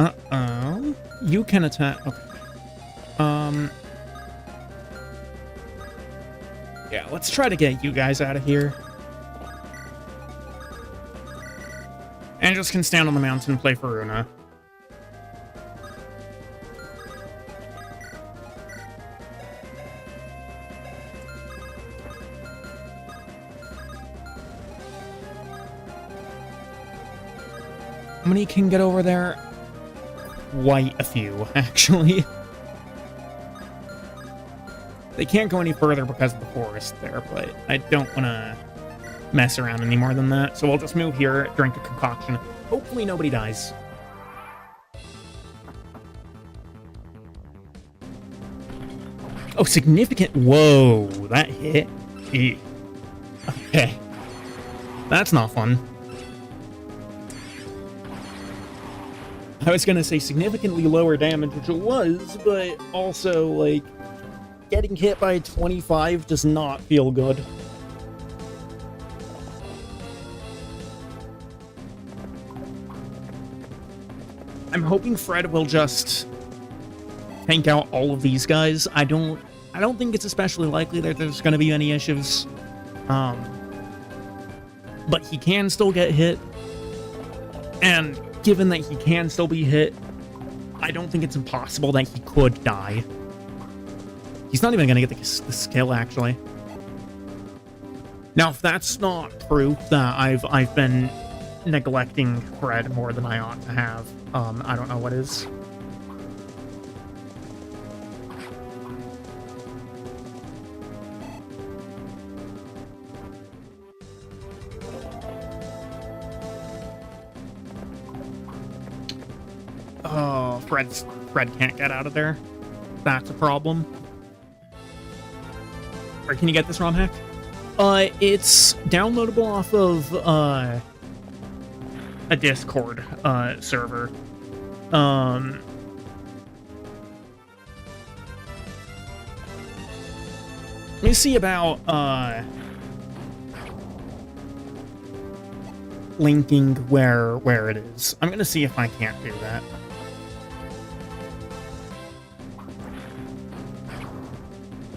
Uh-oh. You can attack... Okay. Yeah, let's try to get you guys out of here. Angels can stand on the mountain and play for Runa. How many can get over there? Quite a few, actually. They can't go any further because of the forest there, but I don't want to mess around any more than that. So we'll just move here, drink a concoction. Hopefully nobody dies. Oh, significant. Whoa, that hit. Eek. Okay. That's not fun. I was gonna say significantly lower damage, which it was, but also, like, getting hit by 25 does not feel good. I'm hoping Fred will just tank out all of these guys. I don't think it's especially likely that there's going to be any issues. But he can still get hit. And given that he can still be hit, I don't think it's impossible that he could die. He's not even going to get the skill, actually. Now, if that's not proof that I've been neglecting Fred more than I ought to have, I don't know what is. Oh, Fred can't get out of there. That's a problem. Or can you get this ROM hack? It's downloadable off of a Discord server. Let me see about linking where it is. I'm gonna see if I can't do that.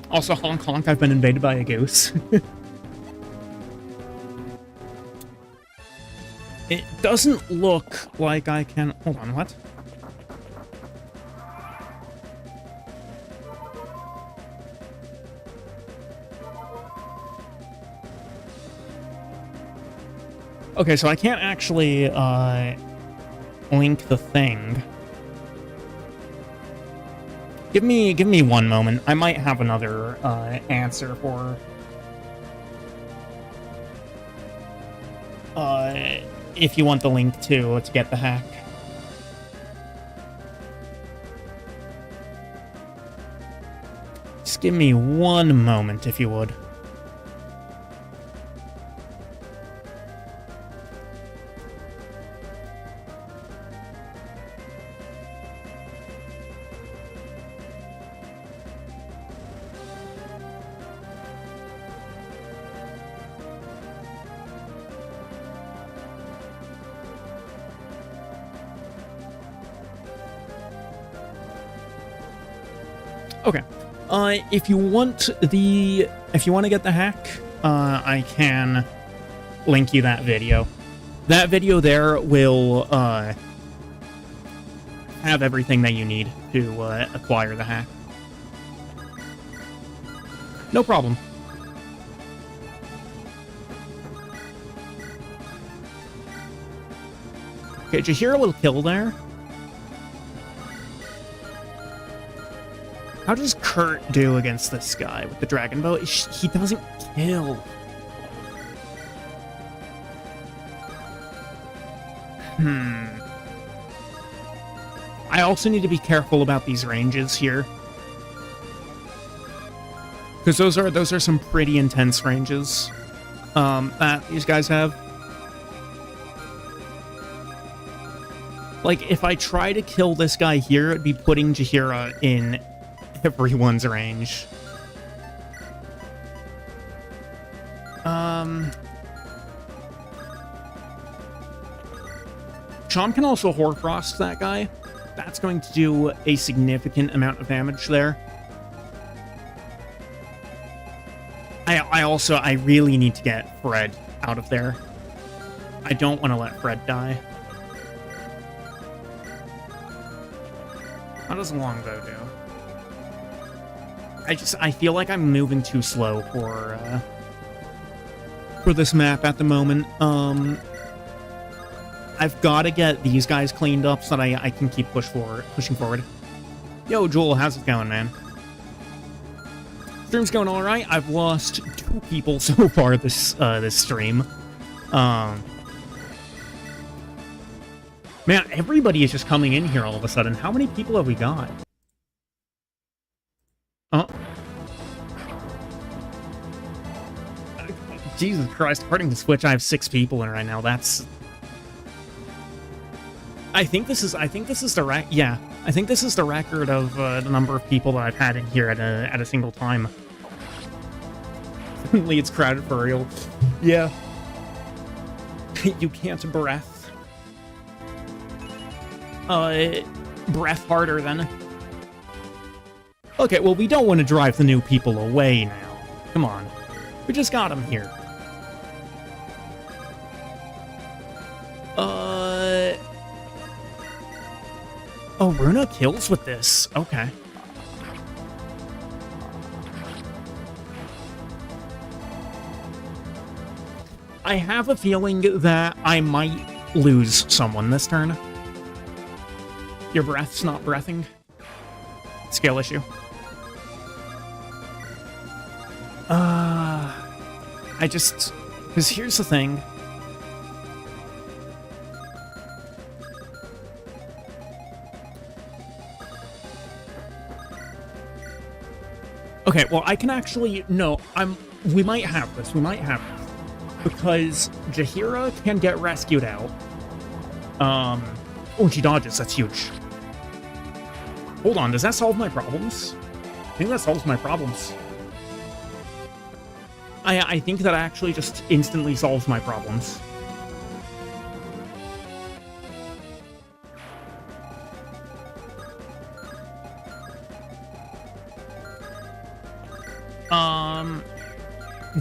Also, honk honk, I've been invaded by a goose. It doesn't look like I can... Hold on, what? Okay, so I can't actually link the thing. Give me one moment. I might have another answer for if you want the link to get the hack. Just give me one moment, if you would. Okay. If you want to get the hack, I can link you that video. That video there will have everything that you need to acquire the hack. No problem. Okay, Jahira will kill there. How does Kurt do against this guy with the dragon bow? He doesn't kill. I also need to be careful about these ranges here, because those are some pretty intense ranges that these guys have. Like, if I try to kill this guy here, it'd be putting Jahira in everyone's range. Chom can also Hoarfrost that guy. That's going to do a significant amount of damage there. I really need to get Fred out of there. I don't want to let Fred die. How does Longbow do? I feel like I'm moving too slow for this map at the moment. I've got to get these guys cleaned up so that I can keep pushing forward. Yo, Joel, how's it going, man? Stream's going all right. I've lost 2 people so far this stream. Man, everybody is just coming in here all of a sudden. How many people have we got? Oh. Jesus Christ, according to Switch, I have 6 people in right now. That's... I think this is the yeah. I think this is the record of the number of people that I've had in here at a single time. It's crowded for real. Yeah. You can't breath. Breath harder then. Okay, well, we don't want to drive the new people away now. Come on. We just got them here. Oh, Runa kills with this. Okay. I have a feeling that I might lose someone this turn. Your breath's not breathing. Skill issue. Because here's the thing. Okay, well, I can actually... No, we might have this. We might have this. Because Jaheira can get rescued out. Oh, she dodges. That's huge. Hold on, does that solve my problems? I think that solves my problems. I think that actually just instantly solves my problems.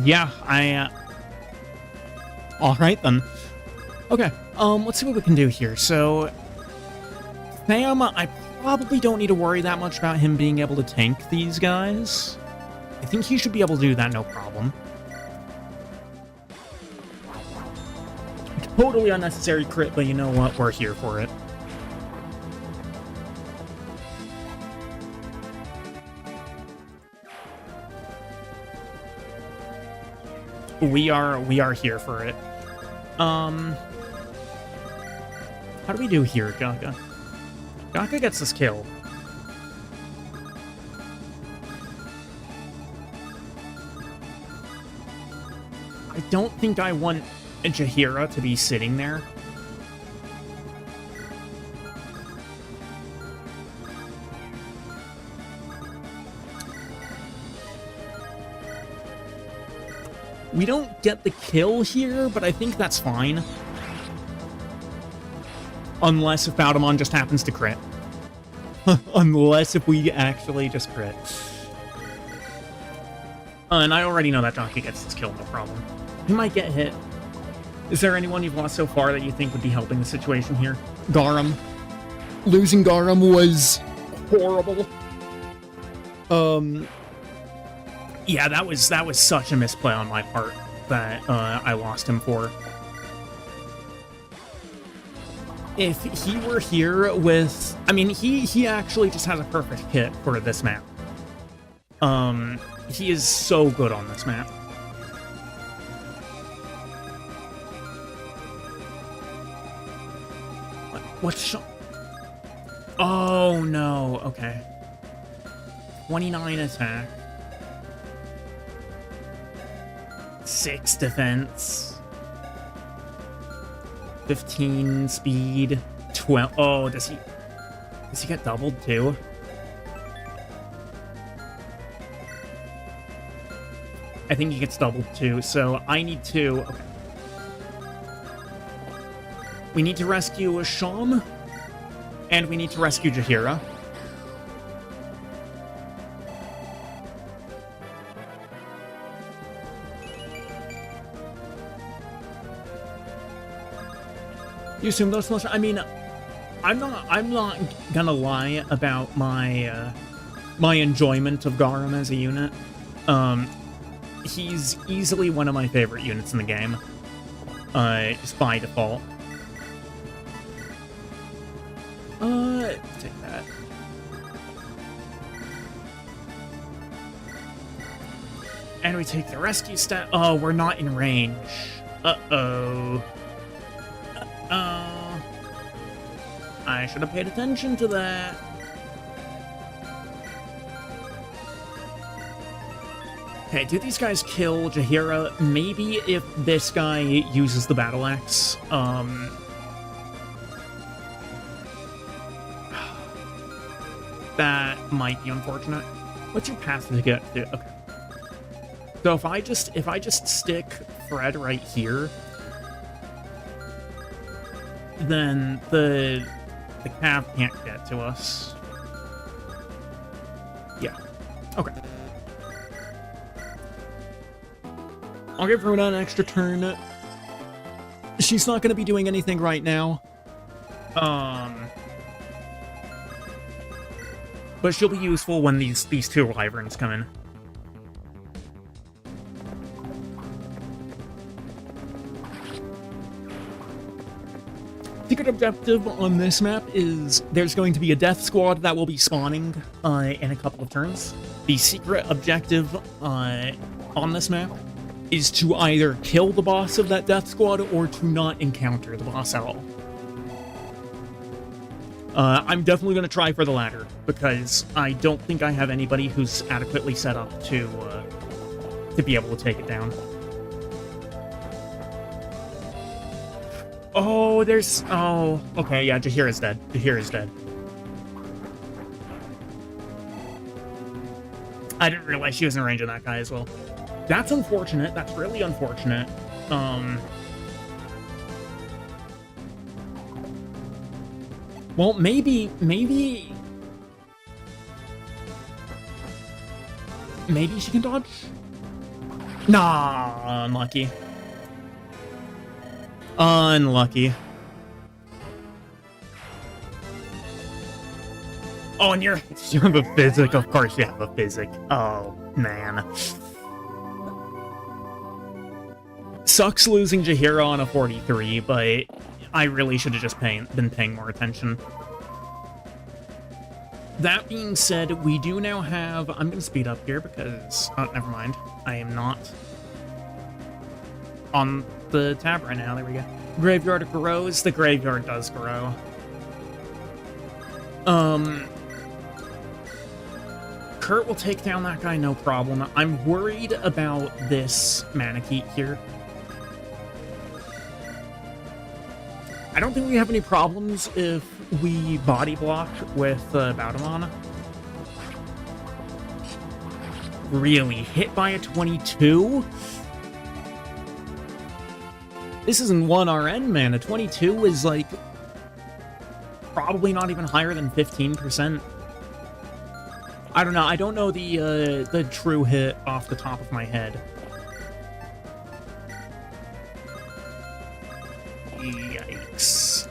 Yeah, alright then. Okay, let's see what we can do here. So, Sam, I probably don't need to worry that much about him being able to tank these guys. I think he should be able to do that, no problem. Totally unnecessary crit, but you know what? We're here for it. We are here for it. How do we do here, Gaga? Gaga gets this kill. I don't think I want Jaheira to be sitting there. We don't get the kill here, but I think that's fine. Unless if Baudemon just happens to crit. Unless if we actually just crit. And I already know that Donkey gets this kill, no problem. He might get hit. Is there anyone you've lost so far that you think would be helping the situation here? Garam. Losing Garam was horrible. Yeah, that was such a misplay on my part that I lost him for. If he were here with... I mean, he actually just has a perfect kit for this map. He is so good on this map. What's shot? Oh, no. Okay. 29 attack. 6 defense. 15 speed. 12. Oh, does he get doubled too? I think he gets doubled too, so I need to... Okay. We need to rescue Sham, and we need to rescue Jaheira. You assume those most... I mean, I'm not gonna lie about my my enjoyment of Garam as a unit. He's easily one of my favorite units in the game. Just by default. Take that. And we take the rescue stat. Oh, we're not in range. Uh-oh. Uh-oh. I should have paid attention to that. Okay, do these guys kill Jaheira? Maybe if this guy uses the battle axe. That might be unfortunate. What's your path to get to? Okay. So if I just stick Fred right here, then the calf can't get to us. Yeah. Okay. I'll give Runa an extra turn. She's not going to be doing anything right now. But she'll be useful when these two wyverns come in. Secret objective on this map is there's going to be a death squad that will be spawning in a couple of turns. The secret objective on this map is to either kill the boss of that death squad or to not encounter the boss at all. I'm definitely going to try for the latter, because I don't think I have anybody who's adequately set up to be able to take it down. Oh, there's... Oh, okay, yeah, Jaheira's dead. Jaheira's dead. I didn't realize she was in range of that guy as well. That's unfortunate. That's really unfortunate. Well, maybe she can dodge? Nah, unlucky. Unlucky. Oh, and you have a physic? Of course you have a physic. Oh, man. Sucks losing Jaheira on a 43, but I really should have just been paying more attention. That being said, we do now have... I'm going to speed up here because... Oh, never mind. I am not on the tab right now. There we go. Graveyard grows. The graveyard does grow. Kurt will take down that guy, no problem. I'm worried about this Manakete here. I don't think we have any problems if we body block with Baudemon. Really? Hit by a 22? This isn't 1 RN, man. A 22 is, like, probably not even higher than 15%. I don't know. I don't know the true hit off the top of my head. Yikes.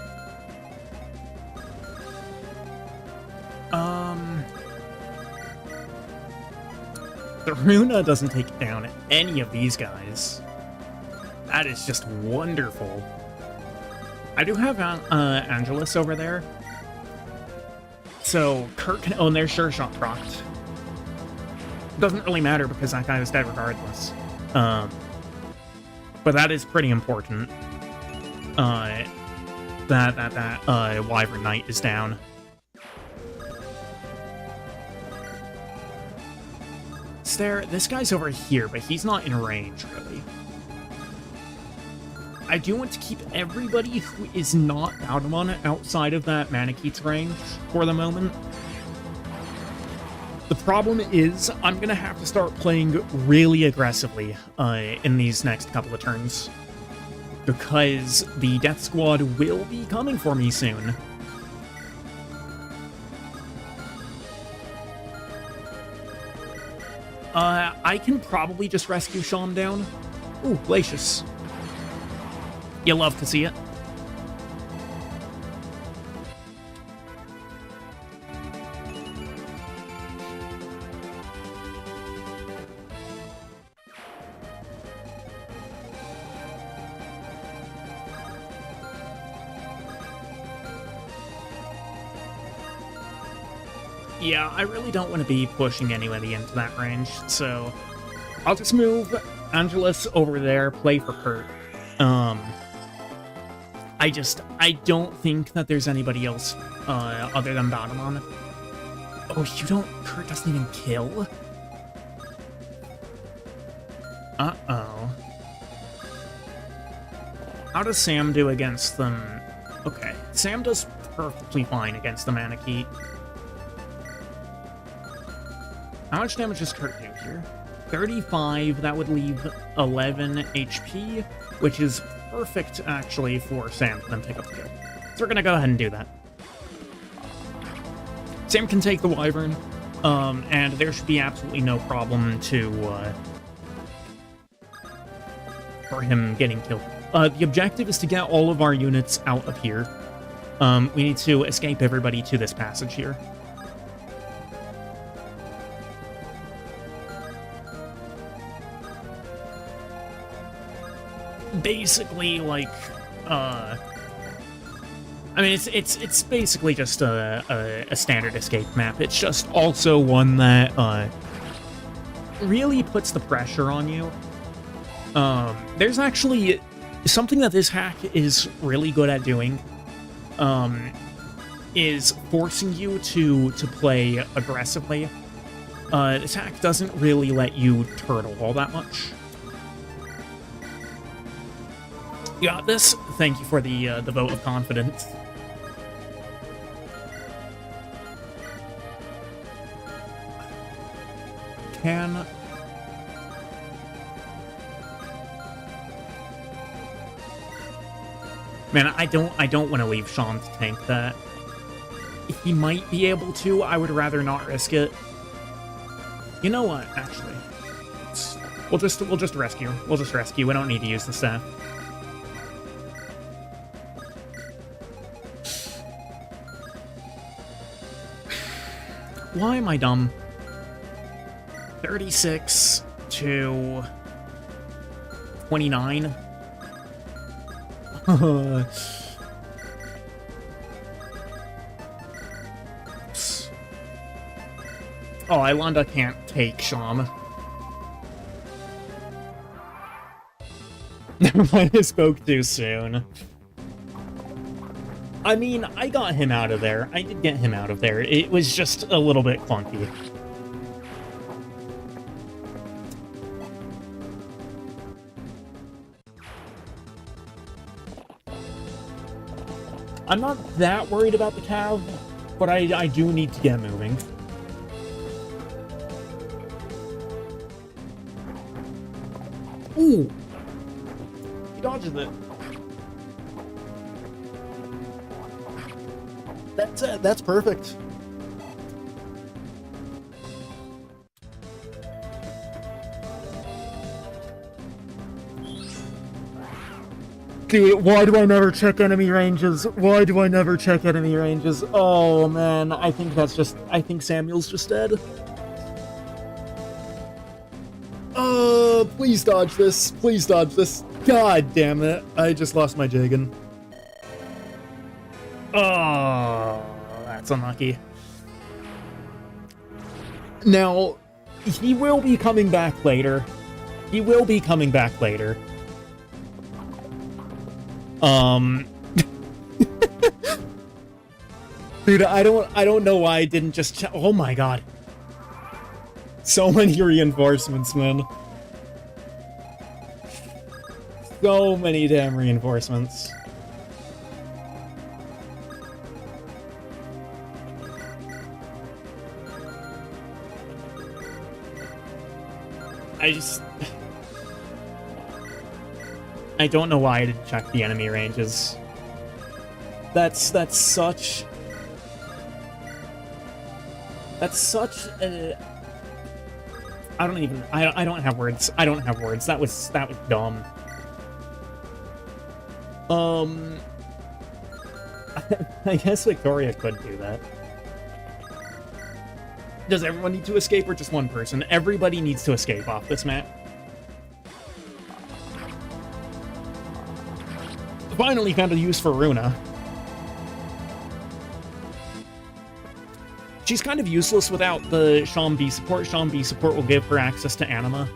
The Runa doesn't take down any of these guys. That is just wonderful. I do have Angelus over there. So Kurt can own their sure shot procced. Doesn't really matter because that guy was dead regardless. But that is pretty important. That Wyvern Knight is down. This guy's over here, but he's not in range, really. I do want to keep everybody who is not Baudemon outside of that Manakete's range for the moment. The problem is, I'm going to have to start playing really aggressively in these next couple of turns. Because the Death Squad will be coming for me soon. I can probably just rescue Sham down. Ooh, Glacius. You love to see it. Yeah, I really don't want to be pushing anybody into that range, so I'll just move Angelus over there, play for Kurt. I don't think that there's anybody else other than Batamon. Oh, Kurt doesn't even kill? Uh-oh. How does Sam do against them? Okay, Sam does perfectly fine against the Manakee. How much damage does Kurt do here? 35, that would leave 11 HP, which is perfect, actually, for Sam to then pick up the kill. So we're gonna go ahead and do that. Sam can take the Wyvern, and there should be absolutely no problem for him getting killed. The objective is to get all of our units out of here. We need to escape everybody to this passage here. Basically, like, I mean, it's basically just a standard escape map. It's just also one that really puts the pressure on you. There's actually something that this hack is really good at doing. Is forcing you to play aggressively. This hack doesn't really let you turtle all that much. You got this. Thank you for the vote of confidence. Man, I don't want to leave Sean to tank that. He might be able to. I would rather not risk it. You know what? Actually, we'll just rescue. We'll just rescue. We don't need to use the staff. Why am I dumb? 36 to 29. Oh, Ilonda can't take Sham. Never mind, I spoke too soon. I mean, I got him out of there. I did get him out of there. It was just a little bit clunky. I'm not that worried about the Cav, but I do need to get moving. Ooh! He dodges it. That's it. That's perfect. Dude, why do I never check enemy ranges? Why do I never check enemy ranges? Oh, man. I think Samuel's just dead. Please dodge this. Please dodge this. God damn it. I just lost my Jagan. Oh, that's unlucky. Now, he will be coming back later. He will be coming back later. Dude, I don't know why I didn't just oh my god. So many reinforcements, man. So many damn reinforcements. I don't know why I didn't check the enemy ranges. That's such a... I don't have words. I don't have words. That was dumb. I guess Victoria could do that. Does everyone need to escape or just one person? Everybody needs to escape off this map. Finally found a use for Runa. She's kind of useless without the Sham B support. Sham B support will give her access to Anima.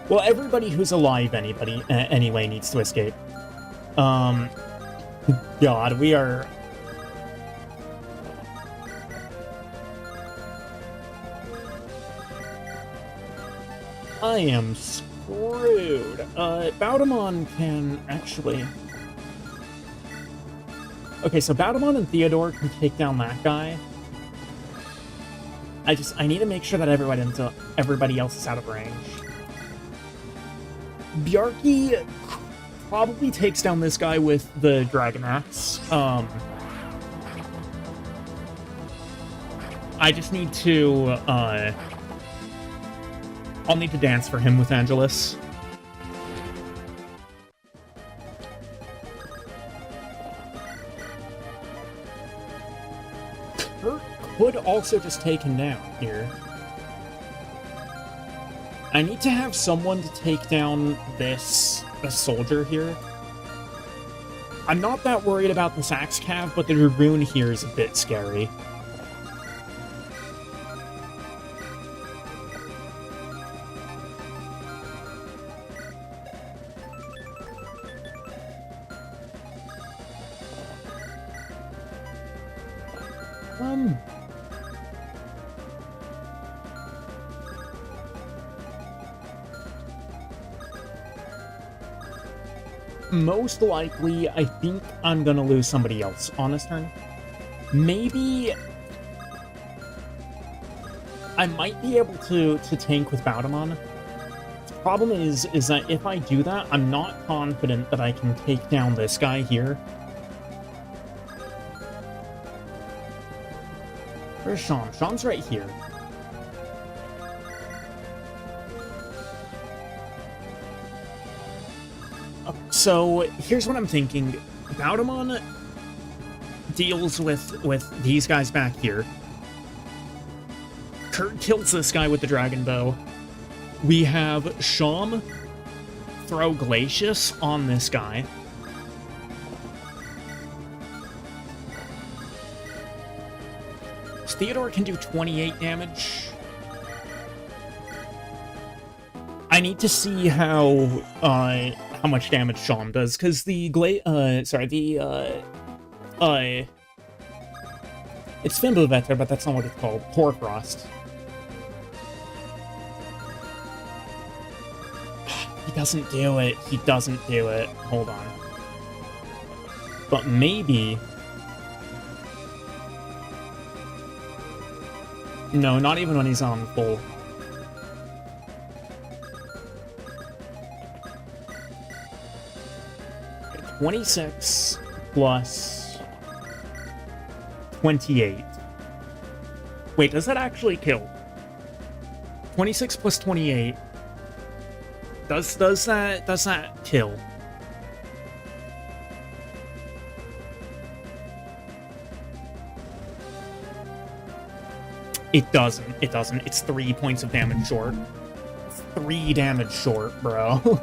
Well, everybody who's alive, anyway, needs to escape. God, we are... I am screwed. Baudemon can actually... Okay, so Baudemon and Theodore can take down that guy. I need to make sure that everybody else is out of range. Bjarki probably takes down this guy with the Dragon Axe. I just need to, I'll need to dance for him with Angelus. Kurt could also just take him down here. I need to have someone to take down this soldier here. I'm not that worried about the Sax Cav, but the Dragoon here is a bit scary. Most likely, I think I'm gonna lose somebody else on this turn. Maybe... I might be able to tank with Baudemon. The problem is that if I do that, I'm not confident that I can take down this guy here. Where's Sean? Sean's right here. So, here's what I'm thinking. Baudemon deals with these guys back here. Kurt kills this guy with the Dragon Bow. We have Sham throw Glacius on this guy. Theodore can do 28 damage. I need to see how much damage Sham does, because the it's Fimbulvetter, but that's not what it's called. Hoarfrost. He doesn't do it. He doesn't do it. Hold on. But maybe... No, not even when he's on full. Okay, 26 plus 28. Wait, does that actually kill? 26 plus 28. Does that kill? It doesn't. It doesn't. It's 3 points of damage short. 3 damage short, bro.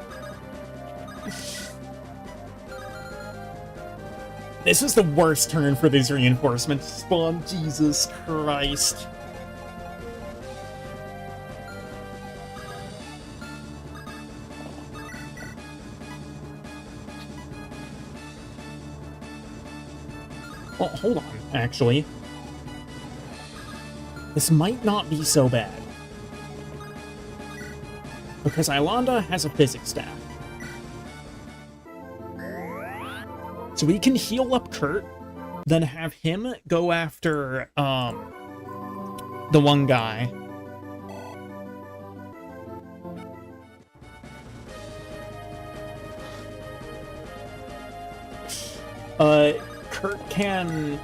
This is the worst turn for these reinforcements to spawn. Jesus Christ. Oh, hold on, actually. This might not be so bad. Because Ilanda has a physics staff. So we can heal up Kurt, then have him go after, the one guy. Kurt can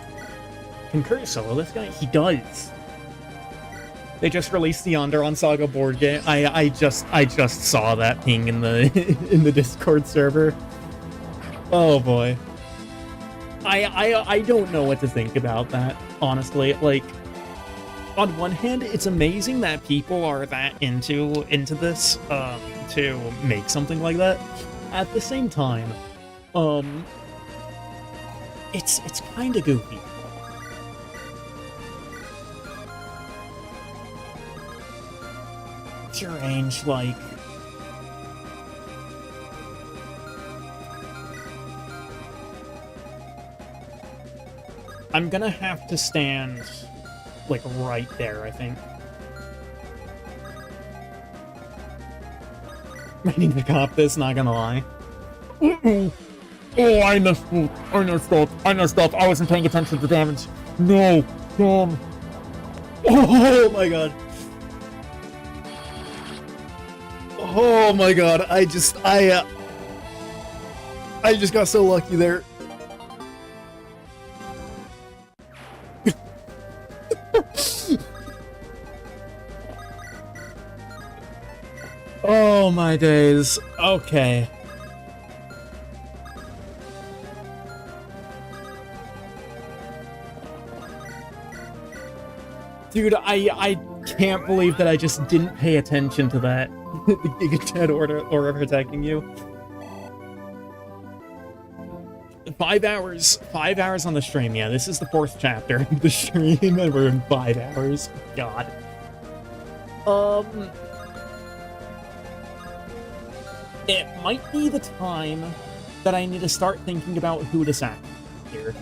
Kurt solo this guy? He does. They just released the Andaron Saga board game. I just saw that ping in the in the Discord server. Oh boy. I don't know what to think about that, honestly. Like, on one hand, it's amazing that people are that into this to make something like that. At the same time, it's kind of goofy. What's your range like? I'm gonna have to stand, like, right there, I think. I need to cop this, not gonna lie. Uh-oh. Oh, I messed up. I wasn't paying attention to the damage. No. Oh my god. Oh my god, I just got so lucky there. Oh my days. Okay. Dude, I can't believe that I just didn't pay attention to that. The Giga Chad aura protecting you. 5 hours. 5 hours on the stream. Yeah, this is the 4th chapter of the stream, and we're in 5 hours. God. It might be the time that I need to start thinking about who to sack here.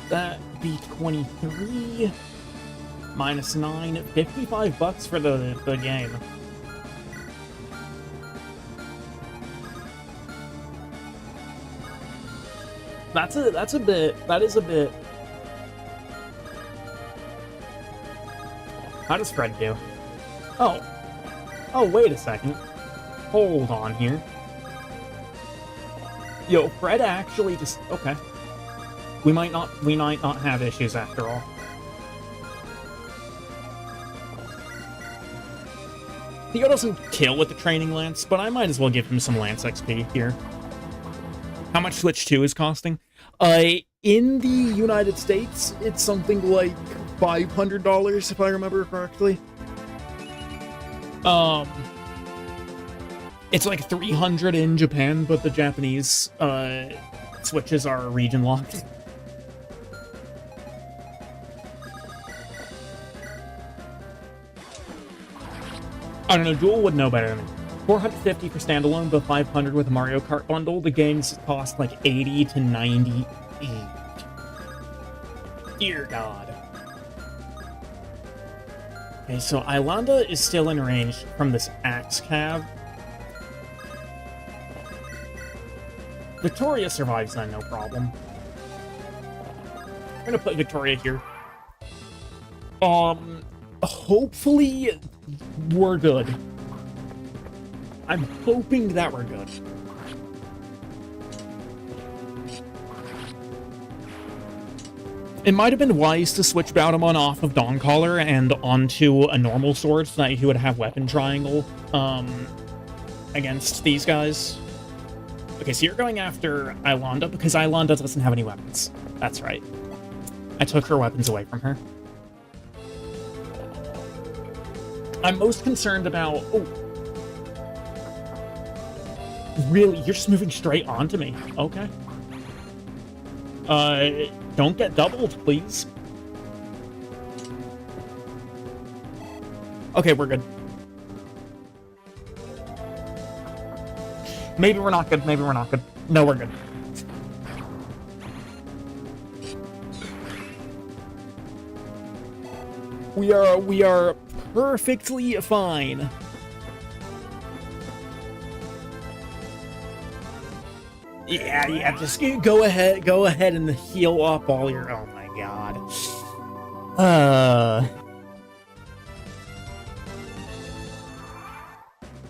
That be 23 minus 9, $55 for the game. That is a bit. How does Fred do? Oh, wait a second. Hold on here. Yo, Fred actually just, okay. We might not have issues after all. Theo doesn't kill with the training lance, but I might as well give him some lance XP here. How much Switch 2 is costing? In the United States, it's something like $500, if I remember correctly. It's like $300 in Japan, but the Japanese Switches are region locked. I don't know, Jewel would know better than me. $450 for standalone, but $500 with Mario Kart bundle. The games cost like $80 to $98. Dear God. Okay, so Ilanda is still in range from this axe cav. Victoria survives then, no problem. I'm gonna put Victoria here. Hopefully we're good. I'm hoping that we're good. It might have been wise to switch Baudemon off of Dawncaller and onto a normal sword so that he would have weapon triangle against these guys. Okay, so you're going after Ilanda because Ilanda doesn't have any weapons. That's right. I took her weapons away from her. I'm most concerned about... Oh. Really? You're just moving straight onto me. Okay. Don't get doubled, please. Okay, we're good. Maybe we're not good. Maybe we're not good. No, we're good. We are perfectly fine. Yeah, just go ahead and heal up all your... Oh my god.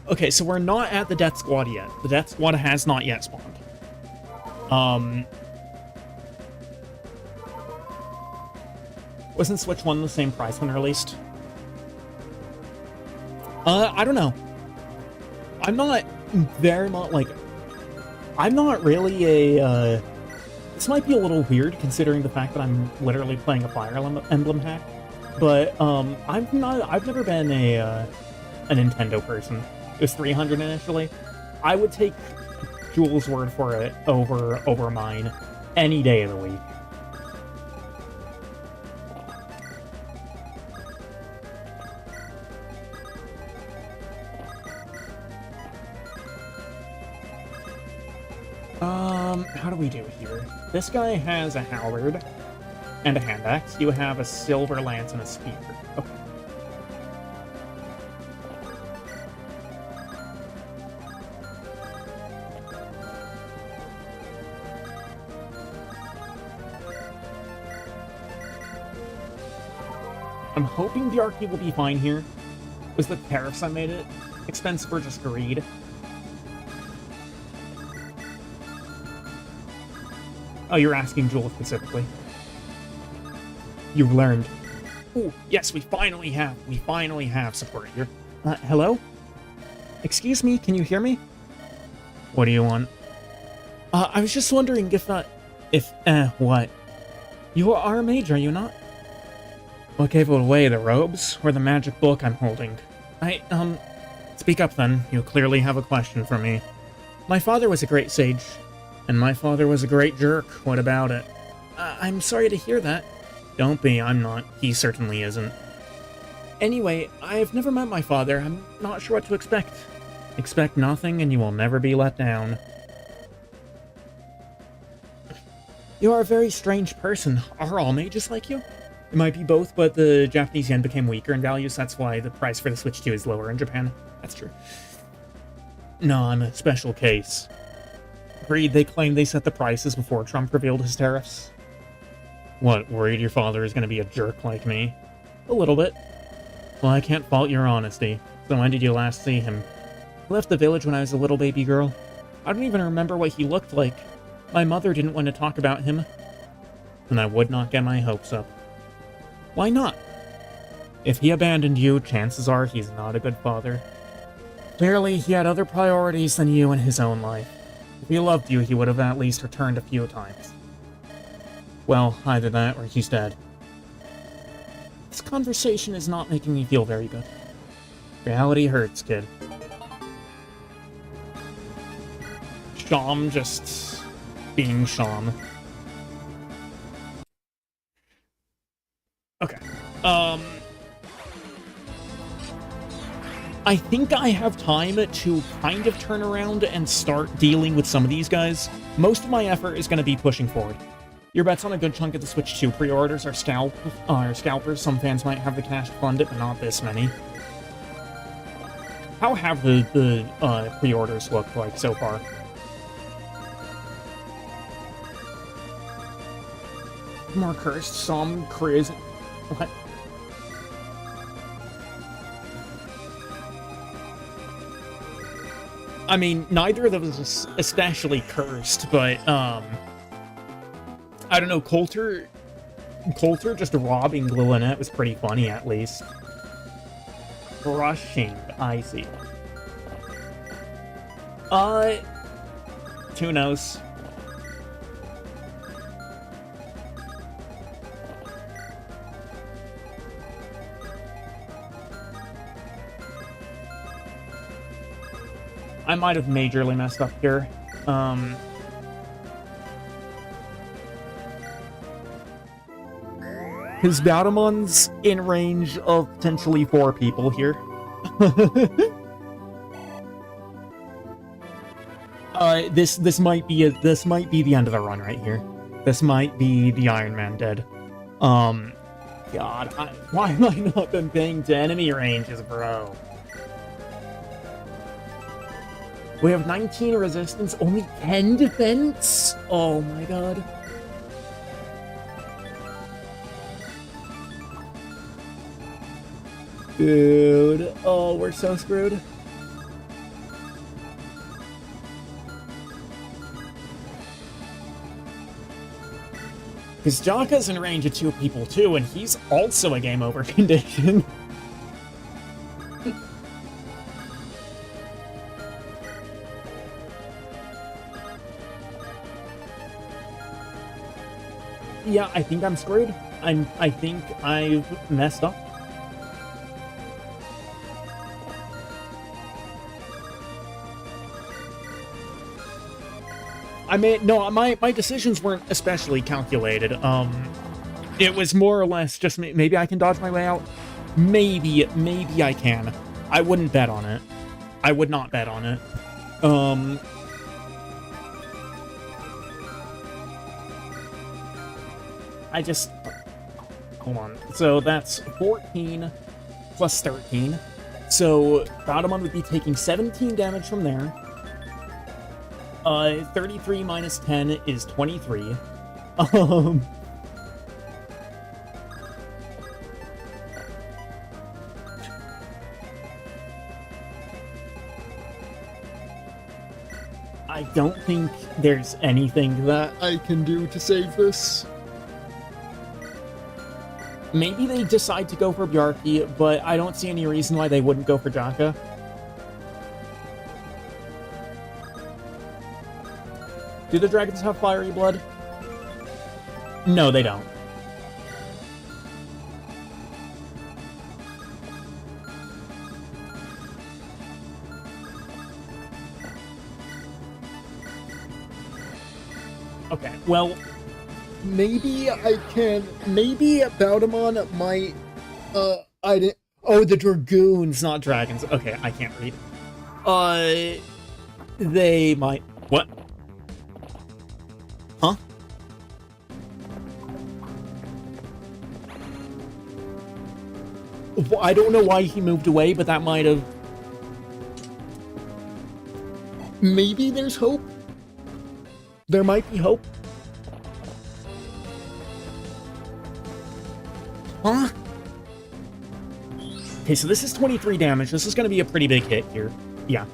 Okay, so we're not at the Death Squad yet. The Death Squad has not yet spawned. Wasn't Switch 1 the same price when released? I don't know. I'm not very much, like... I'm not really a, this might be a little weird considering the fact that I'm literally playing a Fire Emblem hack, but, I've never been a Nintendo person. It was $300 initially. I would take Jules' word for it over mine any day of the week. How do we do here? This guy has a halberd and a hand axe. You have a silver lance and a spear. Okay. I'm hoping the arcade will be fine here. Was the tariffs that made it expensive or just greed? Oh, you're asking Jewel specifically. You've learned. Oh, yes, we finally have support here. Hello? Excuse me, can you hear me? What do you want? I was just wondering what? You are a mage, are you not? What gave it away, the robes or the magic book I'm holding? Speak up then. You clearly have a question for me. My father was a great sage, and my father was a great jerk. What about it? I'm sorry to hear that. Don't be, I'm not. He certainly isn't. Anyway, I've never met my father. I'm not sure what to expect. Expect nothing, and you will never be let down. You are a very strange person. Are all mages like you? It might be both, but the Japanese yen became weaker in value, so that's why the price for the Switch 2 is lower in Japan. That's true. No, I'm a special case. Agreed, they claim they set the prices before Trump revealed his tariffs. What, worried your father is going to be a jerk like me? A little bit. Well, I can't fault your honesty. So when did you last see him? He left the village when I was a little baby girl. I don't even remember what he looked like. My mother didn't want to talk about him. And I would not get my hopes up. Why not? If he abandoned you, chances are he's not a good father. Clearly, he had other priorities than you in his own life. If he loved you, he would have at least returned a few times. Well, either that or he's dead. This conversation is not making me feel very good. Reality hurts, kid. Sham just being Sham. Okay. I think I have time to kind of turn around and start dealing with some of these guys. Most of my effort is going to be pushing forward. Your bet's on a good chunk of the Switch 2 pre-orders are scalpers. Some fans might have the cash to fund it, but not this many. How have the pre-orders looked like so far? More cursed, some crazy. What? I mean, neither of them is especially cursed, but, I don't know, Coulter just robbing Lunatic was pretty funny, at least. Crushing, I see. Who knows? I might have majorly messed up here. His Batamon's in range of potentially 4 people here. This might be the end of the run right here. This might be the Ironman dead. God, why have I not been paying to enemy ranges, bro? We have 19 resistance, only 10 defense? Oh my god. Dude, oh, we're so screwed. Because Jaka's in range of 2 people too, and he's also a game over condition. Yeah, I think I'm screwed. I think I've messed up. I mean, no, my decisions weren't especially calculated. It was more or less just maybe I can dodge my way out. Maybe I can. I wouldn't bet on it. I would not bet on it. I just... Hold on. So that's 14 plus 13. So Baudemon would be taking 17 damage from there. 33 minus 10 is 23. I don't think there's anything that I can do to save this. Maybe they decide to go for Bjarki, but I don't see any reason why they wouldn't go for Jaka. Do the dragons have fiery blood? No, they don't. Okay, well, maybe I can... Maybe Baudemon might... I didn't... Oh, the Dragoons, not dragons. Okay, I can't read. They might... What? Huh? Well, I don't know why he moved away, but that might have... Maybe there's hope? There might be hope. Huh? Okay, so this is 23 damage. This is going to be a pretty big hit here. Yeah.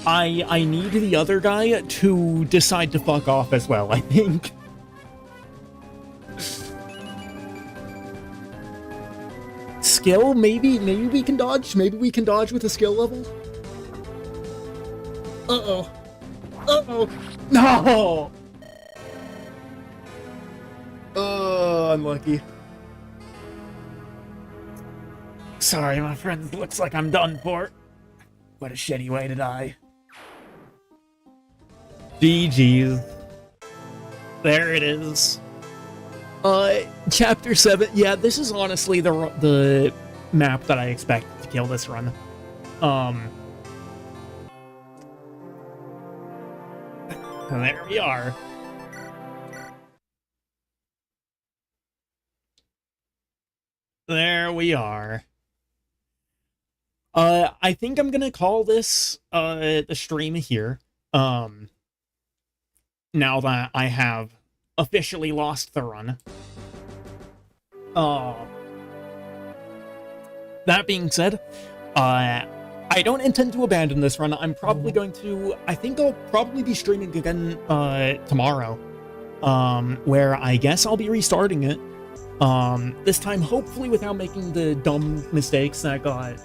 I need the other guy to decide to fuck off as well, I think. Skill? Maybe we can dodge? Maybe we can dodge with a skill level? Uh-oh. Uh-oh. No! Unlucky. Sorry, my friend. Looks like I'm done for. What a shitty way to die. GG's. There it is. Chapter 7. Yeah, this is honestly the map that I expect to kill this run. And there we are. There we are. I think I'm gonna call this the stream here. Now that I have officially lost the run. That being said, I don't intend to abandon this run. I'm probably going to... I think I'll probably be streaming again tomorrow. Where I guess I'll be restarting it. This time, hopefully without making the dumb mistakes that got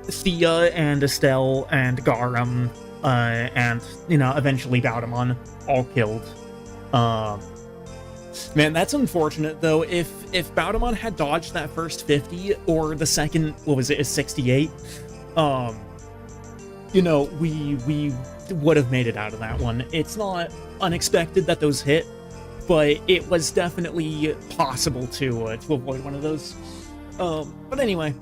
Thea and Estelle and Garum and, you know, eventually Baudemon all killed. Man, that's unfortunate, though. If Baudemon had dodged that first 50, or the second, what was it, is 68, you know, we would have made it out of that one. It's not unexpected that those hit, but it was definitely possible to avoid one of those. But anyway,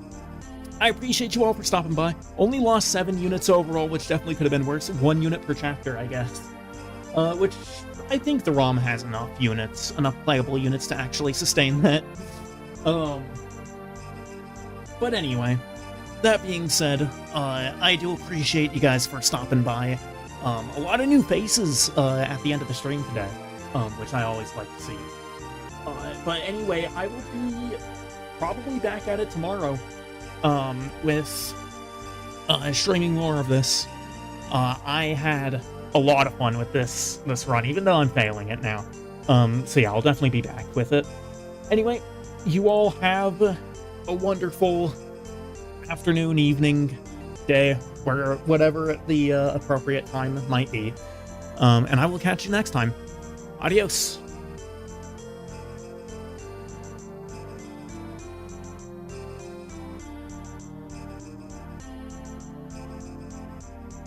I appreciate you all for stopping by. Only lost 7 units overall, which definitely could have been worse. 1 unit per chapter, I guess. Which... I think the ROM has enough units, enough playable units to actually sustain that. But anyway, that being said, I do appreciate you guys for stopping by. A lot of new faces at the end of the stream today, which I always like to see. But anyway, I will be probably back at it tomorrow with streaming more of this. I had a lot of fun with this run, even though I'm failing it now. So yeah, I'll definitely be back with it. Anyway, you all have a wonderful afternoon, evening, day, or whatever the appropriate time might be. And I will catch you next time. Adios.